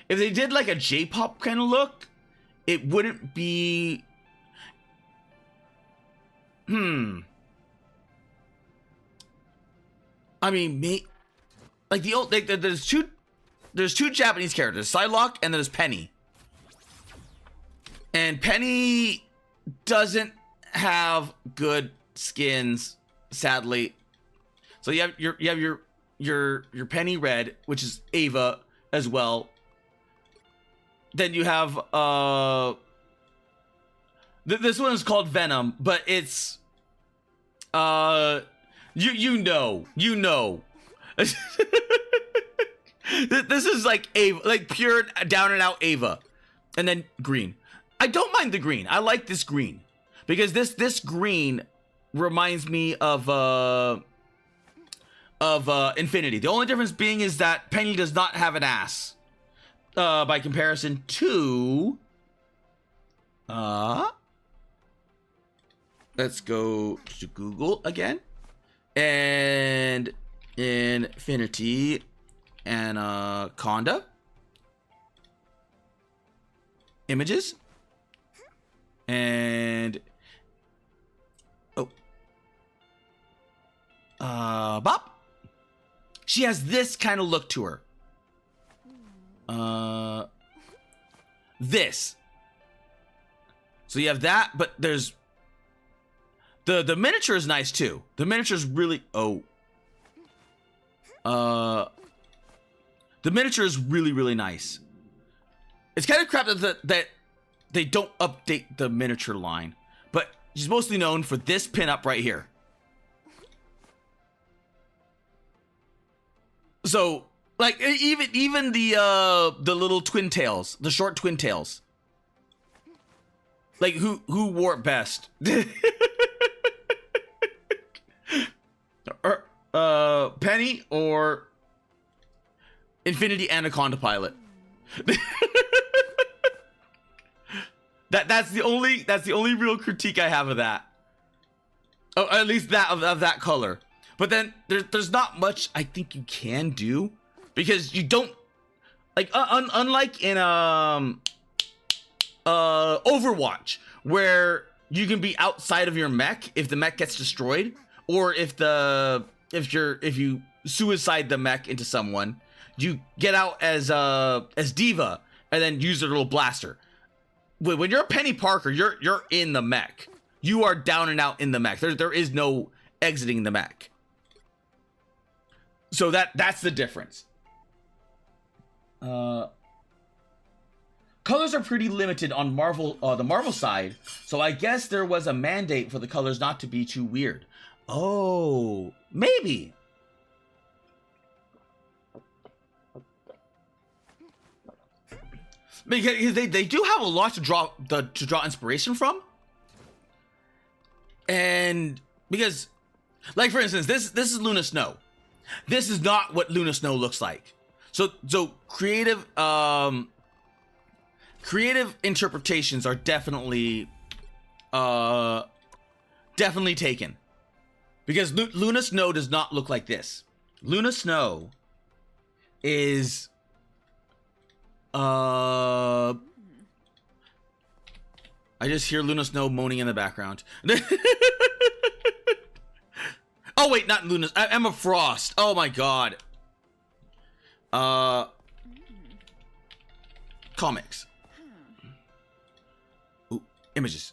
If they did like a J-pop kind of look, it wouldn't be. I mean, like the old. Like, there's two Japanese characters, Psylocke and there's Penny. And Penny doesn't have good skins, sadly. So you have your Penny Red, which is Ava as well. Then you have this one is called Venom, but it's you know. This is like Ava, like pure down and out Ava. And then green. I don't mind the green. I like this green because this green reminds me of Infinity. The only difference being is that Penny does not have an ass. By comparison to let's go to Google again. And Infinity Anaconda images. And Bop. She has this kind of look to her. This. So you have that, but there's the miniature is nice too. The miniature is really the miniature is really nice. It's kind of crap that they don't update the miniature line, but she's mostly known for this pinup right here. So like even the little twin tails, the short twin tails. Like who wore it best? Penny or Infinity Anaconda Pilot? That's the only real critique I have of that. Oh, at least that of that color. But then there's not much I think you can do, because you don't like unlike in Overwatch, where you can be outside of your mech if the mech gets destroyed, or if you suicide the mech into someone, you get out as Diva and then use a little blaster. When you're Penny Parker, you're in the mech. You are down and out in the mech. There is no exiting the mech. So that's the difference. Colors are pretty limited on the Marvel side, so I guess there was a mandate for the colors not to be too weird. Oh, maybe. Because they do have a lot to draw inspiration from. And because, like for instance, this is Luna Snow. This is not what Luna Snow looks like. So creative creative interpretations are definitely taken, because Luna Snow does not look like this. Luna Snow is I just hear Luna Snow moaning in the background. Oh wait, not Luna. Emma Frost. Oh my god. Comics. Ooh, images.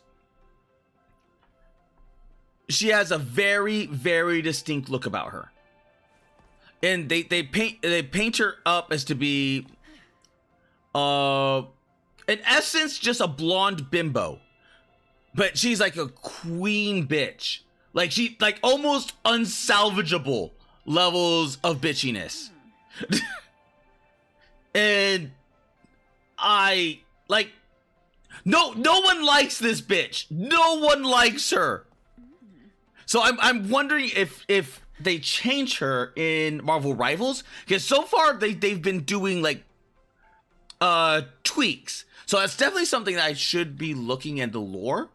She has a very, very distinct look about her, and they paint her up as to be, in essence, just a blonde bimbo, but she's like a queen bitch. Like she, like almost unsalvageable levels of bitchiness. And I like, no one likes this bitch. No one likes her. So I'm wondering if they change her in Marvel Rivals, because so far they've been doing like tweaks. So that's definitely something that I should be looking into lore.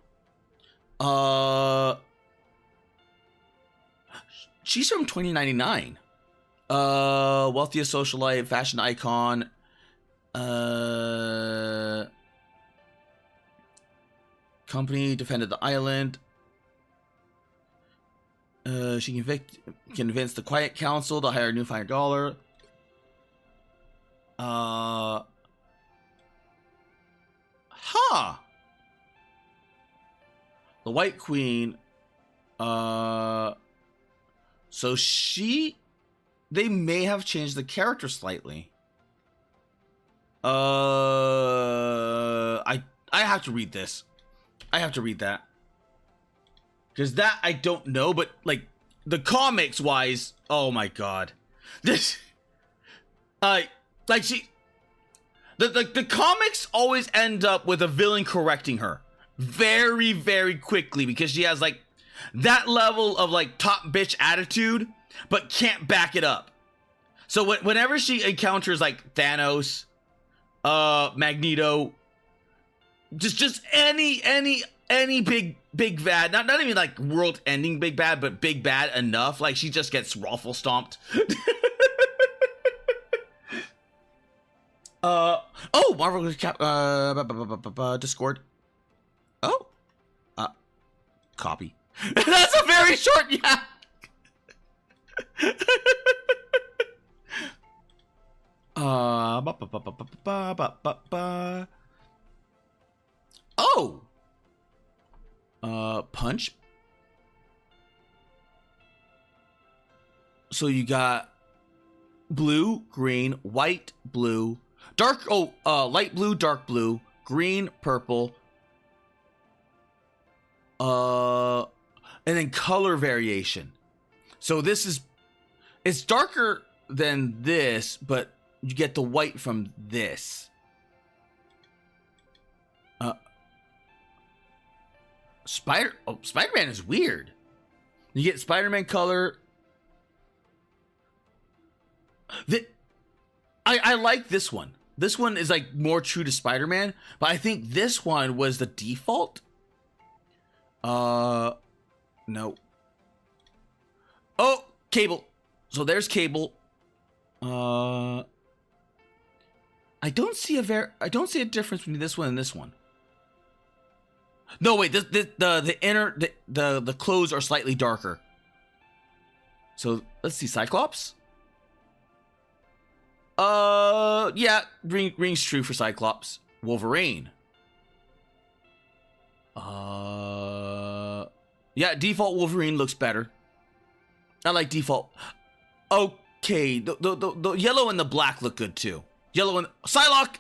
She's from 2099. Wealthiest socialite, fashion icon. Company defended the island. She convinced the Quiet Council to hire a new $5. The White Queen. So they may have changed the character slightly. I have to read this. I have to read that. Because that I don't know, but like the comics wise, oh my god. This like the comics always end up with a villain correcting her very, very quickly, because she has like that level of like top bitch attitude, but can't back it up. So whenever she encounters like Thanos, Magneto, just any big bad, not even like world ending big bad, but big bad enough, like she just gets raffle stomped. Oh, Marvel Discord. Oh, copy. That's a very short yeah. Oh. Punch. So you got blue, green, white, blue, dark. Oh, light blue, dark blue, green, purple. And then color variation. So it's darker than this, but you get the white from this. Spider-Man is weird. You get Spider-Man color. I like this one. This one is like more true to Spider-Man, but I think this one was the default. No. Oh, Cable. So there's Cable. I don't see a difference between this one and this one. No, wait. The clothes are slightly darker. So let's see, Cyclops. Yeah, rings true for Cyclops. Wolverine. Yeah, default Wolverine looks better. I like default. Okay, the yellow and the black look good too. Yellow and Psylocke.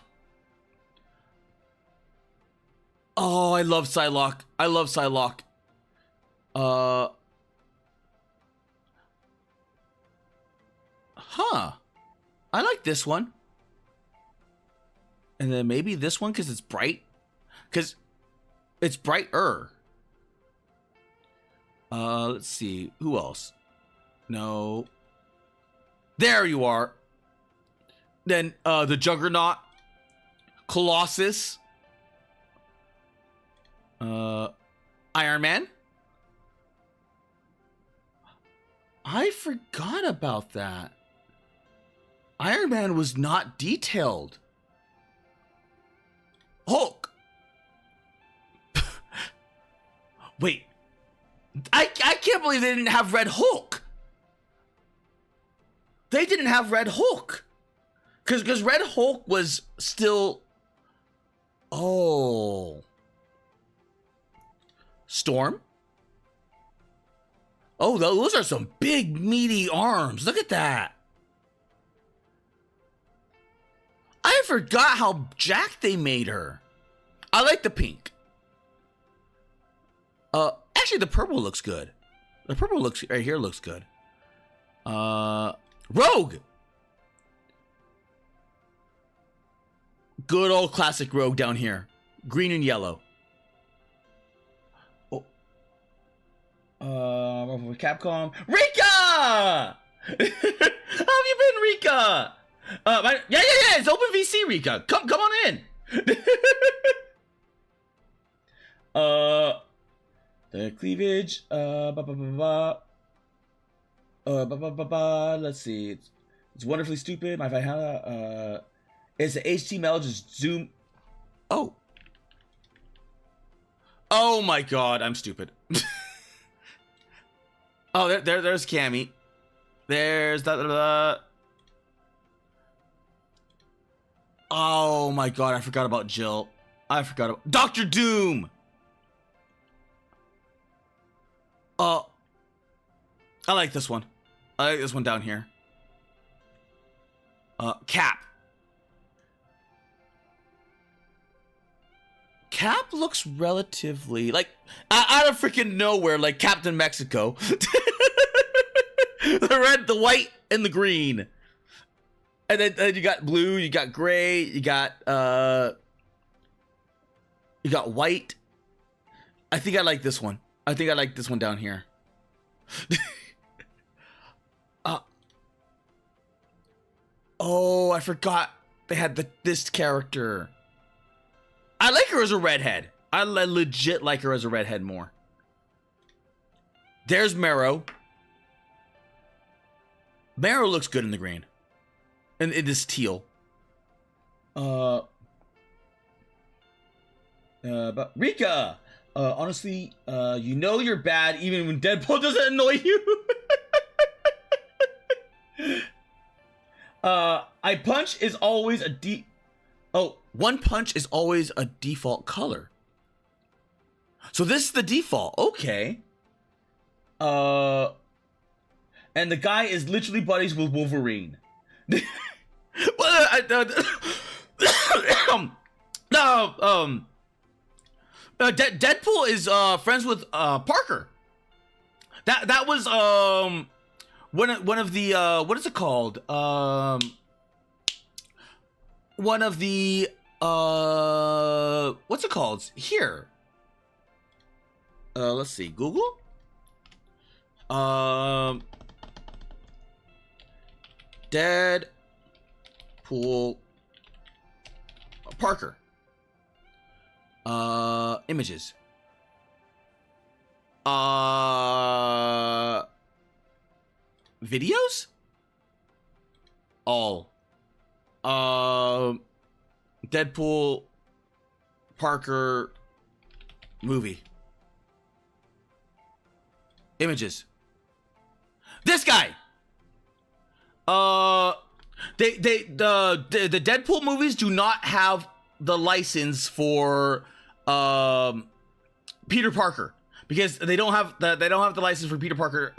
Oh, I love Psylocke. I love Psylocke. I like this one. And then maybe this one because it's bright. Because it's brighter. Let's see. Who else? No. There you are. Then the Juggernaut. Colossus. Iron Man. I forgot about that. Iron Man was not detailed. Hulk. Wait. I can't believe they didn't have Red Hulk. They didn't have Red Hulk. Because Red Hulk was still... Oh. Storm? Oh, those are some big, meaty arms. Look at that. I forgot how jacked they made her. I like the pink. Actually, the purple looks good. The purple looks right here looks good. Rogue. Good old classic Rogue down here. Green and yellow. Capcom. Rika! How have you been, Rika? Yeah. It's Open VC, Rika. Come on in. The cleavage. Let's see. It's wonderfully stupid. My Valhalla. Is the HTML just zoom? Oh. Oh my God, I'm stupid. Oh, there's Cammy. There's that. Oh my God, I forgot about Jill. I forgot about Dr. Doom. I like this one. I like this one down here. Cap. Cap looks relatively like out of freaking nowhere, like Captain Mexico. The red, the white, and the green. And then you got blue, you got gray, you got white. I think I like this one. I think I like this one down here. Oh, I forgot they had this character. I like her as a redhead. I legit like her as a redhead more. There's Marrow. Marrow looks good in the green. And in this teal. But Rika! Honestly, you know you're bad even when Deadpool doesn't annoy you. One punch is always a default color. So this is the default. Okay. And the guy is literally buddies with Wolverine. Deadpool is friends with Parker. That was one of the what is it called? One of the what's it called? Here. Let's see. Google. Deadpool Parker. Images. Videos? All. Deadpool Parker movie. Images. This guy. The Deadpool movies do not have the license for Peter Parker because they don't have the license for Peter Parker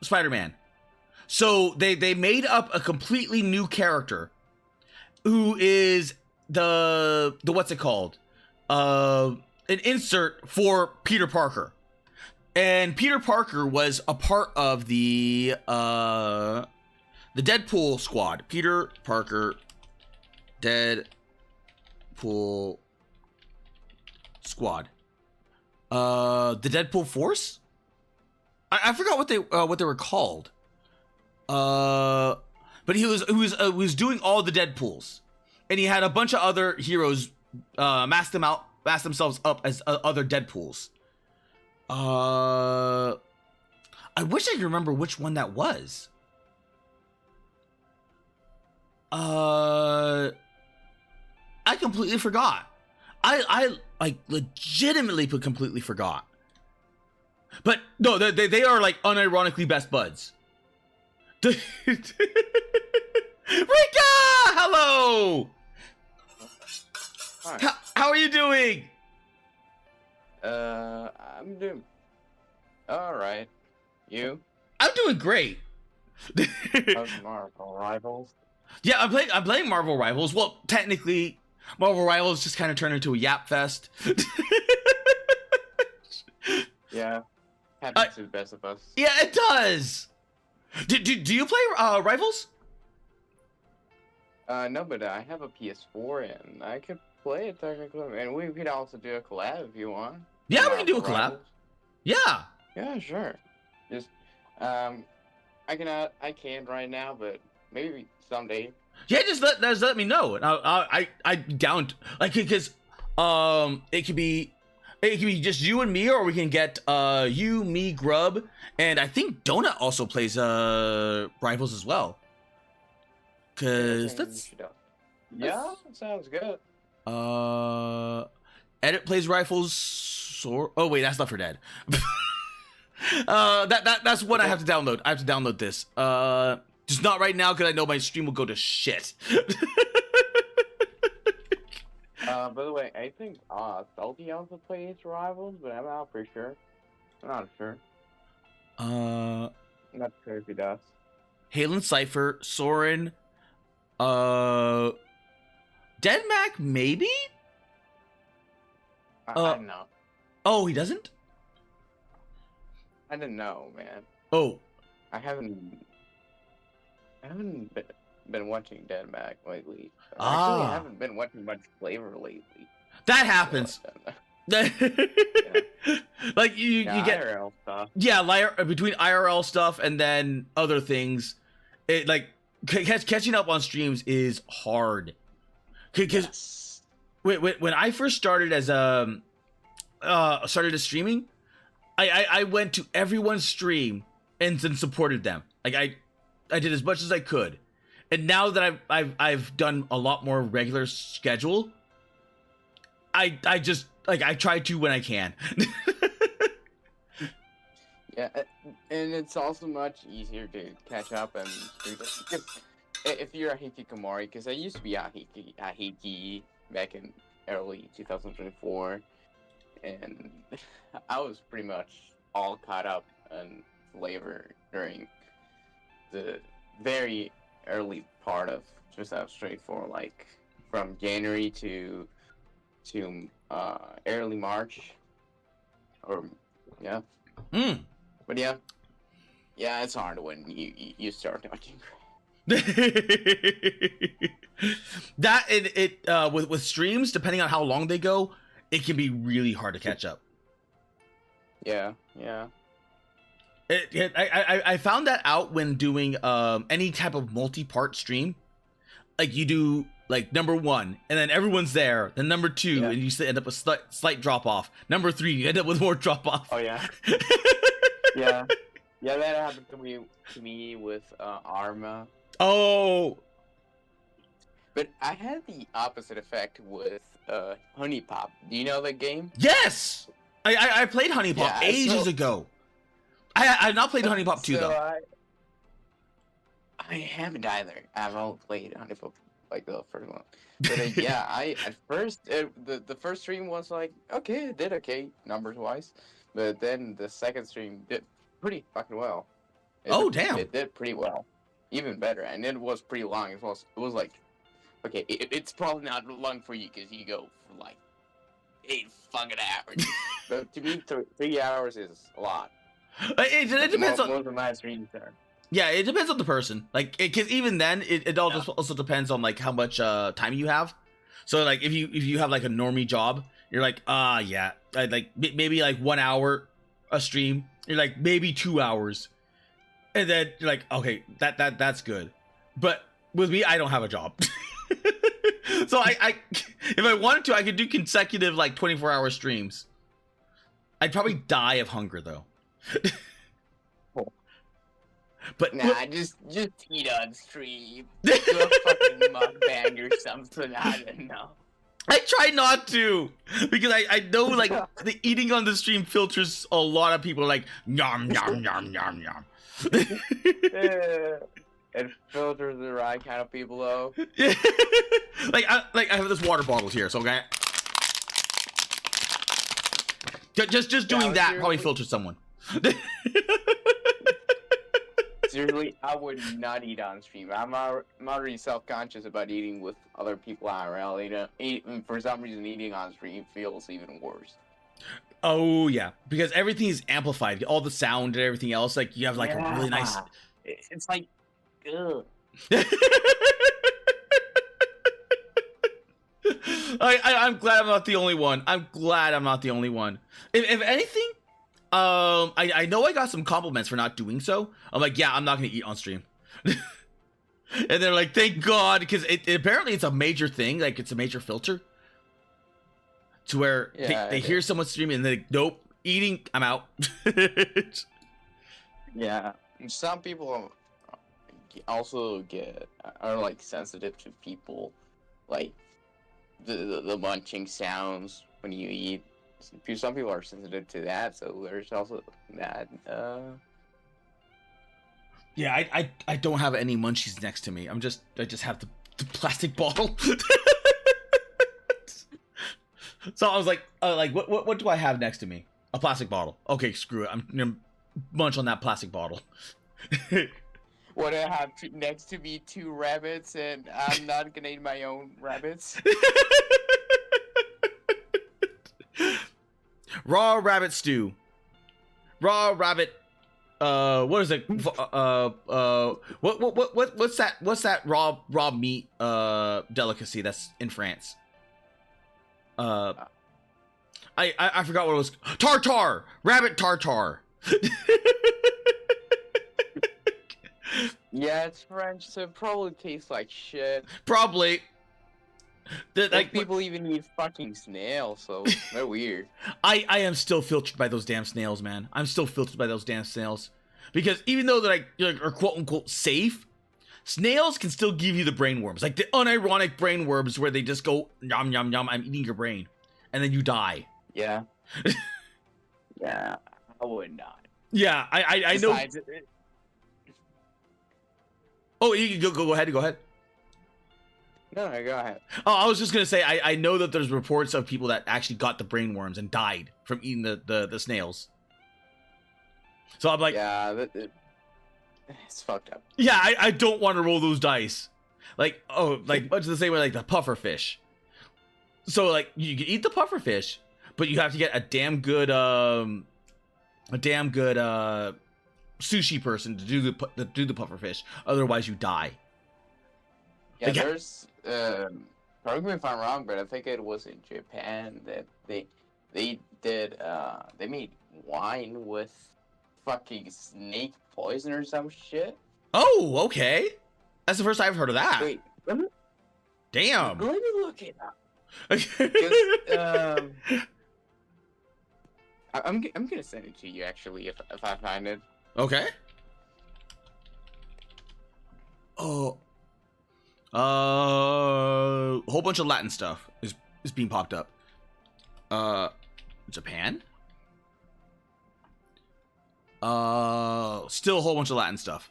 Spider-Man. So they made up a completely new character who is the what's it called? An insert for Peter Parker. And Peter Parker was a part of the Deadpool squad. Peter Parker Deadpool squad. The Deadpool Force? I forgot what they were called. But he was doing all the Deadpools. And he had a bunch of other heroes masked pass themselves up as other Deadpools. I wish I could remember which one that was. I completely forgot. I like legitimately completely forgot. But no, they are like unironically best buds. Rika, hello. Hi. How are you doing? I'm doing all right. You? I'm doing great. How's Marvel Rivals? Yeah, I'm playing Marvel Rivals. Well, technically, Marvel Rivals just kind of turned into a yap fest. Yeah, happens to the best of us. Yeah, it does. Do you play Rivals? No, but I have a PS4 and I could play it technically, and we could also do a collab if you want. Yeah, we can do a Marvel collab. Rivals. Yeah. Yeah, sure. Just I can't right now, but maybe someday. Yeah, just let me know. And I down like because it could be just you and me, or we can get you, me, Grub, and I think Donut also plays Rivals as well. Cause that's Yeah, sounds good. Edit plays Rifles. Oh wait, that's Left 4 Dead. That's what I have to download. I have to download this. Just not right now because I know my stream will go to shit. By the way, I think Salty also plays Rivals, but I'm not pretty sure. I'm not sure. I'm not sure if he does. Halen Cypher, Soren, Denmac, maybe? I don't know. Oh, he doesn't? I don't know, man. Oh. I haven't been watching Denmac lately. Actually, I haven't been watching much Flavor lately. That happens. Yeah. Like you get IRL stuff. Yeah, between IRL stuff and then other things, it like catching up on streams is hard. Because when I first started as streaming, I went to everyone's stream and then supported them. Like I did as much as I could, and now that I've done a lot more regular schedule, I just like I try to when I can. Yeah, and it's also much easier to catch up and if you're a hikikomori, because I used to be a hiki back in early 2024, and I was pretty much all caught up on Flavor during the very early part of 2024, like from January to early March, or yeah. But yeah, it's hard when you start watching. That it with streams, depending on how long they go, it can be really hard to catch up. Yeah. I found that out when doing any type of multi-part stream. Like you do like number 1, and then everyone's there. Then number 2, and you end up with slight drop off. Number 3, you end up with more drop off. Oh yeah. Yeah, that happened to me with Arma. Oh. But I had the opposite effect with Honey Pop. Do you know that game? Yes, I played Honey Pop ages ago. I've not played Honey Pop 2 though. I haven't either. I've only played Honey Pop like the first one. But yeah, at first the first stream was like okay, it did okay numbers wise, but then the second stream did pretty fucking well. It did pretty well, even better, and it was pretty long. It was like okay, it's probably not long for you because you go for like 8 fucking hours. But to me, 3 hours is a lot. It depends on most of my streams are. Yeah, it depends on the person. Like, because even then, it all just also depends on like how much time you have. So like, if you have like a normie job, you're like, yeah, like maybe like 1 hour a stream. You're like maybe 2 hours, and then you're like, okay, that's good. But with me, I don't have a job. So I if I wanted to, I could do consecutive like 24-hour streams. I'd probably die of hunger though. But Nah, just eat on stream. Do a fucking mukbang or something. I don't know. I try not to because I know like the eating on the stream filters a lot of people like nom nom nom nom nom. It filters the right kind of people though. like I have this water bottle here, so okay. Just doing that probably filters someone. Seriously, I would not eat on stream. I'm already self-conscious about eating with other people IRL. For some reason, eating on stream feels even worse. Oh yeah, because everything is amplified. All the sound and everything else. Like you have like a really nice. It's like, ugh. I'm glad I'm not the only one. If anything, I know I got some compliments for not doing so. I'm like, yeah, I'm not gonna eat on stream. And they're like, thank God, because apparently it's a major thing. Like it's a major filter to where they hear someone streaming and they're like, nope, eating, I'm out. Yeah, some people also are like sensitive to people like the munching sounds when you eat. Some people are sensitive to that, so there's also that. Yeah, I don't have any munchies next to me. I just have the plastic bottle. So I was like what do I have next to me? A plastic bottle. Okay, screw it. I'm gonna munch on that plastic bottle. What I have next to me 2 rabbits, and I'm not gonna eat my own rabbits. Raw rabbit stew. Raw rabbit. What is it? What's that raw meat delicacy that's in France? I forgot what it was. Tartar. Rabbit tartar. Yeah, it's French, so it probably tastes like shit. Probably. Like people even eat fucking snails, so they're weird. I am still filtered by those damn snails, man. I'm still filtered by those damn snails. Because even though they're like are quote unquote safe, snails can still give you the brain worms. Like the unironic brain worms where they just go yum yum yum, I'm eating your brain. And then you die. Yeah. Yeah, I would not. Yeah, I know. Oh, you go ahead. Go ahead. No, go ahead. Oh, I was just gonna say I know that there's reports of people that actually got the brain worms and died from eating the snails. So I'm like, yeah, it's fucked up. Yeah, I don't want to roll those dice. Like much the same way like the puffer fish. So like you can eat the puffer fish, but you have to get a damn good sushi person to do the puffer fish. Otherwise, you die. Yeah, like, there's correct me if I'm wrong, but I think it was in Japan that they made wine with fucking snake poison or some shit. Oh, okay. That's the first I've heard of that. Wait, damn. Let me look it up. I'm gonna send it to you actually if I find it. Okay. Oh. A whole bunch of Latin stuff is being popped up. Japan. Still a whole bunch of Latin stuff.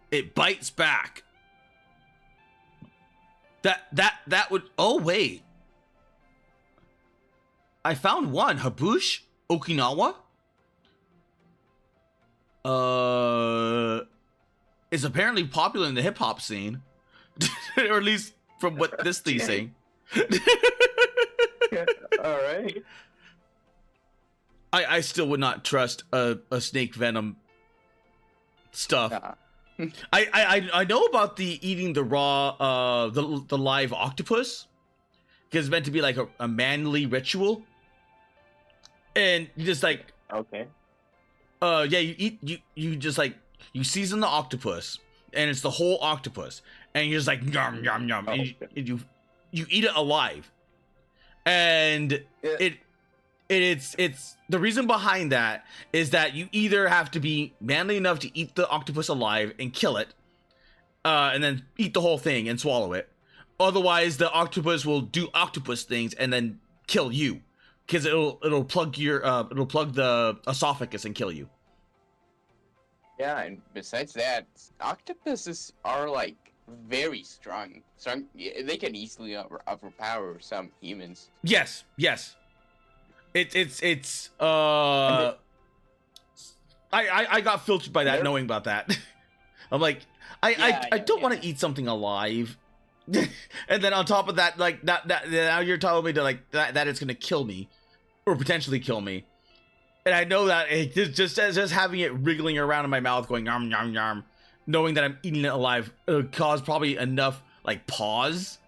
It bites back. That would. Oh wait. I found one. Habush, Okinawa. Is apparently popular in the hip hop scene, or at least from what this thing's saying. All right. I still would not trust a snake venom stuff. Nah. I know about the eating the raw the live octopus because it's meant to be like a manly ritual, and you just like okay. yeah, you eat you just like you season the octopus, and it's the whole octopus, and you're just like yum yum yum, and you eat it alive, and it's the reason behind that is that you either have to be manly enough to eat the octopus alive and kill it, and then eat the whole thing and swallow it. Otherwise, the octopus will do octopus things and then kill you, because it'll plug the esophagus and kill you. Yeah, and besides that, octopuses are like very strong. They can easily overpower some humans. Yes. It's I got filtered by that, knowing about that. I'm like, I don't want to eat something alive. And then on top of that, like that now you're telling me to like that it's gonna kill me or potentially kill me, and I know that it just having it wriggling around in my mouth going yum yum yum, knowing that I'm eating it alive, caused probably enough like pause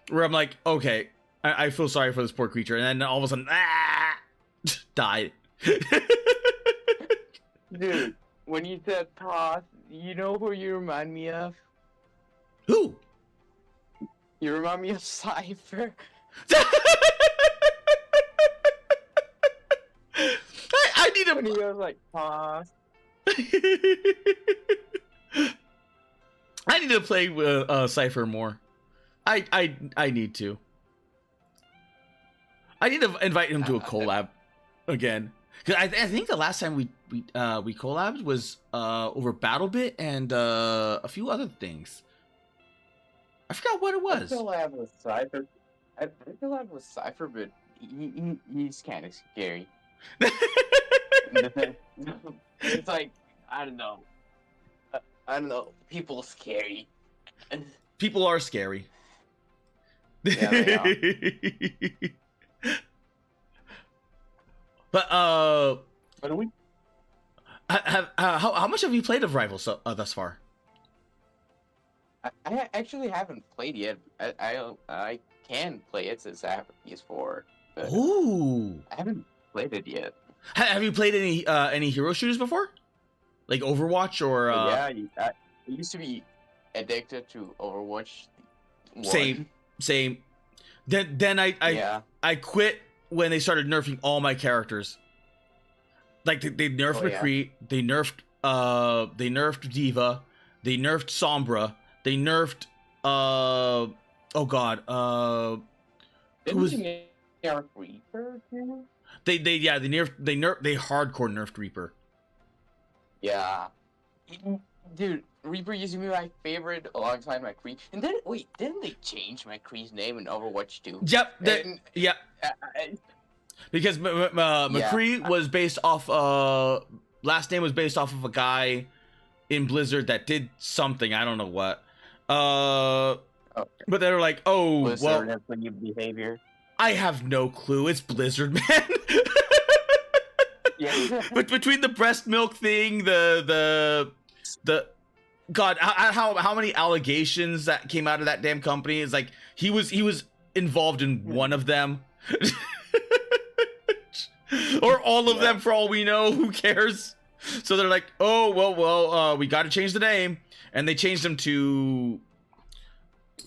where I'm like, okay, I feel sorry for this poor creature, and then all of a sudden died. Dude, when you said pause, you know who you remind me of? Who? You remind me of Cypher. I need when he goes like pause. I need to play with Cypher more. I need to. I need to invite him to a collab again, because I think the last time we collabed was over BattleBit and a few other things. I forgot what it was. I collab with Cypher. I collab with Cypher, but he's kind of scary. It's like, I don't know. People are scary. People are scary. Yeah, they are. But What do we? How much have you played of Rivals thus far? I actually haven't played yet. I can play it since I have a PS4. But Ooh. I haven't played it yet. Have you played any hero shooters before? Like Overwatch or Yeah, I used to be addicted to Overwatch 1. Same. Then I quit when they started nerfing all my characters. Like they nerfed McCree, they nerfed Diva, they nerfed Sombra, they nerfed oh god, who was nerf Reaper too? They hardcore nerfed Reaper. Yeah. Dude, Reaper used to be my favorite alongside McCree. And then, wait, didn't they change McCree's name in Overwatch 2? Yep. Because McCree was based off, last name was based off of a guy in Blizzard that did something, I don't know what. Okay. But they were like, oh, Blizzard has new behavior. I have no clue. It's Blizzard, man. Yeah. But between the breast milk thing, the God, how many allegations that came out of that damn company? It's like he was involved in one of them. Or all of them, for all we know. Who cares? So they're like, oh well, we got to change the name, and they changed him to,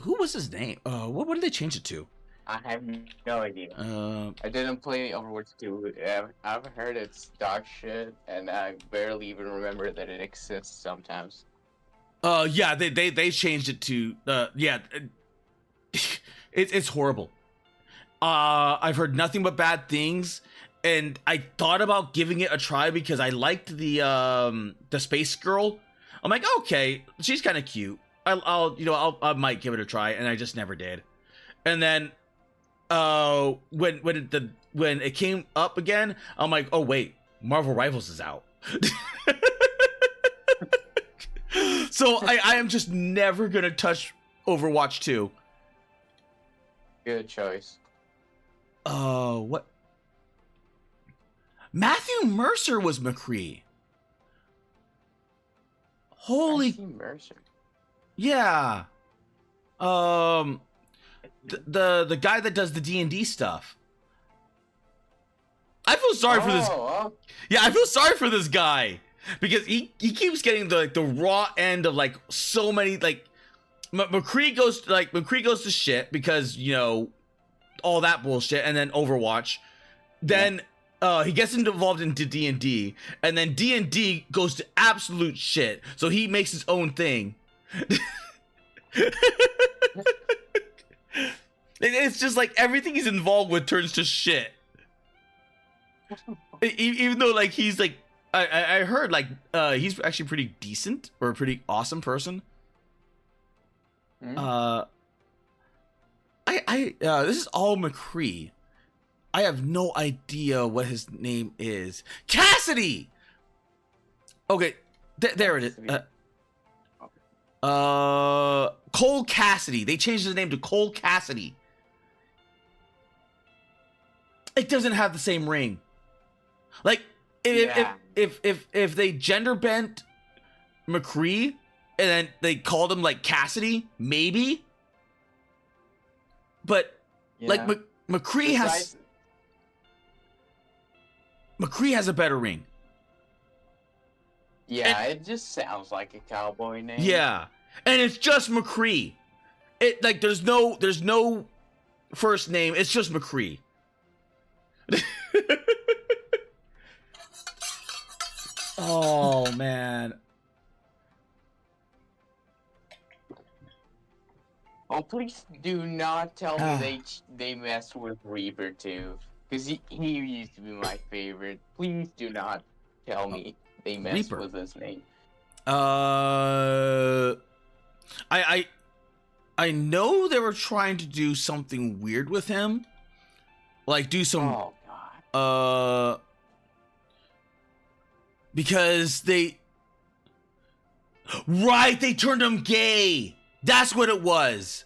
who was his name? What did they change it to? I have no idea. I didn't play Overwatch 2. I've heard it's dog shit, and I barely even remember that it exists sometimes. Yeah, they changed it to it's horrible. I've heard nothing but bad things, and I thought about giving it a try because I liked the space girl. I'm like, okay, she's kind of cute. I might give it a try, and I just never did. And then when it came up again, I'm like, oh wait, Marvel Rivals is out. So I am just never gonna touch Overwatch 2. Good choice. What? Matthew Mercer was McCree. Holy Matthew Mercer. Yeah. The guy that does the D&D stuff. I feel sorry for this. Oh. Yeah, I feel sorry for this guy. because he keeps getting the raw end of like so many like McCree goes to shit because you know all that bullshit, and then Overwatch, then he gets involved into D&D, and then D&D goes to absolute shit, so he makes his own thing. It's just like everything he's involved with turns to shit. Even though like he's like I heard like he's actually pretty decent or a pretty awesome person. This is all McCree. I have no idea what his name is. Cassidy. Okay, there it is. Cole Cassidy. They changed his name to Cole Cassidy. It doesn't have the same ring. Like if they gender bent McCree and then they called him like Cassidy, maybe. But like McCree has a better ring. Yeah, it just sounds like a cowboy name. Yeah, and it's just McCree. It like there's no first name. It's just McCree. Oh man. Oh, please do not tell me they messed with Reaper too, because he used to be my favorite. Please do not tell me they messed with his name. I know they were trying to do something weird with him, like do some. Oh god. Because they turned him gay. That's what it was.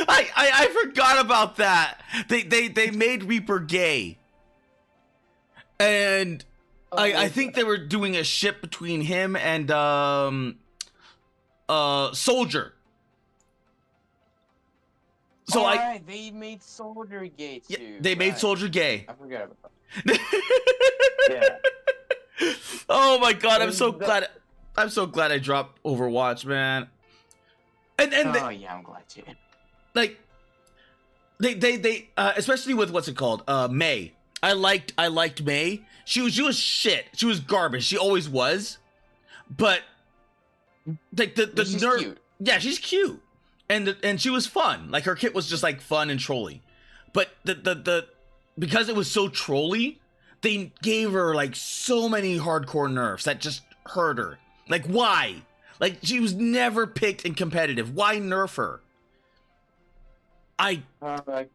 I forgot about that. They made Reaper gay. And I think they were doing a ship between him and Soldier. So they made Soldier gay too. Yeah, they made Soldier gay. I forgot about that. Yeah. Oh my god, I'm so glad I dropped Overwatch, man. And yeah, I'm glad too. Like they especially with what's it called? May. I liked May. She was shit. She was garbage. She always was. But like the nerf. Cute. Yeah, she's cute. And she was fun. Like her kit was just like fun and trolly. But the because it was so trolly, they gave her like so many hardcore nerfs that just hurt her. Like why? Like she was never picked in competitive. Why nerf her?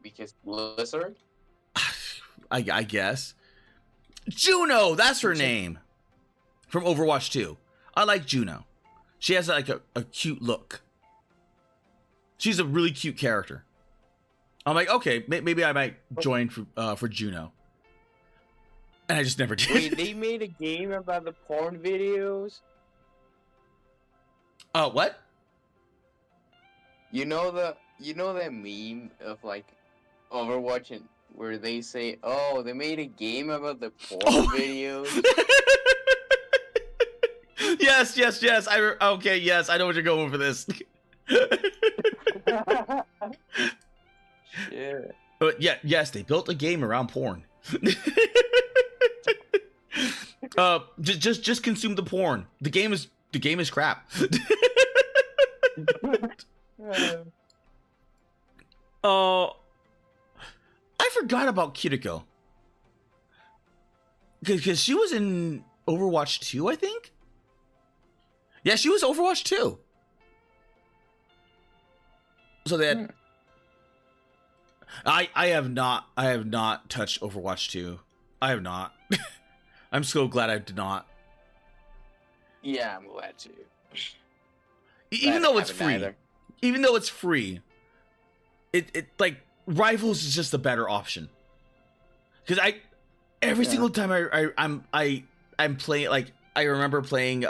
Because Blizzard. I guess. Juno, that's her name. From Overwatch 2. I like Juno. She has like a cute look. She's a really cute character. I'm like, okay, maybe I might join for Juno. And I just never did. Wait, they made a game about the porn videos? What? You know that meme of like Overwatch and where they say, "Oh, they made a game about the porn videos." Yes. Okay, yes, I know what you're going for this. Yeah. But yeah, yes, they built a game around porn. Just consume the porn. The game is crap. I forgot about Kiriko. Because she was in Overwatch 2, I think? Yeah, she was Overwatch 2. So they had... I have not touched Overwatch 2. I have not. I'm so glad I did not. Yeah, I'm glad to. Even though it's free. Even though it's free. It like Rivals is just a better option. Cuz every single time I'm playing, like I remember playing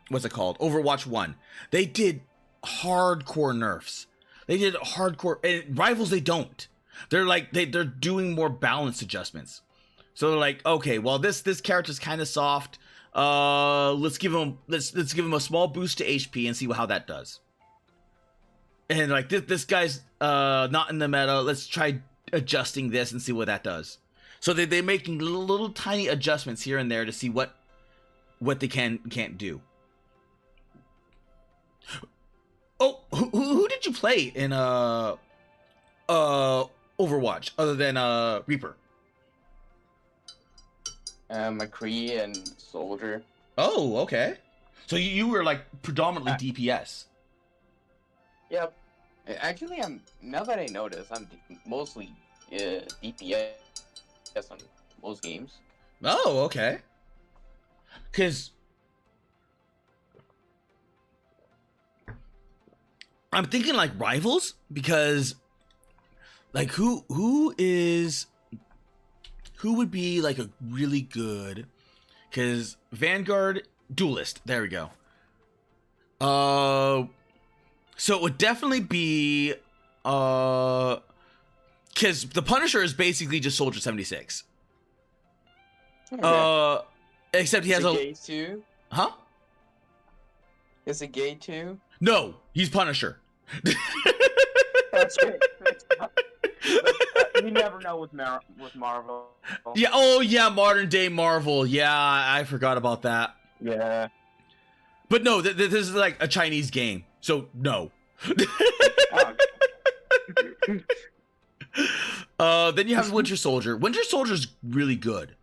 what's it called? Overwatch 1. They did hardcore nerfs. They did hardcore, and Rivals they don't. They're like they're doing more balance adjustments. So they're like, okay, well this character's kind of soft. Let's give him a small boost to HP and see how that does. And like this guy's not in the meta. Let's try adjusting this and see what that does. So they're making little tiny adjustments here and there to see what they can't do. Oh, who did you play in Overwatch other than Reaper? McCree and Soldier. Oh, okay. So you were like predominantly DPS. Yep. Actually, now that I notice, I'm mostly DPS on most games. Oh, okay. Because I'm thinking like rivals, because like who would be like a really good, because Vanguard Duelist, there we go. So it would definitely be because the Punisher is basically just Soldier 76. Okay. Except he has a gay too. Huh? Is it gay too? No, he's Punisher. That's great. You never know with Marvel. Yeah. Oh yeah, modern day Marvel. Yeah, I forgot about that. Yeah. But no, this is like a Chinese game, so no. Then you have Winter Soldier. Winter Soldier's really good.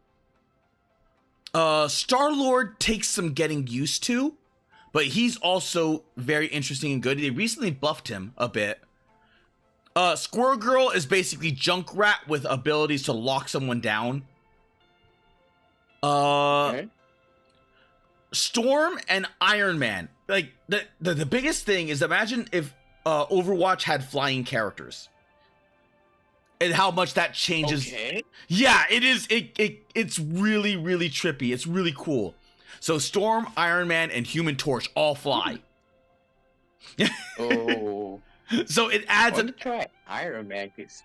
Star-Lord takes some getting used to, but he's also very interesting and good. They recently buffed him a bit. Squirrel Girl is basically Junkrat with abilities to lock someone down. Okay. Storm and Iron Man. Like the biggest thing is, imagine if Overwatch had flying characters. And how much that changes. Okay. Yeah, it is. It's really, really trippy. It's really cool. So Storm, Iron Man, and Human Torch all fly. Oh. So it adds a try Iron Man, please.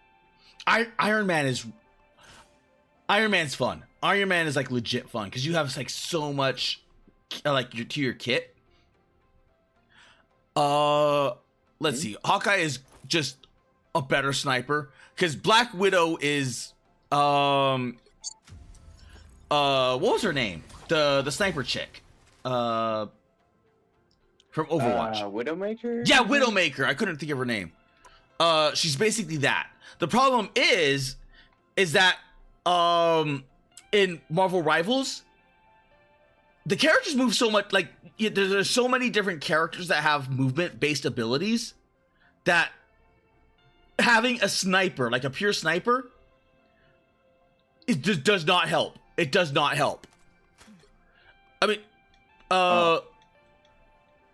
Iron Man's fun. Iron Man is like legit fun because you have like so much like to your kit. Let's see. Hawkeye is just a better sniper because Black Widow is what was her name? The sniper chick. From Overwatch. Widowmaker? Yeah, Widowmaker. I couldn't think of her name. She's basically that. The problem is that in Marvel Rivals, the characters move so much. Like there's so many different characters that have movement-based abilities that having a sniper, like a pure sniper, it just does not help. It does not help. I mean,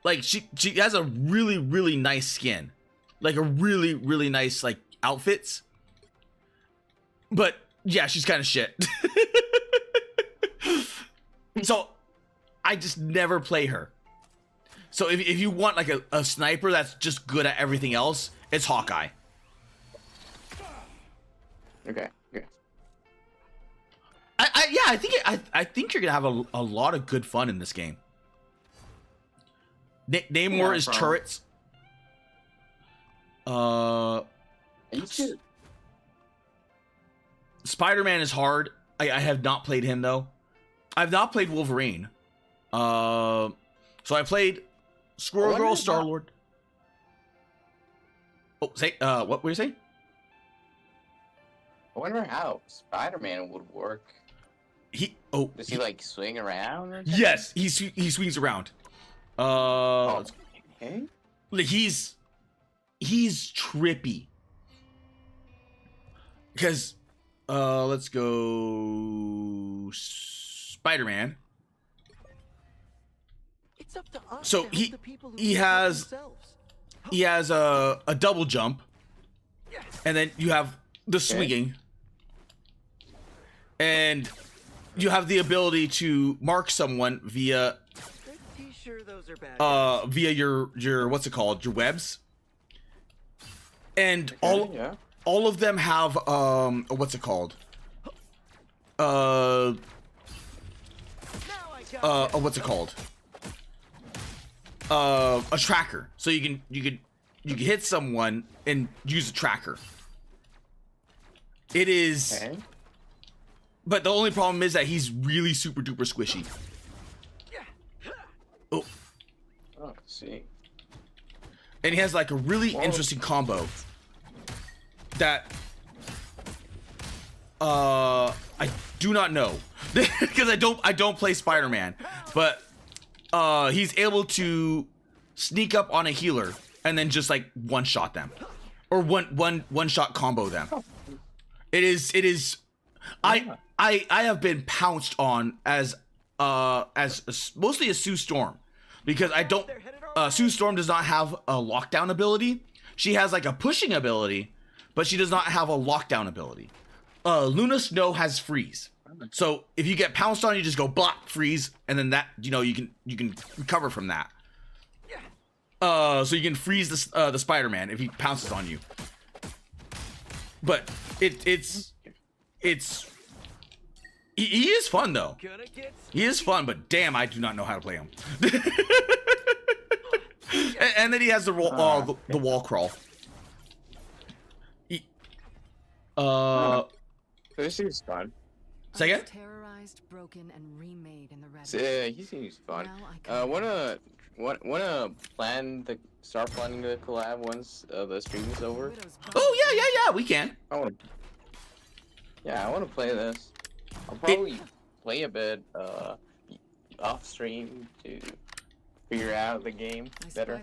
like she has a really, really nice skin, like a really, really nice like outfits, but yeah, she's kind of shit. So I just never play her. So if you want like a sniper that's just good at everything else, it's Hawkeye. Okay. Yeah. I think you're gonna have a lot of good fun in this game. Namor is turrets. Spider-Man is hard. I have not played him though. I've not played Wolverine. So I played Squirrel Girl, Star-Lord. Oh, say what were you saying? I wonder how Spider-Man would work. Does he like swing around? Or yes, he swings around. Okay. He's trippy. Because let's go Spider-Man. It's up to us So to help the people who he can't help has themselves. a double jump, and then you have the swinging, and you have the ability to mark someone via Pretty sure those are bad via your what's it called, your webs, and all of them have what's it called, what's it called? A tracker. So you can hit someone and use a tracker. It is, Okay. but the only problem is that he's really super duper squishy. Oh, Oh, see. and he has like a really interesting combo that I do not know because I don't play Spider-Man, but he's able to sneak up on a healer and then just like one shot them or one shot combo them. It is I have been pounced on as mostly a Sue Storm because I don't Sue Storm does not have a lockdown ability. She has like a pushing ability, but she does not have a lockdown ability. Luna Snow has freeze. So if you get pounced on, you just go block, freeze, and then that you can recover from that. So you can freeze the Spider-Man if he pounces on you. But it's he is fun though. He is fun, but damn, I do not know how to play him. and then he has the wall crawl. This seems fun. Say again? Terrorized, broken, and remade in the red. Yeah, he seems fun. Wanna start planning the collab once the stream is over? Oh yeah, we can. I wanna play this. I'll probably play a bit off stream to figure out the game better.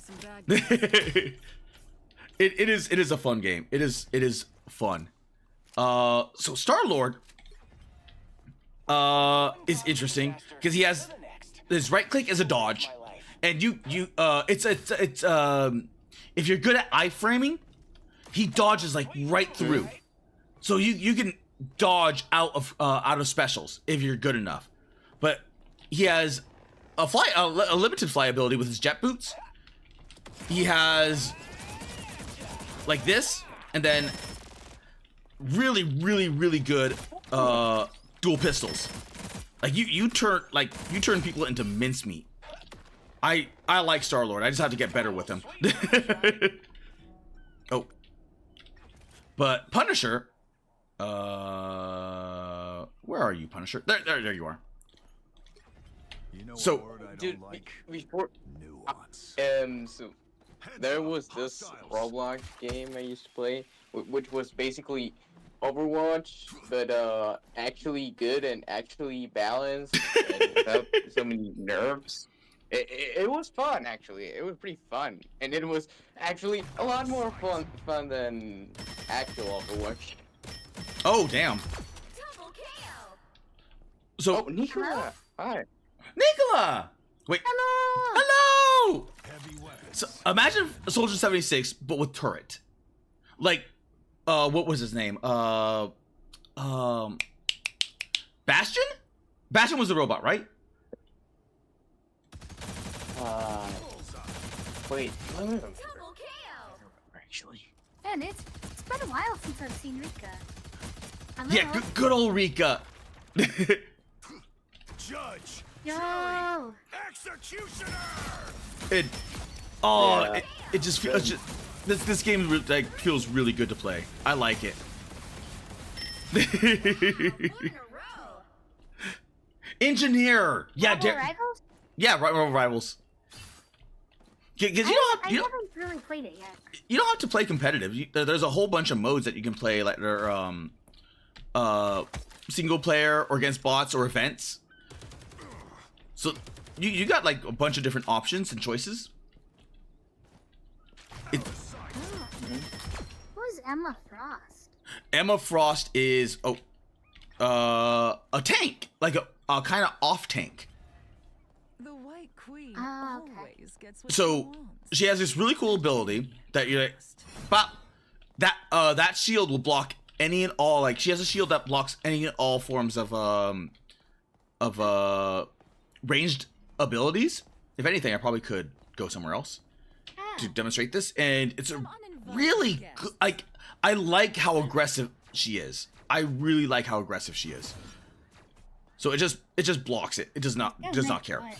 it is a fun game. It is fun. So Star-Lord is interesting because he has his right click is a dodge, and it's if you're good at iframing, he dodges like right through, so you can dodge out of specials if you're good enough. But he has a limited fly ability with his jet boots. He has like this, and then really good dual pistols. Like you turn people into mincemeat. I like Star-Lord. I just have to get better with him. Oh, but Punisher. Where are you, Punisher? There you are. You know So- a word I Dude, don't like? before Nuance. so there was this Roblox game I used to play, which was basically Overwatch, but actually good and actually balanced and without so many nerfs. It was fun, actually. It was pretty fun, and it was actually a lot more fun than actual Overwatch. Oh damn. Double KO. So Oh, Nicola, hi. Nicola. Wait. Hello. Hello. Heavy weapons. So imagine Soldier 76, but with turret. Like, what was his name? Bastion? Bastion was the robot, right? Wait, let me Double KO. actually. Man, it's been a while since I've seen Rika. I'm Yeah, good old Rika. Judge. Yo. Executioner. It just feels this game like feels really good to play. I like it. Engineer. Yeah, Marvel Rivals? yeah, Marvel Rivals. Because I haven't really played it yet. you don't have to play competitive. There's a whole bunch of modes that you can play, like they're single player or against bots or events. So you got like a bunch of different options and choices. Who's Emma Frost? Emma Frost is a tank, like a kind of off tank. The White Queen Oh, okay. always gets what she So wants. she has this really cool ability that that shield will block any and all. Like she has a shield that blocks any and all forms of ranged abilities. If anything, I probably could go somewhere else to demonstrate this, and it's a really good. Like I like how aggressive she is. I really like how aggressive she is. So it just blocks it. It does not Yeah, does nice not care. butt.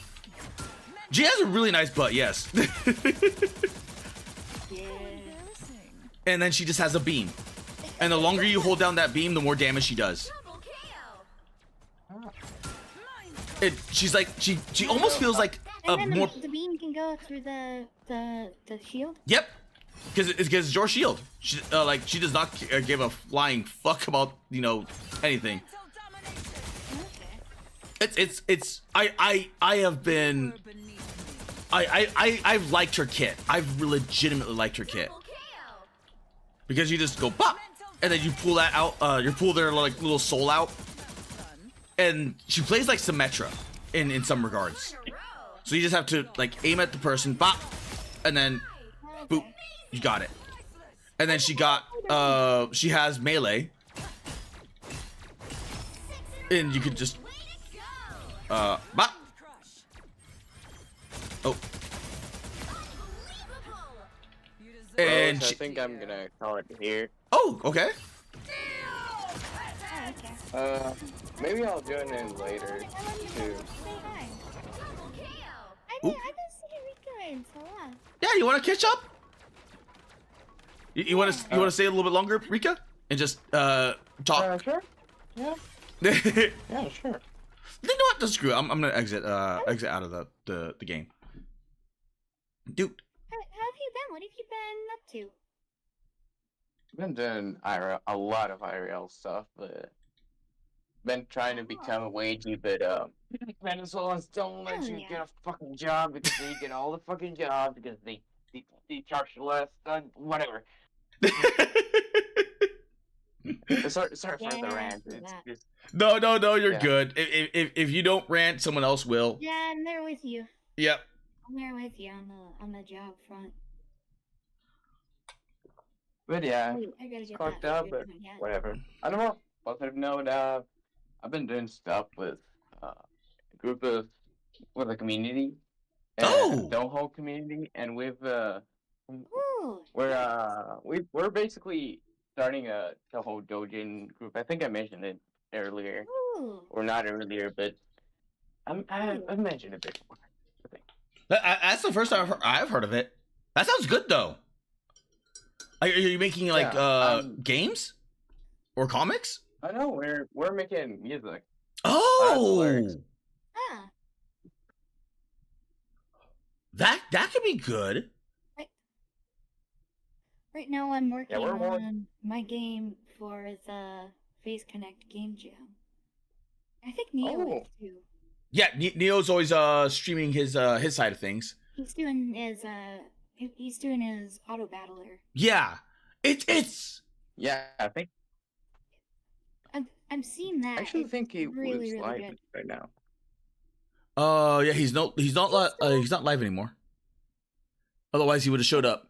She has a really nice butt, yes. Yeah. And then she just has a beam. And the longer you hold down that beam, the more damage she does. She's like she almost feels like a And then more. the beam can go through the shield. Yep. Because it's your shield. She she does not give a flying fuck about anything. It's I have been I've liked her kit. I've legitimately liked her kit because you just go pop and then you pull that out. You pull their like little soul out, and she plays like Symmetra in some regards. So you just have to like aim at the person, pop, and then boop, you got it. And then she has melee, and you could just bop. Oh. And I think I'm gonna call it here. oh, okay. Oh, okay. Maybe I'll join in later too. Say hi. I didn't see Rika in so long. Yeah, you want to catch up? You want to stay a little bit longer, Rika, and just talk? Sure. Yeah. You Yeah, sure. know what? Just screw it. I'm gonna exit out of the game. Dude. How have you been? What have you been up to? I've been doing a lot of IRL stuff, but been trying to become a wagey, but Venezuelans don't let Oh, you yeah. get a fucking job because they get all the fucking jobs because they charge you less, whatever. Sorry for the rant. It's just No, you're Yeah. good. If you don't rant, someone else will. Yeah, I'm there with you. Yep. I'm there with you on the job front. but yeah, Wait, I gotta get fucked that. up, but whatever. I don't know. Positive note. I've been doing stuff with a group of with a community, Oh! the whole community, and Ooh. we're basically starting the whole Dojin group. I think I mentioned it earlier, Ooh. or not earlier, but I've mentioned it before. I think. That's the first time I've heard of it. That sounds good though. Are you making like games or comics? I know we're making music. Oh, lyrics. Ah. that could be good. Right now I'm working we're more- on my game for the Phase Connect Game Jam. I think Neo Oh. is too. Yeah, Neo's always streaming his side of things. He's doing his auto battler. Yeah, it's Yeah, I think. I'm seeing that. I actually It's think he really, was really live good. right now. yeah, he's not live anymore. Otherwise, he would have showed up.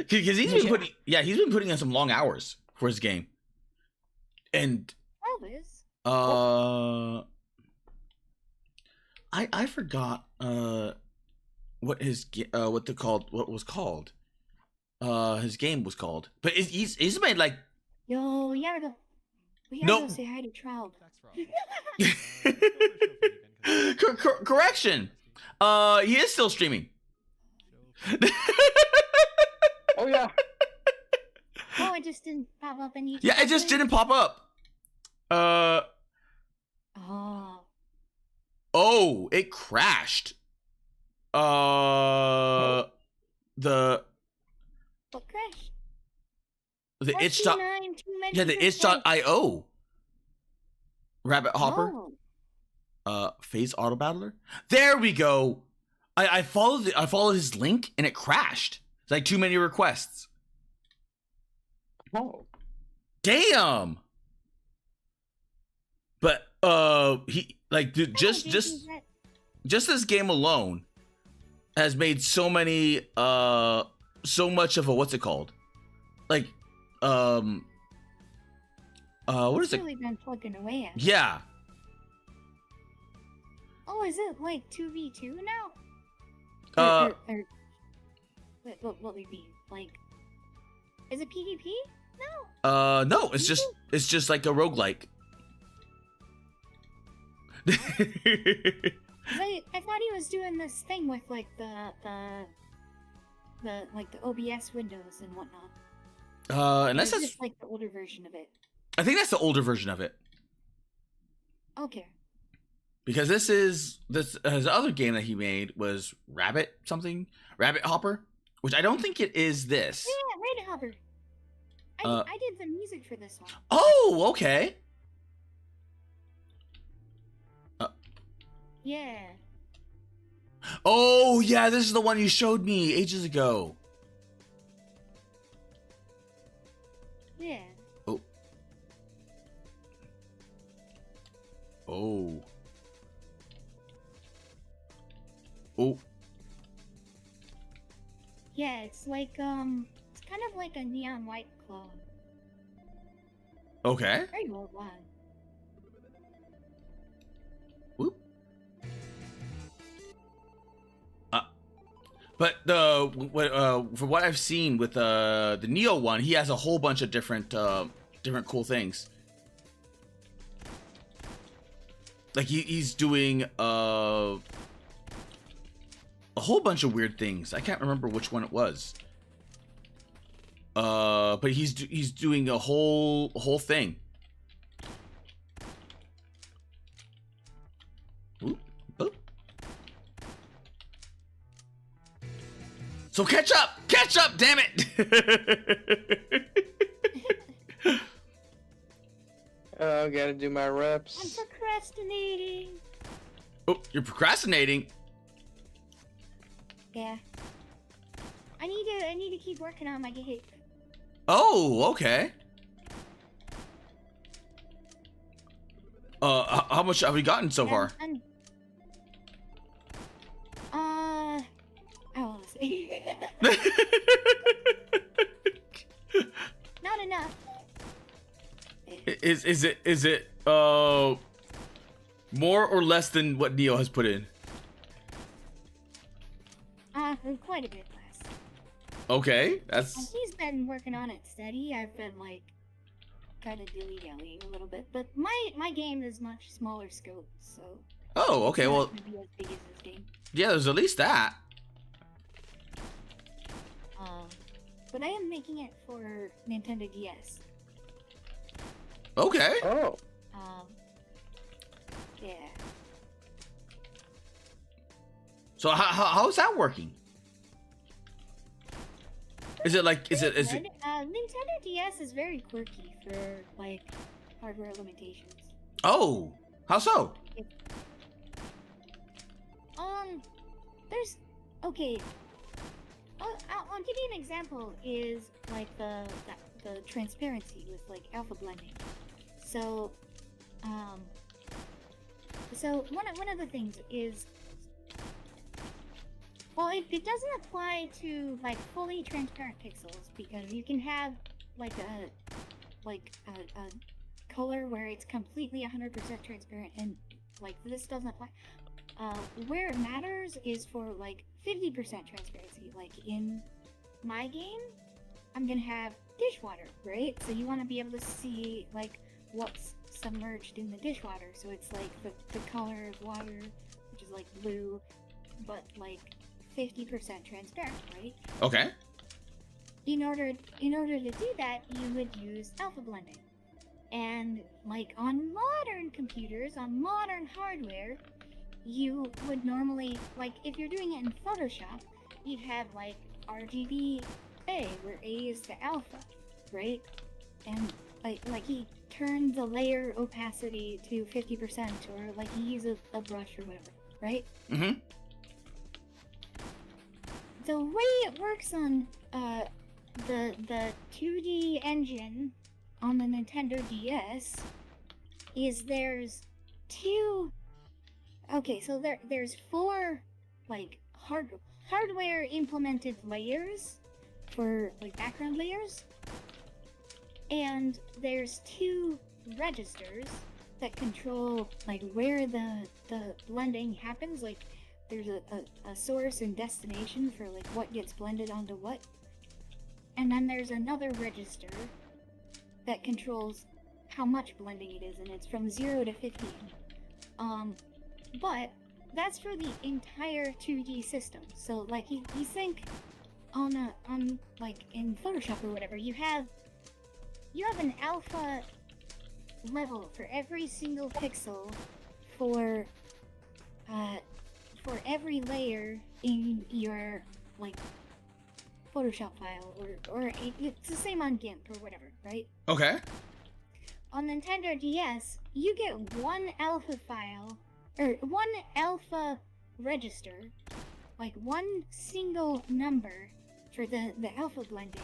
Because he's been putting in some long hours for his game. And Always. I forgot what his what was called. His game was called. But he's made like Yo, we gotta No. go say hi to Trout. correction. He is still streaming. Oh yeah. Oh, it just didn't pop up on YouTube. Yeah, it just didn't pop up. Oh, it crashed. The What crashed? the itch. RT9, too many Yeah, the percent. itch.io. Rabbit Hopper. Oh. Phase Auto Battler. There we go. I followed his link and it crashed. It's like too many requests. Oh. Damn. But he like dude, just this game alone has made so many so much of a what's it called? Like what is it? Really been plugging away at. Yeah. Oh, is it like 2v2 now? What would it be? Like, is it PvP? No. No, it's just like a roguelike. I thought he was doing this thing with like the OBS windows and whatnot. Unless Or is that's this like the older version of it? I think that's the older version of it. Okay. Because his other game that he made was Rabbit Hopper, which I don't think it is this. Yeah, Rabbit Hopper. I did the music for this one. Oh, okay. Yeah. Oh, yeah, this is the one you showed me ages ago. Yeah. Oh. Oh. Oh. Yeah, it's like it's kind of like a neon white clone. Okay. Very well done. Whoop. But for what I've seen with the Neo one, he has a whole bunch of different cool things. Like he's doing a whole bunch of weird things. I can't remember which one it was. But he's doing a whole thing. Oop, oop. So catch up, damn it! Oh, gotta do my I'm reps. procrastinating. Oh, you're procrastinating. Yeah. I need to keep working on my game. Oh, okay. How much have we gotten so far? I want to say not enough. Is it more or less than what Neo has put in? Quite a bit less. Okay, that's. He's been working on it steady. I've been like kind of dilly-dallying a little bit, but my game is much smaller scope, so. Oh, okay. It's not Well, gonna be as big as this game. yeah. There's at least that. But I am making it for Nintendo DS. Okay. Oh. Yeah. So how's that working? Is it like Nintendo DS is very quirky for like hardware limitations. Oh, how so? There's okay. I'll give you an example. Is like the transparency with like alpha blending. So, so one of the things is, well, it doesn't apply to like fully transparent pixels because you can have like a color where it's completely 100% transparent, and like this doesn't apply. Where it matters is for like 50% transparency. Like in my game, I'm gonna have dishwater, right? So you want to be able to see like what's submerged in the dishwater. So it's like the color of water, which is like blue, but like 50% transparent, right? Okay. In order to do that, you would use alpha blending. And like on modern computers, on modern hardware, you would normally, like if you're doing it in Photoshop, you'd have like RGB A, where A is the alpha, right? And like he turned the layer opacity to 50%, or like he uses a brush or whatever, right? Mm-hmm. The way it works on the 2D engine on the Nintendo DS is there's two. Okay, so there's four like hardware implemented layers for like background layers, and there's two registers that control like where the blending happens. Like there's a source and destination for like what gets blended onto what, and then there's another register that controls how much blending it is, and it's from 0 to 15. But that's for the entire 2D system. So like you think on like in Photoshop or whatever, you have an alpha level for every single pixel for every layer in your like Photoshop file, or it's the same on GIMP or whatever, right? Okay. On Nintendo DS, you get one alpha file, or one alpha register, like one single number for the alpha blending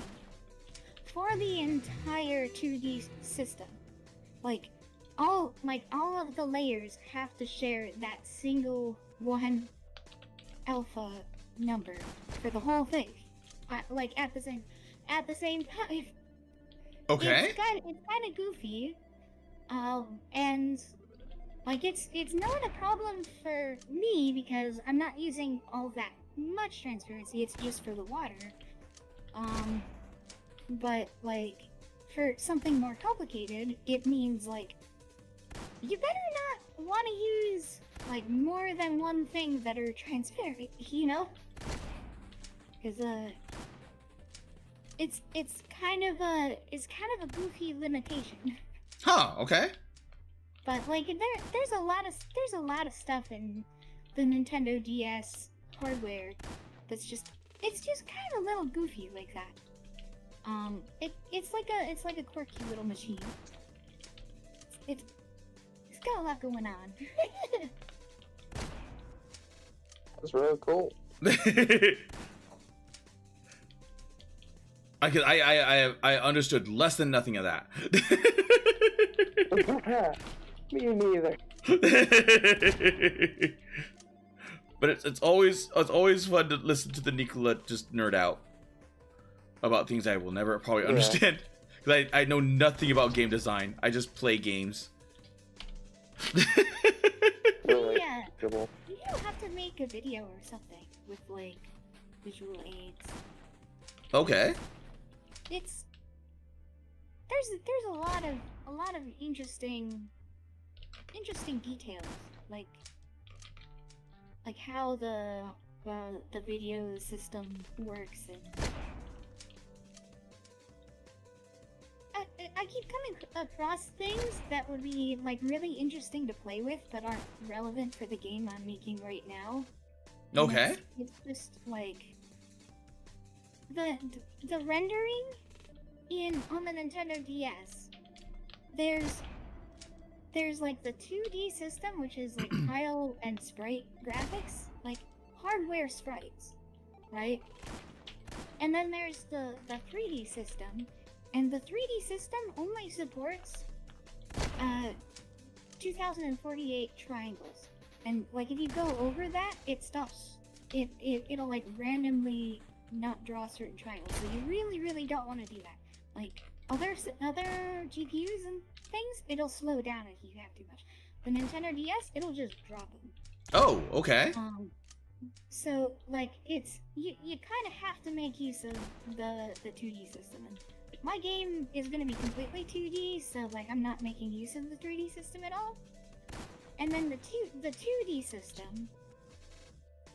for the entire 2D system. Like all of the layers have to share that single one alpha number for the whole thing. Like at the same time. Okay. It's kind of goofy, and like it's not a problem for me because I'm not using all that much transparency. It's just for the water. But like for something more complicated, it means like you better not want to use like more than one thing that are transparent, you know? Because it's kind of a goofy limitation. Huh. Okay. But like there's a lot of stuff in the Nintendo DS hardware that's just kind of a little goofy like that. It's like a quirky little machine. It's got a lot going on. That's really cool. I understood less than nothing of that. Me neither. But it's always fun to listen to the Nicola just nerd out about things I will never probably understand, because I know nothing about game design. I just play games. Yeah, you have to make a video or something with like visual aids. Okay. There's a lot of interesting details, like how the video system works, and I keep coming across things that would be like really interesting to play with but aren't relevant for the game I'm making right now. And Okay. it's just like the rendering on the Nintendo DS. There's like the 2D system, which is like tile and sprite graphics, like hardware sprites, right? And then there's the 3D system, and the 3D system only supports 2048 triangles. And like if you go over that, it stops. It'll like randomly not draw certain triangles. So you really don't want to do that. Like other GPUs and things, it'll slow down if you have too much. The Nintendo DS, it'll just drop them. Oh, okay. So like it's you kind of have to make use of the 2D system. And my game is gonna be completely 2D, so like I'm not making use of the 3D system at all. And then the 2D system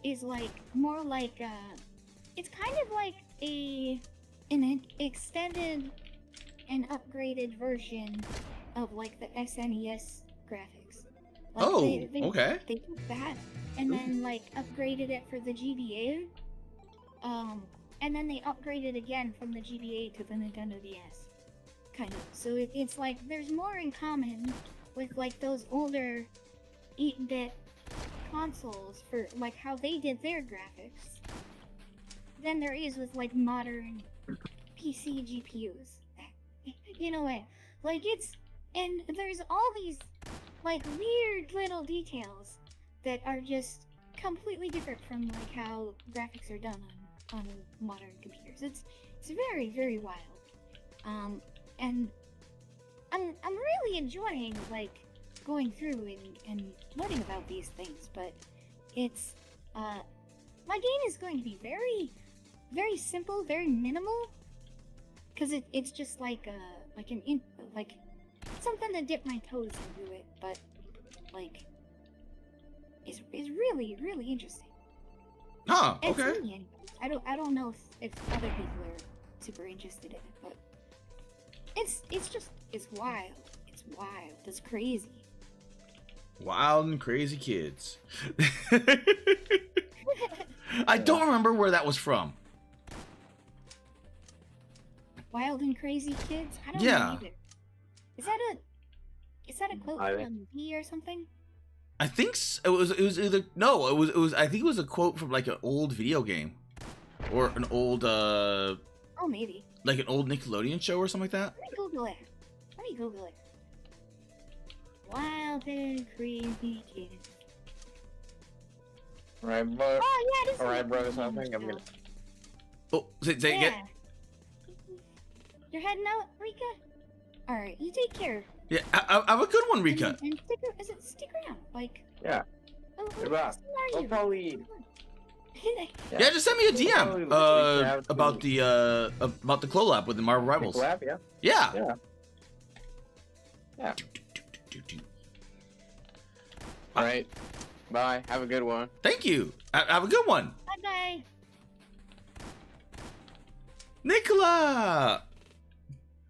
is like more like it's kind of like an extended and upgraded version of like the SNES graphics. Like okay. They took that and then like upgraded it for the GBA. And then they upgraded again from the GBA to the Nintendo DS. Kind of. So it's like there's more in common with like those older 8-bit consoles for like how they did their graphics than there is with like modern PC GPUs. In a way. Like and there's all these like weird little details that are just completely different from like how graphics are done on modern computers. It's very wild. And I'm really enjoying like going through and learning about these things, but it's my game is going to be very simple, very minimal, because it's just like something to dip my toes into it, but like is really really interesting. Huh, It's okay. me anyways. I don't know if other people are super interested in it, but it's wild. It's wild. It's crazy. Wild and crazy kids. I don't remember where that was from. Wild and crazy kids? I don't Yeah. know either. Is that a quote from V or something? I think it was either no, it was I think it was a quote from like an old video game. Or an old Oh, maybe. like an old Nickelodeon show or something like that. Let me Google it. Wild and crazy kids. Right, but Oh yeah, this is alright, a brothers. I Pokemon think I'm show. gonna. Oh, say it again. You're heading out, Rika? Alright, you take care. Yeah, I have a good one, Rika. And stick around. Like, Yeah. where Goodbye. are We'll you? probably. Come on. Yeah, just send me a Probably DM literally have to- about the collab with the Marvel Rivals. Collab, yeah. Yeah. Yeah. Yeah. All right. Bye. Have a good one. Thank you. Have a good one. Bye bye. Nicola!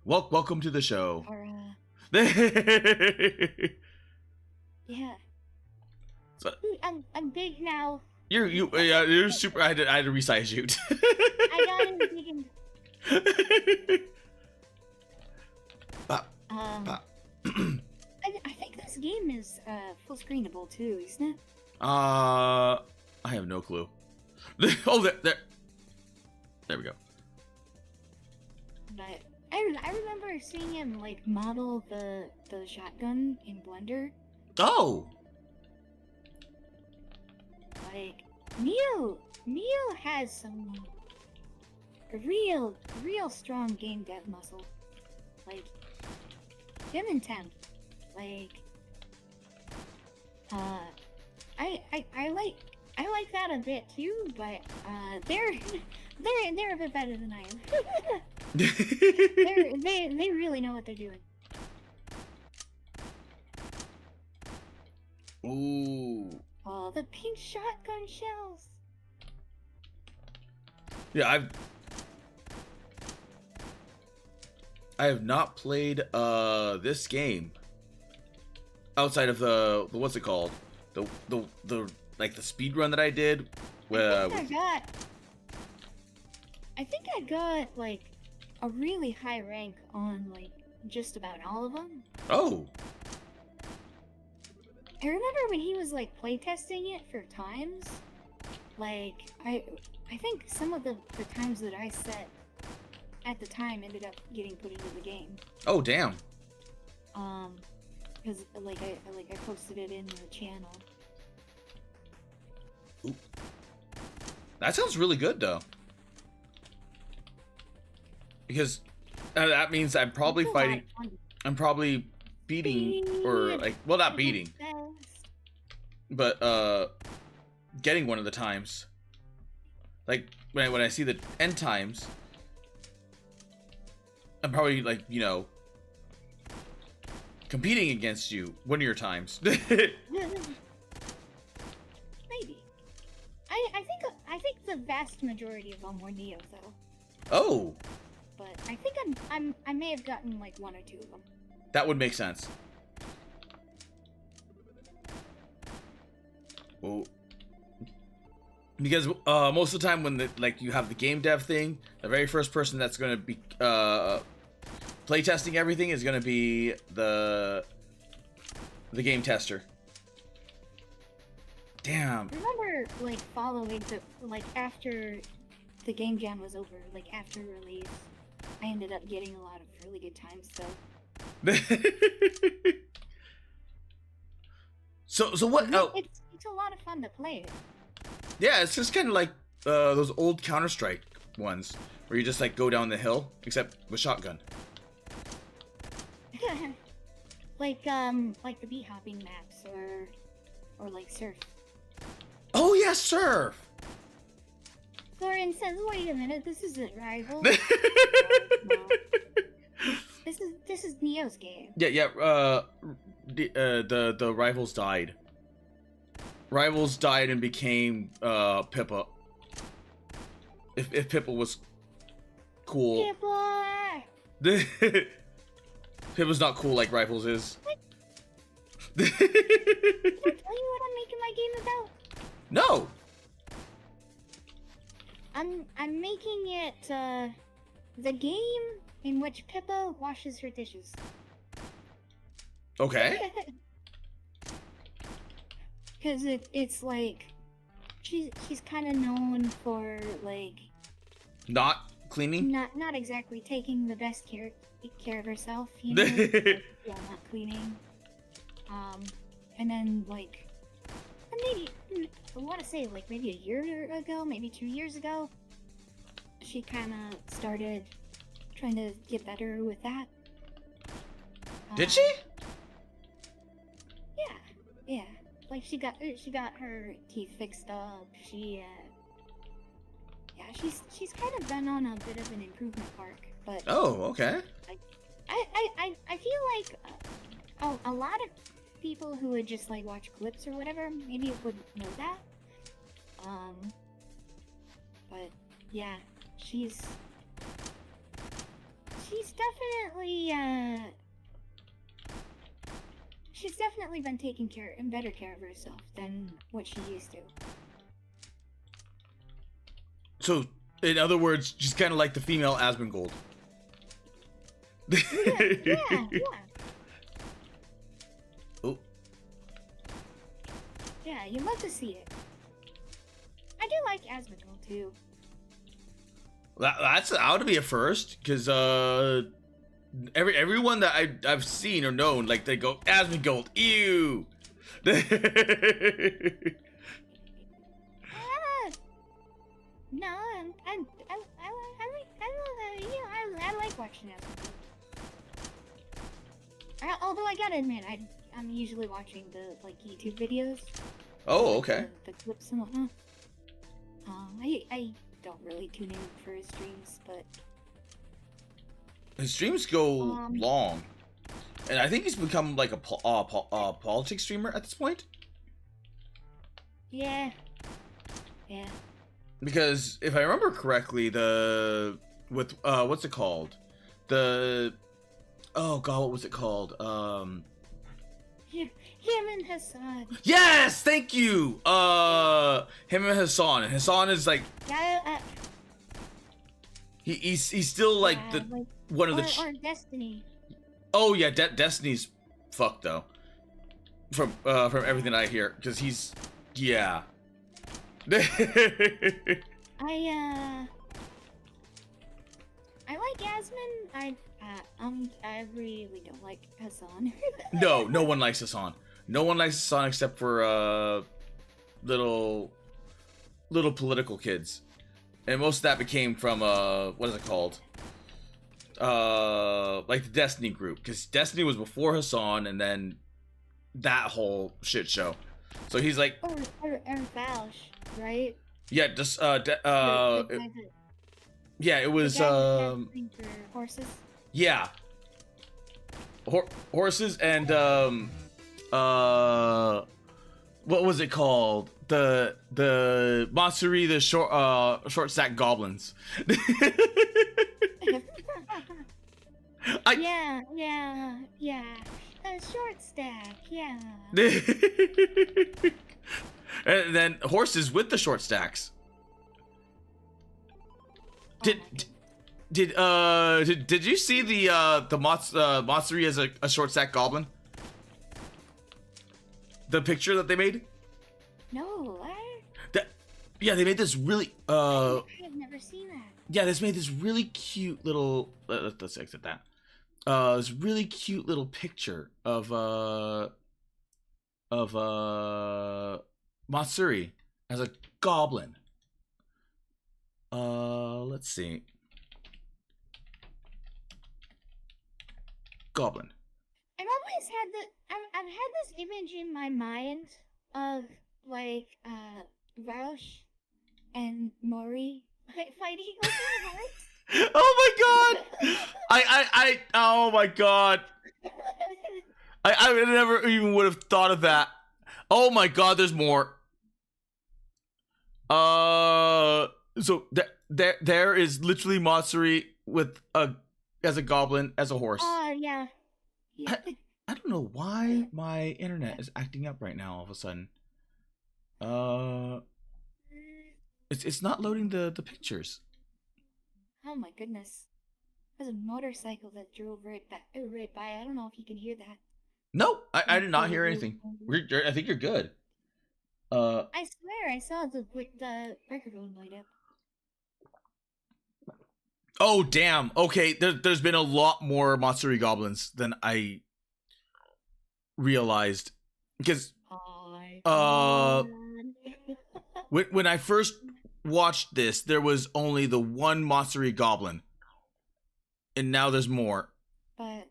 Welcome to the show. Or, yeah. So- Dude, I'm big now. You're super. I had to resize you. I got into digging. I think this game is full screenable too, isn't it? I have no clue. Oh, there we go. But I remember seeing him like model the shotgun in Blender. Oh, Like Neo has some real strong game dev muscle. Like him and Temp. Like I like that a bit too, but they're a bit better than I am. they really know what they're doing. ooh, Oh, the pink shotgun shells. yeah. I have not played this game outside of the what's it called, the like the speed run that I did. I think I got like a really high rank on like just about all of them. Oh, I remember when he was like playtesting it for times. Like I think some of the times that I set at the time ended up getting put into the game. oh, damn. Because like I posted it in the channel. Ooh. That sounds really good though. Because that means I'm probably It's a lot fighting. of fun. I'm probably beating, or like, well, not beating, but getting one of the times. Like when I see the end times, I'm probably like, you know, competing against you one of your times. Maybe. I think the vast majority of them were Neo though. Oh, But I think I may have gotten like one or two of them. that would make sense. Oh. Because most of the time when you have the game dev thing, the very first person that's going to be playtesting everything is going to be the game tester. Damn. I remember like following after the game jam was over, like after release, I ended up getting a lot of really good times though. So what? Oh, It's a lot of fun to play it. yeah, it's just kind of like those old Counter-Strike ones where you just like go down the hill, except with shotgun. like the beat hopping maps or like surf. Oh yeah, surf. Thorin says, "Wait a minute, this isn't Rival. This is Neo's game." Yeah. The rivals died. Rivals died and became Pippa. If Pippa was cool. Pippa! Pippa's not cool like Rivals is. Did I tell you what I'm making my game about? No. I'm making it the game in which Pippa washes her dishes. Okay. Because it's like she's kind of known for like Not cleaning. not exactly taking the best care of herself, you know. Like, yeah, not cleaning. And then like maybe I want to say like maybe a year ago, maybe 2 years ago, she kind of started trying to get better with that. Did she? Yeah. Like she got her teeth fixed up. She's kind of been on a bit of an improvement arc. But Oh, okay. I feel like a lot of people who would just like watch clips or whatever maybe wouldn't know that. But yeah, she's definitely been taking better care of herself than what she used to. So, in other words, she's kind of like the female Asmongold. Yeah. Oh. Yeah, you love to see it. I do like Asmongold too. That's out to be a first, because everyone that I've seen or known, like they go Asmongold, ew. No, I like watching Asmongold. Although I gotta admit, I'm usually watching the like YouTube videos. Oh, okay. The clips and whatnot. I don't really tune in for his streams, but His streams go long, and I think he's become like a politics streamer at this point. yeah. Because if I remember correctly, what's it called? Oh god, what was it called? Him and Hassan. Yes, thank you. Him and Hassan. And Hassan is like Yeah, he's still like one of the. Or Destiny. Oh yeah, Destiny's fucked though. From everything I hear, because he's yeah. I like Yasmin. I really don't like Hassan. No one likes Hassan. No one likes Hassan except for little political kids, and most of that became from what is it called? Like the Destiny group, because Destiny was before Hassan, and then that whole shit show. So he's like, or Valsh, right? yeah, just yeah, it was for horses. yeah, horses and what was it called? The Matsuri, the short stack goblins. Yeah. A short stack, yeah. And then horses with the short stacks. Did you see the Matsuri as a short stack goblin? The picture that they made? No, Yeah, they made this really I've never seen that. yeah, this made this really cute little let's exit that. This really cute little picture of Matsuri as a goblin. Let's see. Goblin. I've had this image in my mind of like Roush and Mori fighting over hearts. Oh my god! Oh my god! I never even would have thought of that. Oh my god, there's more. So there is literally Matsuri with as a goblin, as a horse. Yeah. I don't know why my internet is acting up right now all of a sudden. It's not loading the pictures. Oh my goodness. There's a motorcycle that drove right by. I don't know if you can hear that. Nope, I did not hear anything. I think you're good. I swear I saw the microphone light up. Oh damn. Okay, there's been a lot more Matsuri goblins than I realized, because when I first watched this, there was only the one Matsuri goblin, and now there's more. But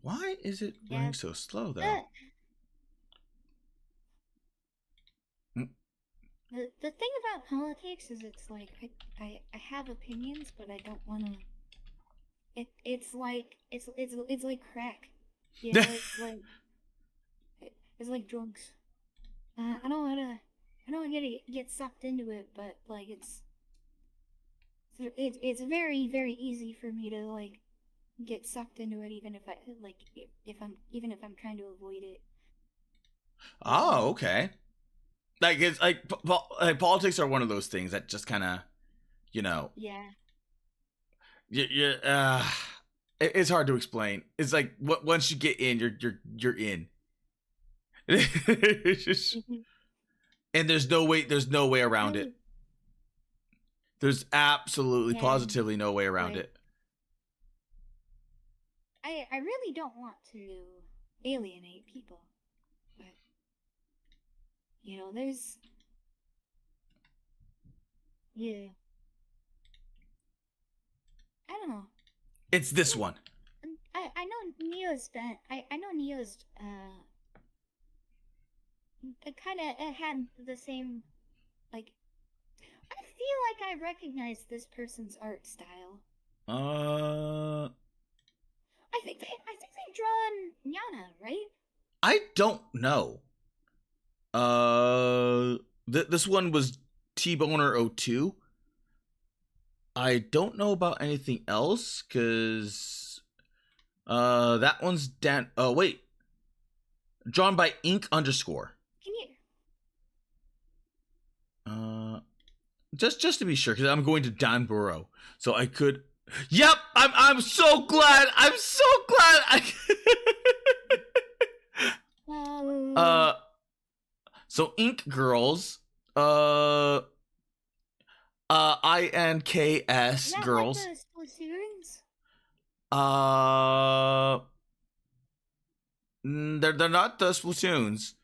why is it running so slow though? The thing about politics is it's like I have opinions, but I don't want to. It's like crack. You know, it's like drugs. I don't want to get sucked into it, but like it's very, very easy for me to like get sucked into it, even if I'm trying to avoid it. Oh, okay. Like it's like politics are one of those things that just kind of, you know. Yeah. It's hard to explain. It's like once you get in, you're in. And there's no way around it. There's absolutely, positively no way around it. I really don't want to alienate people, but you know, there's I don't know. It's this one. I know Neo's kind of had the same, like, I feel like I recognize this person's art style. I think they drawn Yana, right? I don't know. This one was T-Boner02. I don't know about anything else, cause that one's Dan. Oh wait, drawn by Ink_. Can you? Just to be sure, cause I'm going to Danburo, so I could. Yep, I'm so glad. I'm so glad. So Ink Girls, INKS girls. Like They're not the Splatoons.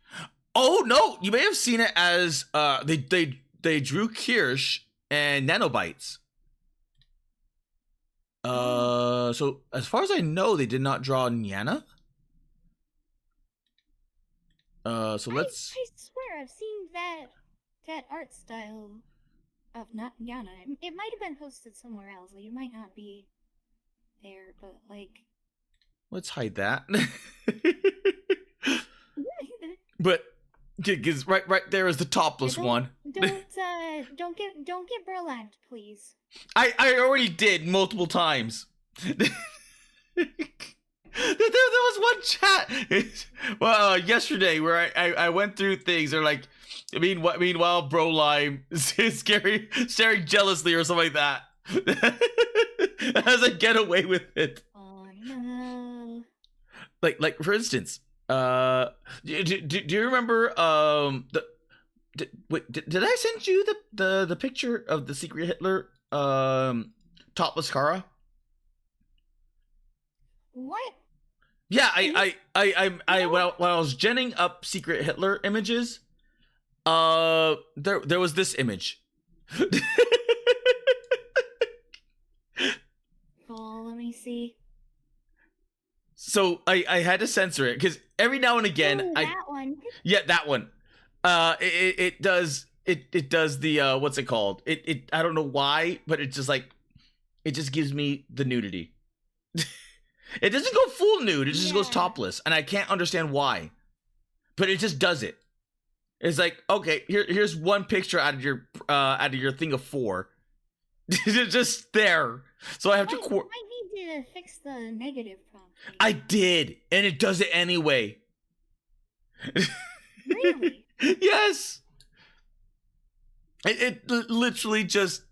Oh no, you may have seen it as they drew Kirsch and Nanobites. So as far as I know, they did not draw Nyana. So let's. I swear I've seen that art style of not Yana. It might have been posted somewhere else. Like, it might not be there, but like. Let's hide that. But because right there is the topless one. Don't get burlapped, please. I already did multiple times. There was one chat. Well, yesterday where I went through things. They're like, meanwhile, Bro Lime is staring jealously or something like that. As I get away with it. Oh no. Like for instance, do you remember did I send you the picture of the secret Hitler topless Kara? What? Yeah, I when I was genning up secret Hitler images, there was this image. Oh, let me see. So I had to censor it because every now and again that one. Yeah, that one. It does the what's it called? It I don't know why, but it's just like it just gives me the nudity. It doesn't go full nude. It just goes Yeah. topless, and I can't understand why. But it just does it. It's like, okay, here's one picture out of your thing of 4. It's just there. So I have to. Might need to fix the negative prompt. I did, and it does it anyway. Really? Yes. It literally just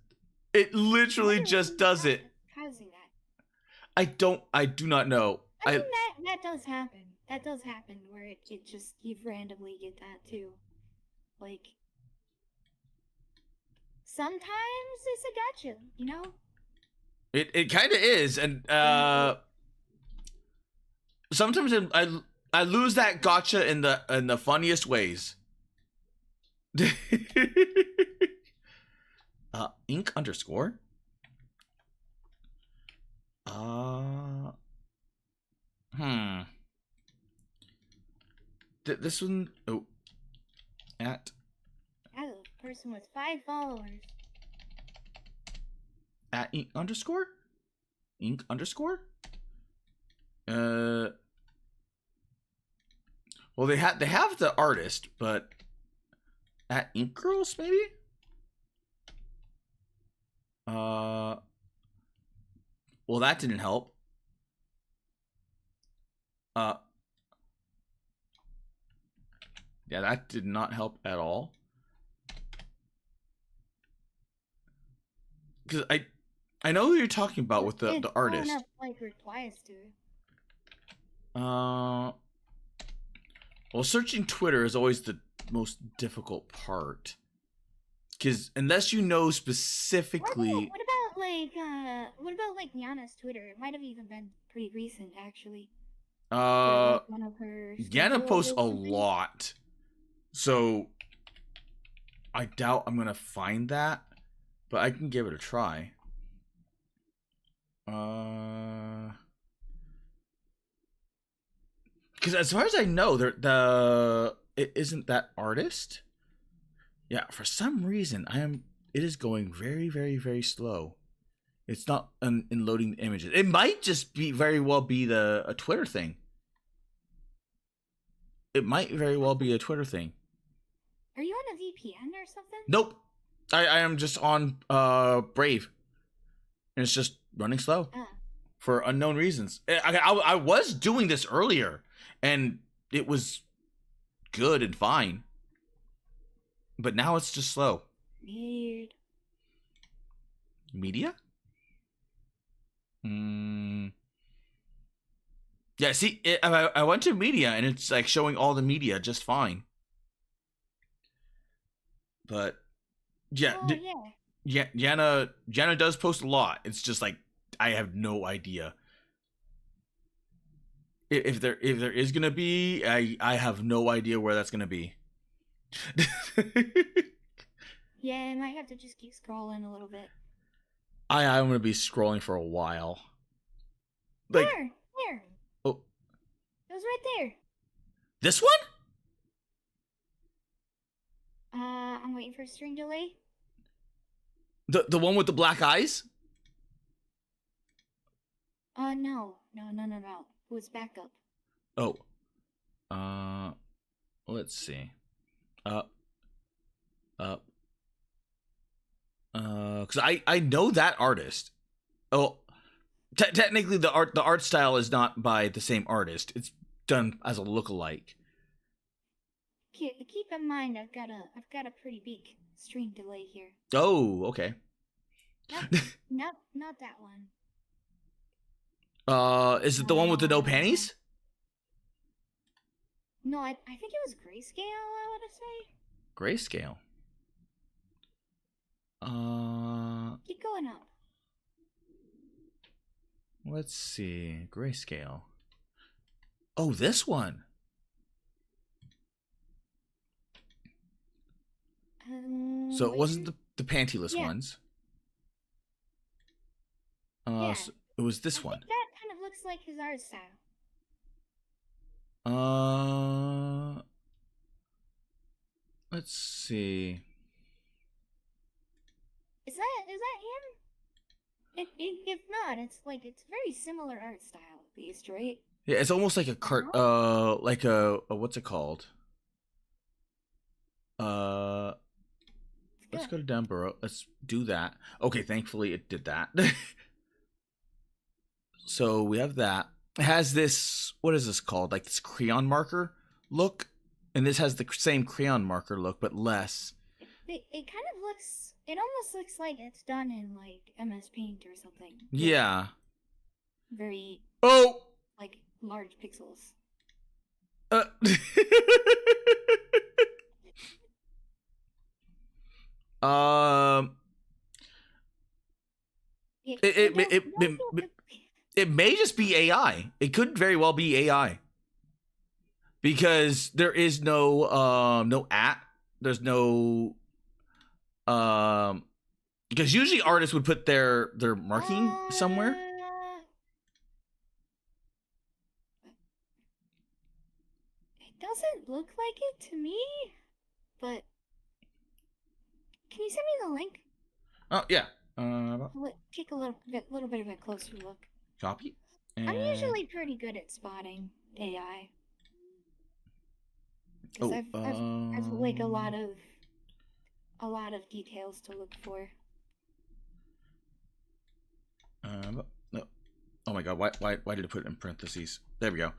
does it. Causing that. I do not know. I mean, that does happen. That does happen where it just, you randomly get that too. Like, sometimes it's a gotcha, you know? It kind of is, and sometimes I lose that gotcha in the funniest ways. Ink underscore. This one. Oh. At. As a person with 5 followers. At ink underscore. Ink underscore. Well, they have the artist, but at Ink Girls maybe. Well, that didn't help. Yeah, that did not help at all. Because I know who you're talking about with the artist. Up like replies to it. Well, searching Twitter is always the most difficult part. Because unless you know specifically. What about Yana's Twitter? It might have even been pretty recent, actually. Like one of her Yana posts a lot, so I doubt I'm gonna find that, but I can give it a try. Because as far as I know, it isn't that artist. Yeah, for some reason it is going very, very, very slow. It's not in loading the images. It might just very well be a Twitter thing. It might very well be a Twitter thing. Are you on a VPN or something? Nope. I am just on Brave. And it's just running slow. For unknown reasons. I was doing this earlier, and it was good and fine. But now it's just slow. Weird. Media? Yeah, see, I went to media, and it's like showing all the media just fine. But yeah, Jana does post a lot. It's just like I have no idea if there is gonna be. I have no idea where that's gonna be. Yeah, I might have to just keep scrolling a little bit. I'm gonna be scrolling for a while. Like, there. Oh, it was right there. This one? I'm waiting for a string delay. The one with the black eyes? No. It was backup. Oh. Let's see. Because I know that artist. Oh, technically the art style is not by the same artist. It's done as a lookalike. Keep in mind, I've got a pretty big stream delay here. Oh, okay. Not that one. Is it the one with the no panties? No, I think it was grayscale. I want to say. Grayscale. Keep going up. Let's see. Grayscale. Oh, this one. So it wasn't the pantyless ones. Yeah. So it was this one. That kind of looks like his art style. Let's see. Is that him? If not, it's very similar art style. least, right? Yeah, it's almost like a like a what's it called? Let's go to down below. Let's do that. Okay, thankfully it did that. So we have that. It has this, what is this called? Like this crayon marker look. And this has the same crayon marker look, but less. It kind of looks, it almost looks like it's done in like MS Paint or something. Yeah. Very, Oh! like, large pixels. It may just be AI. It could very well be AI. Because there is no at. There's no because usually artists would put their marking somewhere. It doesn't look like it to me, but can you send me the link? Oh yeah. Take a little bit of a closer look. Copy. I'm usually pretty good at spotting AI. Because I've like a lot of details to look for. No. Oh my god, why did it put it in parentheses? There we go.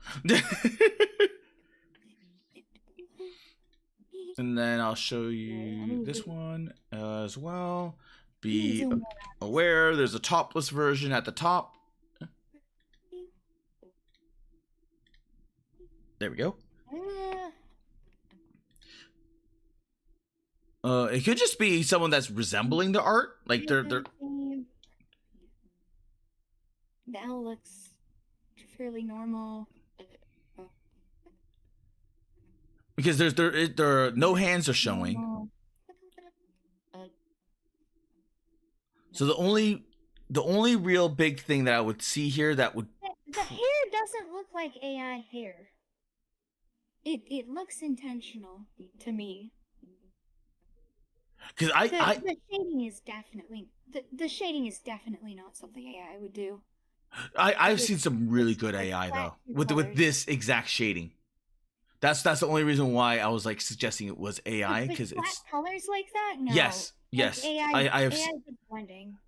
And then I'll show you this one as well. Be aware there's a topless version at the top. There we go. It could just be someone that's resembling the art, like they're. That looks fairly normal. Because there are no hands are showing. So the only real big thing that I would see here that would the hair doesn't look like AI hair. It looks intentional to me. Because the shading is definitely the shading is definitely not something AI would do. I've seen some really good AI though with this exact shading. That's the only reason why I was like suggesting it was AI because it's colors like that. No. Yes. Like AI, I have blending.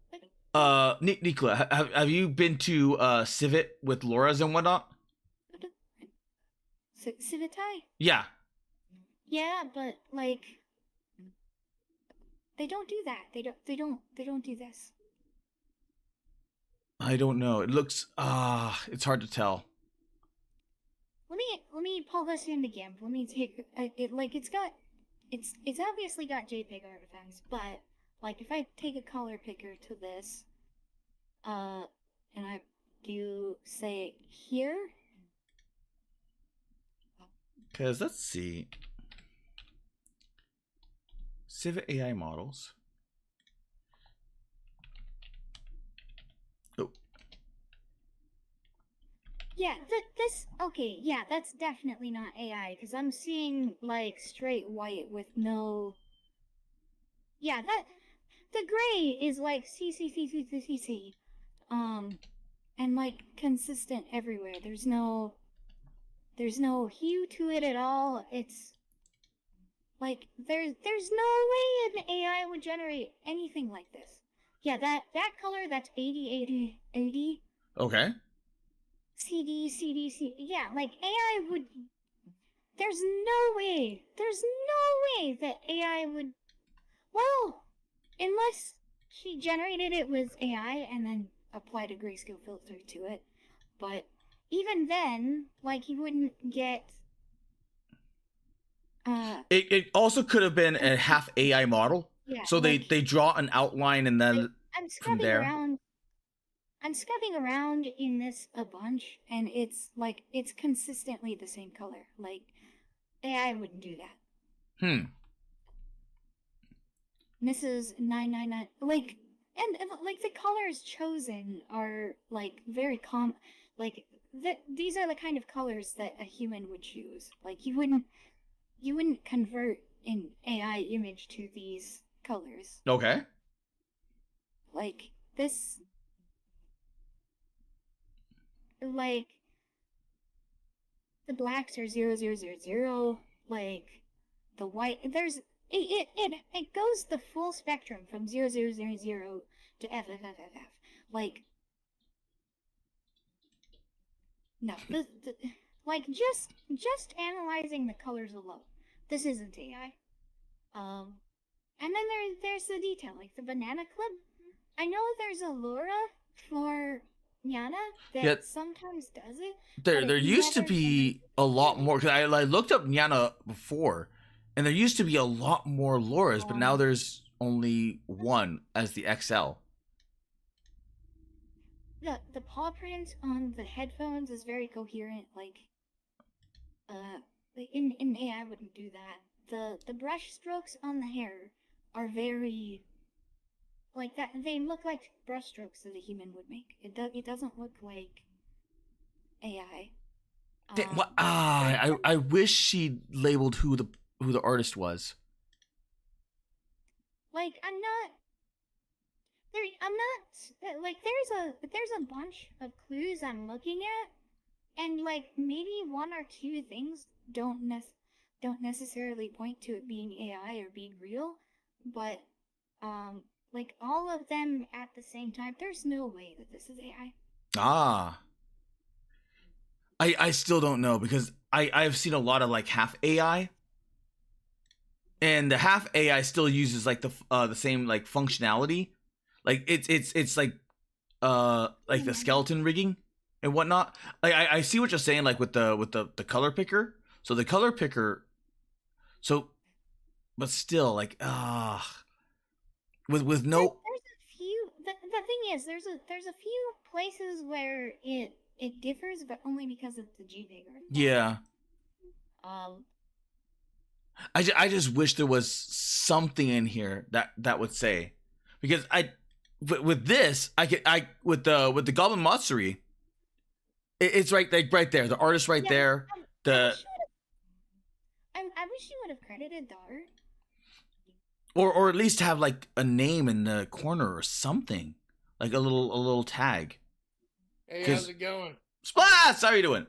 Nicola, have you been to Civet with Laura's and whatnot? Civitai? Yeah. Yeah, but like they don't do that. They don't do this. I don't know. It looks it's hard to tell. Let me pull this into GIMP. Let me take it. Like it's obviously got JPEG artifacts, but like if I take a color picker to this, and I do say here. Because let's see. Civet AI models. Oh. Yeah, okay, yeah, that's definitely not AI, because I'm seeing, like, straight white with no... Yeah, the gray is, like, CC, and, like, consistent everywhere. There's no hue to it at all. It's, like, there's no way an AI would generate anything like this. Yeah, that color, that's 80. Okay. CD. Yeah, like AI would. There's no way that AI would. Well, unless she generated it with AI and then applied a grayscale filter to it. But even then, like, you wouldn't get. It also could have been a half AI model. Yeah. So like, they draw an outline and then like, I'm scrubbing around in this a bunch, and it's like it's consistently the same color. Like AI wouldn't do that. And this is 999. Like and like the colors chosen are like very like these are the kind of colors that a human would choose. Like you wouldn't convert an AI image to these colors. Okay. Like this. Like, the blacks are 0000, like the white. There's it goes the full spectrum from 0000 to FFFFF. Like no, like just analyzing the colors alone, this isn't AI. And then there's the detail, like the banana clip. I know there's a Laura for Yana that Yeah. sometimes does it. There but it used to never be a lot more. Cause I looked up Nyana before, and there used to be a lot more Lauras, but now there's only one as the XL. The paw print on the headphones is very coherent. Like in AI wouldn't do that. The brush strokes on the hair are very like that. They look like brush strokes that a human would make. It doesn't look like AI. I wish she labeled who the artist was. Like I'm not like there's a bunch of clues I'm looking at, and like maybe one or two things don't necessarily point to it being AI or being real, but like all of them at the same time, there's no way that this is AI. I still don't know, because I've seen a lot of like half AI, and the half AI still uses like the same like functionality, like it's like the skeleton rigging and whatnot. Like I see what you're saying, like with the color picker. So the color picker, but still like with no. There's a few. The thing is, there's a few places where it differs, but only because of the JPEG. Yeah. I just wish there was something in here that would say, because with this with the Goblin Matsuri, it's right there, the artist right there. I wish you would have credited the art, or at least have like a name in the corner or something, like a little tag. Hey, how's it going? Splash! How are you doing?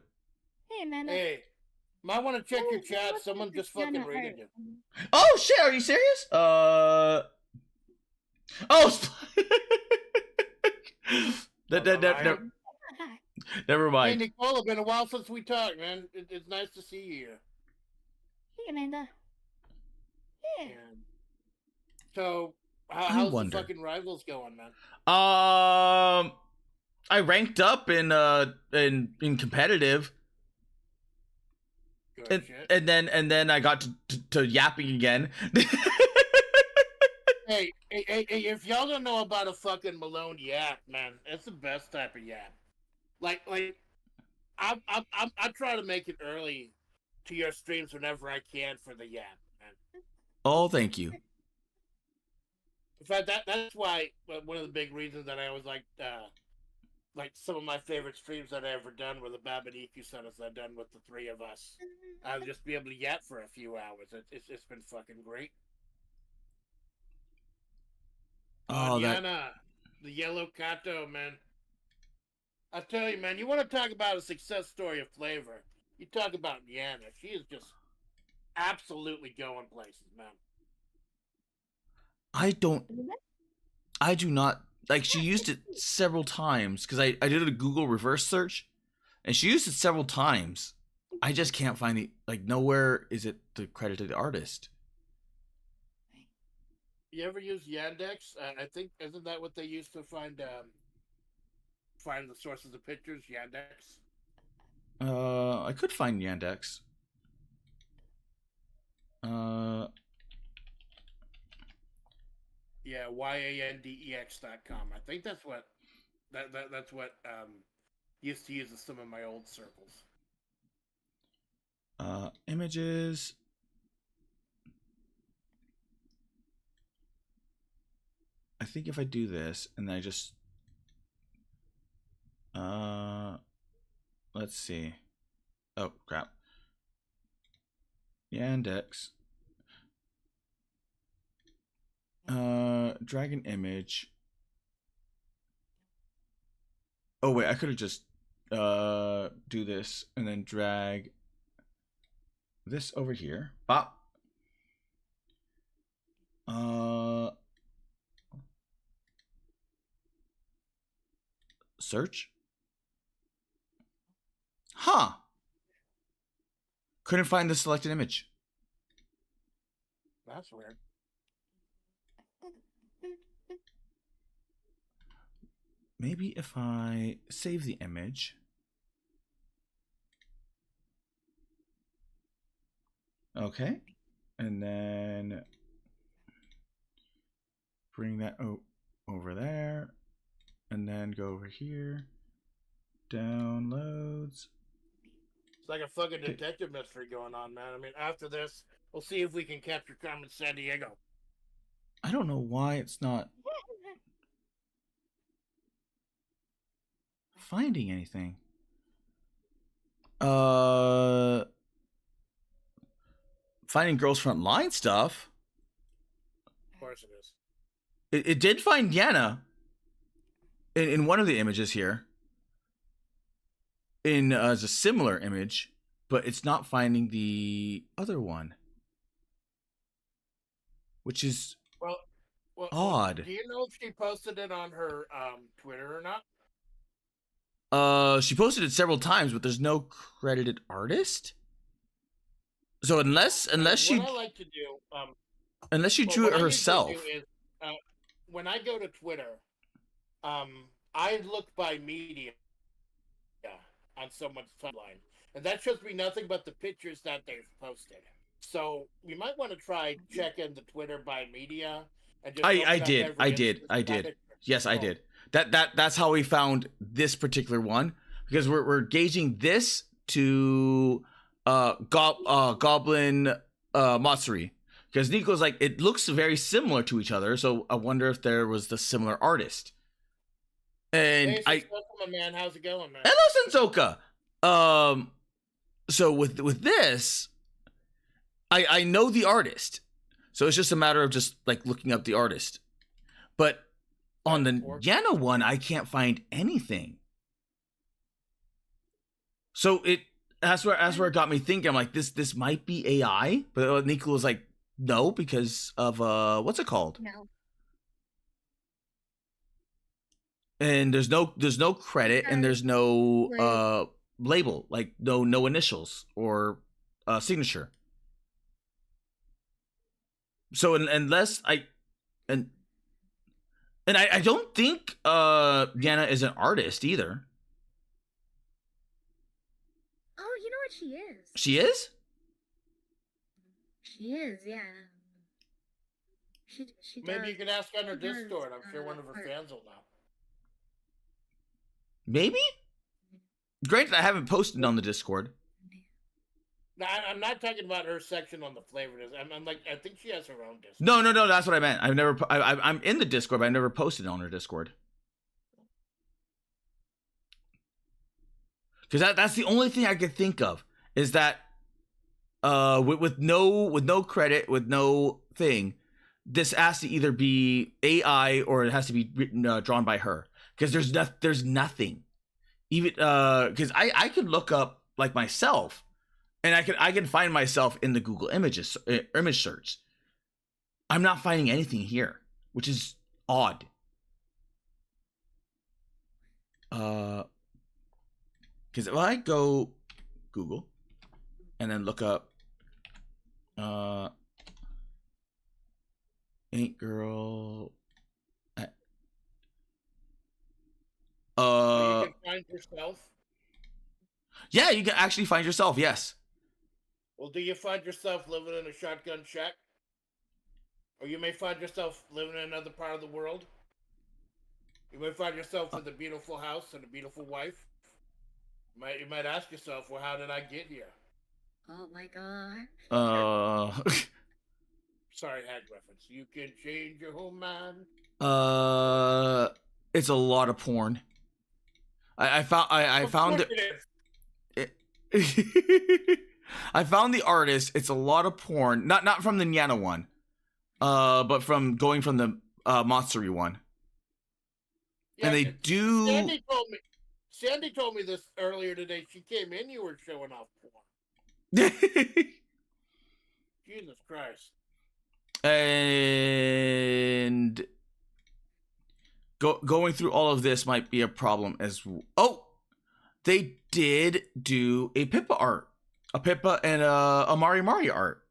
Hey, man. Hey, might want to check your chat. Someone just fucking raided you. Oh shit! Are you serious? Oh. Never mind. Hey, Nicola, been a while since we talked, man. It's nice to see you here. Hey, Amanda. Yeah. So, how's the fucking rivals going, man? I ranked up in competitive. Good and then I got to yapping again. Hey, if y'all don't know about a fucking Malone yap, man, it's the best type of yap. Like I try to make it early to your streams whenever I can for the yap, man. Oh, thank you. In fact, that's why one of the big reasons that I always like some of my favorite streams that I ever done were the Babadiku setups I've done with the three of us. I'll just be able to yap for a few hours. It's been fucking great. Oh, Yana, the yellow Kato, man. I tell you, man, you want to talk about a success story of FlaVR? You talk about Yana. She is just absolutely going places, man. I do not like. She used it several times because I did a Google reverse search, and she used it several times. I just can't find it. Like nowhere is it the credited artist. You ever use Yandex? I think isn't that what they use to find the sources of pictures? Yandex. I could find Yandex. Yeah, yandex.com. I think that's what that's what used to use in some of my old circles. Images. I think if I do this and I just let's see. Oh crap. Yandex. Drag an image. Oh wait, I could have just do this and then drag this over here. Bop. Search. Huh. Couldn't find the selected image. That's weird. Maybe if I save the image. Okay. And then bring that over there. And then go over here. Downloads. It's like a fucking detective mystery going on, man. I mean, after this, we'll see if we can capture Carmen San Diego. I don't know why it's not finding anything. Finding Girls Front Line stuff. Of course it is. It did find Yana in one of the images here. In as a similar image, but it's not finding the other one, which is odd. Do you know if she posted it on her Twitter or not? She posted it several times, but there's no credited artist. So unless she, what I like to do, unless she drew it herself. Is, when I go to Twitter, I look by media on someone's timeline, and that shows me nothing but the pictures that they've posted. So we might want to try checking the Twitter by media. And just I did. Yes, I did. That's how we found this particular one, because we're gauging this to Goblin Matsuri, because Nico's like, it looks very similar to each other, so I wonder if there was the similar artist. And hey, man, how's it going, man? Hello, Sensoka. So with this, I know the artist, so it's just a matter of just like looking up the artist. But on the Yana one, I can't find anything. So that's where it got me thinking. I'm like, this might be AI, but Nico was like, no, because of what's it called? No. And there's no credit, and there's no label, like no initials or signature. So unless I don't think Yana is an artist either. Oh, you know what she is? She is? She is, yeah. She Maybe does. you can ask on her She does, Discord. I'm sure one of her art. fans will know. Maybe? Granted, I haven't posted on the Discord. No, I'm not talking about her section on the flavor. I'm like, I think she has her own Discord. No, that's what I meant. I'm in the Discord, but I never posted on her Discord. Because that's the only thing I could think of, is that with no credit, with no thing, this has to either be AI or it has to be written, drawn by her. Because there's nothing. Even because I could look up like myself, and I can find myself in the Google image search. I'm not finding anything here, which is odd. Because if I go Google and then look up Ain't Girl. You can find yourself. Yeah, you can actually find yourself. Yes. Well, do you find yourself living in a shotgun shack? Or you may find yourself living in another part of the world. You may find yourself with a beautiful house and a beautiful wife. You might ask yourself, well, how did I get here? Oh my god. Sorry, hag reference. You can change your whole mind. It's a lot of porn. I found it. I found the artist. It's a lot of porn. Not from the Nyana one. But from the Matsuri one. Yeah, and they do. Sandy told me this earlier today. She came in, you were showing off porn. Jesus Christ. And going through all of this might be a problem as oh, they did do a Pippa art, a Pippa and a Mari art.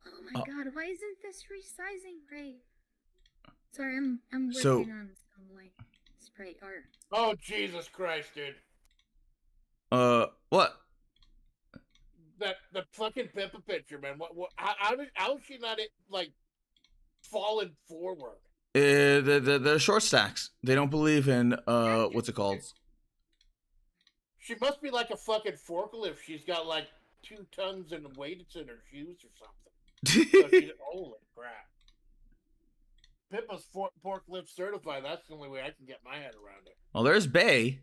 Oh my god, why isn't this resizing right? Sorry, I'm working So- on some like sprite art. Oh, Jesus Christ, dude. What? The fucking Pippa picture, man. How is she not like falling forward? The short stacks. They don't believe in what's it called? She must be like a fucking forklift. She's got like 2 tons in weights in her shoes or something. So holy crap. Pippa's forklift certified. That's the only way I can get my head around it. Well, there's Bay.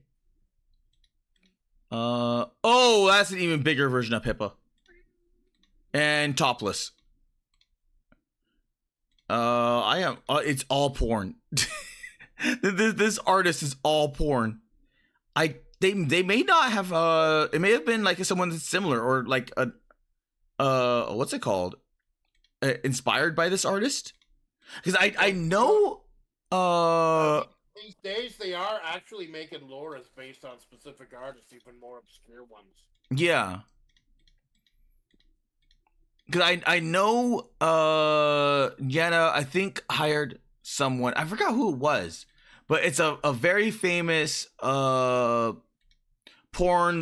Oh, that's an even bigger version of Pippa. And topless. I am. It's all porn. This artist is all porn. They may not have. It may have been like someone that's similar or like a. What's it called? Inspired by this artist. Because I know. These days, they are actually making Laura's based on specific artists, even more obscure ones. Yeah. Because I know Yana, I think, hired someone. I forgot who it was. But it's a very famous porn,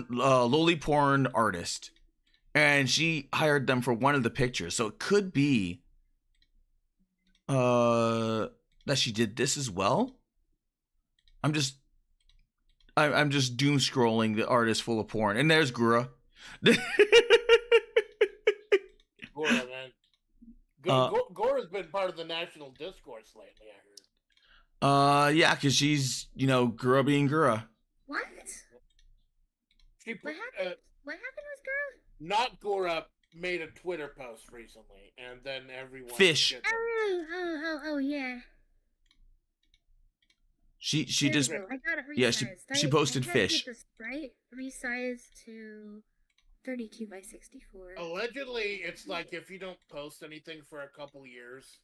lowly porn artist. And she hired them for one of the pictures. So it could be that she did this as well. I'm just doom scrolling the artist full of porn, and there's Gura. Gora, man. Gora's been part of the national discourse lately, I heard. Yeah, because she's Gura being Gura. What? She, What happened? What happened with girl? Not Gora made a Twitter post recently, and then everyone Fish. shit them. Oh yeah. She There just we go. I got it resized. yeah, she posted I tried fish. To get the sprite resized to 32 by 64. Allegedly, it's like if you don't post anything for a couple years,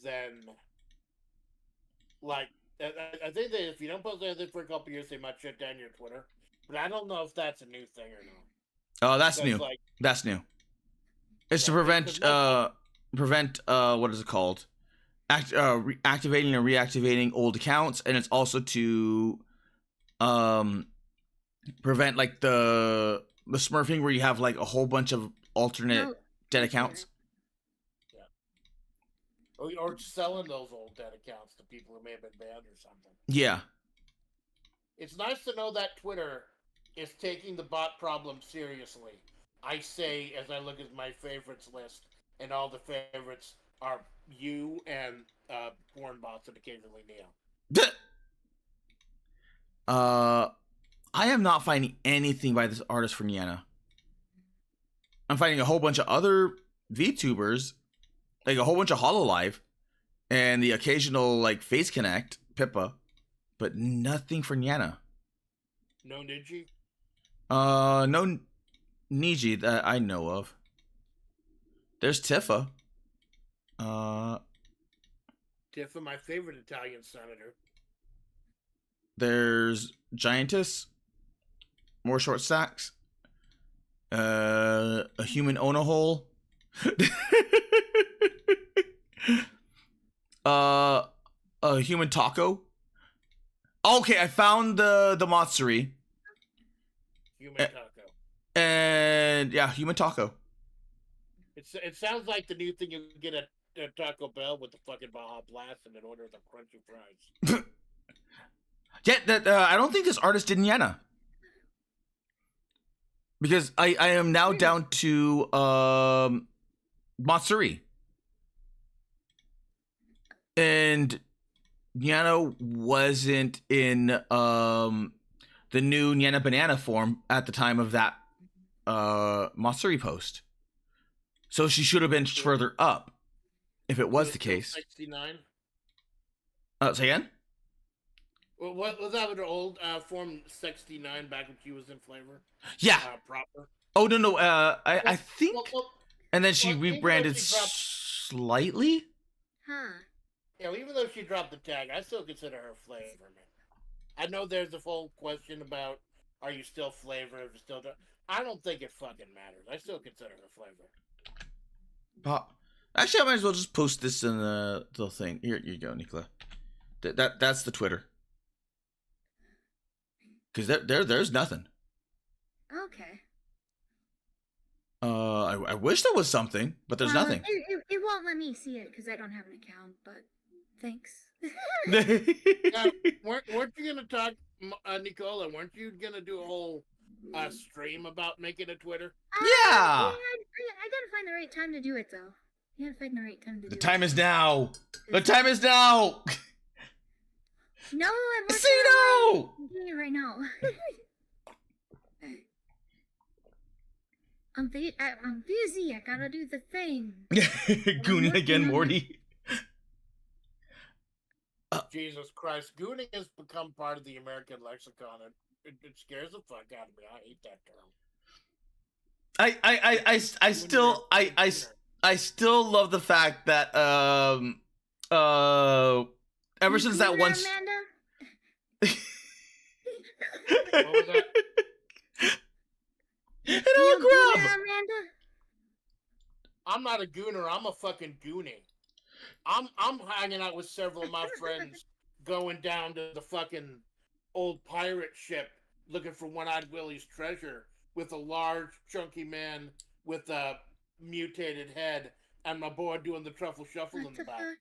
then like I think that if you don't post anything for a couple years, they might shut down your Twitter. But I don't know if that's a new thing or not. Oh, that's Because, new. like, That's new. It's to Yeah, prevent what is it called? Activating and reactivating old accounts, and it's also to prevent like the smurfing where you have like a whole bunch of alternate No, dead accounts. or selling those old dead accounts to people who may have been banned or something. Yeah. It's nice to know that Twitter is taking the bot problem seriously. I say as I look at my favorites list, and all the favorites are you and porn bots and occasionally Neo. I am not finding anything by this artist from Yana. I'm finding a whole bunch of other VTubers, like a whole bunch of Hololive, and the occasional like Face Connect Pippa, but nothing for Yana. No Niji? No Niji that I know of. There's Tifa. Tifa, my favorite Italian senator. There's Giantess. More short stacks. A human Onahole. A human taco. Okay, I found the Matsuri. Human taco. And yeah, human taco. It sounds like the new thing you get at Taco Bell with the fucking Baja Blast and then order the crunchy fries. Yeah, that I don't think this artist did Yana. Because I am now down to Matsuri. And Yana wasn't in the new Yana Banana form at the time of that Matsuri post. So she should have been further up if it was the case. 69? Say again? Well, what was that with her old Form 69 back when she was in Flavor? Yeah. Proper. Oh no. I think. Well, And then she even though rebranded she dropped- slightly. Huh. Yeah, well, even though she dropped the tag, I still consider her Flavor, man. I know there's a whole question about are you still Flavor if you still. I don't think it fucking matters. I still consider her Flavor. Actually, I might as well just post this in the thing. Here you go, Nicola. That's the Twitter. Because there's nothing. Okay. I wish there was something, but there's Well, nothing. It won't let me see it because I don't have an account, but thanks. Now, weren't you gonna talk, Nicola? Weren't you gonna do a whole stream about making a Twitter? Yeah. I gotta find the right time to do it, though. I gotta find the right time to do The it. time is now. The time is now. No, I'm working Say on no. I'm doing it right now. I'm busy. I gotta do the thing. Gooning again, Morty. Jesus Christ, gooning has become part of the American lexicon, and it scares the fuck out of me. I hate that term. I still love the fact that ever since that one Amanda? What was that? Hello, Gooner Grub. Amanda? I'm not a gooner. I'm a fucking goonie. I'm hanging out with several of my friends, going down to the fucking old pirate ship, looking for One-Eyed Willie's treasure, with a large, chunky man with a mutated head, and my boy doing the truffle shuffle in the back. Fuck?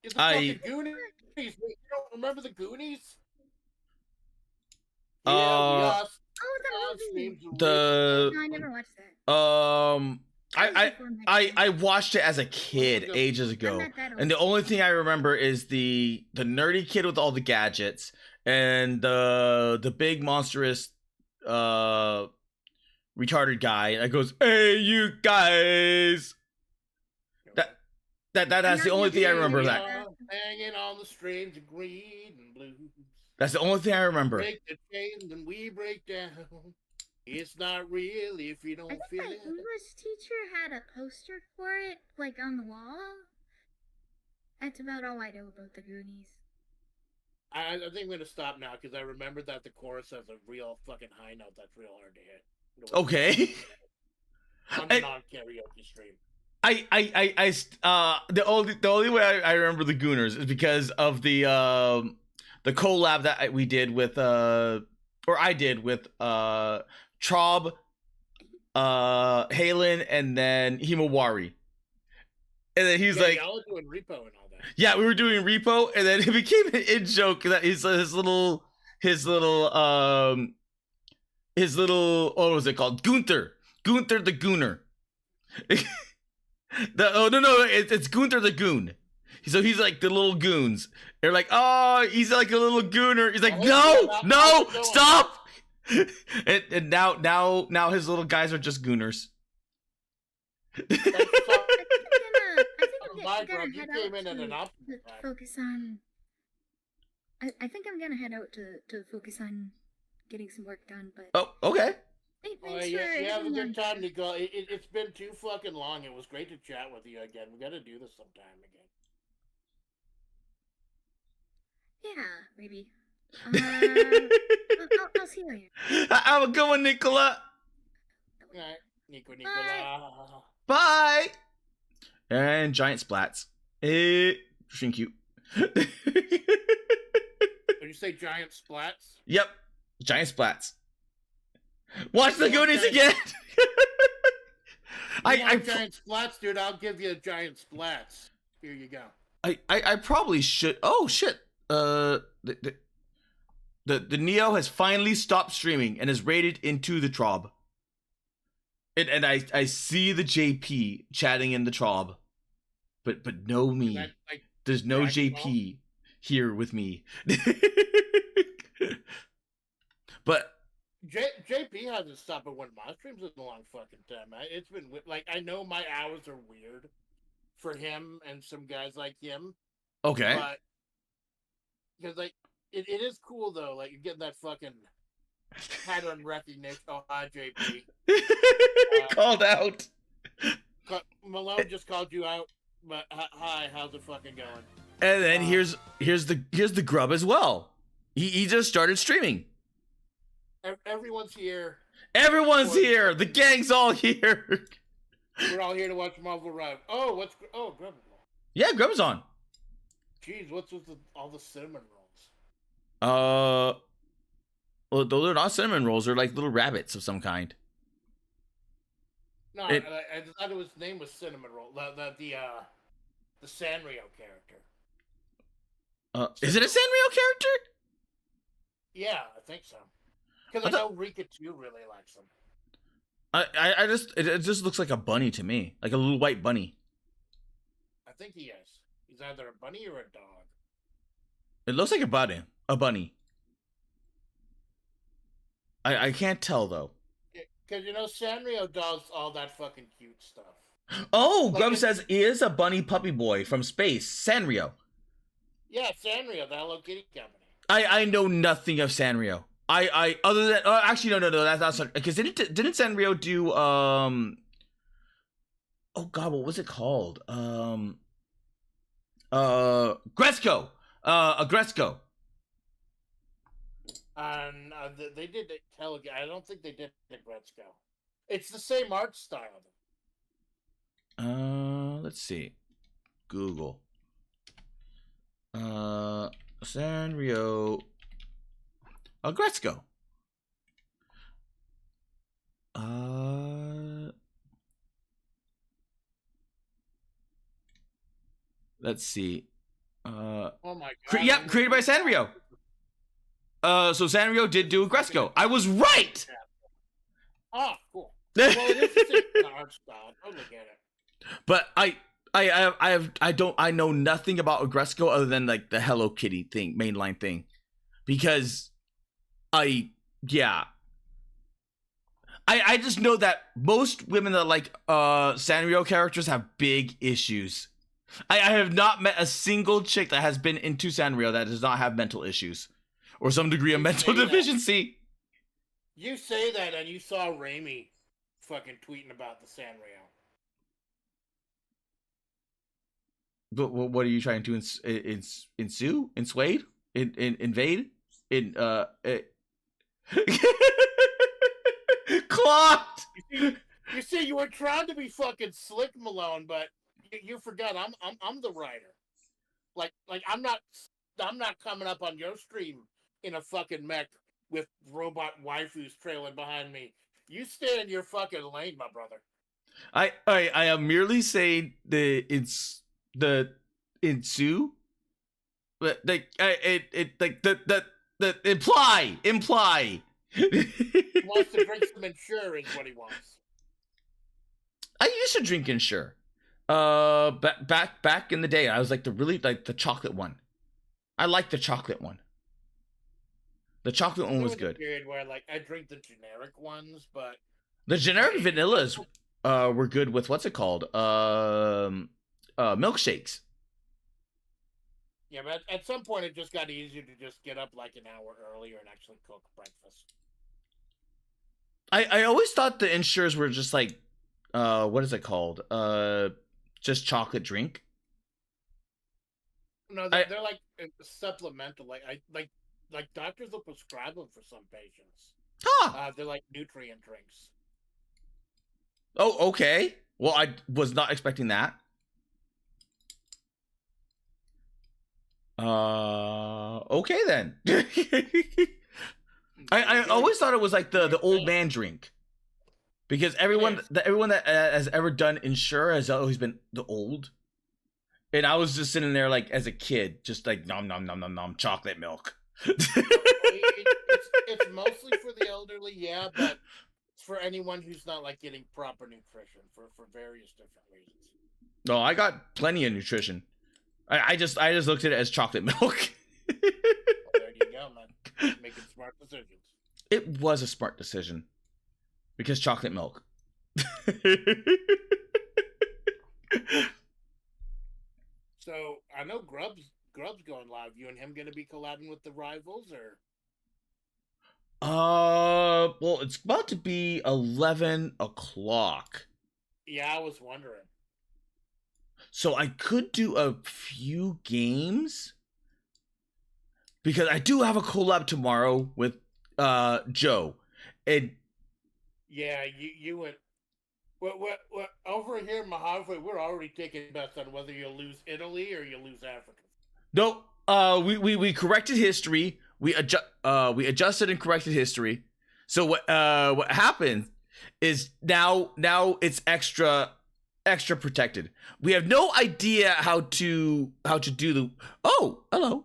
It's the fucking Goonies. You don't remember the Goonies? Yeah, we are. Oh, the movie. The No, I never watched that. I watched it as a kid ages ago, and the only thing I remember is the nerdy kid with all the gadgets and the big monstrous retarded guy that goes, "Hey, you guys." That's the only thing I remember. That hanging on the strings of green and blue. That's the only thing I remember. Break the chains and we break down. It's not real if you don't feel my it. English teacher had a poster for it, like on the wall. That's about all I know about the Goonies. I think I'm gonna stop now because I remember that the chorus has a real fucking high note that's real hard to hit. Okay. On the non-karaoke stream. The only way I remember the Gooners is because of the collab that we did with or I did with Trob, Halen, and then Himawari. And then he's like, y'all are doing repo and all that. Yeah, we were doing repo, and then it became an in joke that his little what was it called? Gunther the Gooner. It's Gunther the Goon. So he's like the little goons. They're like, oh, he's like a little gooner. He's like, no, stop. And now his little guys are just gooners. Focus on. I think I'm gonna head out to focus on getting some work done. But okay. You have a good time, Nicole. It's been too fucking long. It was great to chat with you again. We got to do this sometime again. Yeah, maybe. I'll see you later. Have a good one, Nicola. All right, Nicola. Bye. And giant splats. Shrink you. Did you say giant splats? Yep, giant splats. Watch the Goonies again. I giant splats, dude. I'll give you giant splats. Here you go. I probably should. Oh shit. The Neo has finally stopped streaming and is raided into the Trob. And I see the JP chatting in the Trob, but no me. There's no JP here with me. But JP hasn't stopped at one of my streams in a long fucking time. It's been like, I know my hours are weird for him and some guys like him. Okay. But because like it is cool though. Like you're getting that fucking pattern recognition. Oh, hi, JP. Called out. Malone just called you out. But hi, how's it fucking going? And then here's the grub as well. He just started streaming. Everyone's here. Everyone's here. The gang's all here. We're all here to watch Marvel Ride. Oh, Grub? Yeah, Grub's on. Jeez, what's with all the cinnamon rolls? Well, they're not cinnamon rolls. They're like little rabbits of some kind. No, I thought his name was Cinnamon Roll. The Sanrio character. Is it a Sanrio character? Yeah, I think so. Because I know Rika too really likes them. It just looks like a bunny to me, like a little white bunny. I think he is. He's either a bunny or a dog. It looks like a bunny. A bunny. I can't tell though. Because Sanrio does all that fucking cute stuff. Oh, Grub says he is a bunny puppy boy from space. Sanrio. Yeah, Sanrio, the Hello Kitty company. I know nothing of Sanrio. I other than actually no that's not because didn't Sanrio do oh god, what was it called? Gresco. Gresco. And they did I don't think they did Gretzko. It's the same art style. Let's see. Google. Sanrio. Gretzko. Let's see. Oh my god. Yep, created by Sanrio. So Sanrio did do a Gresco. I was right. Oh, cool. Well, it is the same art style. I totally get it. But I know nothing about Gresco other than like the Hello Kitty thing, mainline thing, because I just know that most women that like Sanrio characters have big issues. I have not met a single chick that has been into Sanrio that does not have mental issues or some degree of mental deficiency. You say that, and you saw Raimi fucking tweeting about the Sanrio. But what are you trying to ensue? Invade? Clocked! You see, you were trying to be fucking slick, Malone, but you forgot I'm the writer. Like I'm not coming up on your stream in a fucking mech with robot waifus trailing behind me. You stay in your fucking lane, my brother. I am merely saying the ensue, but like the imply. He wants to drink some Ensure is what he wants. I used to drink Ensure. Back in the day, I was like the chocolate one. I like the chocolate one. The chocolate one was good. A period where like I drink the generic ones, but the generic vanillas were good with what's it called? Milkshakes. Yeah, but at some point it just got easier to just get up like an hour earlier and actually cook breakfast. I always thought the Ensures were just like what is it called? Just chocolate drink. No, they're like supplemental. Like doctors will prescribe them for some patients. Huh. They're like nutrient drinks. Oh, okay. Well, I was not expecting that. Okay then. I always thought it was like the old man drink. Because everyone that has ever done Ensure has always been the old. And I was just sitting there like as a kid, just like nom nom nom nom nom chocolate milk. It's mostly for the elderly, yeah, but it's for anyone who's not like getting proper nutrition for various different reasons. No, I got plenty of nutrition. I just looked at it as chocolate milk. Well, there you go, man. Making smart decisions. It was a smart decision. Because chocolate milk. So I know Grub's Grub's going live. You and him gonna be collabing with the rivals, or? Well, it's about to be 11 o'clock. Yeah, I was wondering. So I could do a few games because I do have a collab tomorrow with Joe. And Yeah, you and what over here in Mojave, we're already taking bets on whether you'll lose Italy or you lose Africa. no, we corrected history. We adjusted and corrected history. So what happened is now it's extra protected. We have no idea how to do the. Oh, hello.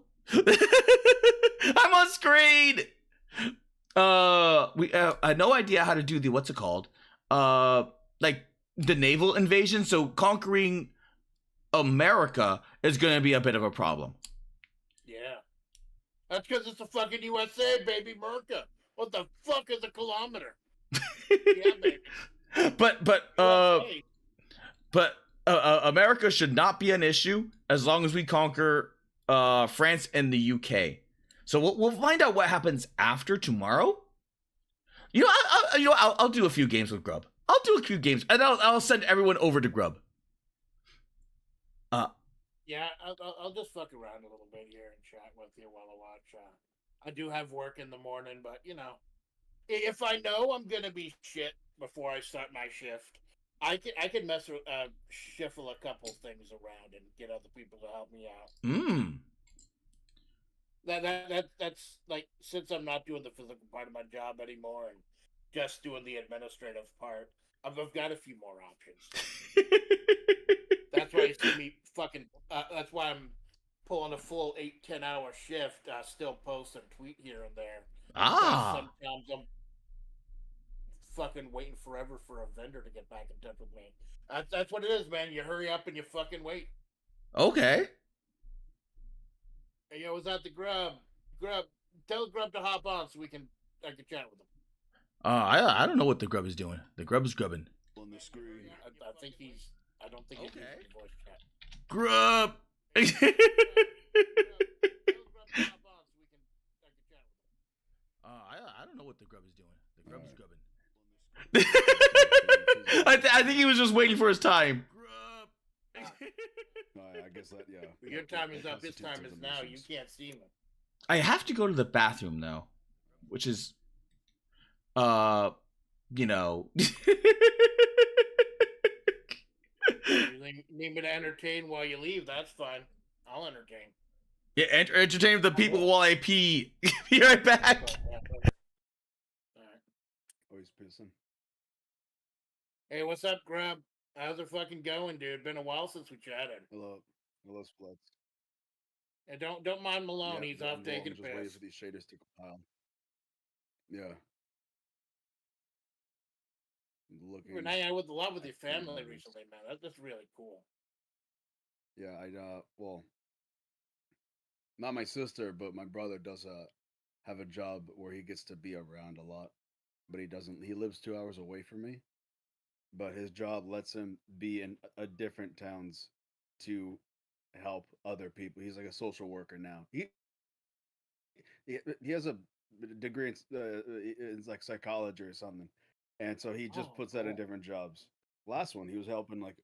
I'm on screen. We had no idea how to do the what's it called? Like the naval invasion. So conquering America is going to be a bit of a problem. Yeah, that's because it's the fucking USA, baby, Merca. What the fuck is a kilometer? Yeah, baby. But America should not be an issue as long as we conquer France and the UK. So we'll find out what happens after tomorrow. You know, I'll do a few games with Grub. I'll do a few games, and I'll send everyone over to Grub. Yeah, I'll just fuck around a little bit here and chat with you while I watch. I do have work in the morning, but you know, if I know I'm gonna be shit before I start my shift, I can mess with shuffle a couple things around and get other people to help me out. That's like, since I'm not doing the physical part of my job anymore and just doing the administrative part, I've got a few more options. That's why you see me fucking. That's why I'm pulling a full 8-10 hour shift. Still post and tweet here and there. Sometimes I'm fucking waiting forever for a vendor to get back in touch with me. That's what it is, man. You hurry up and you fucking wait. Okay. Hey, yo, was that the Grub? Grub, tell Grub to hop on so I can chat with him. I don't know what the Grub is doing. The Grub is grubbing. On the screen. I think he's. I don't think he's using voice chat. Grub. I don't know what the Grub is doing. The Grub is grubbing. I think he was just waiting for his time. Grub. I guess that, yeah. Your time is up. His time is now. You can't see him. I have to go to the bathroom now, which is, you know. You need me to entertain while you leave? That's fine. I'll entertain. Yeah, entertain the people while I pee. Be right back. Oh, he's pissing. Hey, what's up, Grub? How's it fucking going, dude? Been a while since we chatted. Hello, Splits. And don't mind Malone. Yeah, He's off taking a just waiting piss. for these shaders to compile. Yeah. You've been hanging out with a lot with your family recently, man. That's really cool. Yeah, well, not my sister, but my brother does have a job where he gets to be around a lot, but he doesn't. He lives 2 hours away from me, but his job lets him be in a different towns to help other people. He's like a social worker now. He has a degree in like psychology or something, and so he just puts that in different jobs. Last one, he was helping like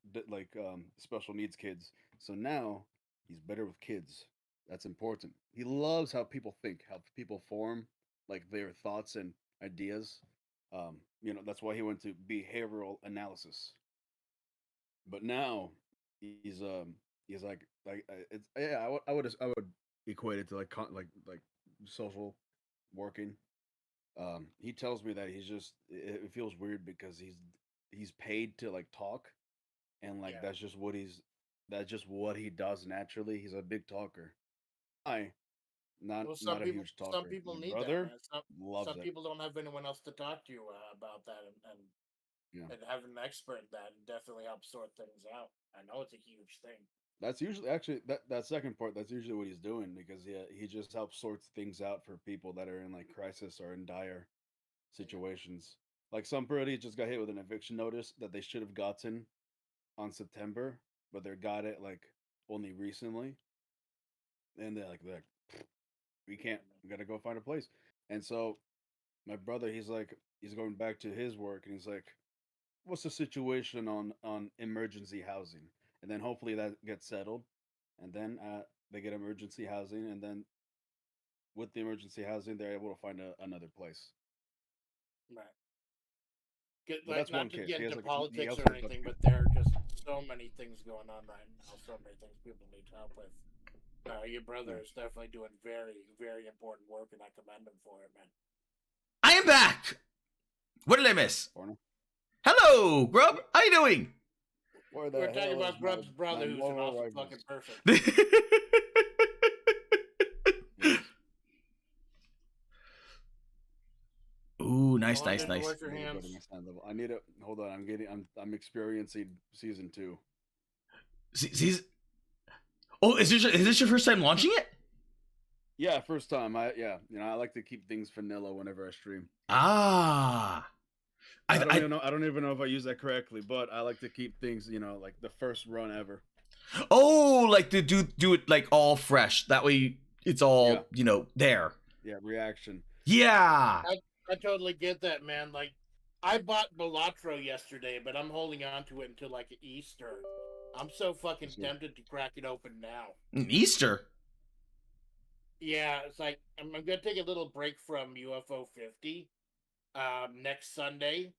special needs kids. So now he's better with kids. That's important. He loves how people think, how people form like their thoughts and ideas. That's why he went to behavioral analysis. But now he's like it's yeah. I would equate it to like social working. He tells me that it feels weird because he's paid to like talk, and like that's just what he does naturally. He's a big talker. I not a huge talker. Some people My need brother that, man. loves Some it. people don't have anyone else to talk to about that, Yeah. and having an expert in that definitely helps sort things out. I know it's a huge thing. That's usually actually that second part. That's usually what he's doing because he just helps sort things out for people that are in like crisis or in dire situations. Like somebody just got hit with an eviction notice that they should have gotten on September, but they got it like only recently. And they're like, we can't. We gotta go find a place. And so my brother, he's going back to his work, and he's like, what's the situation on emergency housing? And then hopefully that gets settled, and then they get emergency housing, and then with the emergency housing, they're able to find another place. Right. But that's Not one to case. get He has into like he politics also or has, anything, but there are just so many things going on right now. So many things people need help with. Your brother is definitely doing very, very important work, and I commend him for it, man. I am back. What did I miss? Porno. Hello, Grub. How you doing? Where the We're talking hell about is Grub's brother, my who's an moral awesome rifles? fucking person. Yes. Ooh, nice, Hold on, nice, just nice. wash your I need to go hands. to my sound level. I need to hold on. I'm experiencing season 2. See, oh, is this your first time launching it? Yeah, first time. I like to keep things vanilla whenever I stream. Ah. I don't even know if I use that correctly, but I like to keep things, like the first run ever. Oh, like to do it like all fresh. That way it's all, there. Yeah, reaction. Yeah. I totally get that, man. Like, I bought Balatro yesterday, but I'm holding on to it until like Easter. I'm so fucking tempted to crack it open now. Easter. Yeah, it's like I'm gonna take a little break from UFO 50 next Sunday,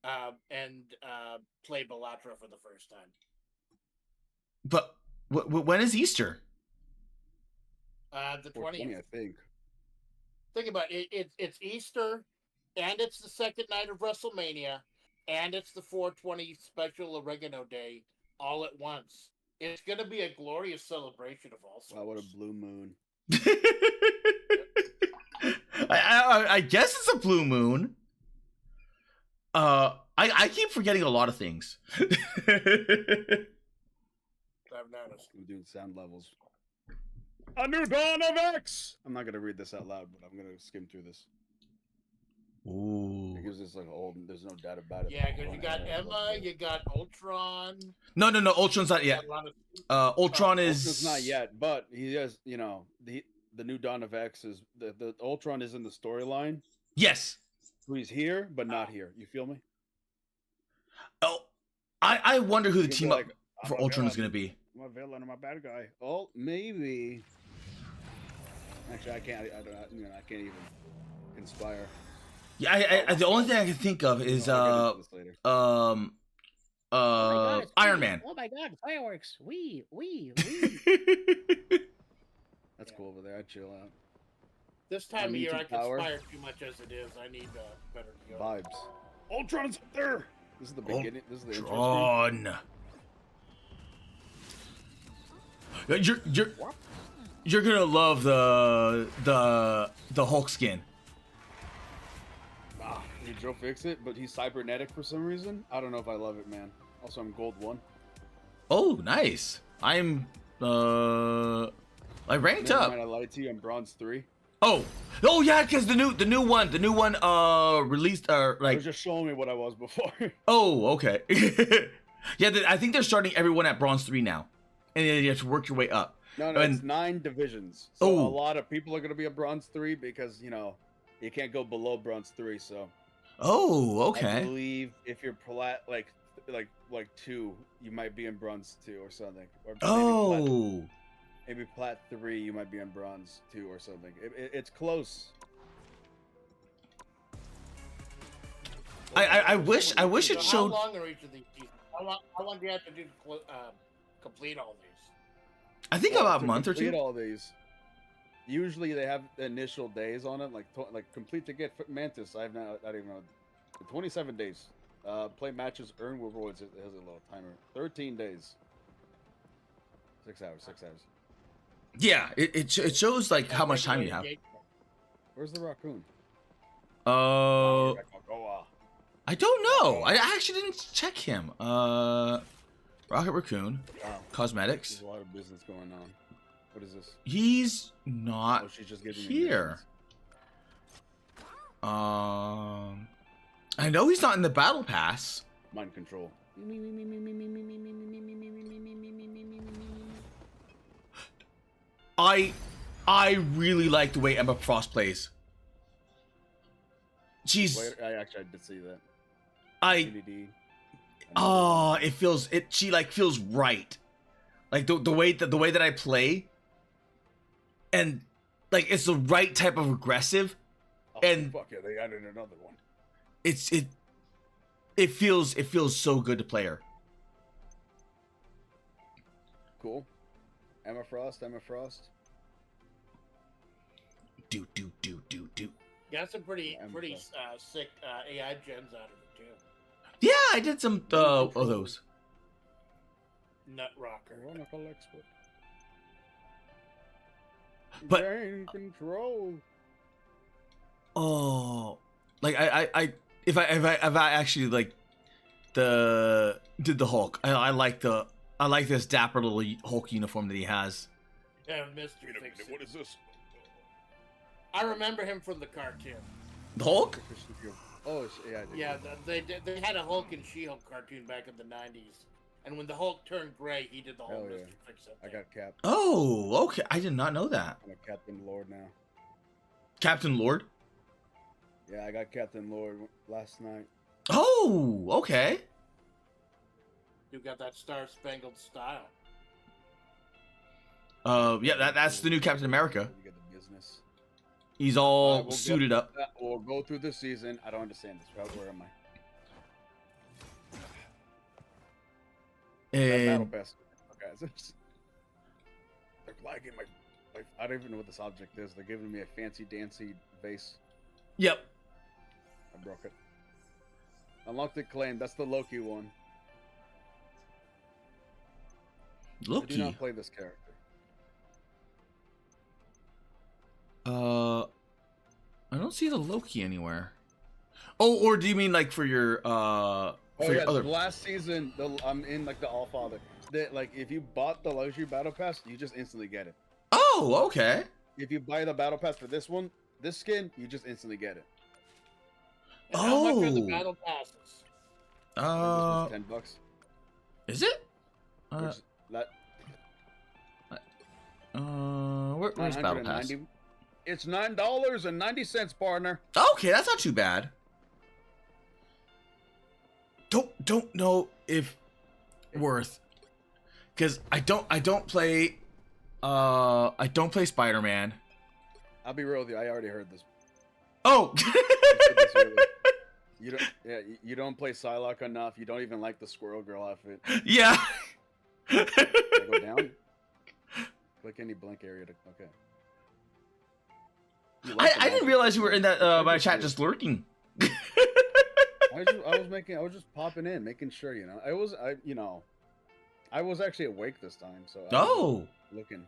and play Balatro for the first time. But when is Easter? The 20th. I think. Think about it. It's Easter, and it's the second night of WrestleMania, and it's the 420 special Oregano Day all at once. It's gonna be a glorious celebration of all sorts. Wow, what a blue moon. I guess it's a blue moon. I keep forgetting a lot of things. I've noticed. I'm doing sound levels. A new dawn of X! I'm not gonna read this out loud, but I'm gonna skim through this. Ooh. Because it's like old, there's no doubt about it. Yeah, because you got Emma, you got Ultron. No, Ultron's not yet. Ultron is Ultron's not yet, but he has, the new dawn of X is the Ultron is in the storyline. Yes. So he's here, but not here. You feel me? Oh, I wonder who the team up I'm for a Ultron is villain. going to be. I'm a villain. I'm a bad guy. Oh, maybe. Actually, I can't. I can't even conspire. Yeah, the only thing I can think of is I'll get into this later. Iron Man. Oh my god, fireworks! Wee. That's cool over there. I chill out. This time of year, I power. conspire too much as it is. I need better deal. Vibes. Ultron's up there. This is the beginning. This is the intro. Ultron. You're gonna love the Hulk skin. Did Joe fix it? But he's cybernetic for some reason. I don't know if I love it, man. Also, I'm gold 1. Oh, nice. I'm I ranked up. I lied to you. I'm bronze 3. Oh yeah, because the new one released I like. was just showing me what I was before. Oh, okay. Yeah, I think they're starting everyone at bronze 3 now, and then you have to work your way up. No, it's 9 divisions. So a lot of people are gonna be a bronze 3 because you can't go below bronze 3. So. Oh, okay. I believe if you're plat like 2, you might be in bronze 2 or something. Or maybe plat 3, you might be in bronze 2 or something. It's close. I wish it showed. How long are each of these seasons? How long do you have to do to complete all these? I think about a month or complete 2. all these. Usually they have initial days on it, like complete to get Mantis. I don't even know. 27 days. Play matches, earn rewards. It has a little timer. 13 days. 6 hours. 6 hours. Yeah, it shows like how much time you have. Where's the raccoon? I don't know. I actually didn't check him. Rocket Raccoon. Wow. Cosmetics. There's a lot of business going on. What is this? He's not she's just giving here. I know he's not in the battle pass. Mind control. I really like the way Emma Frost plays. She's Wait, I did see that. I DVD. she like feels right. Like the way that I play, and like it's the right type of aggressive, Oh, and fuck yeah, they added another one. it feels so good to play her. Cool. Emma Frost. Do. Got some pretty I'm sick AI gens out of it too. Yeah, I did some of those. Nut rocker. Chronicle expert. But- Gain control. Oh, like if I actually like did the Hulk, I like this dapper little Hulk uniform that he has. Yeah, Mr. Wait a minute, Fix-It. what is this? I remember him from the cartoon. The Hulk? Oh, yeah. I did. Yeah, they had a Hulk and She-Hulk cartoon back in the 90s. And when the Hulk turned gray, he did the whole Hell yeah. Mr. Fix-It I thing. got Cap. Oh, okay. I did not know that. I'm a Captain Lord now. Captain Lord. Yeah, I got Captain Lord last night. Oh, okay. You got that Star-Spangled Style. Yeah, that's the new Captain America. You get the business. He's all Alright, we'll suited up. We'll go through the season. I don't understand this. Where am I? Battle And Pass. Okay. They're lagging my. I don't even know what this object is. They're giving me a fancy dancy vase. yep. I broke it. Unlock the claim. That's the Loki one. I do Loki. not play this character. I don't see the Loki anywhere. Oh, or do you mean like for your Oh for your yeah, other? the last season, I'm in like the All Father. Like if you bought the luxury battle pass, you just instantly get it. Oh, okay. If you buy the battle pass for this one, this skin, you just instantly get it. And how much are the Oh. battle passes? This one's $10. Is it? Which, that Where's Battle Pass? $990. It's $9.90, partner. Okay, that's not too bad. Don't know if worth, because I don't play Spider-Man. I'll be real with you. I already heard this. Oh. You said this earlier. You don't. Yeah, you don't play Psylocke enough. You don't even like the Squirrel Girl outfit. Yeah. Can I go down? Click any blank area to. Okay. You like the I didn't magic. realize you were in that my chat just lurking. I was just popping in, making sure, you know. I was actually awake this time, so I was Oh. looking.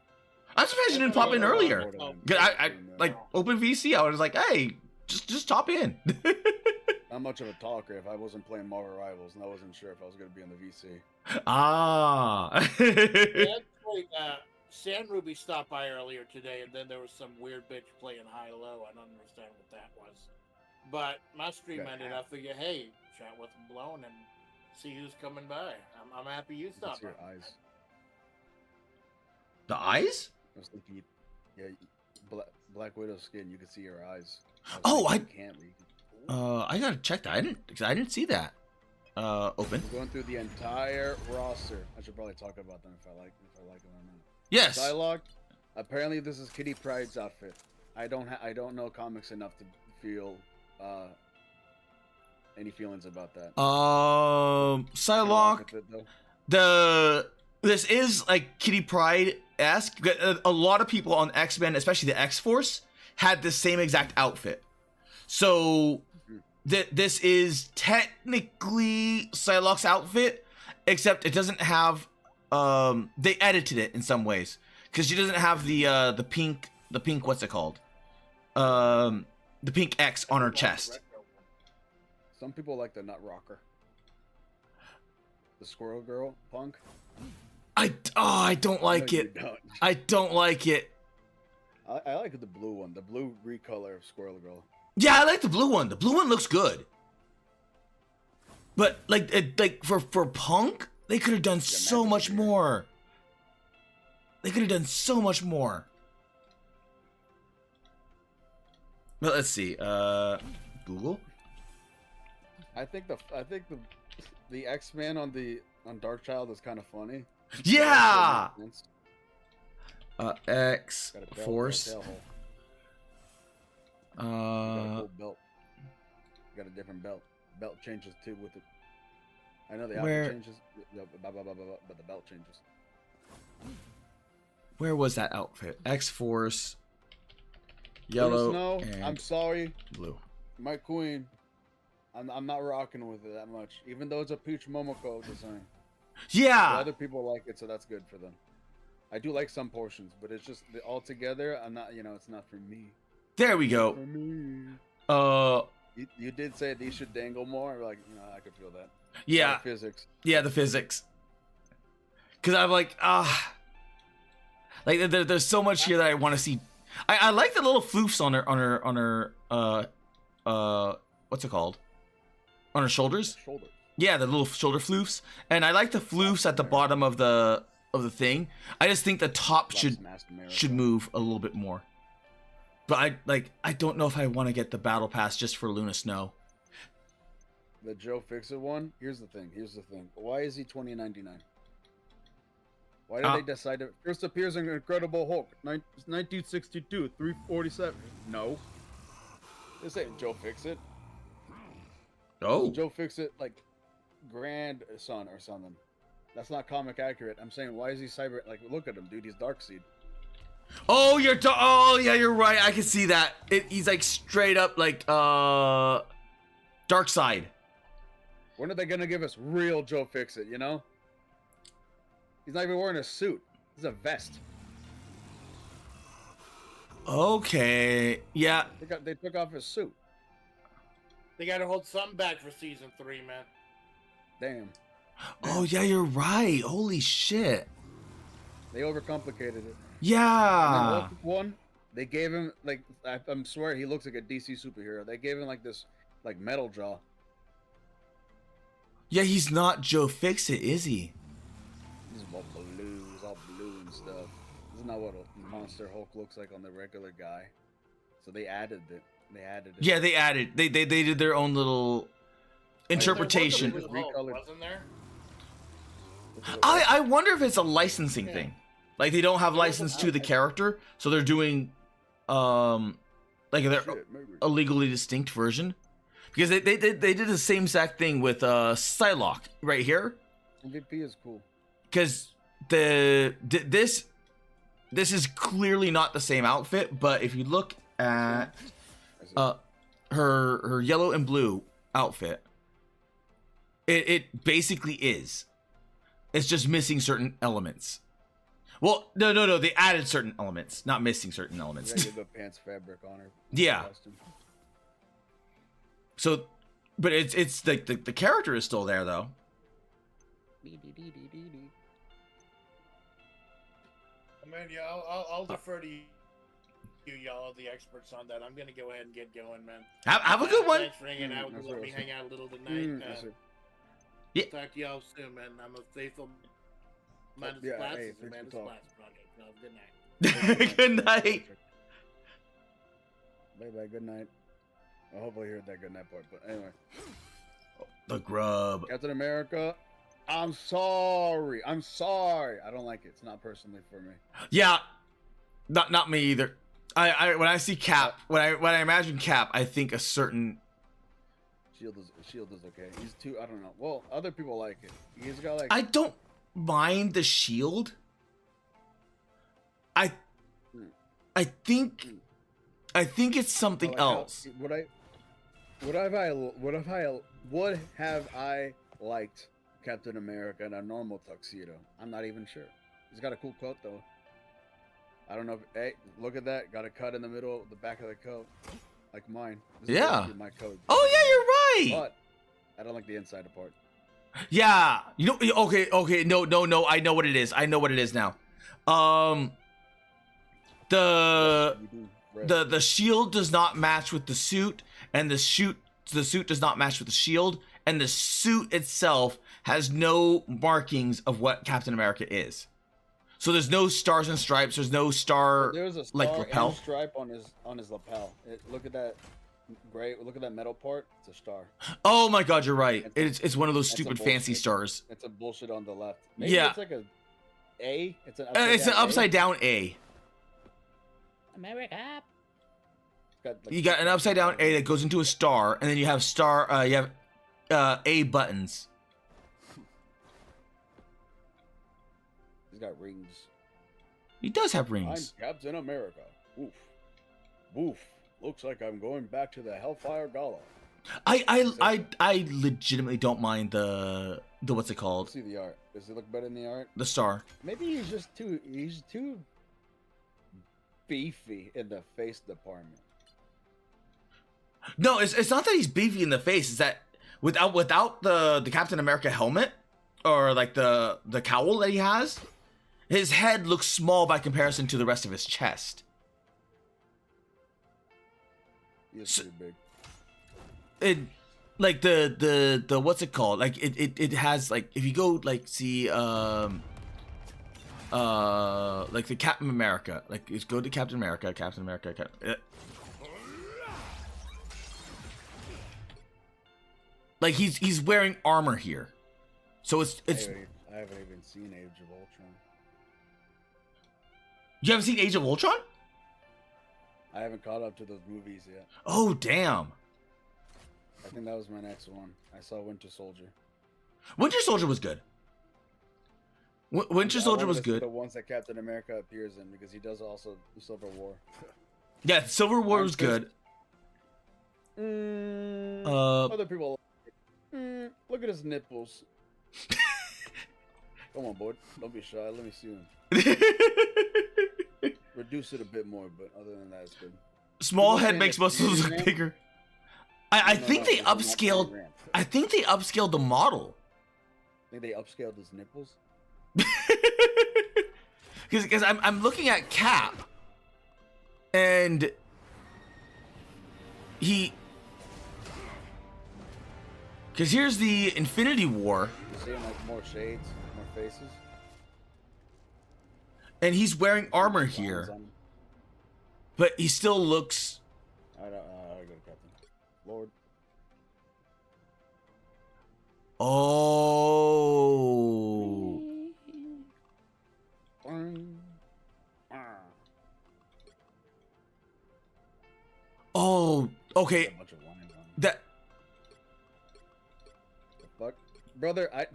I'm surprised you didn't pop in earlier. Hold on. 'Cause I like open VC. I was like, hey, just top in. Not much of a talker if I wasn't playing Marvel Rivals, and I wasn't sure if I was going to be in the VC. Ah. Actually, Sand Ruby stopped by earlier today, and then there was some weird bitch playing high-low. I don't understand what that was. But my stream Yeah. ended. I figured, hey, chat with Blown and see who's coming by. I'm happy you You can stopped see by. your eyes. The eyes? I was thinking, yeah, Black Widow skin. You can see her eyes. Oh, thinking you can't. But you can. I gotta check that. I didn't see that. Open. We're going through the entire roster. I should probably talk about them if I like them or not. Yes. Psylocke. Apparently, this is Kitty Pryde's outfit. I don't know comics enough to feel any feelings about that. Psylocke. Outfit, though. This is like Kitty Pryde-esque. A lot of people on X-Men, especially the X-Force, had the same exact outfit. So this is technically Psylocke's outfit, except it doesn't have. They edited it in some ways because she doesn't have the pink what's it called? The pink X on her chest. Some people like the Nut Rocker. The Squirrel Girl punk. I don't like No, it. you don't. I don't like it. I like the blue one, the blue recolor of Squirrel Girl. Yeah, I like the blue one. The blue one looks good. But like for Punk, they could have done so magic much here. more. They could have done so much more. But let's see. Google. I think the X-Men on Dark Child is kind of funny. Yeah. X Got a belt, Force. got a cool belt. Got a different belt. Belt changes too with it. I know the Where- outfit changes, but the belt changes. Where was that outfit? X Force. Yellow. Yellow Snow, and I'm sorry, blue. my queen. I'm not rocking with it that much, even though it's a Peach Momoko design. But Yeah. other people like it, so that's good for them. I do like some portions, but it's just all together. I'm not, it's not for me. There we go. For me. Uh, You did say these should dangle more. Like, I could feel that. yeah. Physics. Yeah, the physics. Cause I'm like, like there's so much here that I want to see. I like the little floofs on her what's it called? On her shoulders. Shoulders. Yeah, the little shoulder floofs, and I like the floofs at the bottom of the thing. I just think the top should move a little bit more. But I don't know if I want to get the battle pass just for Luna Snow. The Joe Fixit one. Here's the thing. Why is he $20.99? Why did they decide to first appears in Incredible Hulk 1962 $347? No, this ain't Joe Fixit. Oh, Joe Fixit like grandson or something. That's not comic accurate. I'm saying, why is he cyber? Like, look at him, dude. He's Darkseid. oh, oh yeah, you're right. I can see that. He's like straight up like Dark Side. When are they gonna give us real Joe Fixit? He's not even wearing a suit. This is a vest. Okay, yeah. They took off his suit. They gotta hold something back for season 3, man. Damn. Oh yeah, you're right. Holy shit. They overcomplicated it. Yeah. And then one, they gave him like I'm swear he looks like a DC superhero. They gave him like this like metal jaw. Yeah, he's not Joe Fixit, is he? He's all blue and stuff. This is not what a Monster Hulk looks like on the regular guy. So they added it. Yeah, they added. They did their own little interpretation. There was Hulk, wasn't there? I wonder if it's a licensing thing. Like they don't have license to the character, so they're doing like they're a legally distinct version. Because they did the same exact thing with Psylocke right here. MVP is cool. Because this is clearly not the same outfit, but if you look at her yellow and blue outfit, it basically is. It's just missing certain elements. Well, no, they added certain elements, not missing certain elements. They the pants fabric on her. Yeah. Costume. So, but it's like the character is still there though. Man, yeah, I'll defer to you, y'all, the experts on that. I'm gonna go ahead and get going, man. Have a good one. Thanks for hanging out. Let me hang out a little tonight. Yeah. Talk to y'all soon, man. I'm a faithful Manus Splats. It's a Manus Splats project. No, good night. Good night. Bye, good night. I hopefully heard that good night part, but anyway. The grub. Captain America. I'm sorry. I don't like it. It's not personally for me. Yeah, not me either. I when I see Cap, when I imagine Cap, I think a certain Shield is okay. He's too. I don't know. Well, other people like it. He's got like. I don't mind the shield. I think it's something like else. Would have I liked Captain America in a normal tuxedo? I'm not even sure. He's got a cool coat though. I don't know if, hey, look at that. Got a cut in the middle, the back of the coat, like mine. This Yeah. is my coat. Oh yeah, you're right. But I don't like the inside part. Yeah. You know. Okay. No. I know what it is. I know what it is now. The shield does not match with the suit, and the suit does not match with the shield, and the suit itself has no markings of what Captain America is. So there's no stars and stripes. There's no star There's a like star lapel. and a stripe on his lapel. Look at that gray. Look at that metal part. It's a star. Oh my God, you're right. It's It's one of those it's a stupid fancy bullshit. stars. It's a bullshit on the left. Maybe Yeah. it's like a A. It's an It's an upside down A. America. You got an upside down A that goes into a star, and then you have A buttons. He's got rings. He does have I'm rings. Captain America. Woof. Woof. Looks like I'm going back to the Hellfire Gala. I legitimately don't mind the what's it called? See the art. Does it look better in the art? The star. Maybe he's too beefy in the face department. No, it's not that he's beefy in the face. It's that without the Captain America helmet or like the cowl that he has, his head looks small by comparison to the rest of his chest. He's So- pretty big. It like the what's it called? Like it has like if you go like see like the Captain America, like just go to Captain America. Like he's wearing armor here, so it's I haven't even seen Age of Ultron. you haven't seen Age of Ultron? I haven't caught up to those movies yet. Oh damn! I think that was my next one. I saw Winter Soldier. Winter Soldier was good. Winter I Soldier wanted was to see good. The ones that Captain America appears in because he does also the Civil War. Yeah, Civil War was good. Other people. Look at his nipples. Come on, boy. Don't be shy. Let me see him. Reduce it a bit more, but other than that, it's good. Small People head saying makes it's muscles look ramp? bigger. I No, think no, they it's not upscaled. ramp. I think they upscaled the model. Think they upscaled his nipples? Because I'm looking at Cap, and because here's the Infinity War, You're seeing like more shades, more faces. and he's wearing armor Lines here, on 'em. but he still looks. I go to Captain. Lord. Oh. Oh. Okay. A bunch of lines on 'em. That. The fuck, brother. I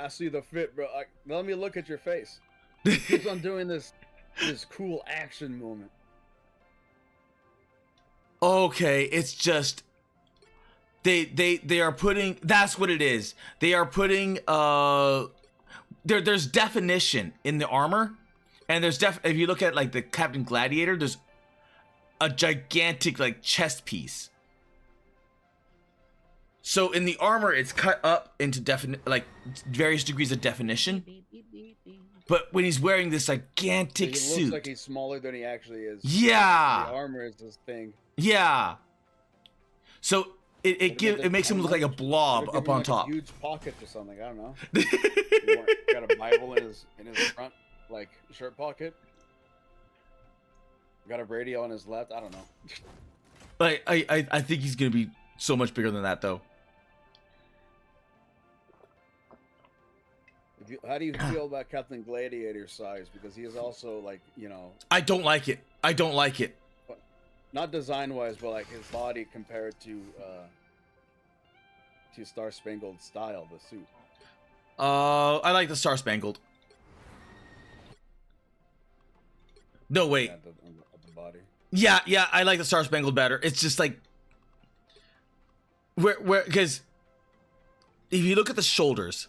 see the fit, bro. Let me look at your face. He keeps on doing this cool action moment. Okay, it's just they are putting, that's what it is. They are putting there's definition in the armor, and there's if you look at like the Captain Gladiator, there's a gigantic like chest piece. So in the armor, it's cut up into like various degrees of definition. But when he's wearing this gigantic He looks suit, like he's smaller than he actually is. Yeah. The armor is this thing. yeah. So it Would've it makes him look like a blob Give up him, on like, top. A huge pocket or something. I don't know. He got a Bible in his front like shirt pocket. Got a radio on his left. I don't know. Like I think he's gonna be so much bigger than that though. How do you feel about Captain Gladiator's size? Because he is also like, I don't like it. I don't like it. not design wise, but like his body compared to Star Spangled style, the suit. I like the Star Spangled. No wait. At the body. Yeah, I like the Star Spangled better. It's just like where because if you look at the shoulders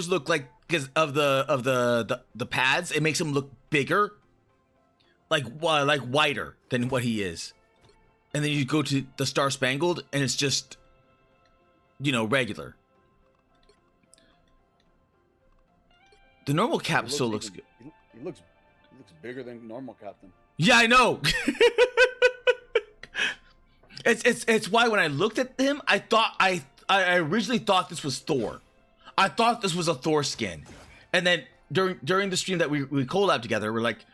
look like, because of the pads, it makes him look bigger, like wider than what he is. And then you go to the Star Spangled and it's just regular. The normal Cap still looks good. He looks bigger than normal Captain. Yeah, I know. It's why when I looked at him, I thought I originally thought this was Thor. I thought this was a Thor skin, and then during the stream that we collab together, we're like,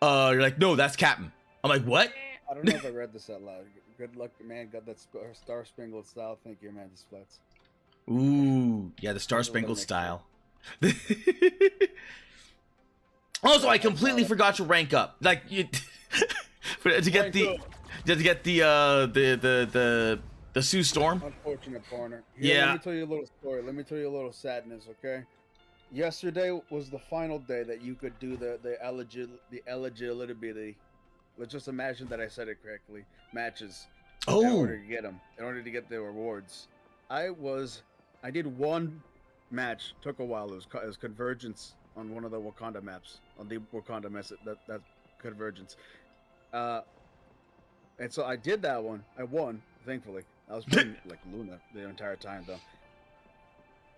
you're like, no, that's Captain. I'm like, what? I don't know if I read this out loud. Good luck, man. Got that Star Spangled style. Thank you, man. This flats. Ooh, yeah, the Star Spangled style. Also, I completely forgot to rank up. Like you, to get the Sue Storm. Unfortunate partner. Here, Yeah. Let me tell you a little story. Let me tell you a little sadness, okay? Yesterday was the final day that you could do the eligibility. Let's just imagine that I said it correctly. Matches. In order to get them. In order to get the rewards. I did one match. Took a while. It was Convergence on one of the Wakanda maps. On the Wakanda mess. That Convergence. And so I did that one. I won, thankfully. I was playing like Luna the entire time though.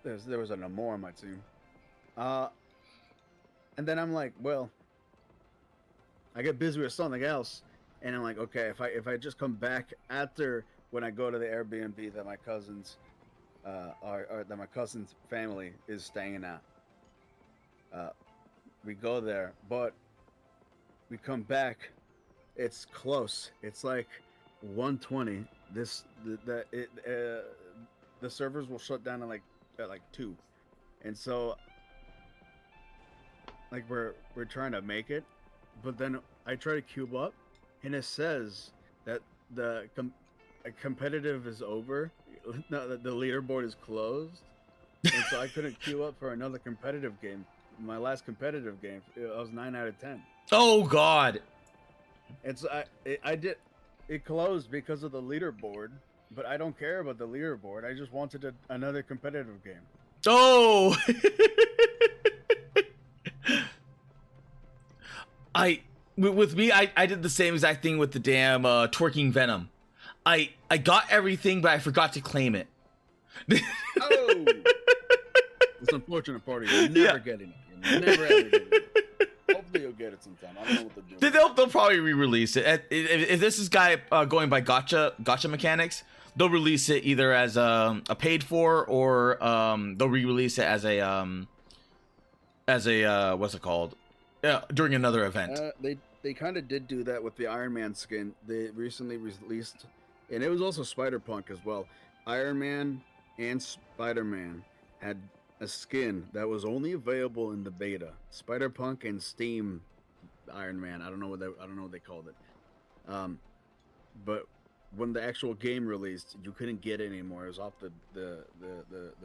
There was an Amor on my team. And then I'm like, well, I get busy with something else, and I'm like, okay, if I just come back after when I go to the Airbnb that my cousins, or that my cousin's family is staying at, we go there, but we come back, it's close. It's like 1:20. The servers will shut down at like 2, and so like we're trying to make it, but then I try to queue up, and it says that the competitive is over. No, the leaderboard is closed, and so I couldn't queue up for another competitive game. My last competitive game, I was 9 out of 10. Oh God! And so it closed because of the leaderboard, but I don't care about the leaderboard. I just wanted another competitive game. Oh! With me, I did the same exact thing with the damn twerking Venom. I got everything, but I forgot to claim it. Oh! It's unfortunate part of you. You're never getting it. You're never ever getting it. Hopefully you'll get it sometime. I don't know what they're doing. They'll probably re-release it. If this is going by gotcha mechanics, they'll release it either as a paid for, or they'll re-release it as a what's it called? During another event. They kind of did do that with the Iron Man skin. They recently released, and it was also Spider-Punk as well. Iron Man and Spider-Man had a skin that was only available in the beta. Spider-Punk and Steam Iron Man. I don't know what they called it. But when the actual game released, you couldn't get it anymore. It was off the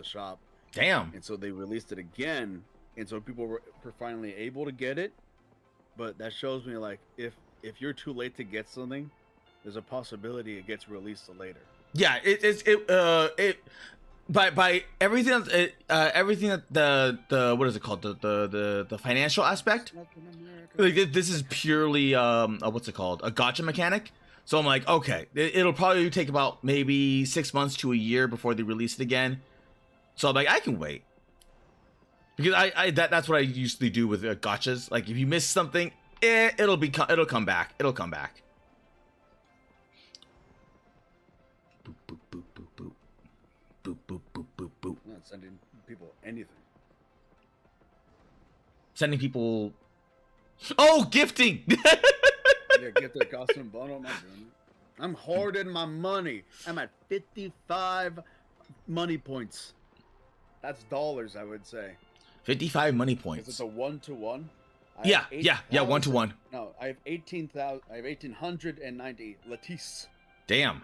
shop. Damn. And so they released it again, and so people were finally able to get it. But that shows me, like, if you're too late to get something, there's a possibility it gets released later. Yeah, by everything that the what is it called, the financial aspect, like this is purely what's it called, a gotcha mechanic. So I'm like, okay, it'll probably take about maybe 6 months to a year before they release it again. So I'm like, I can wait, because that's what I usually do with gotchas. Like if you miss something, it'll come back. It'll come back. Boop boop boop boop boop. Boop boop boop boop boop. I'm not sending people anything. Sending people. Oh, gifting. Yeah, get their costume bundle. I'm not doing it. I'm hoarding my money. I'm at 55 money points. That's dollars, I would say. 55 money points. It's a 1-to-1. Yeah, 1-to-1. No, I have 18,000. I have 1,890 Latisse. Damn.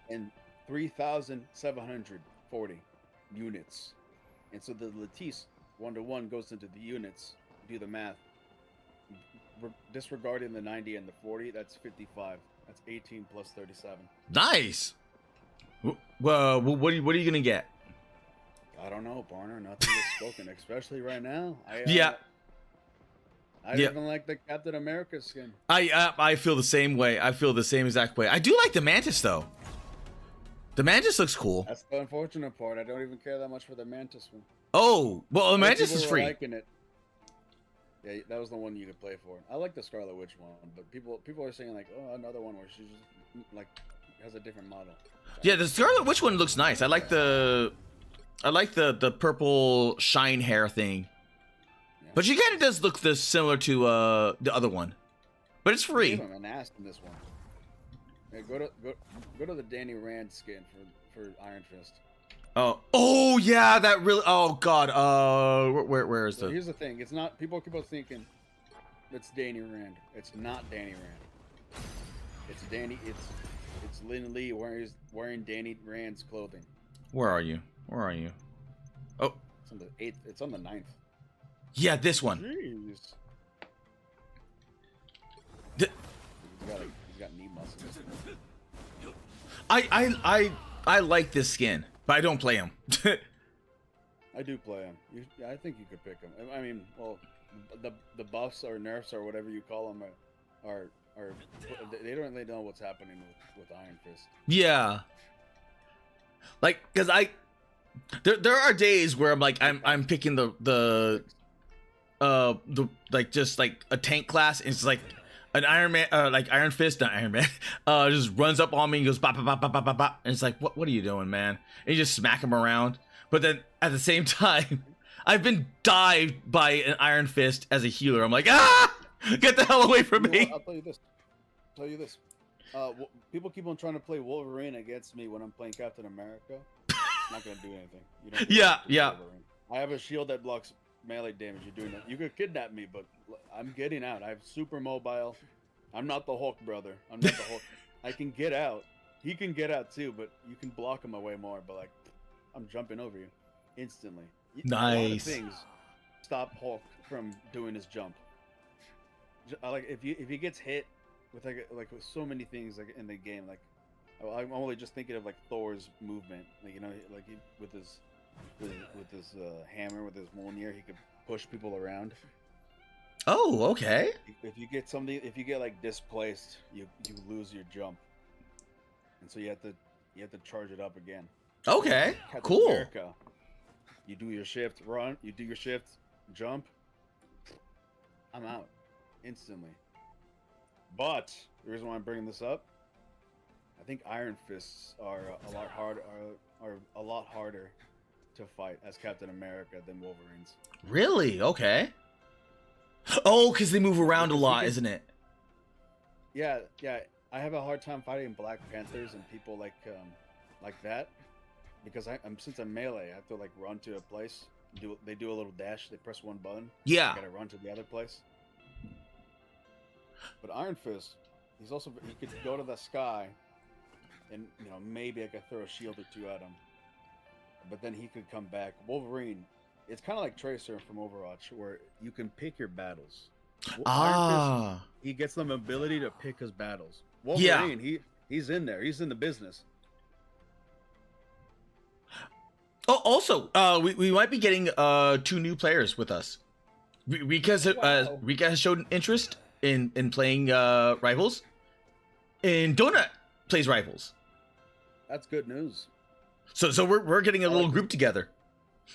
And 3,740 units. And so the Latisse 1-to-1 goes into the units. Do the math. Disregarding the 90 and the 40, that's 55. That's 18 plus 37. Nice. Well, what are you gonna get? I don't know, Barner. Nothing is spoken, especially right now. I even like the Captain America skin. I feel the same way. I feel the same exact way. I do like the Mantis though. The Mantis looks cool. That's the unfortunate part. I don't even care that much for the Mantis one. Oh, well, the Mantis is free. Liking it. Yeah, that was the one you could play for. I like the Scarlet Witch one, but people are saying like, oh, another one where she just like has a different model. Yeah, the Scarlet Witch one looks nice. I like the purple shine hair thing. But she kind of does look this similar to the other one, but it's free. Give him an ass in this one. Hey, go to the Danny Rand skin for Iron Fist. Oh yeah, that really. Oh god. Where is So here's the thing. It's not. People keep on thinking it's Danny Rand. It's not Danny Rand. It's Danny. It's Lin Lee wearing Danny Rand's clothing. Where are you? Where are you? Oh. It's on the 8th. It's on the 9th. Yeah, this one. Jeez. He's got knee muscles. I like this skin, but I don't play him. I do play him. I think you could pick him. I mean, well, the buffs or nerfs or whatever you call them are they don't really know what's happening with Iron Fist. Yeah. Like, cause there are days where I'm like I'm picking the like just like a tank class, and it's like an Iron Man, like Iron Fist, not Iron Man, just runs up on me and goes bop bop bop bop bop bop bop, and it's like what are you doing, man? And you just smack him around. But then at the same time, I've been dived by an Iron Fist as a healer. I'm like, get the hell away from me. I'll tell you this. People keep on trying to play Wolverine against me when I'm playing Captain America. I'm not gonna do anything. You don't Yeah. Wolverine. I have a shield that blocks melee damage. You're doing that. You could kidnap me, but I'm getting out. I have super mobile. I'm not the Hulk, brother. I'm not the Hulk. I can get out. He can get out too, but you can block him away more. But like, I'm jumping over you instantly. Nice. A lot of things stop Hulk from doing his jump. Like if he gets hit with like with so many things like in the game, like I'm only just thinking of like Thor's movement, like like with his hammer, with his Mjolnir, he could push people around. Oh, okay. If you get like displaced, you lose your jump, and so you have to charge it up again. Okay, Captain cool. America, you do your shift, run. You do your shift, jump. I'm out instantly. But the reason why I'm bringing this up, I think Iron Fists are a lot harder to fight as Captain America than Wolverines. Really? Okay. Oh, because they move around a lot, isn't it? Yeah. I have a hard time fighting Black Panthers and people like that, because since I'm melee, I have to like run to a place. They do a little dash. They press one button. Yeah. I gotta run to the other place. But Iron Fist, he could go to the sky, and maybe I could throw a shield or two at him. But then he could come back. Wolverine, it's kind of like Tracer from Overwatch, where you can pick your battles. Iron Fist, he gets the ability to pick his battles. Wolverine, he's in there. He's in the business. Oh, also, we might be getting 2 new players with us. Rika has shown interest in playing Rivals, and Donut plays Rivals. That's good news. So we're getting a little group together.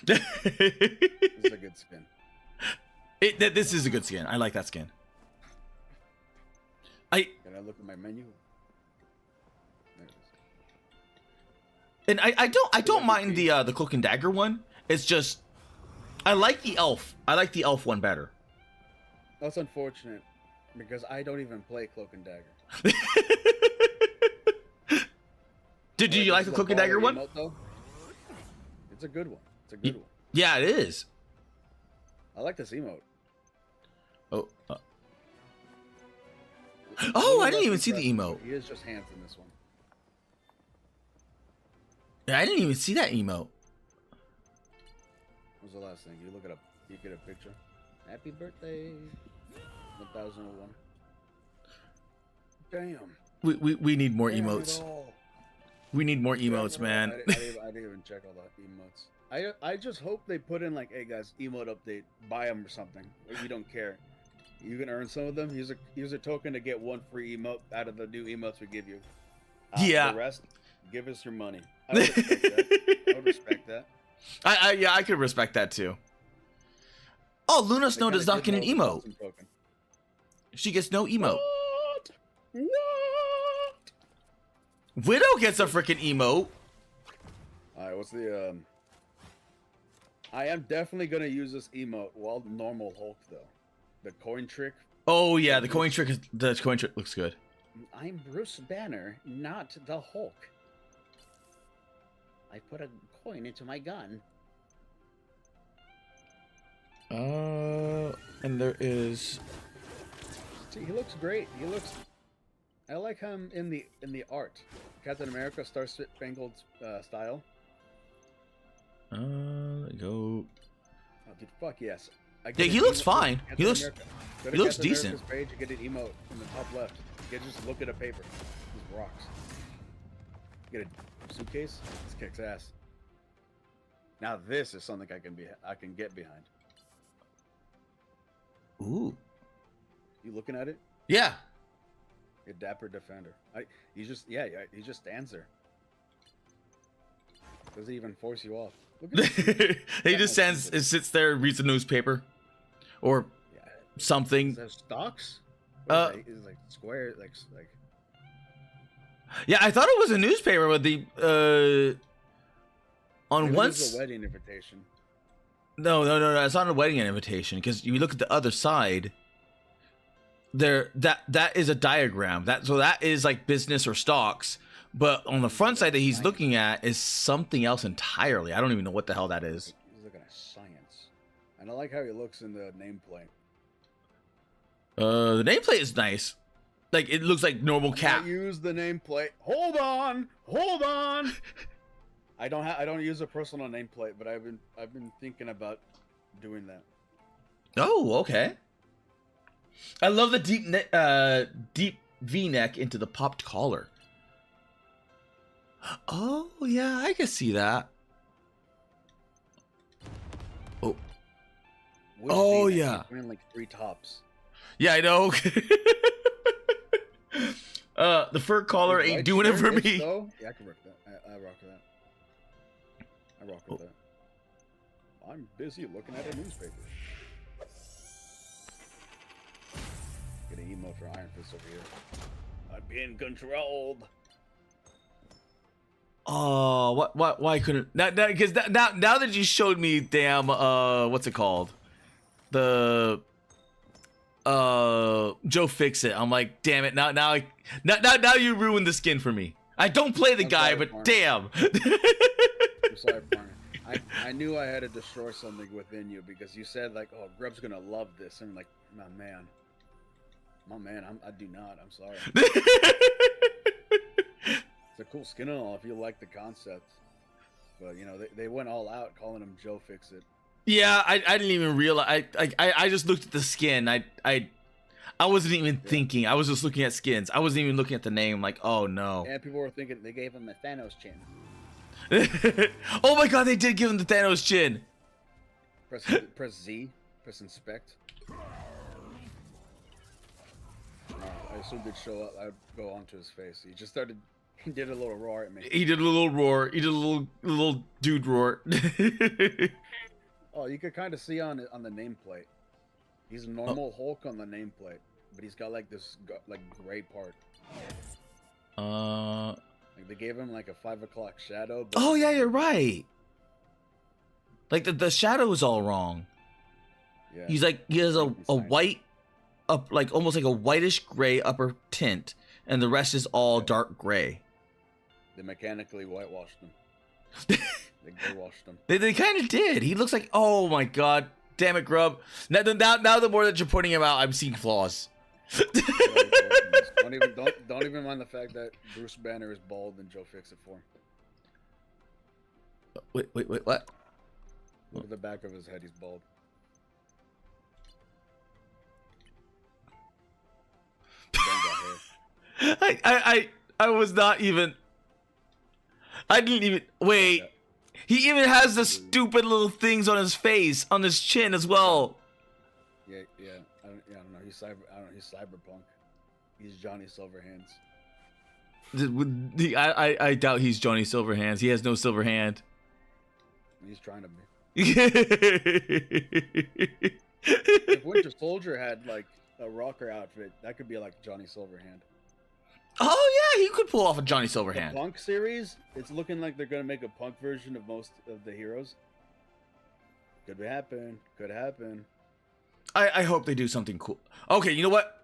This is a good skin. This is a good skin. I like that skin. Can I look at my menu? There it is. And I don't mind the Cloak and Dagger one. It's just I like the elf. I like the elf one better. That's unfortunate, because I don't even play Cloak and Dagger. Did you like the Cloak and Dagger one? Emote, it's a good one. It's a good one. Yeah, it is. I like this emote. Oh. Oh, I didn't even see the emote. He is just hands in this one. Yeah, I didn't even see that emote. What was the last thing? You look it up. You get a picture. Happy birthday, 1001. Damn. We need more emotes. We need more emotes, man. I didn't even check all the emotes. I just hope they put in like, hey guys, emote update, buy them or something. If you don't care, you can earn some of them. Use a token to get 1 free emote out of the new emotes we give you. Yeah. The rest, give us your money. I would respect that. I would respect that. I could respect that too. Oh, Luna Snow does not get an emote. Token. She gets no emote. What? Widow gets a freaking emote. All right, what's the I am definitely gonna use this emote while normal Hulk though. The coin trick. Oh yeah, the coin trick looks good. I'm Bruce Banner, not the Hulk. I put a coin into my gun. And there is. See, he looks great. He looks. I like him in the art, Captain America Star Spangled style. Go. Oh, dude, fuck yes. Yeah, he looks fine. He looks decent. Page, you get an emote in the top left. You can just look at a paper. These rocks. You get a suitcase. This kicks ass. Now this is something I can get behind. Ooh. You looking at it? Yeah. A dapper defender. He just stands there. Doesn't even force you off. Look at this. He just sits there and reads the newspaper, or something. Is that stocks? Is like square, like. Yeah, I thought it was a newspaper, but the on Maybe once. It's a wedding invitation. No, it's not a wedding invitation, because you look at the other side. There, that is a diagram. That is like business or stocks. But on the front side that he's looking at is something else entirely. I don't even know what the hell that is. He's looking at science, and I like how he looks in the nameplate. The nameplate is nice. Like, it looks like normal cap. Use the nameplate. Hold on. I don't use a personal nameplate, but I've been thinking about doing that. Oh, okay. I love the deep V-neck into the popped collar. Oh yeah, I can see that. Oh. Oh yeah. Wearing like 3 tops. Yeah, I know. The fur collar ain't doing it for me. So, yeah, I can rock that. I rock with that. I rock with that. I'm busy looking at a newspaper. Get an emote for Iron Fist over here. I'm being controlled. Oh, why couldn't now that you showed me, damn, what's it called? The Joe Fix-It. I'm like, damn it, now you ruined the skin for me. I don't play the guy, but Farmer. damn. I'm sorry, Farmer. I knew I had to destroy something within you because you said like, oh, Grub's gonna love this, and I'm like, my man, I do not. I'm sorry. It's a cool skin and all if you like the concept, but you know they went all out calling him Joe Fix-It. Yeah, I didn't even realize. I just looked at the skin. I wasn't even thinking. I was just looking at skins. I wasn't even looking at the name. Like, oh no. And people were thinking they gave him a Thanos chin. Oh my god, they did give him the Thanos chin. Press Z. Press inspect. I assumed it'd show up. I'd go onto his face. He just started. He did a little roar at me. He did a little roar. He did a little dude roar. Oh, you could kind of see on the nameplate. He's a normal Hulk on the nameplate, but he's got like this like gray part. Like they gave him like a 5 o'clock shadow. But oh yeah, you're right. Like the shadow is all wrong. Yeah. He has a white, like almost like a whitish gray upper tint, and the rest is all dark gray. They mechanically whitewashed him. They gray washed him. They kind of did. He looks like, oh my god, damn it, Grub. Now the more that you're pointing him out, I'm seeing flaws. Don't even mind the fact that Bruce Banner is bald and Joe Fix-It for him. Wait, what? Look at the back of his head, he's bald. I was not even. I didn't even wait. He even has the stupid little things on his face, on his chin as well. Yeah. I don't know. He's cyberpunk. He's Johnny Silverhands. I doubt he's Johnny Silverhands. He has no silver hand. He's trying to be. If Winter Soldier had like a rocker outfit, that could be like Johnny Silverhand. Oh yeah, he could pull off a Johnny Silverhand. The Punk series, it's looking like they're gonna make a punk version of most of the heroes. Could happen. Could happen. I hope they do something cool. Okay, you know what?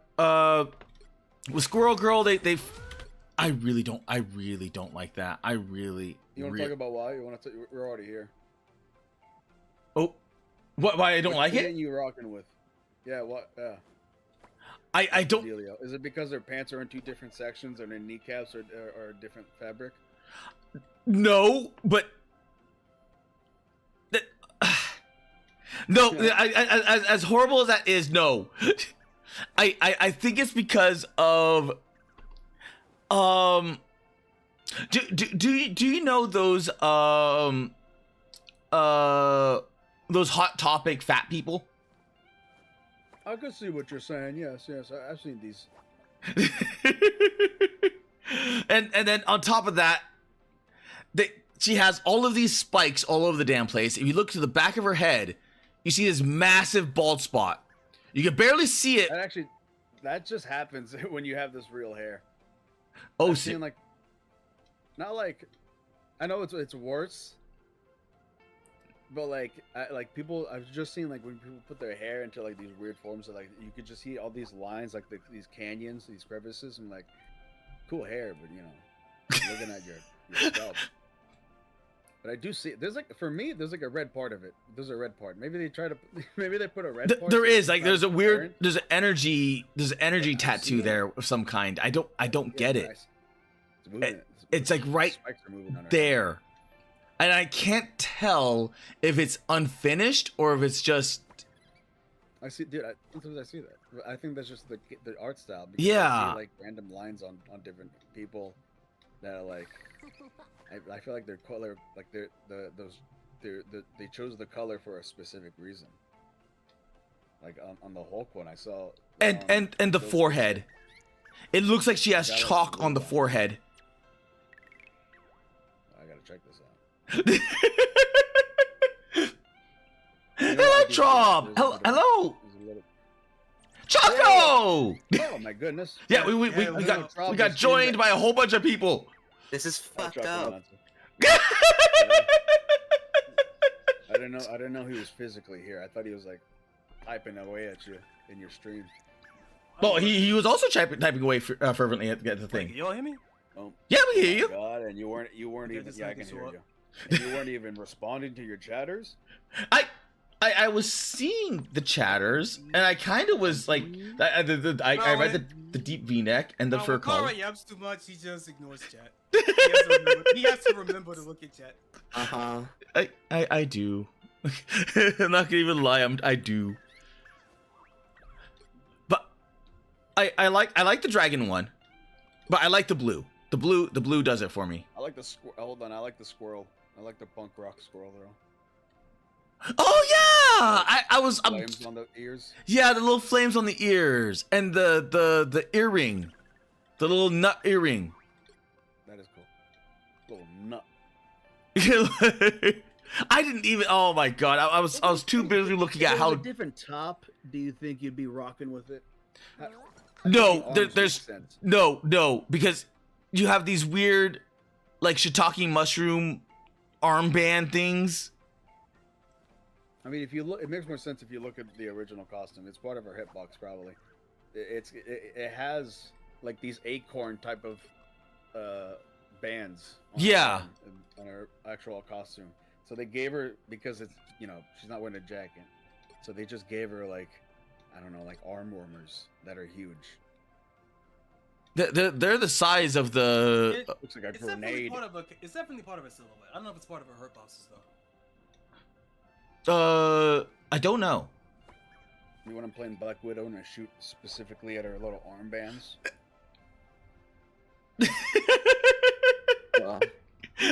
With Squirrel Girl, they I really don't like that. I really. You want to talk about why? You want to? We're already here. Oh, what? Why I don't like it? You rocking with? Yeah. What? Yeah. I don't. Dealio. Is it because their pants are in 2 different sections, or their kneecaps are different fabric? No, but no. As horrible as that is, no. I think it's because of do you know those Hot Topic fat people? I could see what you're saying. Yes, I've seen these. and then on top of that, she has all of these spikes all over the damn place. If you look to the back of her head, you see this massive bald spot. You can barely see it. That just happens when you have this real hair. Oh, I've seen like, not like, I know it's worse. But like people, I've just seen like when people put their hair into like these weird forms, so like you could just see all these lines, like these canyons, these crevices, and like, cool hair, but you know, looking at your scalp. But I do see there's like, for me, there's like a red part of it. There's a red part. Maybe they put a red part. There is like there's an energy tattoo there of some kind. I don't get it. It's like right there. And I can't tell if it's unfinished or if it's just. I see, dude. Sometimes I see that. I think that's just the art style. Because yeah. I see, like random lines on different people that are like. I feel like their color, like they chose the color for a specific reason. Like on the Hulk one, I saw. And the forehead. It looks like she has chalk on the forehead. I gotta check this out. Electrom! Hello! Choco! Oh my goodness! Yeah, we got joined by a whole bunch of people. This is fucked up. I didn't know he was physically here. I thought he was like typing away at you in your stream. Well, he was also typing away fervently at the thing. Wait, y'all hear me? Oh, yeah, we hear you. God, and you weren't even. Yeah, I can hear you. And you weren't even responding to your chatters. I was seeing the chatters, and I kind of was like, I read the deep V-neck and the fur collar. When Kara yaps too much, he just ignores chat. He has to remember to look at chat. I do. I'm not gonna even lie. I do. But I like the dragon one, but I like the blue. The blue does it for me. I like the hold on. I like the squirrel. I like the punk rock squirrel though. Oh yeah, flames on the ears. Yeah, the little flames on the ears and the earring, the little nut earring. That is cool. Little nut. I didn't even. Oh my god, I was too busy looking at how. A different top. Do you think you'd be rocking with it? No, there's no, because you have these weird, like shiitake mushroom armband things. I mean, if you look, it makes more sense if you look at the original costume. It's part of her hitbox, probably. It has like these acorn type of bands. On her actual costume. So they gave her, because it's, you know, she's not wearing a jacket, so they just gave her like, I don't know, like arm warmers that are huge. They're the size of the. Looks like a grenade. It's definitely part of a silhouette. I don't know if it's part of her hurt boxes though. I don't know. You want to play in Black Widow and I shoot specifically at her little armbands?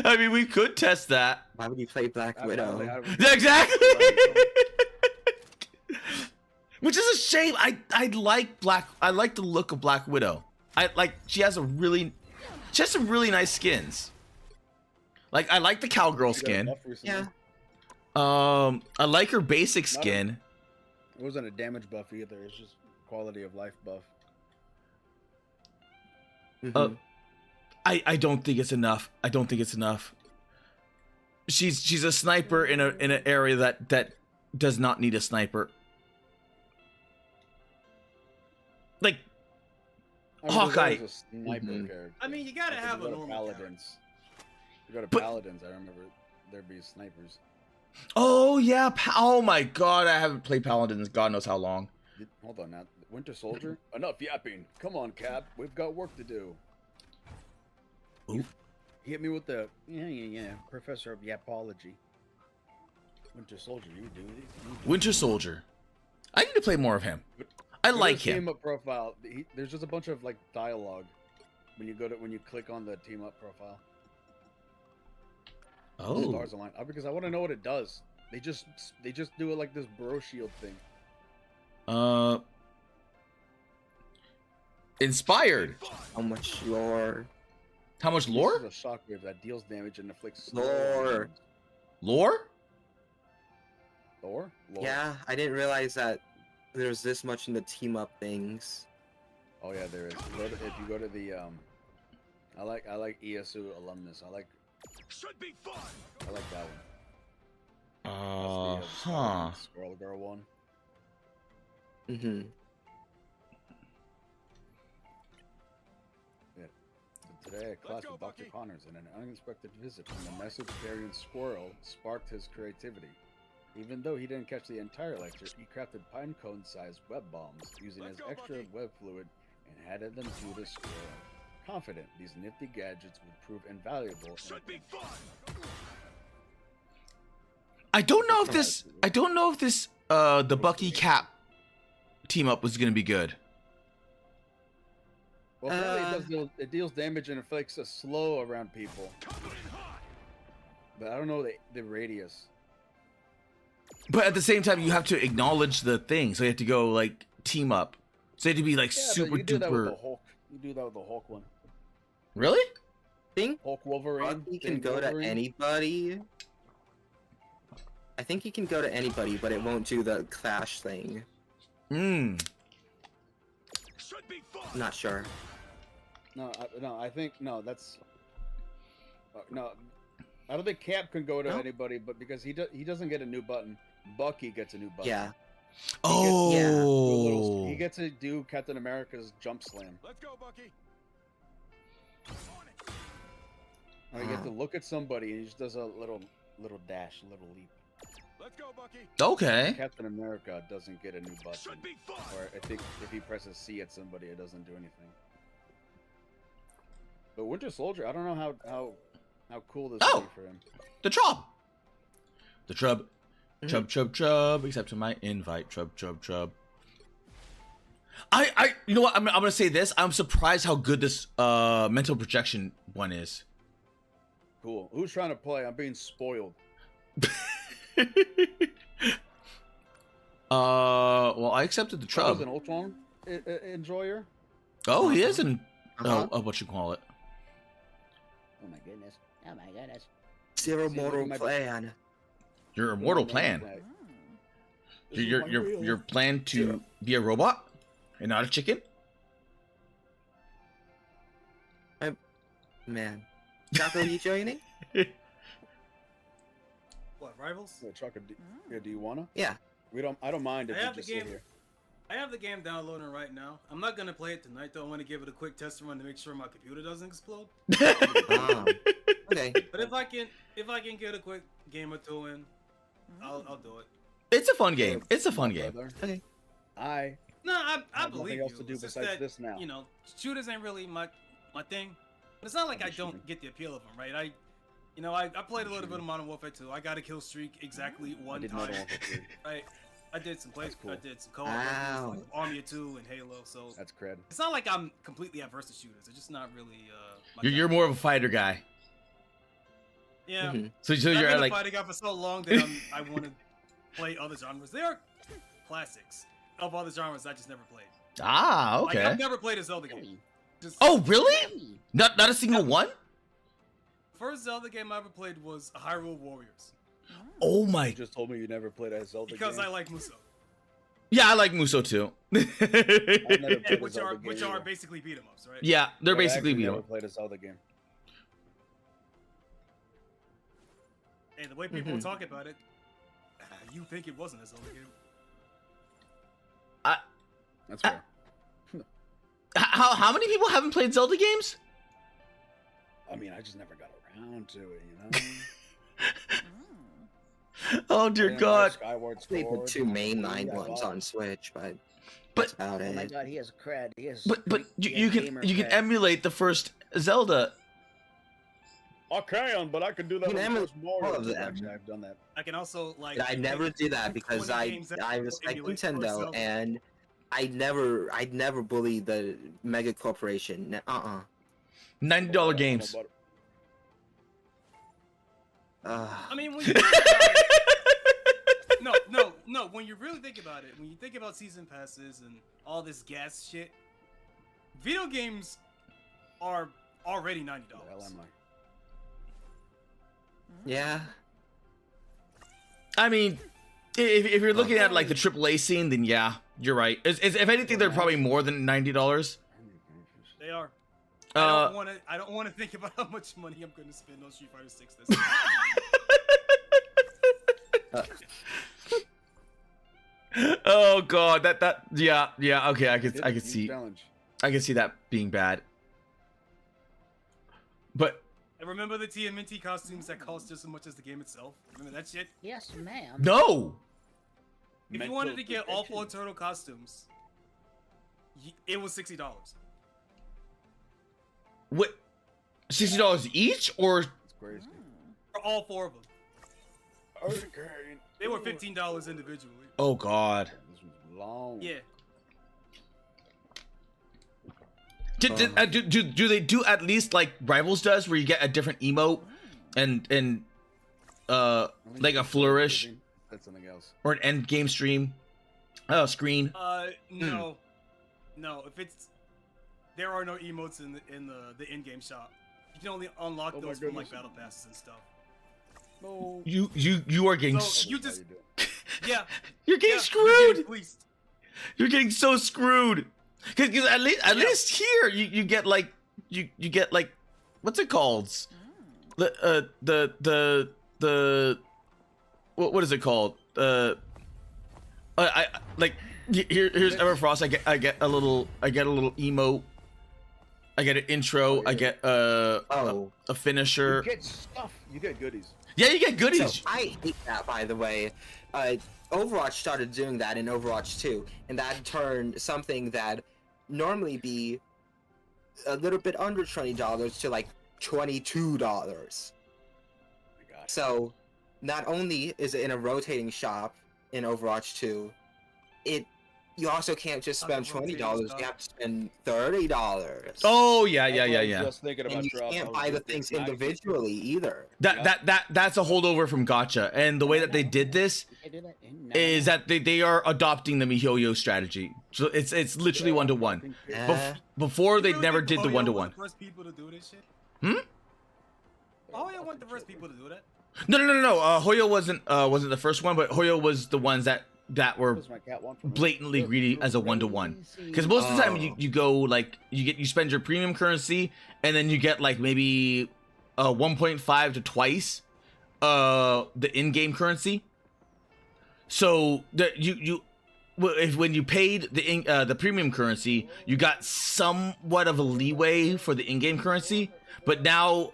I mean, we could test that. Why would you play Black Widow? Exactly. Which is a shame. I like the look of Black Widow. She has some really nice skins. Like, I like the cowgirl skin. Yeah. I like her basic skin. It wasn't a damage buff either. It's just quality of life buff. I don't think it's enough. She's a sniper in an area that does not need a sniper. Like I mean, Hawkeye. there's always a sniper character. I mean, you gotta Like, have if a you go to normal paladins. You go to But- paladins. I remember there be snipers. Oh yeah. Oh my god, I haven't played Paladins God knows how long. Hold on now. Winter Soldier? Enough yapping. Come on, Cap. We've got work to do. Ooh. He hit me with the yeah. Professor of Yapology. Winter Soldier, you do it. Winter Soldier. I need to play more of him. I like him. Team up profile. There's just a bunch of like dialogue when you click on the team up profile. Oh. Stars align because I want to know what it does. They just do it like this bro shield thing. Inspired. How much lore? How much lore? This is a shockwave that deals damage and inflicts Lore. Lore? Lore? Yeah, I didn't realize that there's this much in the team up things. Oh yeah, there is. If you go to the I like ESU alumnus. I like that one. That's the, Squirrel Girl one. Mm-hmm. Yeah. So today, a class with Dr. Connors and an unexpected visit from the message carrying squirrel sparked his creativity. Even though he didn't catch the entire lecture, he crafted pine cone-sized web bombs using his extra web fluid and handed them to the squirrel. Confident these nifty gadgets would prove invaluable. I don't know if this the Bucky Cap team up was gonna be good. Well, apparently it deals damage and inflicts a slow around people. But I don't know the radius. But at the same time, you have to acknowledge the thing, so you have to go like team up. So you have to be like super you do that with the duper. Hulk. You do that with the Hulk one. Really? Think Hulk Wolverine. he can go to anybody. I think he can go to anybody, but it won't do the clash thing. Hmm. Not sure. I think that's no. I don't think Cap can go to anybody, but because he doesn't get a new button, Bucky gets a new button. Yeah. Oh. He gets to do Captain America's jump slam. Let's go, Bucky. You get to look at somebody and he just does a little dash, a little leap. Let's go, Bucky. Okay. Captain America doesn't get a new button. Or I think if he presses C at somebody, it doesn't do anything. But Winter Soldier, I don't know how cool this will be for him. The Trub. The Trub. Chub. Accept my invite. Chub. You know what? I'm gonna say this. I'm surprised how good this mental projection one is. Cool. Who's trying to play? I'm being spoiled. Well, I accepted the Trub. Trub. An Ultron enjoyer. Oh, he is an what you call it? Oh my goodness. Zero mortal plan. Your immortal plan. Your plan to be a robot and not a chicken. Man, Taco, you joining? What, Rivals? Yeah, Chuck, do you wanna? Yeah. I don't mind if I you have just the game. sit here. I have the game downloading right now. I'm not gonna play it tonight though. I want to give it a quick test run to make sure my computer doesn't explode. Okay. But if I can get a quick game or two in, I'll do it. It's a fun game. It's a fun game. Okay. I have nothing believe you. else to do It's just besides that, this now. You know, shooters ain't really my thing. But it's not like I don't get the appeal of them, right? I played a little bit of Modern Warfare 2. I got a kill streak exactly one time. Modern Warfare 3. Right. I did some plays. Cool. I did some co-op Wow. games, like Army of 2 and Halo. So That's cred. it's not like I'm completely adverse to shooters. It's just not really. You're more of a fighter guy. Yeah. Mm-hmm. So I've you're been a like fighting guy for so long that I want to play other genres. There are classics of other genres I just never played. okay. Like, I've never played a Zelda game. Just, Oh really? Not a single one? First Zelda game I ever played was Hyrule Warriors. Oh You my. just told me you never played a Zelda Because game. I like Muso. Yeah, I like Muso too. I've never Yeah, played a which Zelda are game which are either. basically beat 'em ups, right? Yeah, they're But I basically actually beat 'em never up. played a Zelda game. And the way people talk about it, you think it wasn't a Zelda game. That's fair. How many people haven't played Zelda games? I mean, I just never got around to it, you know. Oh dear God! Skyward Played the Sword, 2 mainline I ones bought- on Switch, but But- that's about Oh my it. god, he has cred. He has. But you can cred. emulate the first Zelda. I can, but I can do that You on can the first all Mario. of them. Actually, I've done that. I can also like. I never do that because 20 games that I will respect emulate first Nintendo Zelda. and I'd never bully the mega corporation. $90 games. I mean, when you think about it, no. When you really think about it, when you think about season passes and all this gas shit, video games are already $90. Hell am I? Yeah. I mean, if you're looking at like the AAA scene, then yeah, you're right. If anything, they're probably more than $90. They are. Uh, I don't want to think about how much money I'm going to spend on Street Fighter 6 this year. Oh God, yeah. Okay, I could see Challenge. that being bad. But And remember the TMNT costumes that cost just as much as the game itself? Remember that shit? Yes, ma'am. no, If you wanted to get all 4 turtle costumes, it was $60. what? $60 each, or It's crazy. For all 4 of them. Okay. They were $15 individually. oh God? This was long. Yeah. Do they do at least like Rivals does, where you get a different emote and like a flourish That's something else. or an end game screen? No. No, if it's there are no emotes in the in-game shop. You can only unlock Oh my those from like goodness. battle passes and stuff. No. You are getting So you just yeah. you're getting yeah, screwed. fleeced. You're getting so screwed. Because at least here you get like you get like what's it called? The what is it called? I like here's Everfrost. I get a little emote. I get an intro. I get a finisher. You get stuff. You get goodies. Yeah, you get goodies. So I hate that, by the way. Overwatch started doing that in Overwatch 2, and that turned something that normally be a little bit under $20 to like $22. So not only is it in a rotating shop in Overwatch 2, you also can't just spend $20. You have to spend $30. Oh yeah. Just thinking about And you can't buy the things individually either. That's a holdover from Gacha, and the way that they did this is that they are adopting the MiHoYo strategy. So it's literally 1-to-1. Before they never did the 1-to-1. First people to do this shit. Oh, yeah, weren't the first people to do that. No. Hoyo wasn't the first one, but Hoyo was the ones that were blatantly greedy as a 1-to-1. Because most of the time you go like you spend your premium currency and then you get like maybe 1.5 to twice the in-game currency. So when you paid the premium currency, you got somewhat of a leeway for the in-game currency, but now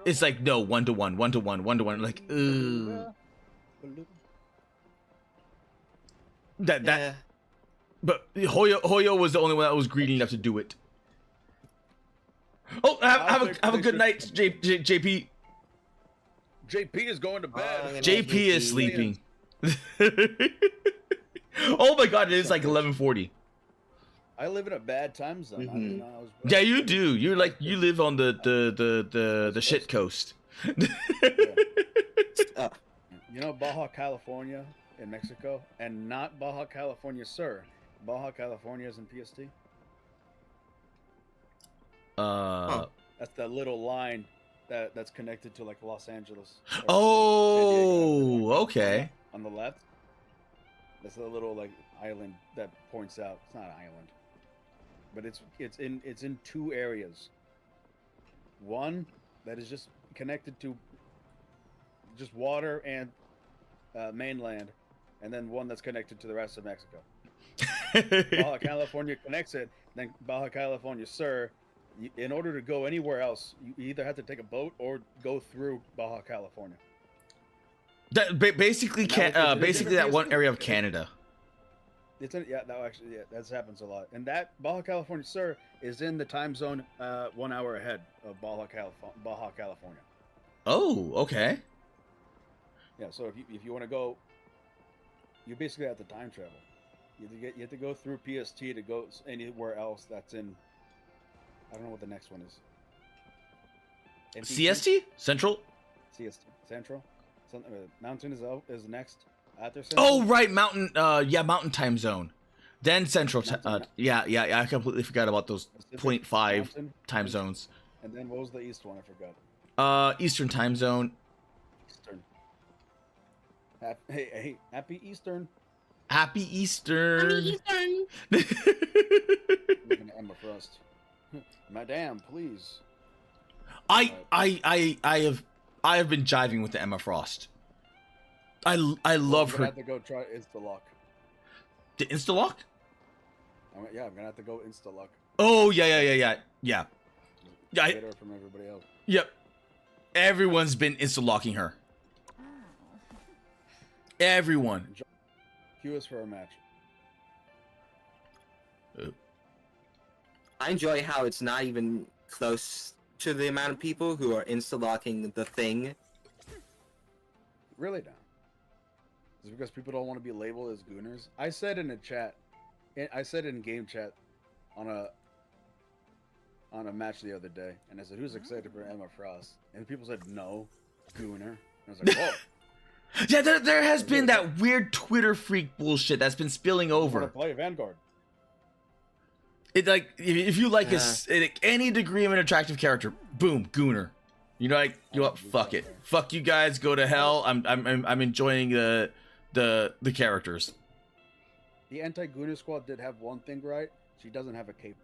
it's like no 1-to-1, 1-to-1, 1-to-1. Like ooh. But Hoyo was the only one that was greedy enough to do it. Oh, have a good night, JP. JP is going to bed. JP is sleeping. Oh my god, it is like 11:40. I live in a bad time zone. I didn't know I was Yeah, you do. You live on the shit coast. You know Baja California in Mexico, and not Baja California Sur. Baja California is in PST. That's that little line that's connected to like Los Angeles. or San Diego. Okay. On the left. That's a little like island that points out. It's not an island, but it's in two areas. One that is just connected to just water and mainland, and then one that's connected to the rest of Mexico. Baja California connects it, then Baja California Sur. In order to go anywhere else, you either have to take a boat or go through Baja California. That basically basically that one area of Canada. That happens a lot. And that Baja California Sur is in the time zone 1 hour ahead of Baja California. Oh, okay. Yeah, so if you want to go, you basically have to time travel. You have to go through PST to go anywhere else that's in. I don't know what the next one is. NTT? CST? Central? CST. Central? Mountain is next. After Oh, Central? right. Mountain. Mountain time zone. Then Central. Yeah. I completely forgot about those Pacific, 0.5 Mountain, time zones. And then what was the east one? I forgot. Eastern time zone. Eastern. Hey, happy Eastern. Happy Eastern. Happy Eastern. Looking at Emma Frost. Madame, please. I have been jiving with the Emma Frost. I love her. I'm gonna have to go try Instalock. The Instalock? I'm gonna have to go Instalock. Oh yeah. Get her from everybody else. Yep. Everyone's been insta-locking her. Everyone. Cue us for a match. I enjoy how it's not even close to the amount of people who are insta-locking the thing. Really now? Is it because people don't want to be labeled as gooners? I said in a chat, I said in game chat on a match the other day, and I said, "Who's excited for Emma Frost?" And people said, "No, gooner." And I was like, "Whoa." Yeah, there has been that weird Twitter freak bullshit that's been spilling I over. want to play Vanguard. It like if you like any degree of an attractive character, boom, gooner. You know, like you know what? Fuck it, fuck you guys, go to hell. I'm enjoying the characters. The anti-gooner squad did have one thing right. She doesn't have a cape.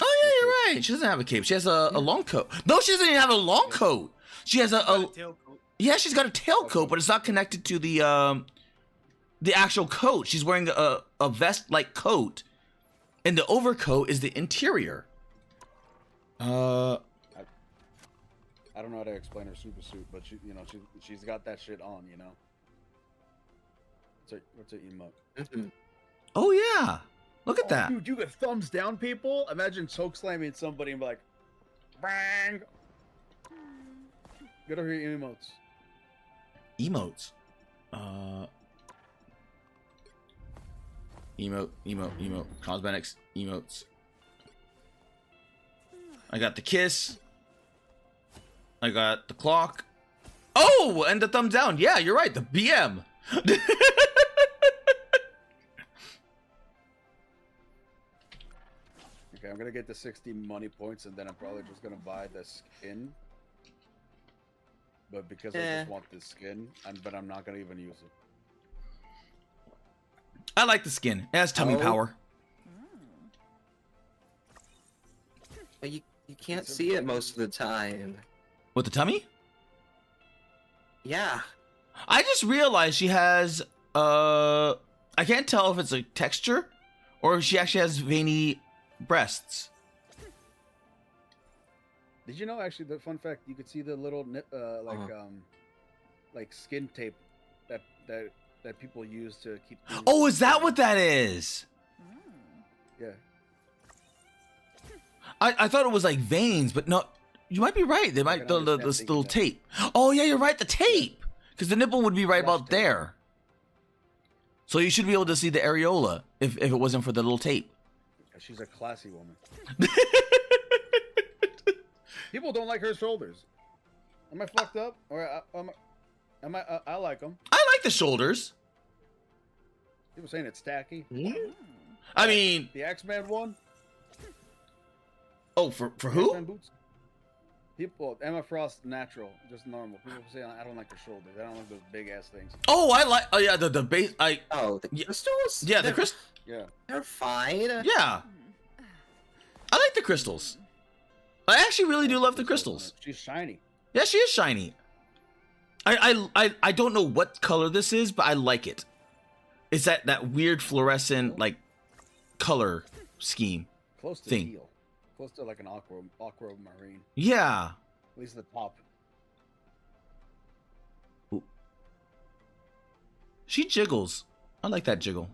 Oh yeah, you're right. She doesn't have a cape. She has a long coat. No, she doesn't even have a long coat. She has a tailcoat. yeah. She's got a tailcoat, but it's not connected to the actual coat. She's wearing a vest-like coat, and the overcoat is the interior. I don't know how to explain her super suit, but she's got that shit on, you know. What's her emote? Oh yeah, look at that. Dude, you got thumbs down, people. Imagine choke slamming somebody and be like, bang. Get over your emotes. Emotes. Emote. Cosmetics. Emotes. I got the kiss. I got the clock. Oh, and the thumbs down. Yeah, you're right. The BM. Okay, I'm gonna get the 60 money points, and then I'm probably just gonna buy the skin. But because I just want the skin, but I'm not gonna even use it. I like the skin. It has tummy power. But you can't see it most of the time. With the tummy? Yeah. I just realized she has I can't tell if it's a texture or if she actually has veiny breasts. Did you know actually the fun fact? You could see the little like skin tape that people use to keep. Oh, is that what that is? Yeah. I thought it was like veins, but no. You might be right. They might the little tape. Oh yeah, you're right. The tape, because the nipple would be right about there. So you should be able to see the areola if it wasn't for the little tape. She's a classy woman. People don't like her shoulders. Am I fucked up? Or am I? I like them. I like the shoulders. People saying it's tacky. I mean, the X-Men one. Oh, for who? X-Men boots. People, Emma Frost, natural, just normal. People say I don't like her shoulders. I don't like those big ass things. Oh, I like. Oh yeah, the base. The crystals. Yeah, the crystals. Yeah. They're fine. Yeah. I like the crystals. I actually really do love the crystals. She's shiny. Yeah, she is shiny. I don't know what color this is, but I like it. It's that weird fluorescent like color scheme. Close to thing. teal. Close to like an aquamarine. Yeah. At least the top. Ooh. She jiggles. I like that jiggle.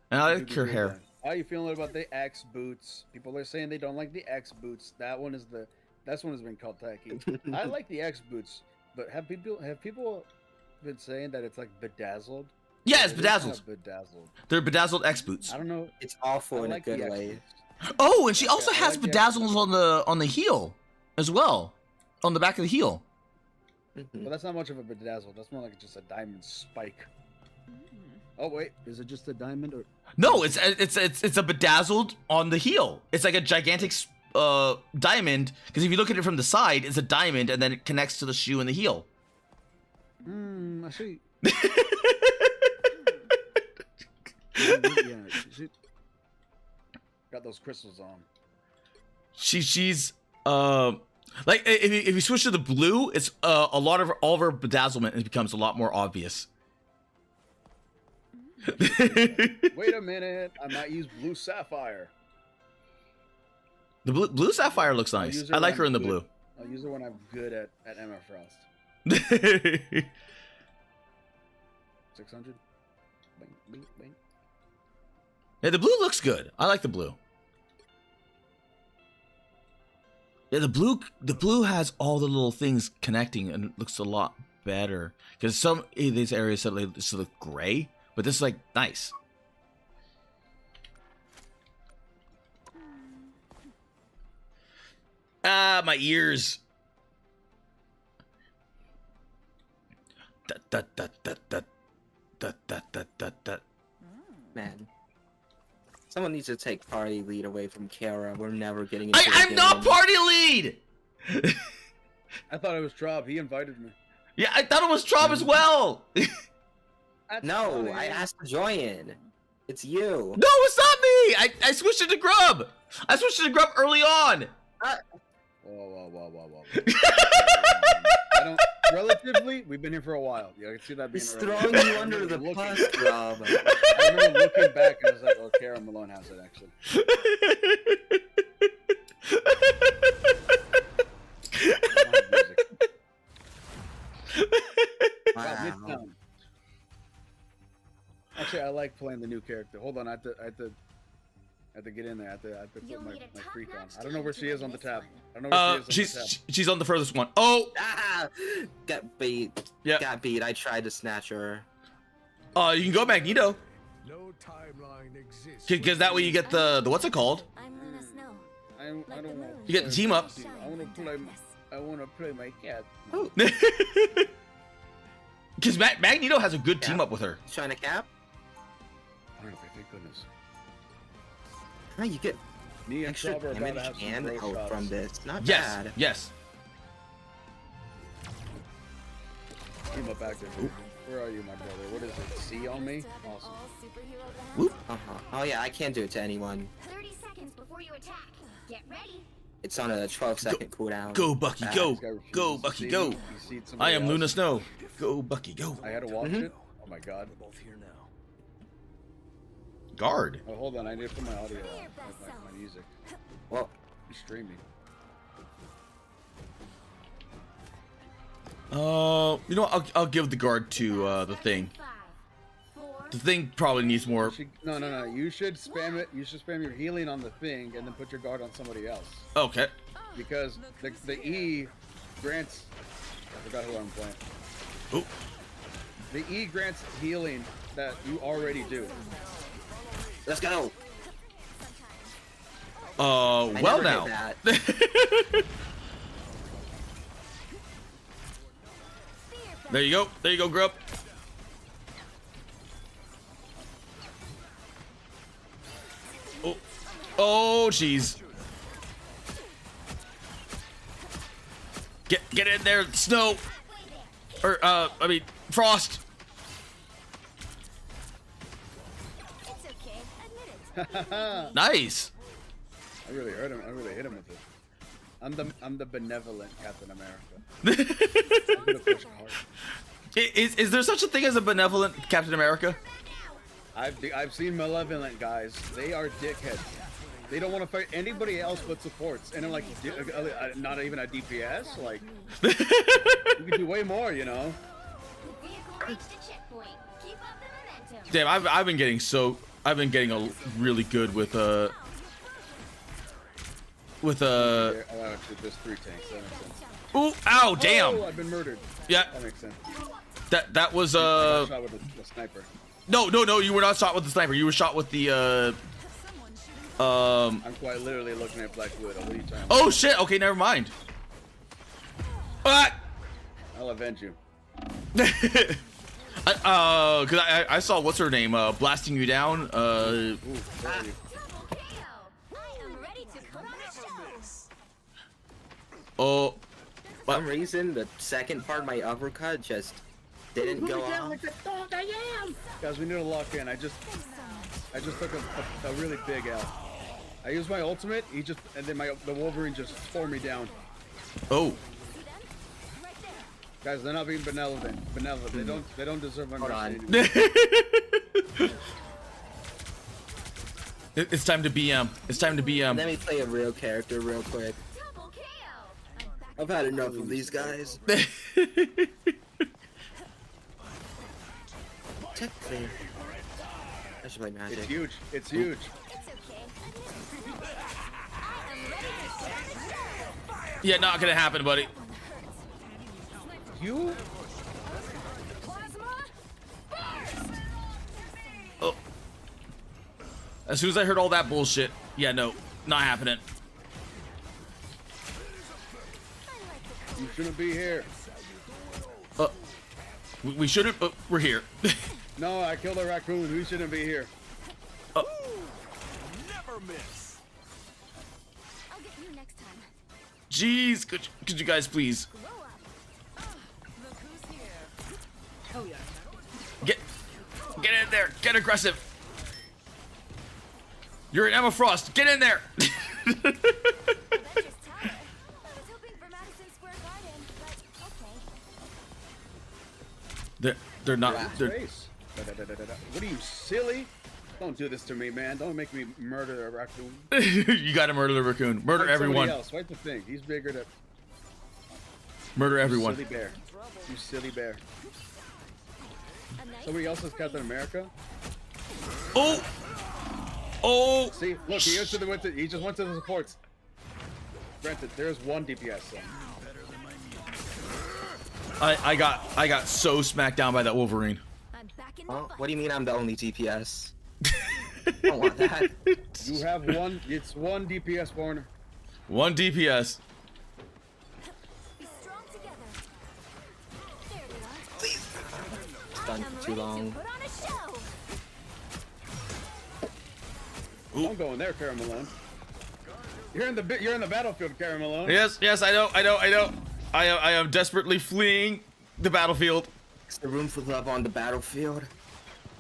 And I like her hair. How are you feeling about the X boots? People are saying they don't like the X boots. That's one has been called tacky. I like the X boots, but have people been saying that it's like bedazzled? Yeah, it's It is bedazzled. kind of bedazzled. They're bedazzled X boots. I don't know. It's awful I in like a the good X way. boots. Oh, and she also I has like the bedazzles on the heel as well, on the back of the heel. Mhm. But that's not much of a bedazzle. That's more like just a diamond spike. Oh wait, is it just a diamond or? No, it's a bedazzled on the heel. It's like a gigantic diamond, because if you look at it from the side, it's a diamond, and then it connects to the shoe and the heel. I see. Got those crystals on. She's like if you switch to the blue, it's a lot of all of her bedazzlement, it becomes a lot more obvious. Wait a minute, I might use blue sapphire. The blue sapphire looks I'll nice. use I like when her in the I'm blue. good- I'll use it when I'm good at Emma Frost. 600. Bing, bing, bing. Yeah, the blue looks good. I like the blue. Yeah, the blue has all the little things connecting, and it looks a lot better. Because some of these areas sort of gray, but this is like nice. Ah, my ears. Man. Someone needs to take party lead away from Kara. We're never getting into I'm the not game. party lead! I thought it was Trob. He invited me. Yeah, I thought it was Trob as well! That's No, funny. I asked to join. It's you. No, it's not me! I switched it to Grub! I switched it to Grub early on! Whoa. I don't. Relatively, we've been here for a while. Yeah, I can see that being. He's a throwing relative- you under the looking- bus, Rob. I remember looking back and I was like, "Oh, Kara Malone has it actually." Wow. Midtown. Actually, I like playing the new character. Hold on, I have to get in there. I have to You'll put my need a freak on. top-notch I don't know where team she to is on the win this tab. one. I don't know where she is on the tab. She's on the furthest one. Oh! Ah! Got beat. Yeah. Got beat. I tried to snatch her. You can go Magneto. No timeline exists. Because that way you get the what's it called? I'm Luna Snow. I don't want. You get the team up. I want to play. I want to play my cat. Because Magneto has a good team up with her. Trying to cap? Okay, thank goodness. Oh, you get Me and extra Trob are about to damage have some and bro health shots. from this. Not Yes, bad. yes. Team up active. Where are you, my brother? What is it? C on me? Awesome. Whoop. Uh-huh. Oh yeah, I can't do it to anyone. 30 seconds before you attack. Get ready. It's on a 12-second cooldown. Go Bucky, Bad. go! This guy refuses Go to Bucky, see go! me. He sees somebody I am else. Luna Snow. Go Bucky, go! I had to watch Mhm. it. Oh my god. We're both here now. Guard. Oh, hold on. I need to put my audio on. My music. Well, I'm streaming. You know what? I'll give the guard to the thing. 5, 4, The thing probably needs more. No. You should spam it. You should spam your healing on the thing and then put your guard on somebody else. Okay. Because the E grants. I forgot who I'm playing. Oh. The E grants healing that you already do. let's go. Well never now. did that. There you go. There you go, Grub. Oh. Oh, jeez. Get in there, Snow. Or I mean, Frost. It's okay. Admit it. Nice. I really hurt him. I really hit him with it. I'm the benevolent Captain America. I'm gonna push hard. Is there such a thing as a benevolent Captain America? I've seen malevolent guys. They are dickheads. They don't want to fight anybody else but supports. And I'm like, not even a DPS. Like, you can do way more, you know. Damn, I've been getting a really good with Oh, actually, there's 3 tanks. That makes sense. Ooh, ow, damn. Oh, I've been murdered. Yeah. That makes sense. That was I got shot with a sniper. No, you were not shot with the sniper. You were shot with the I'm quite literally looking at Black Widow. What are you talking about? Oh shit. Okay, never mind. Ah! I'll avenge you. Cause I saw what's her name blasting you down. Ooh, where are you? Oh. For some reason, the second part of my uppercut just didn't go off. Guys, we need to lock in. I just took a really big L. I used my ultimate. And then the Wolverine just tore me down. Oh. Guys, they're not being benevolent. They don't deserve my mercy. It's time to BM. It's time to BM. Let me play a real character real quick. I've had enough of these guys. Technically, I should play magic. It's huge. It's huge. Yeah, not gonna happen, buddy. You? Oh. As soon as I heard all that bullshit, yeah, no, not happening. You shouldn't be here. We shouldn't, but we're here. No, I killed a raccoon. We shouldn't be here. Never miss. I'll get you next time. Jeez, could you guys please get in there, get aggressive. You're an Emma Frost. Get in there. They're not. What are you, silly? Don't do this to me, man. Don't make me murder a raccoon. You gotta murder the raccoon. Murder everyone. Else. Fight the thing. He's bigger than. Murder everyone. You silly bear. You silly bear. Somebody else is Captain America. Oh. Oh. See, look, he just went to the supports. Granted, there's 1 DPS. So. I got so smacked down by that Wolverine. Oh, what do you mean I'm the only DPS? I don't want that. You have 1. It's 1 DPS, Warner. 1 DPS. Done for too long. Don't go in there, Cara Malone. You're in the battlefield, Cara Malone. Yes, I know. I am desperately fleeing the battlefield. It's the room for love on the battlefield.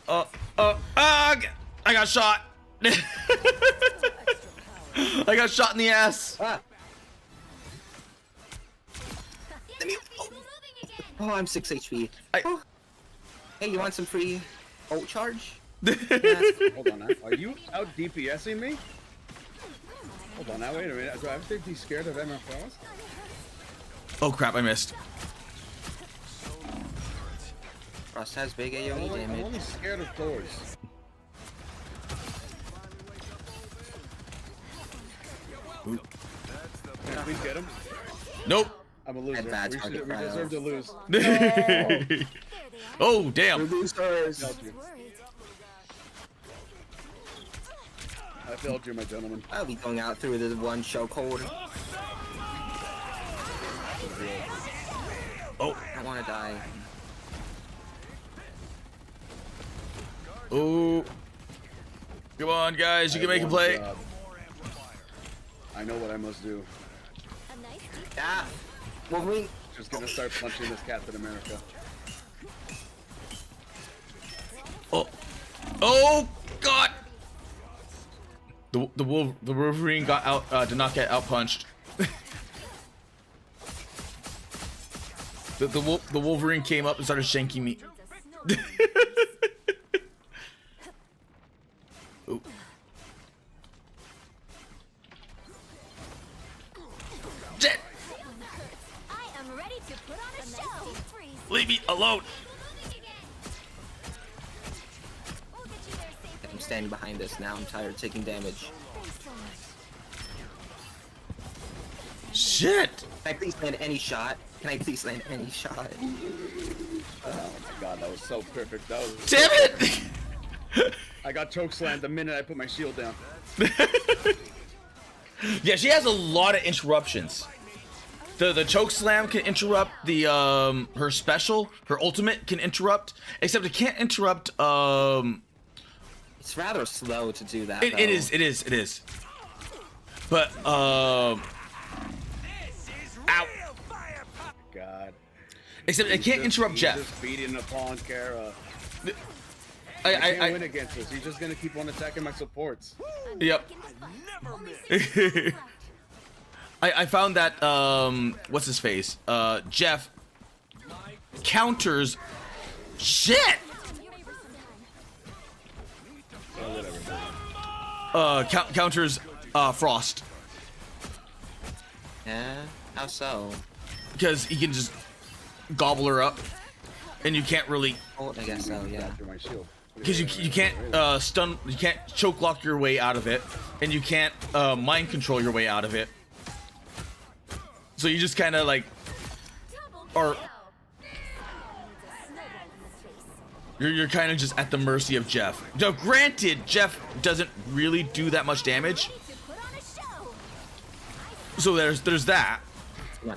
I got shot. I got shot in the ass. Ah. Oh, I'm 6 HP. Oh. Hey, you want some free ult charge? Hold on now. Are you out DPSing me? Hold on now, wait a minute. Do I have to be scared of Emma Frost? Oh crap, I missed. Frost has big AoE damage. I'm only scared of Thor's. Can I please get him? Nope. I'm a loser. We deserve to lose. No. Oh, damn. I failed you, my gentleman. I'll be going out through this one chokehold. Oh. I want to die. Oh. Come on, guys. You can make a play. I know what I must do. Ah. Wolverine. Just gonna start punching this Captain America. Oh. Oh, God. The Wolverine got out, did not get out punched. The Wolverine came up and started shanking me. Ooh. Jet! I am ready to put on a show. Leave me alone. I'm standing behind this now. I'm tired of taking damage. Shit! Can I please land any shot? Can I please land any shot? Oh my god, that was so perfect. That was. Damn it! I got chokeslammed the minute I put my shield down. Yeah, she has a lot of interruptions. The choke slam can interrupt the her special, her ultimate can interrupt, except it can't interrupt It's rather slow to do that. it is. But ow. God. Except it can't interrupt Jeff. Just beating upon Kara. I can't win against this. He's just gonna keep on attacking my supports. Yep. I found that what's his face? Jeff counters shit. Counters Frost. Yeah. How so? Because he can just gobble her up, and you can't really. Oh, I guess so. Yeah. After my shield. Because you can't you can't choke lock your way out of it, and you can't mind control your way out of it. So you just kind of like, or you're kind of just at the mercy of Jeff. Now, granted, Jeff doesn't really do that much damage, so there's that. Yeah.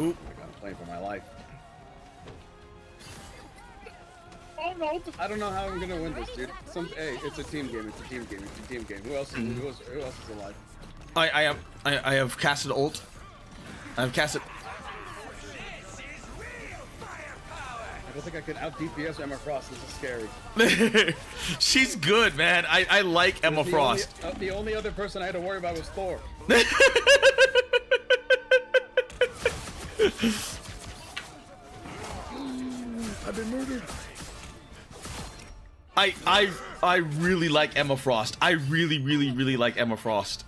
Ooh. I'm playing for my life. Oh no! I don't know how I'm gonna win this, dude. Hey, it's a team game. It's a team game. It's a team game. Who else is alive? I have casted ult. I've casted. I don't think I can out DPS Emma Frost. This is scary. She's good, man. I like Emma Frost. The only other person I had to worry about was Thor. I've been murdered. I really like Emma Frost. I really like Emma Frost.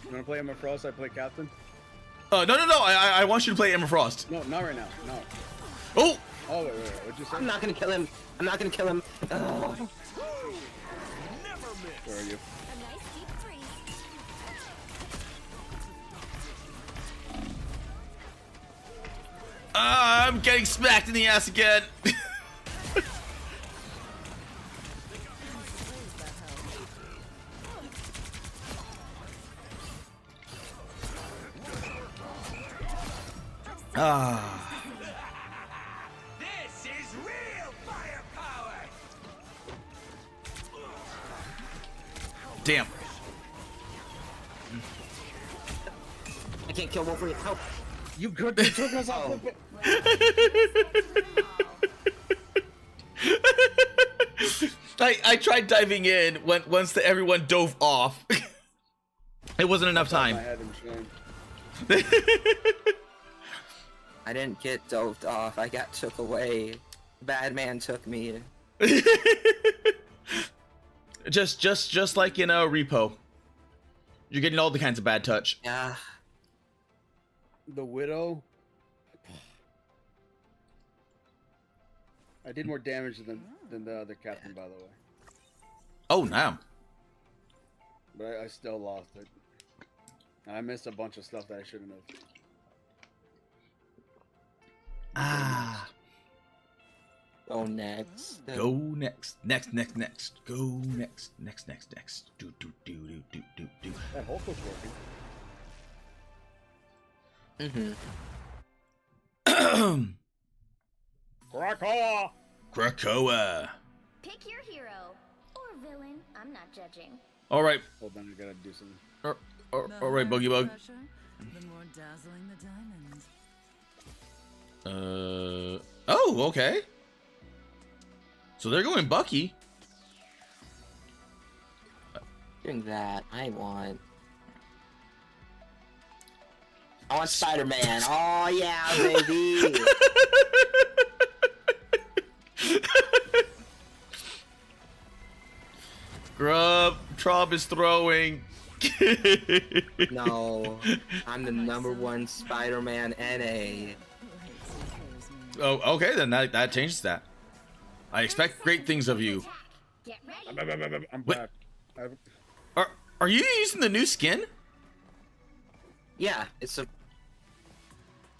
You wanna play Emma Frost? I play Captain. No. I want you to play Emma Frost. No, not right now. No. Oh. Oh wait. What'd you say? I'm not gonna kill him. I'm not gonna kill him. Where are you? I'm getting smacked in the ass again. This is real firepower. Damn. I can't kill Wolverine. Help! You good? You took us off. I tried diving in once everyone dove off. It wasn't enough time. My head in shame. I didn't get doved off. I got took away. Bad man took me. just like in a repo. You're getting all the kinds of bad touch. Yeah. The Widow. I did more damage than the other captain, by the way. Oh, now. But I still lost it. And I missed a bunch of stuff that I shouldn't have. Ah. Go next. Go next. Next. Go next. Next. Do. That Hulk was working. Krakoa. Pick your hero or villain. I'm not judging. All right. Hold on, I gotta do something. All right, Boogie Bug. The more dazzling the diamond. Oh, okay. So they're going Bucky. Doing that, I want I want Spider-Man. Oh yeah, baby. Trob is throwing. No, I'm the #1 Spider-Man NA. Oh, okay, then that changes that. I expect great things of you. I'm Wait. back. Are you using the new skin? Yeah, it's a.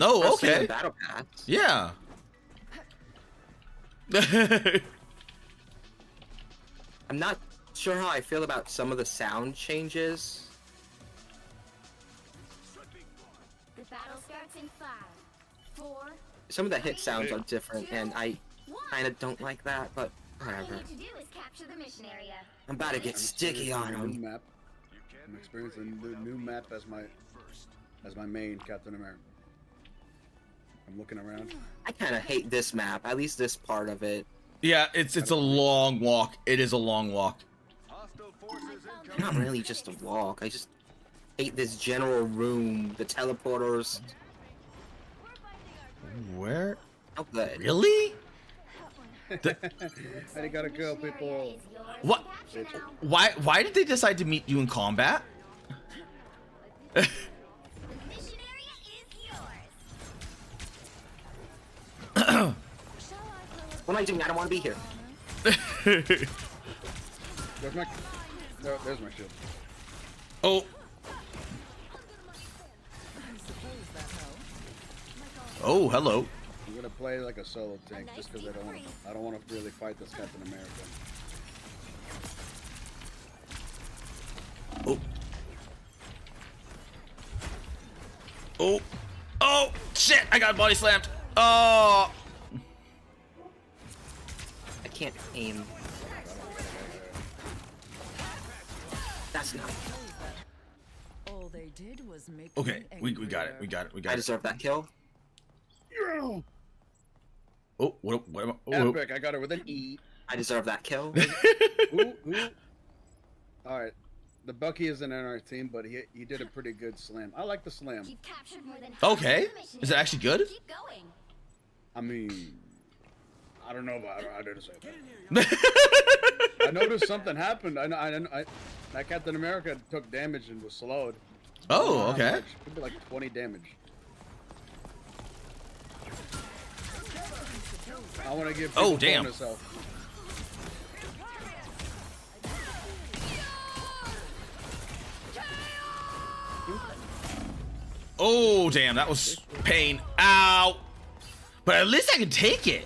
Oh, first thing in okay. Battle Pass. Yeah. I'm not sure how I feel about some of the sound changes. The battle starts in 5, 4. Some of the hit sounds are different, and I kind of don't like that, but whatever. All you need to do is capture the mission area. I'm about to get sticky on New him. map. I'm experiencing the new map as my main Captain America. I'm looking around. I kind of hate this map, at least this part of it. Yeah, it's a long walk. It is a long walk. Not really just a walk. I just hate this general room, the teleporters. Where? Oh, good. Really? I gotta kill people. What? Why did they decide to meet you in combat? The mission area is yours. What am I doing? I don't want to be here. There's my shield. Oh. Oh, hello. I'm gonna play like a solo tank just because I don't want to really fight this Captain America. Oh. Oh. Oh, shit! I got body slammed. Oh. I can't aim. That's not. All they did was make Okay, me we got it. We got it. We got I it. deserve that kill. Oh, what am I? Oh, Epic! I got it with an E. I deserve that kill. Ooh. All right. The Bucky isn't in our team, but he did a pretty good slam. I like the slam. You've captured more than Okay. half of the mission Is it actually good? Keep going. I mean, I don't know about. I didn't say that. I noticed something happened. I that Captain America took damage and was slowed. Oh, okay. Could be like 20 damage. I want to give. Oh, people damn. bonus health. Oh, damn, that was pain. Ow. But at least I can take it.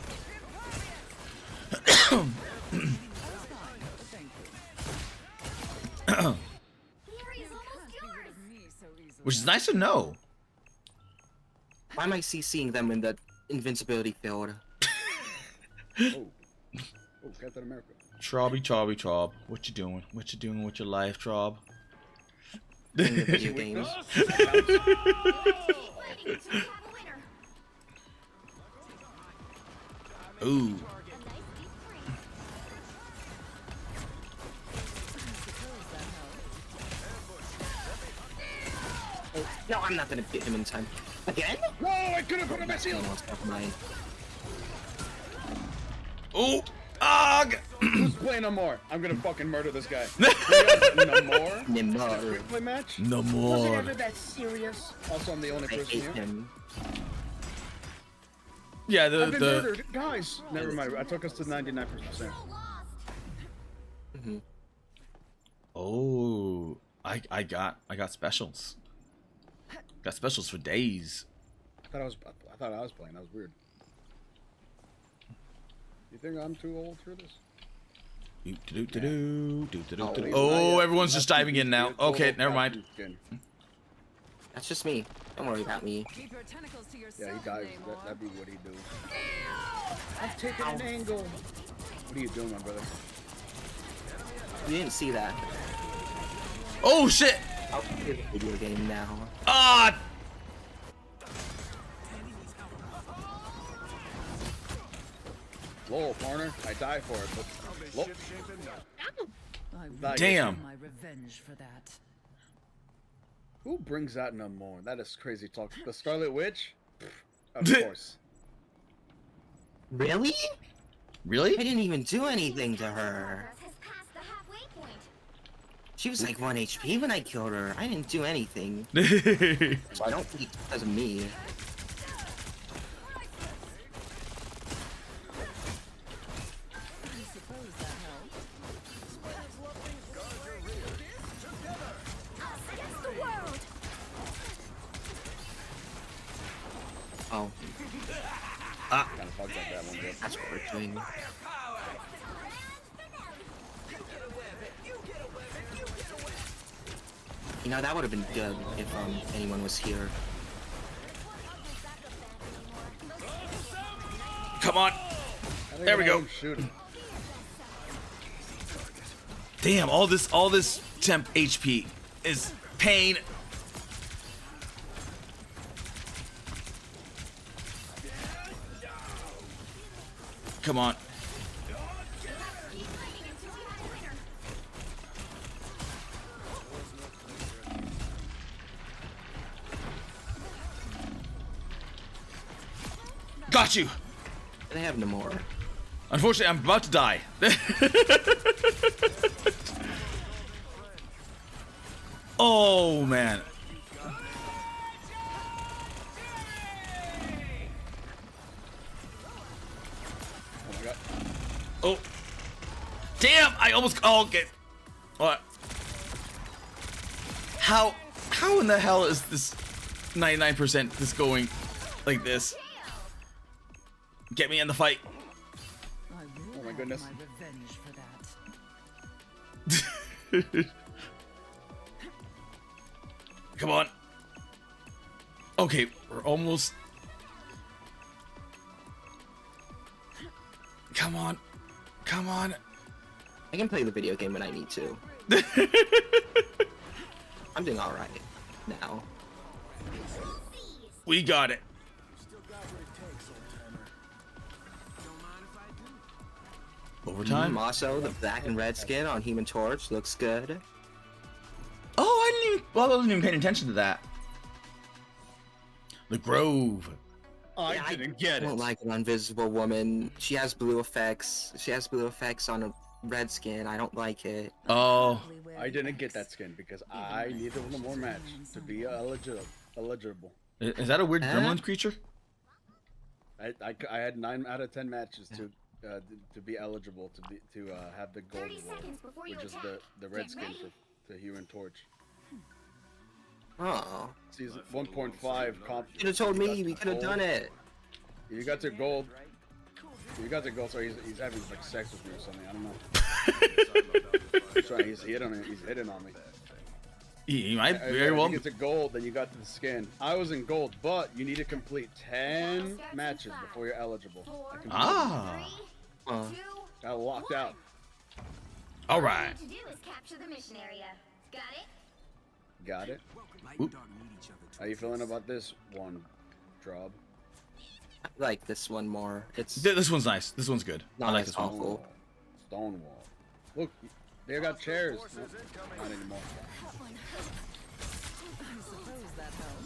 Which is nice to know. Why am I CCing them in the invincibility field? Oh, Captain America. Trob. What you doing? What you doing with your life, Trob? In the video games. Ooh. No, I'm not gonna hit him in time. Again? No, I couldn't put on my shield. Never mind. Oh. Ugh. Who's playing no more? I'm gonna fucking murder this guy. No more? No more. Quick play match? No Was it more. ever that serious? Also, I'm the only I person hate here. him. Yeah, I've been the murdered, guys. Never mind. I took us to 99%. Mm-hmm. Oh, I got specials. Got specials for days. I thought I was playing. That was weird. You think I'm too old for this? Oh, everyone's just diving in now. Okay, never mind. That's just me. Don't worry about me. Keep your tentacles to yourself. Yeah, he dives. Namor. That'd be what he'd do. I'm taking an angle. What are you doing, my brother? You didn't see that. Oh shit! I'll play the video game now. Ah! Lol, corner. I die for it, but lol. I will Damn. take my revenge for that. Who brings out no more? That is crazy talk. The Scarlet Witch? Of course. Really? Really? I didn't even do anything to her. She was like 1 HP when I killed her. I didn't do anything. So I don't think it's because of me. Oh. Kind of fucked up that one, bit. That's what we're doing. You know, that would have been good if anyone was here. Come on. There we go. Damn, all this temp HP is pain. Come on. Got you. They have no more. Unfortunately, I'm about to die. Oh, man. Oh my god. Oh. Damn, I almost... Oh, okay. What? How in the hell is this 99% this going like this? Get me in the fight. Oh my goodness. Come on. Okay, we're almost... Come on. Come on. I can play the video game when I need to. I'm doing alright now. We got it. Overtime? Also, the black and red skin on Human Torch looks good. Oh, I wasn't even paying attention to that. The Grove. I didn't get I don't like an invisible woman. She has blue effects. She has blue effects on a red skin. I don't like it. Oh. I didn't get that skin because I needed one more match to be eligible. Is that a weird gremlin creature? I had 9 out of 10 matches to be eligible to have the gold reward, which is the red skin for the Human Torch. Oh. Season 1.5 comp. You could have told me. We could have done it. You got the gold. You got the gold, so he's having like sex with me or something. I don't know. He's hitting on me. He might very well. If you get to gold, then you got the skin. I was in gold, but you need to complete 10 matches before you're eligible. Ah. Got locked out. All right. To do is capture the mission area. Got it? Got it. Oop. How you feeling about this one, Drob? I like this one more. It's This one's nice. This one's good. I like this one. awful. Stonewall. Look, they got chairs. Not anymore.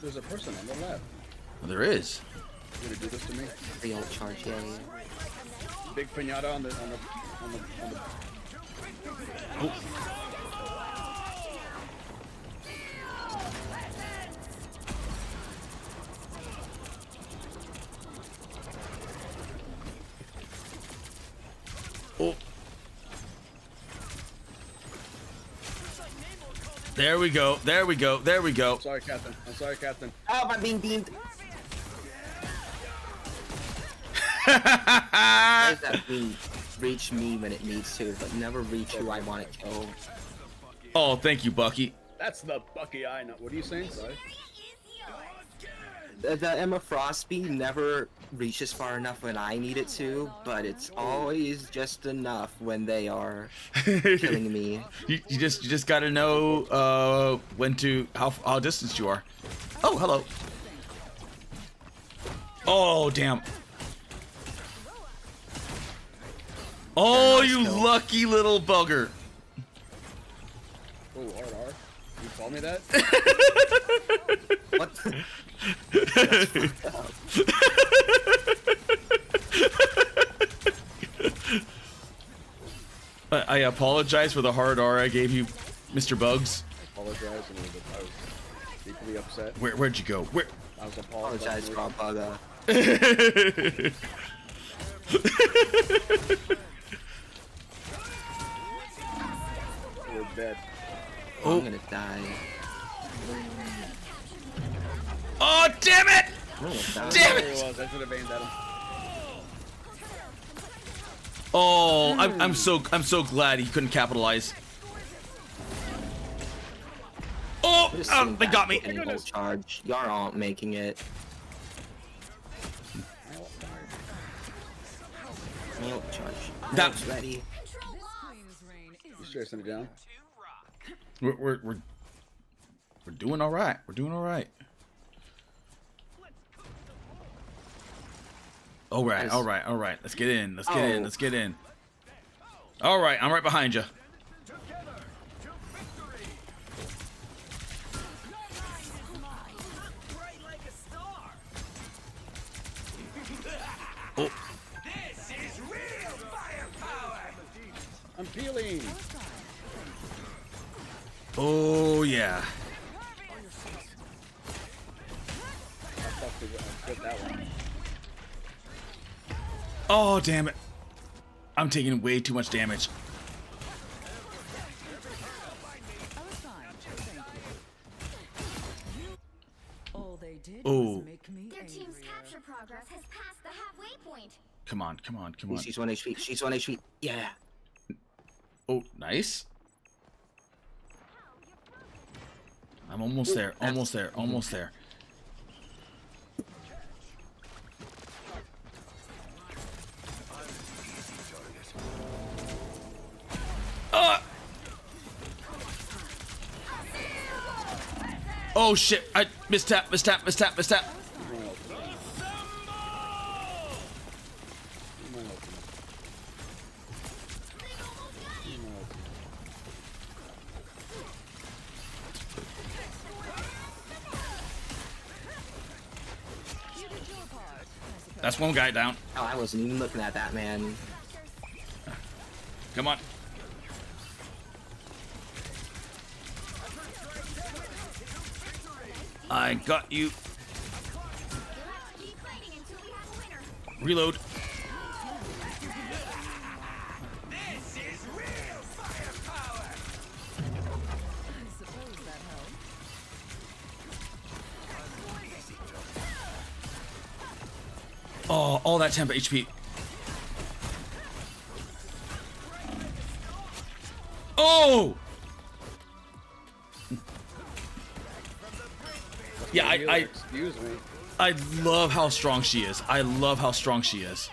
There's a person on the left. Well, there is. You gonna do this to me? The old charge, yeah. Big pinata on the. Oh. Oh. There we go. There we go. There we go. Sorry, Captain. I'm sorry, Captain. Oh, I'm being beamed. That beam reach me when it needs to, but never reach who I want to kill. Oh, thank you, Bucky. That's the Bucky I know. What are you saying? Sorry. The Emma Frost beam never reaches far enough when I need it to, but it's always just enough when they are killing me. You just gotta know when to how distant you are. Oh, hello. Oh, damn. Oh, you lucky little bugger. Oh, hard R. You call me that? What? I apologize for the hard R I gave you, Mr. Bugs. I apologize. I was deeply upset. Where'd you go? Where? I was Apologize for Bugga. We're dead. I'm gonna die. Oh, damn it! I'm gonna die. Damn There it! he was. I should have aimed at him. Oh, I'm so glad he couldn't capitalize. Oh, Just oh sitting they back got me. getting ult charge. Y'all aren't making it. Ult charge. That's Ult's ready. You stressing it down? We're doing all right. We're doing all right. All right, all right, all right. Let's get in. Let's get in. Let's get in. All right, I'm right behind you. Oh. This is real firepower. I'm peeling. Oh yeah. I got that one. Oh damn it. I'm taking way too much damage. Oh. Their team's capture progress has passed the halfway point. Come on, come on, come on. She's 1 HP. She's 1 HP. Yeah. Oh, nice. I'm almost there. Almost there. Almost there. Oh shit! I mistap, mistap, mistap, mistap. That's one guy down. Oh, I wasn't even looking at that, man. Come on. I got you. Reload. This is real firepower. I suppose that helps. Oh, all that temp HP. Oh! Yeah, excuse me. I love how strong she is. I love how strong she is.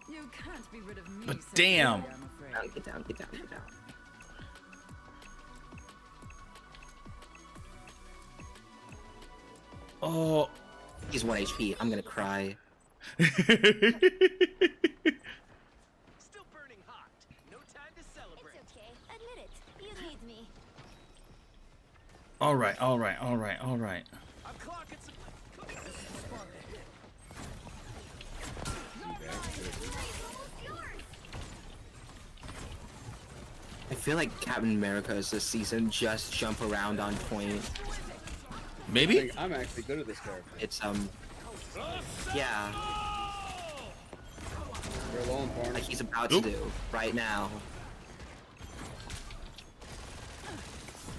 You can't be rid of me. But so damn. quickly, I'm afraid. Get down, get down, get down. Oh. He's 1 HP. I'm gonna cry. Still burning hot. No time to celebrate. It's okay. Admit it. You need me. All right, all right, all right, all right. I'm clocking some. I feel like Captain America's this season just jump around on point. Maybe? I'm actually good at this character. It's yeah, We're alone, Barnes. like he's about to do right now.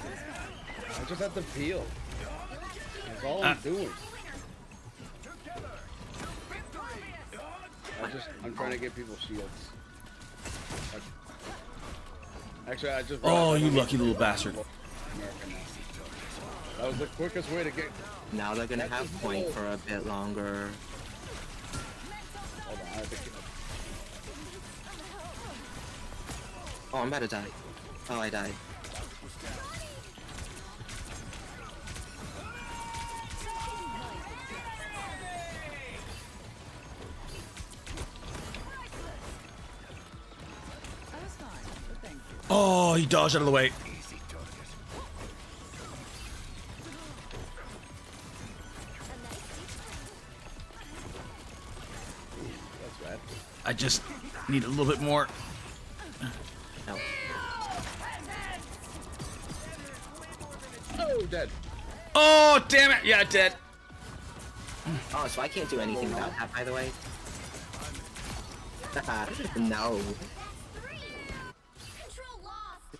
I just have to peel. That's all I'm doing. I'm trying to get people shields. Actually, I just. Oh, you lucky little bastard. That was the quickest way to get. Now they're gonna have point for a bit longer. Hold on, I have to kill. Oh, I'm about to die. Oh, I died. I was fine, but thank you. Oh, he dodged out of the way. I just need a little bit more. No. Oh, dead. Oh, damn it. Yeah, dead. Oh, so I can't do anything about that, by the way. No.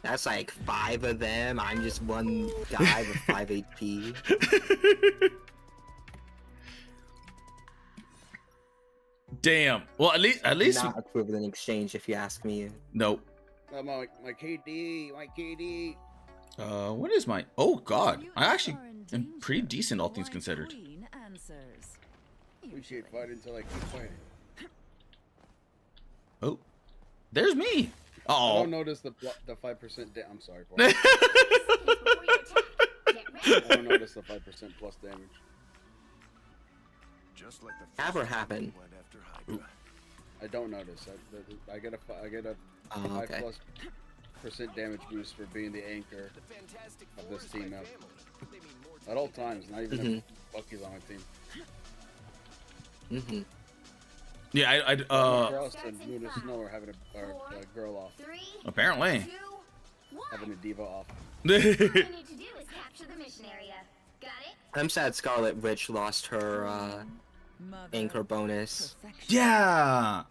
That's like 5 of them. I'm just one guy with 5 HP. Damn. Well, at least. Not equivalent exchange, if you ask me. Nope. My KD, my KD. What is my? Oh God, I actually am pretty decent, all things considered. We should fight until I keep fighting. Oh, there's me. I Oh. don't notice the 5% I'm sorry, boy. I don't notice the 5% plus damage. Just like the Never happened. I don't notice. I get a 5+% damage boost for being the anchor of this team at all times. Not even if Bucky's on my team. Yeah, Frost and Moon and Snow are having a girl off. Apparently. Having a diva off. I'm sad Scarlet Witch lost her anchor bonus. Yeah.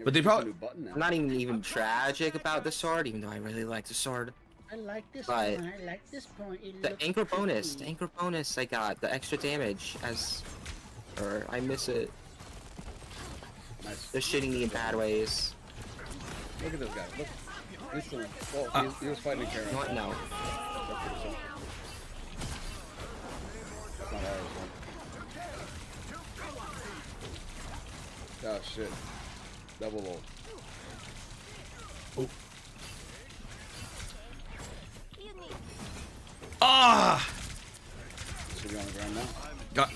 But they probably. I'm not even tragic about the sword, even though I really like the sword. I like this But one. I like this point. It the looks anchor bonus, pretty. the anchor bonus I got, the extra damage or I miss it. Nice. They're shitting me in bad ways. Look at this guy. Look. Instantly. Oh, he was fighting Karen. What? No. That's not ours, man. Oh shit. Double ult. Oh. Ah! Should be on the ground now. Got.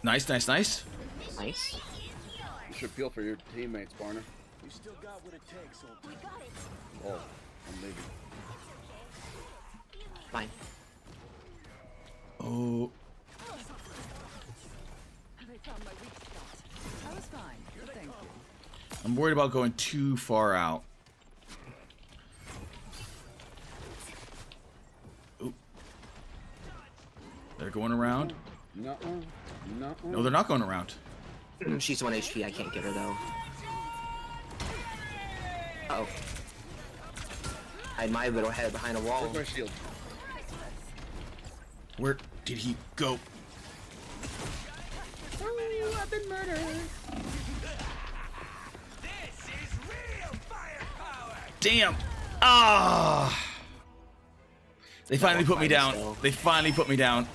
Nice. Nice. You should feel for your teammates, partner. We still got what it takes, old We got it. Oh, I'm leaving. Fine. Oh. I was fine. Thank you. I'm worried about going too far out. Ooh. They're going around. No, No, they're not going around. She's 1 HP, I can't get her though. Uh oh. I had my little head behind a wall. Where's my shield? Where did he go? Oh, I've been murdered. Damn. Ah. They finally put me down. They finally put me down.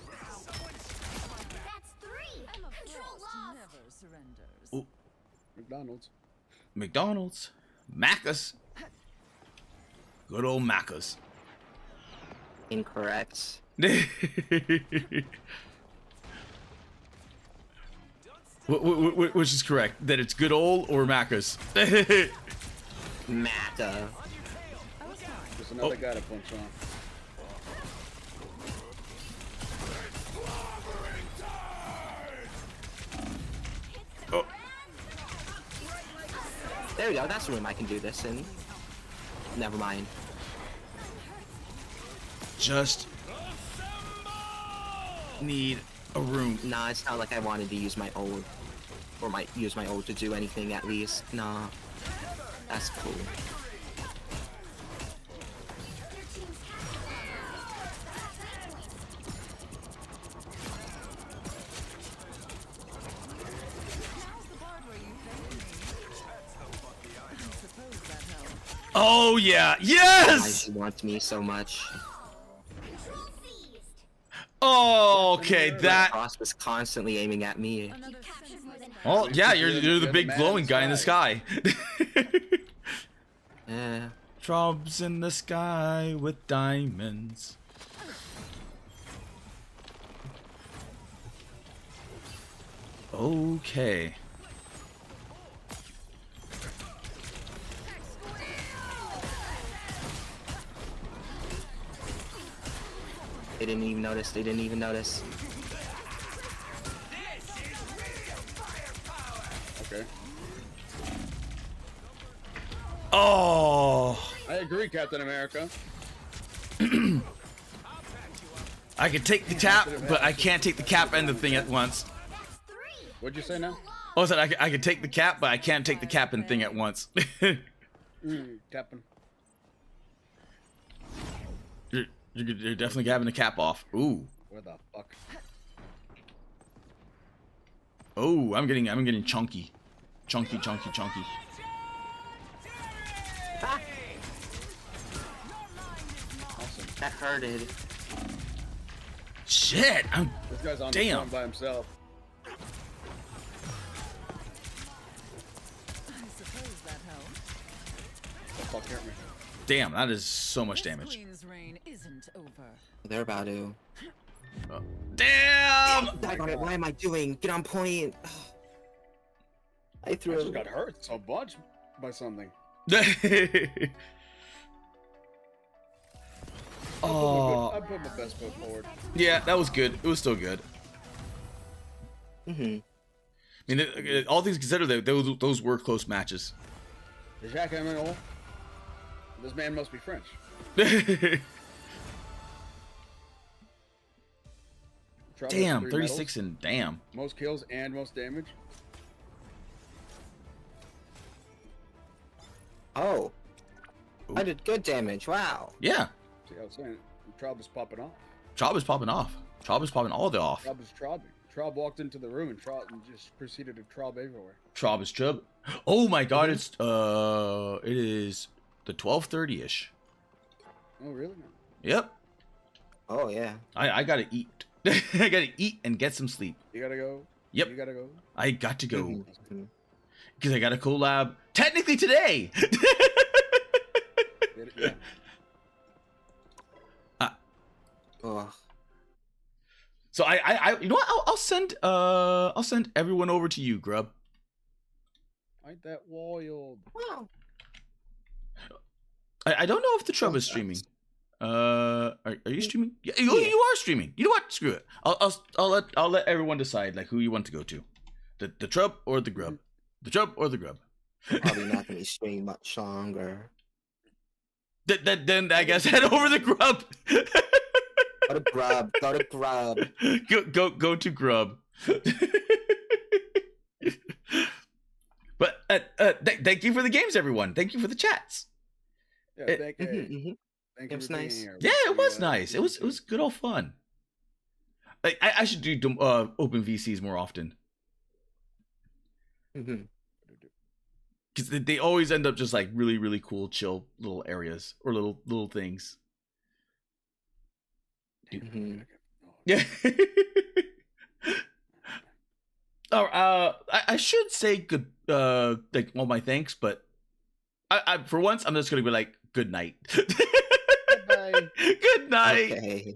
That's 3. Control lost. Never surrenders. Oh, McDonald's. McDonald's. Macca's. Good old Macca's. Incorrect. Which is correct? That it's good old or Macca's? Macca. There's another guy to punch on. Oh. There we go, that's the room I can do this in. Never mind. Just need a room. Nah, it's not like I wanted to use my ult. Or use my ult to do anything at least. Nah. That's cool. Oh yeah, Why yes. she wants me so much. Oh, okay, that. Frost was constantly aiming at me. Oh yeah, you're the big glowing guy in the sky. Yeah. Drops in the sky with diamonds. Okay. They didn't even notice. They didn't even notice. Okay. Oh, I agree, Captain America. I can take the cap, but I can't take the cap and the thing at once. What'd you say now? Oh, I said I can take the cap, but I can't take the cap and thing at once. Captain. You're definitely having the cap off. Ooh. Where the fuck? Oh, I'm getting chunky. Chunky. Ah. Awesome. That hurted. Shit. This guy's on the Damn. phone by himself. I suppose that helps. The fuck hurt me. Damn, that is so much This damage. queen's reign isn't over. They're about to. Damn! Daggone it, what am I doing? Get on point. I I threw. just got hurt so much by something. Oh, I put my best foot forward. yeah, that was good. It was still good. Mhm. I mean, all things considered, those were close matches. Jacques Amenol. This man must be French. Travel Damn, 3 36 medals, and damn. most kills and most damage. Oh. Ooh. I did good damage. Wow. Yeah, See, I was saying, Traub is popping off. Traub is popping off. Traub is popping all the off. Traub is Traubing. Traub walked into the room and just proceeded to Traub everywhere. Traub is Trub. Oh my God, it is the 12:30ish. Oh, really? Yep, Oh yeah. I gotta eat. I gotta eat and get some sleep. You gotta go. Yep. You gotta go. I got to go Mhm. because I got a collab technically today. Yeah. Oh. So I you know what? I'll send everyone over to you, Grub. Ain't that wild? Wow. I don't know if the Trub is streaming. Are you streaming? Yeah, you are streaming. You know what? Screw it. I'll let everyone decide like who you want to go to, the Trub or the Grub, the Trub or the Grub. Probably not gonna stream much longer. Then I guess head over the Grub. Go to Grub. Go to Grub. Go to Grub. But thank you for the games, everyone. Thank you for the chats. Yeah, It- thank you. Thank It you was for being nice. here. Yeah, it was nice. It We, was good old fun. Like I should do open VCs more often Mhm. because they always end up just like really cool, chill little areas or little things. Mhm. Yeah. I should say good like all my thanks, but I for once I'm just gonna be like good night. Bye. Good night. Okay.